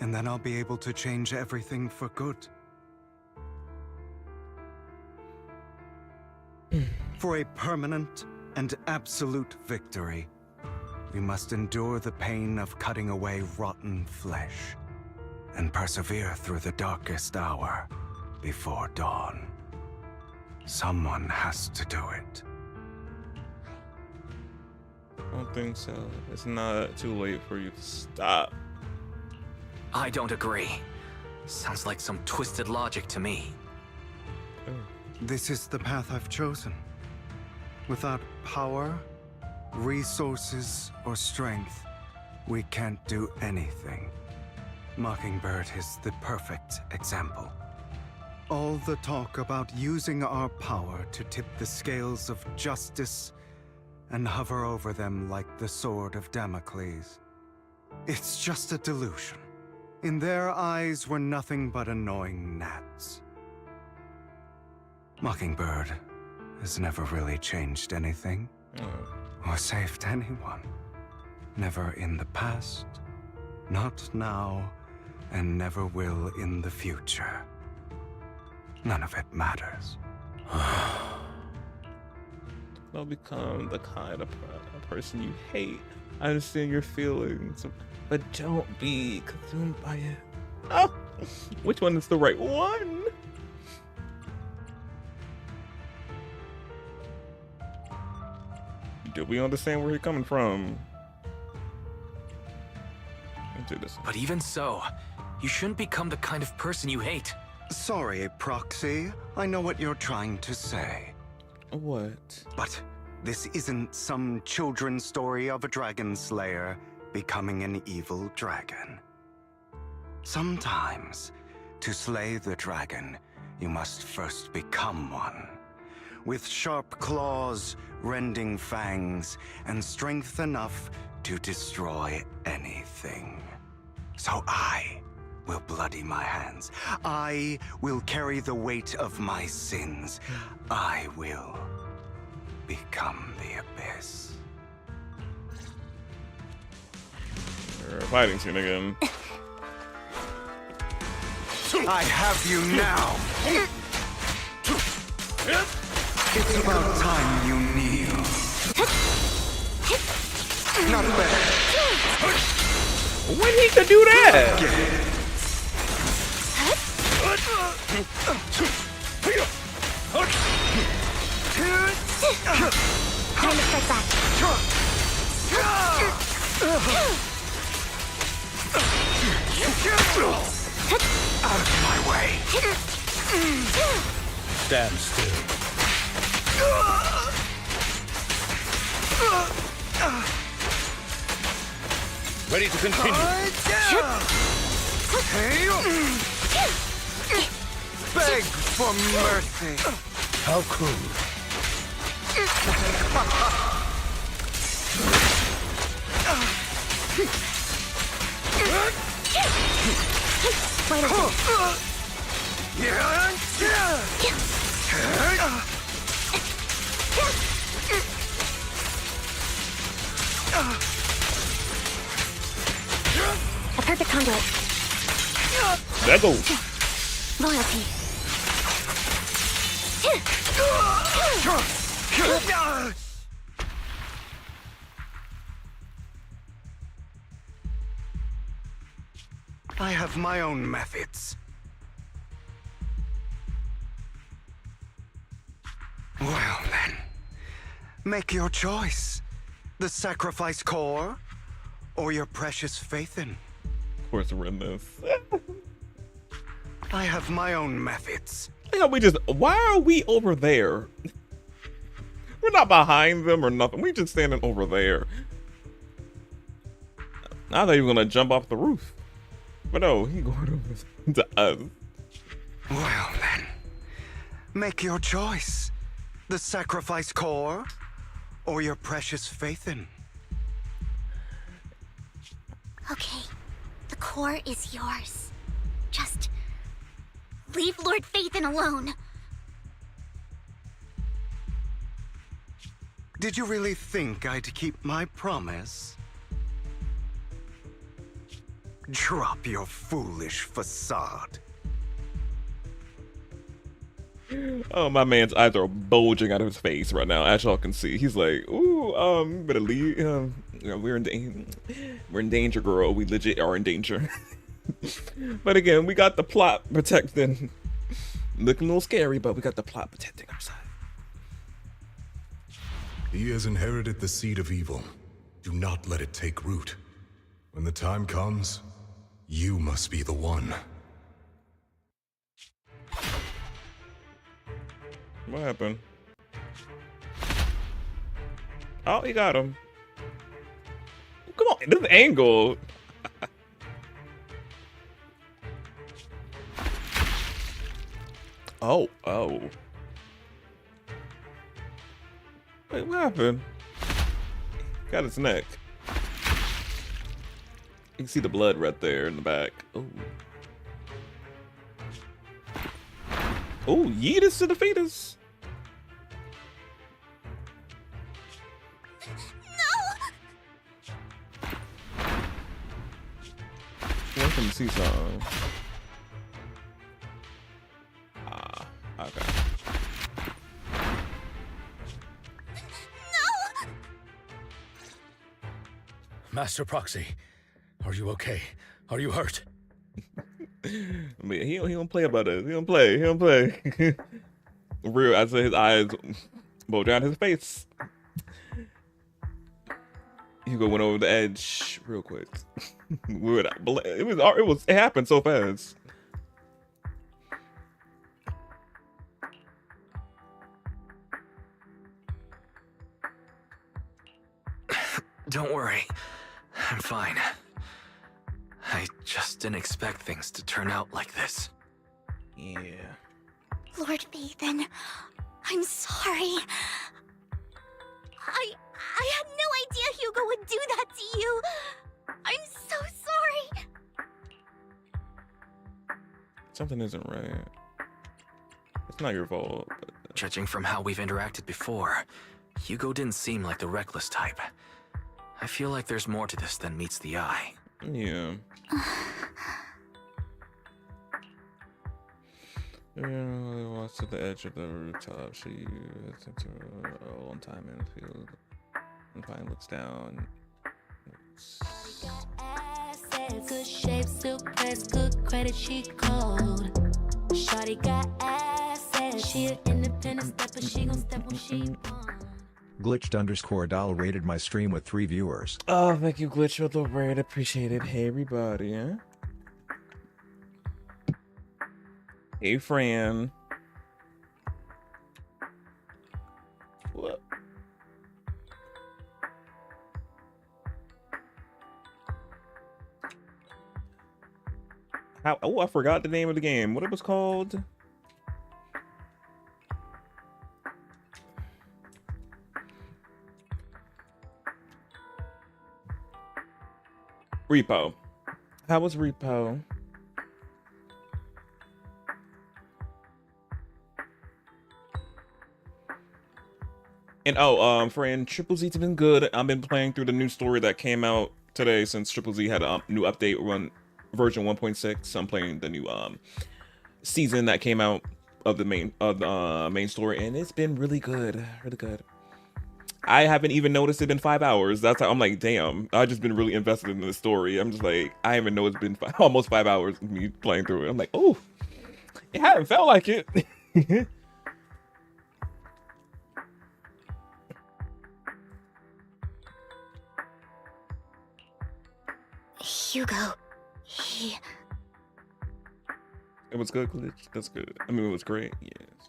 Speaker 4: And then I'll be able to change everything for good. For a permanent and absolute victory, we must endure the pain of cutting away rotten flesh and persevere through the darkest hour before dawn. Someone has to do it.
Speaker 1: I don't think so. It's not too late for you to stop.
Speaker 7: I don't agree. Sounds like some twisted logic to me.
Speaker 4: This is the path I've chosen. Without power, resources, or strength, we can't do anything. Mockingbird is the perfect example. All the talk about using our power to tip the scales of justice and hover over them like the sword of Damocles. It's just a delusion. In their eyes, we're nothing but annoying gnats. Mockingbird has never really changed anything. Or saved anyone. Never in the past, not now, and never will in the future. None of it matters.
Speaker 1: Don't become the kind of person you hate. I understand your feelings, but don't be consumed by it. Oh, which one is the right one? Do we understand where you're coming from?
Speaker 7: But even so, you shouldn't become the kind of person you hate.
Speaker 4: Sorry, Proxy. I know what you're trying to say.
Speaker 1: What?
Speaker 4: But this isn't some children's story of a dragon slayer becoming an evil dragon. Sometimes, to slay the dragon, you must first become one. With sharp claws, rending fangs, and strength enough to destroy anything. So I will bloody my hands. I will carry the weight of my sins. I will become the abyss.
Speaker 1: We're fighting soon again.
Speaker 4: I have you now! It's about time you kneel. Not bad.
Speaker 1: When he could do that?
Speaker 11: Time to fight back.
Speaker 4: Out of my way.
Speaker 3: Stand still. Ready to continue.
Speaker 4: Beg for mercy.
Speaker 3: How cruel.
Speaker 21: Wait a minute. A perfect conduit.
Speaker 1: There goes.
Speaker 21: Loyalty.
Speaker 4: I have my own methods. Well then, make your choice. The sacrifice core, or your precious faith in.
Speaker 1: Of course, Zenless.
Speaker 4: I have my own methods.
Speaker 1: Yeah, why are we over there? We're not behind them or nothing. We just standing over there. I thought you were gonna jump off the roof. But no, he going over to us.
Speaker 4: Well then, make your choice. The sacrifice core, or your precious faith in.
Speaker 11: Okay, the core is yours. Just leave Lord Phaethon alone.
Speaker 4: Did you really think I'd keep my promise? Drop your foolish facade.
Speaker 1: Oh, my man's eyes are bulging out of his face right now, as y'all can see. He's like, ooh, better leave. We're in danger, girl. We legit are in danger. But again, we got the plot protecting. Looking a little scary, but we got the plot protecting our side.
Speaker 9: He has inherited the seed of evil. Do not let it take root. When the time comes, you must be the one.
Speaker 1: What happened? Oh, he got him. Come on, this angle. Oh. Wait, what happened? Got his neck. You can see the blood right there in the back. Oh. Oh, yeetus to the fetus. Welcome to see some. Ah, okay.
Speaker 3: Master Proxy, are you okay? Are you hurt?
Speaker 1: I mean, he don't play about it. He don't play. Real, I said his eyes bulge down his face. Hugo went over the edge real quick. It happened so fast.
Speaker 7: Don't worry, I'm fine. I just didn't expect things to turn out like this.
Speaker 1: Yeah.
Speaker 11: Lord Phaethon, I'm sorry. I had no idea Hugo would do that to you. I'm so sorry.
Speaker 1: Something isn't right. It's not your fault. But...
Speaker 7: Judging from how we've interacted before, Hugo didn't seem like the reckless type. I feel like there's more to this than meets the eye.
Speaker 1: Yeah. Walks to the edge of the rooftop. She takes a long time in the field. And finally looks down.
Speaker 18: Good shape, silk press, good credit, she cold. Shawty got assets. She an independent stepper, she gon' step when she want.
Speaker 19: Glitched_doll rated my stream with 3 viewers.
Speaker 1: Oh, thank you, Glitch, with the raid. Appreciate it. Hey, everybody. Huh? Hey, Fran. What? How? Oh, I forgot the name of the game. What it was called? Repo. How was Repo? And oh, friend, Triple Z's been good. I've been playing through the new story that came out today since Triple Z had a new update run version 1.6. So I'm playing the new season that came out of the main story, and it's been really good, really good. I haven't even noticed it's been 5 hours. That's how I'm like, damn. I've just been really invested in the story. I'm just like, I even know it's been almost 5 hours of me playing through it. I'm like, oh, it hadn't felt like it.
Speaker 11: Hugo, he...
Speaker 1: It was good, Glitch. That's good. I mean, it was great. Yes.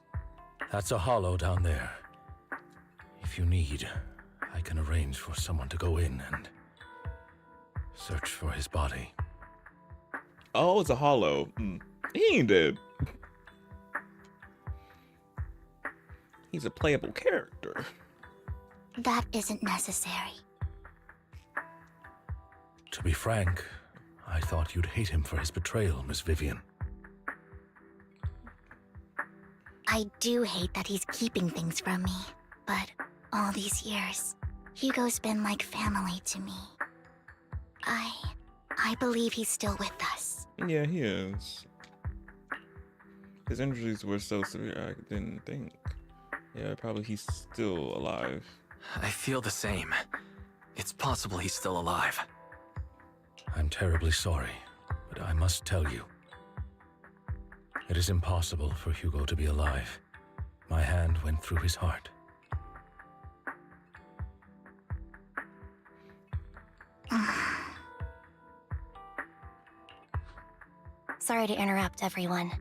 Speaker 3: That's a hollow down there. If you need, I can arrange for someone to go in and search for his body.
Speaker 1: Oh, it's a hollow. He ain't dead. He's a playable character.
Speaker 11: That isn't necessary.
Speaker 3: To be frank, I thought you'd hate him for his betrayal, Miss Vivian.
Speaker 11: I do hate that he's keeping things from me, but all these years, Hugo's been like family to me. I believe he's still with us.
Speaker 1: Yeah, he is. His injuries were so severe, I didn't think. Yeah, probably he's still alive.
Speaker 7: I feel the same. It's possible he's still alive.
Speaker 3: I'm terribly sorry, but I must tell you. It is impossible for Hugo to be alive. My hand went through his heart.
Speaker 21: Sorry to interrupt, everyone.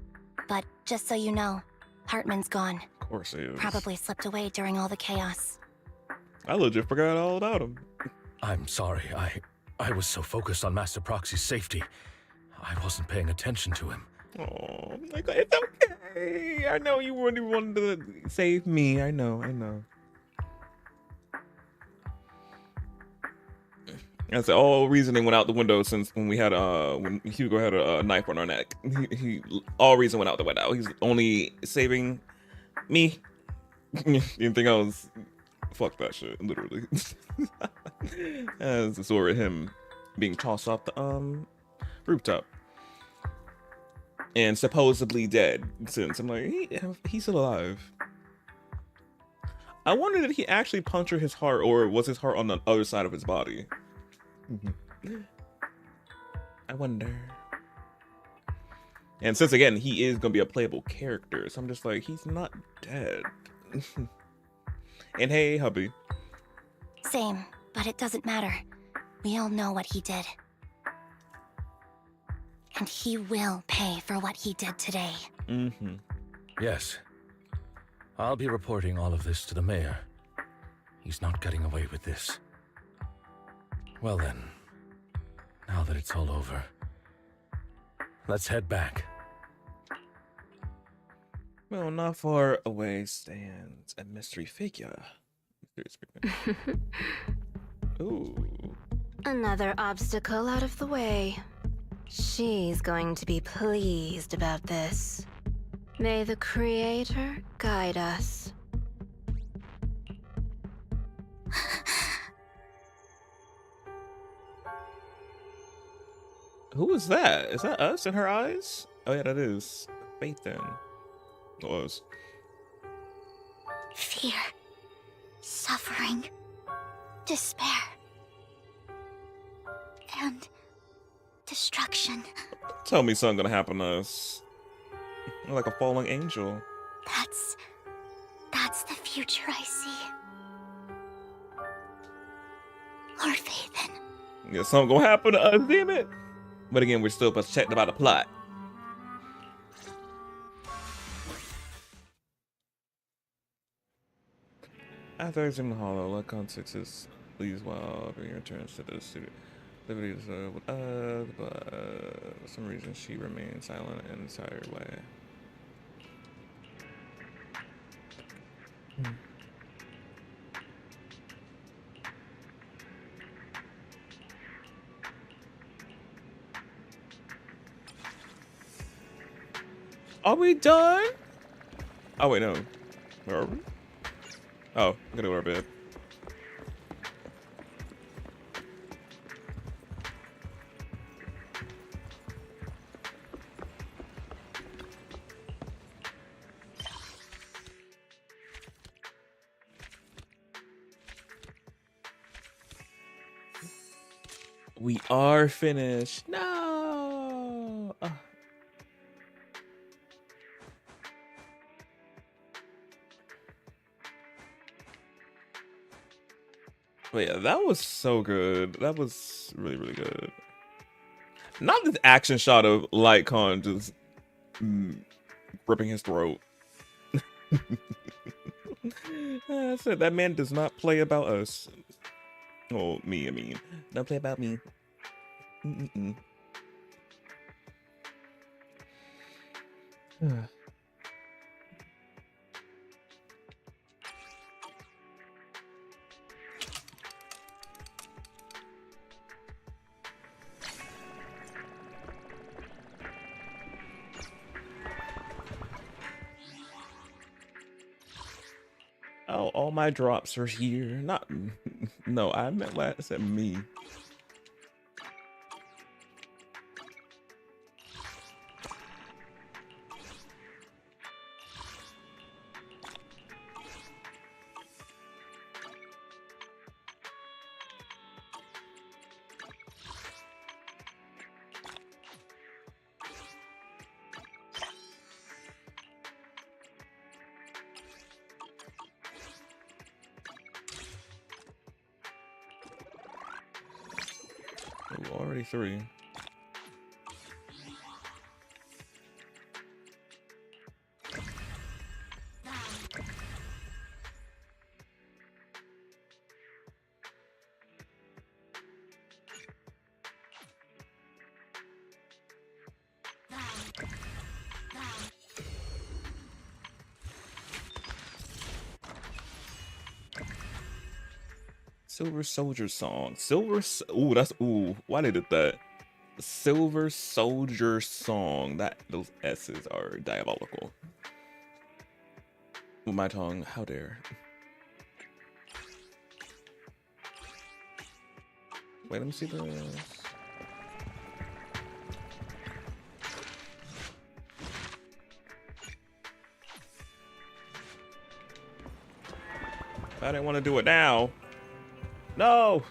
Speaker 21: But just so you know, Hartman's gone.
Speaker 1: Of course he is.
Speaker 21: Probably slipped away during all the chaos.
Speaker 1: I legit forgot all about him.
Speaker 3: I'm sorry, I was so focused on Master Proxy's safety, I wasn't paying attention to him.
Speaker 1: Oh, like, it's okay. I know you really wanted to save me. I know. That's all reasoning went out the window since when we had when Hugo had a knife on our neck. He all reason went out the window. He's only saving me. Anything else? Fuck that shit. Literally. As the story of him being tossed off the rooftop and supposedly dead. Since I'm like, he's still alive. I wonder, did he actually puncture his heart, or was his heart on the other side of his body? I wonder. And since again, he is gonna be a playable character, so I'm just like, he's not dead. And hey, hubby.
Speaker 21: Same, but it doesn't matter. We all know what he did. And he will pay for what he did today.
Speaker 3: Yes. I'll be reporting all of this to the mayor. He's not getting away with this. Well then, now that it's all over, let's head back.
Speaker 1: Well, not far away stands a mystery figure. Ooh.
Speaker 14: Another obstacle out of the way. She's going to be pleased about this. May the Creator guide us.
Speaker 1: Who is that? Is that us in her eyes? Oh yeah, that is Faith then. It was.
Speaker 11: Fear, suffering, despair, and destruction.
Speaker 1: Tell me something gonna happen to us. We're like a falling angel.
Speaker 11: That's the future I see. Lord Faithen.
Speaker 1: Yeah, something gonna happen to us, damn it. But again, we're still protected by the plot. After examining the hollow, let context is please while bring your returns to the studio. The video is with but for some reason she remained silent an entire way. Are we done? Oh wait, no. Where are we? Oh, I'm gonna go to bed. We are finished. No. But yeah, that was so good. That was really, really good. Not this action shot of Lycon just ripping his throat. I said that man does not play about us. Oh, me, I mean. Don't play about me. Oh, all my drops are here. Not, no, I meant last. I said me. Ooh, already 3. Silver Soldier song. Ooh, that's ooh. Why they did that? Silver Soldier song. Those S's are diabolical. With my tongue, how dare. Wait, let me see this. I didn't want to do it now. No.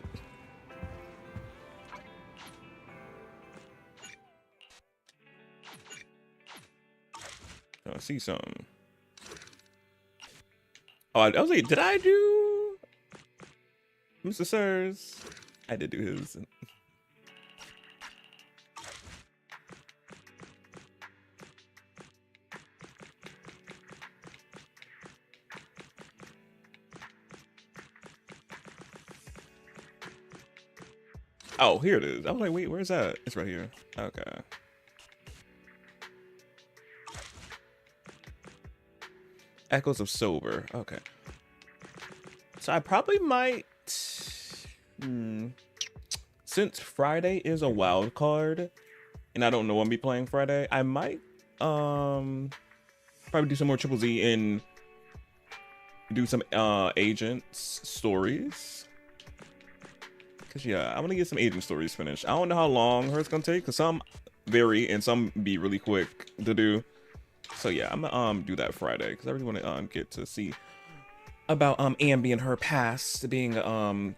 Speaker 1: I see something. Oh, I was like, did I do Mr. Sirs? I did do his. Oh, here it is. I was like, wait, where's that? It's right here. Okay. Echoes of Silver. Okay. So I probably might... Since Friday is a wild card, and I don't know when I'll be playing Friday, I might probably do some more Triple Z and do some agents stories. Cause yeah, I want to get some agent stories finished. I don't know how long hers gonna take, cause some vary and some be really quick to do. So yeah, I'm gonna do that Friday, cause I really want to get to see about Ambi and her past being a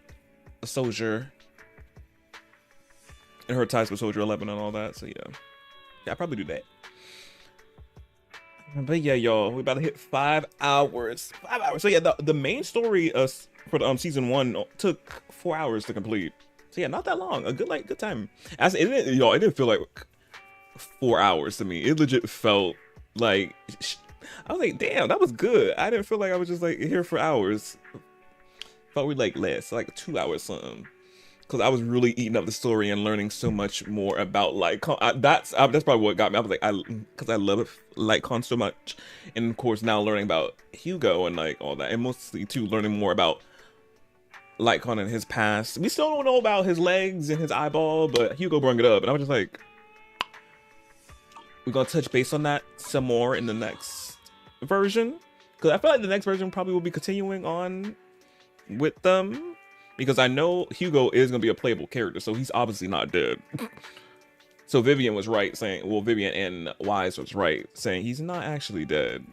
Speaker 1: soldier and her ties with Soldier 11 and all that. So yeah, I'll probably do that. But yeah, y'all, we about to hit 5 hours. 5 hours. So yeah, the main story for the season 1 took 4 hours to complete. So yeah, not that long. A good time. As it didn't feel like 4 hours to me. It legit felt like I was like, damn, that was good. I didn't feel like I was just like here for hours. Thought we like less, like 2 hours something. because I was really eating up the story and learning so much more about that's probably what got me. I was like, because I love Lycon so much, and of course now learning about Hugo and like all that, and mostly too learning more about Lycon and his past. We still don't know about his legs and his eyeball, but Hugo brought it up, and I was just like, we're gonna touch base on that some more in the next version, because I feel like the next version probably will be continuing on with them, because I know Hugo is gonna be a playable character, so he's obviously not dead. So Vivian was right saying, well, Vivian and Wise was right saying he's not actually dead.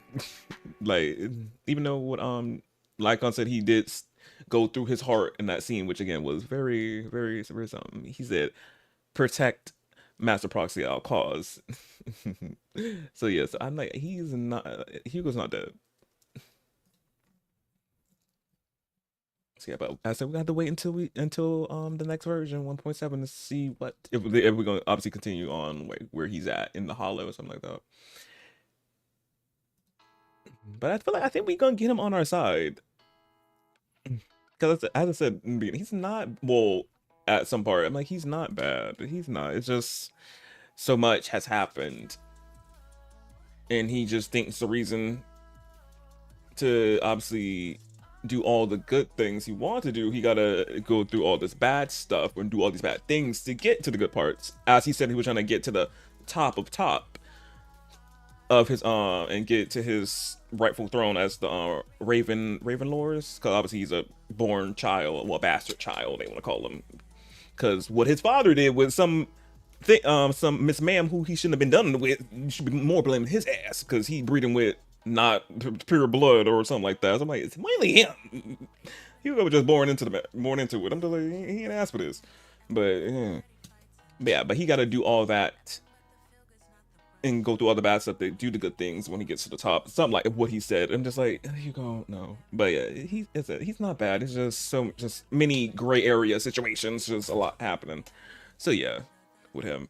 Speaker 1: Like, even though what Lycon said, he did go through his heart in that scene, which again was very, very, very something. He said, protect Master Proxy at all costs. So yeah, so I'm like, Hugo's not dead. So yeah, but I said we have to wait until the next version 1.7 to see what if we're gonna obviously continue on where he's at in the Hollow or something like that. But I think we're gonna get him on our side, because as I said in the beginning, he's not, well, at some part I'm like, he's not bad. He's not. It's just so much has happened, and he just thinks the reason to obviously do all the good things he wants to do, he gotta go through all this bad stuff and do all these bad things to get to the good parts. As he said, he was trying to get to the top of his and get to his rightful throne as the Raven Lords, because obviously he's a born child, well, a bastard child they want to call him, because what his father did was some Miss Ma'am who he shouldn't have been done with. You should be more blaming his ass, because he breeding with not pure blood or something like that. So I'm like, it's mainly him. He was just born into it. I'm just like, he ain't asked for this. But yeah, but he got to do all that and go through all the bad stuff to do the good things when he gets to the top. Something like what he said. I'm just like, Hugo, no. But yeah, he's not bad. It's just many gray area situations. Just a lot happening. So yeah, with him.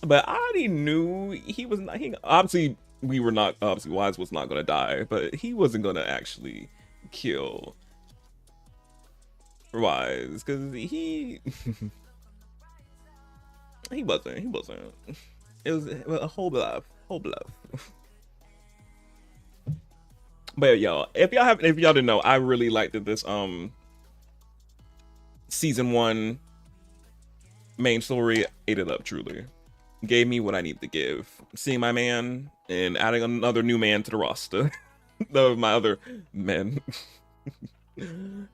Speaker 1: But I already knew he was not. Obviously Wise was not gonna die, but he wasn't gonna actually kill Wise, because he wasn't. It was a whole bluff. But y'all, if y'all didn't know, I really liked that this season 1 main story ate it up truly. Gave me what I need to give. Seeing my man and adding another new man to the roster of my other men.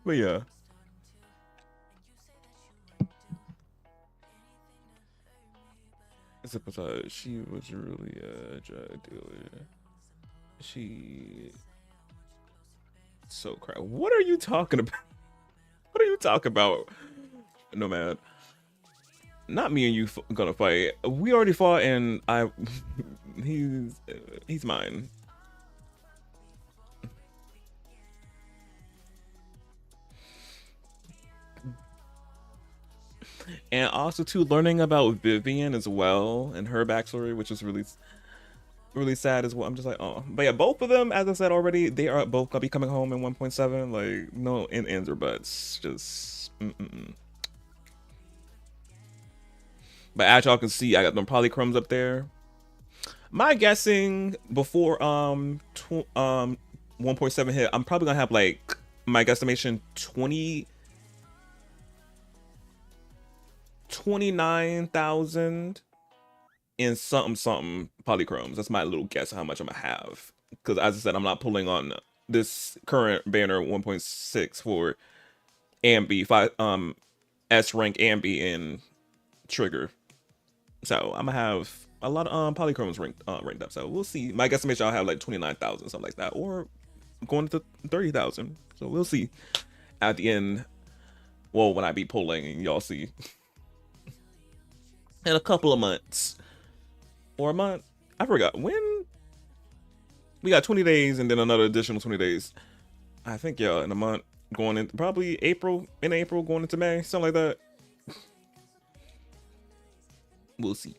Speaker 1: But yeah. She was really a drug dealer. She so crap. What are you talking about? What are you talking about, Nomad? Not me and you gonna fight. We already fought, and he's mine. And also too, learning about Vivian as well and her backstory, which is really sad as well. I'm just like, oh, but yeah, both of them, as I said already, they are both gonna be coming home in 1.7. Like, no ends or buts, just. But as y'all can see, I got them polychromes up there. My guessing before 1.7 hit, I'm probably gonna have, like, my guesstimation 29,000 and something polychromes. That's my little guess of how much I'm gonna have. Because as I said, I'm not pulling on this current banner 1.6 for Ambi, S rank Ambi and Trigger. So I'm gonna have a lot of polychromes ranked up. So we'll see. My guesstimation, I'll have like 29,000, something like that, or going to 30,000. So we'll see at the end. Well, when I be pulling, and y'all see in a couple of months or a month. I forgot when. We got 20 days and then another additional 20 days. I think, yeah, in a month, going into probably April, going into May, something like that. We'll see.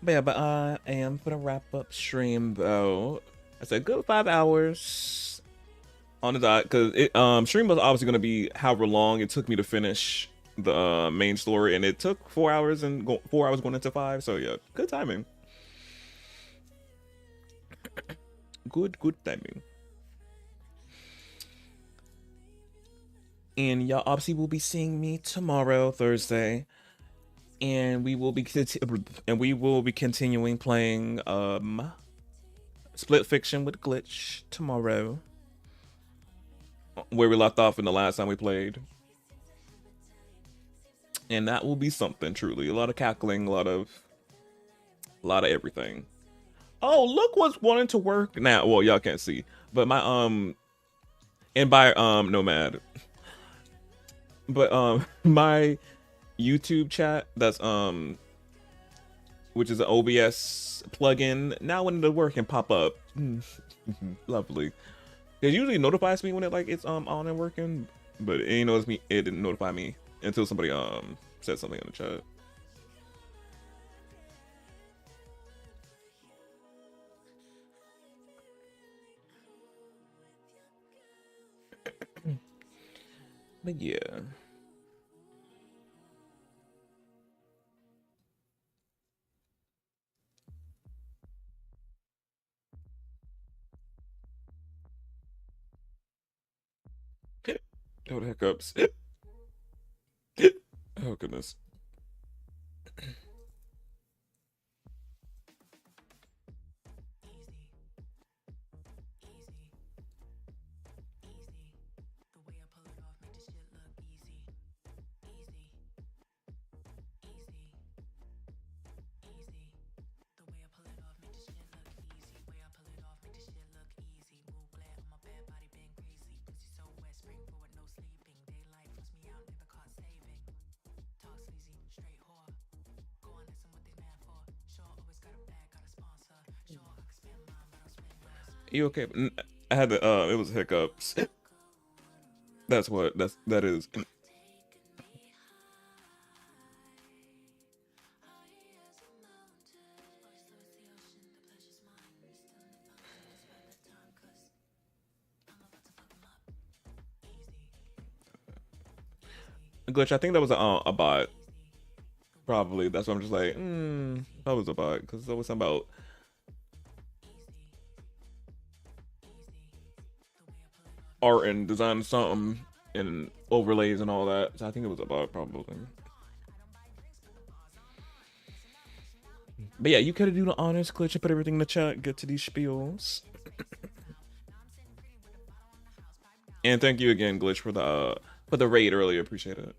Speaker 1: But yeah, but I am gonna wrap up stream though. I said good 5 hours on the dot because it stream was obviously gonna be however long it took me to finish the main story, and it took 4 hours and 4 hours going into 5. So yeah, good timing. Good timing. And y'all obviously will be seeing me tomorrow, Thursday, and we will be continuing playing Split Fiction with Glitch tomorrow, where we left off in the last time we played. And that will be something, truly. A lot of cackling, a lot of everything. Oh, look what's wanting to work now. Well, y'all can't see, but my and by Nomad. But my YouTube chat, that's which is an OBS plugin, now when it work and pop up. Lovely. It usually notifies me when it's on and working, but it didn't notify me until somebody said something in the chat. But yeah. Oh, the hiccups. Oh, goodness. You okay? I had the it was hiccups. That is. Glitch, I think that was a bot. Probably. That's why I'm just like, that was a bot, because there was something about art and design something and overlays and all that. So I think it was a bot, probably. But yeah, you could do the honors, Glitch, and put everything in the chat. Get to these spiels. And thank you again, Glitch, for the raid earlier. Appreciate it.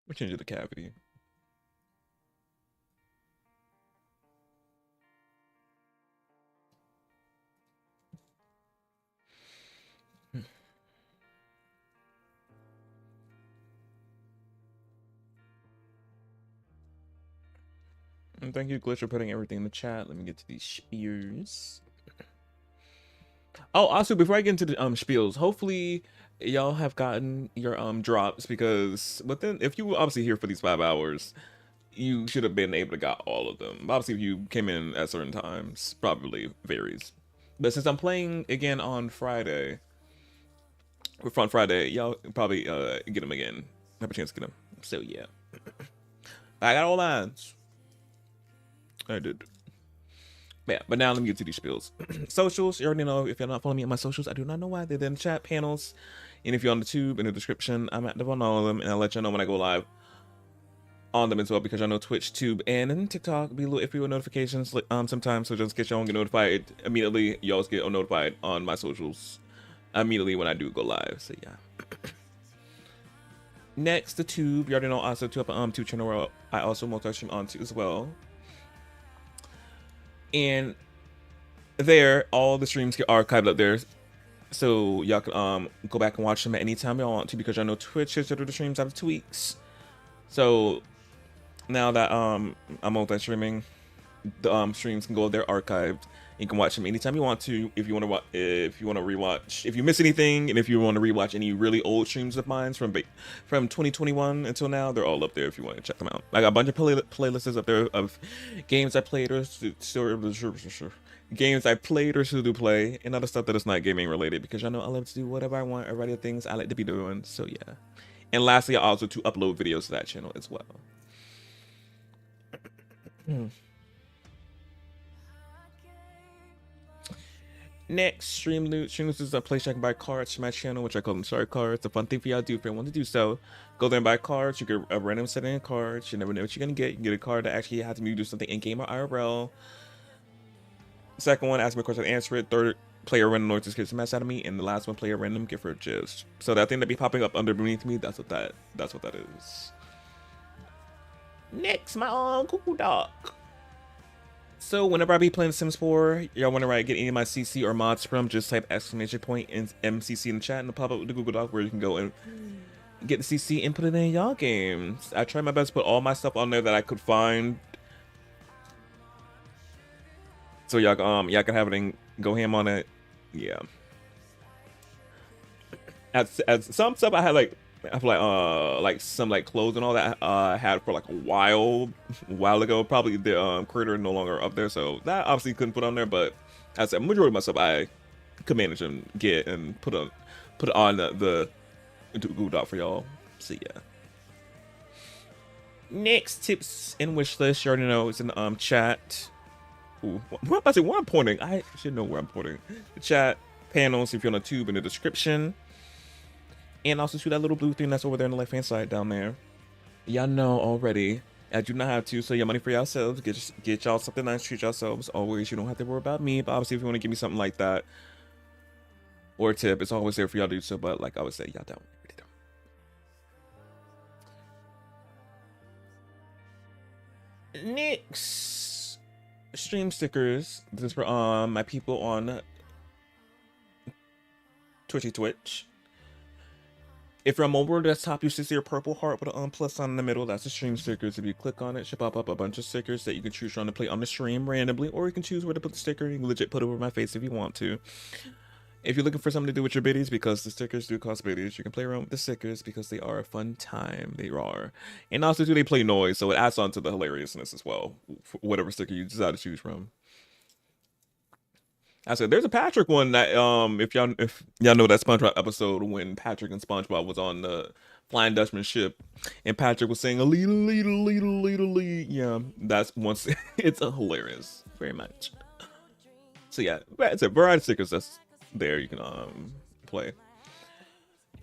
Speaker 1: We're changing the cavity. And thank you, Glitch, for putting everything in the chat. Let me get to these spears. Oh, also, before I get into the spiels, hopefully y'all have gotten your drops, because if you were obviously here for these 5 hours, you should have been able to got all of them. Obviously, if you came in at certain times, probably varies. But since I'm playing again on Friday, y'all probably get them again. Have a chance to get them. So yeah, I got all lines. I did. Yeah, but now let me get to these spiels. Socials, you already know. If you're not following me on my socials, I do not know why. They're in the chat panels. And if you're on the tube, in the description, I'm active on all of them. And I'll let you know when I go live on them as well, because I know Twitch, Tube, and TikTok be a little iffy with notifications sometimes. So just in case y'all don't get notified immediately, you always get notified on my socials immediately when I do go live. So yeah. Next, the Tube. You already know also to up a Tube channel where I also multi-stream onto as well. And there, all the streams get archived up there. So y'all can go back and watch them at any time y'all want to, because I know Twitch has the streams after 2 weeks. So now that I'm multi-streaming, the streams can go there archived. You can watch them anytime you want to. If you want to rewatch, if you miss anything, and if you want to rewatch any really old streams of mine from 2021 until now, they're all up there if you want to check them out. I got a bunch of playlists up there of games I played or games I played or still do play, and other stuff that is not gaming related, because I know I love to do whatever I want, or write the things I like to be doing. So yeah. And lastly, I also to upload videos to that channel as well. Next, stream loot. Stream loot is a place I can buy cards to my channel, which I call them star cards. It's a fun thing for y'all to do if you want to do so. Go there and buy cards. You get a random setting of cards. You never know what you're gonna get. You can get a card that actually has to do something in game or IRL. Second one, ask me a question, answer it. Third, player random noises scares the mess out of me, and the last one, player random give her a gist. So that thing that be popping up underneath me, that's what that is. Next, my Google Doc. So whenever I be playing Sims 4, y'all wonder where I get any of my CC or mods from, just type exclamation point and MCC in the chat, and it'll pop up with the Google Doc where you can go and get the CC and put it in y'all games. I try my best to put all my stuff on there that I could find, so y'all can have it and go ham on it. Yeah. As some stuff I had like some like clothes and all that I had for like a while ago. Probably the creator no longer up there, so that obviously couldn't put on there. But as a majority of my stuff I could manage and get and put it on the Google Doc for y'all. So yeah. Next, tips and wish list. You already know it's in the chat. Ooh, what I'm pointing? I should know where I'm pointing. The chat panels if you're on a tube in the description. And also to that little blue thing that's over there on the left hand side down there. Y'all know already. I do not have to, so your money for yourselves. Get y'all something nice, treat yourselves. Always, you don't have to worry about me. But obviously, if you want to give me something like that or a tip, it's always there for y'all to do so. But like I would say, y'all don't. Really don't. Next, stream stickers. This is for my people on Twitch. If you're on mobile desktop, you should see a purple heart with a plus sign in the middle. That's the stream stickers. If you click on it, it should pop up a bunch of stickers that you can choose from to play on the stream randomly, or you can choose where to put the sticker. You can legit put it over my face if you want to. If you're looking for something to do with your biddies, because the stickers do cost biddies, you can play around with the stickers because they are a fun time. They are. And also, they play noise, so it adds on to the hilariousness as well, whatever sticker you decide to choose from. I said there's a Patrick one that if y'all know that SpongeBob episode when Patrick and SpongeBob was on the Flying Dutchman ship and Patrick was saying a lead. Yeah, that's once it's a hilarious very much. So yeah, it's a variety of stickers that's there you can play.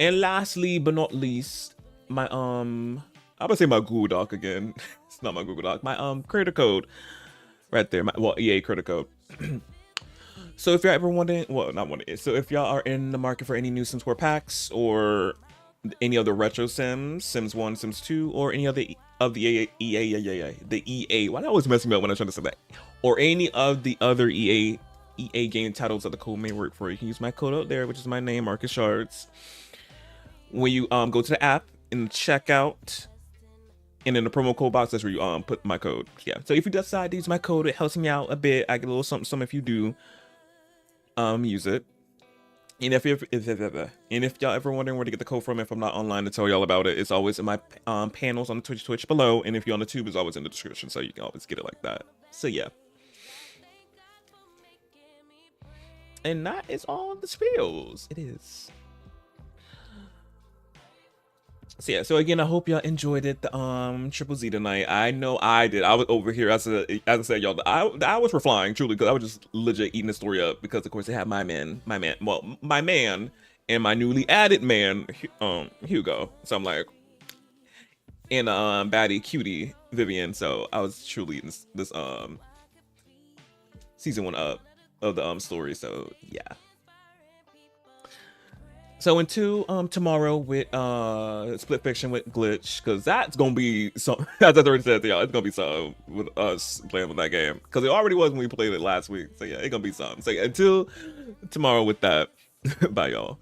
Speaker 1: And lastly but not least, my I'm gonna say my Google Doc again. It's not my Google Doc. My creator code right there. My EA creator code. So if you're ever wondering, well, not wondering, so if y'all are in the market for any new Sims 4 packs or any other retro Sims, Sims 1, Sims 2, or any other of the EA, why do I always mess me up when I'm trying to say that? Or any of the other EA game titles that the code may work for, you can use my code out there, which is my name, MarcusShards. When you go to the app in the checkout, and in the promo code box, that's where you put my code. Yeah. So if you decide to use my code, it helps me out a bit. I get a little something if you do use it. And if y'all ever wondering where to get the code from, if I'm not online to tell y'all about it, it's always in my panels on the Twitch below. And if you're on the tube, it's always in the description, so you can always get it like that. So yeah. And that is all the spills. It is. So yeah, so again, I hope y'all enjoyed it. The Triple Z tonight. I know I did. I was over here, as I said, y'all. The hours were flying truly because I was just legit eating the story up because of course they have my man, and my newly added man, Hugo. So I'm like, and baddie cutie Vivian. So I was truly eating this season 1 up of the story. So yeah. So until tomorrow with Split Fiction with Glitch, because that's gonna be some. As I already said to y'all, it's gonna be something with us playing with that game, because it already was when we played it last week. So yeah, it's gonna be something. So yeah, until tomorrow with that. Bye y'all.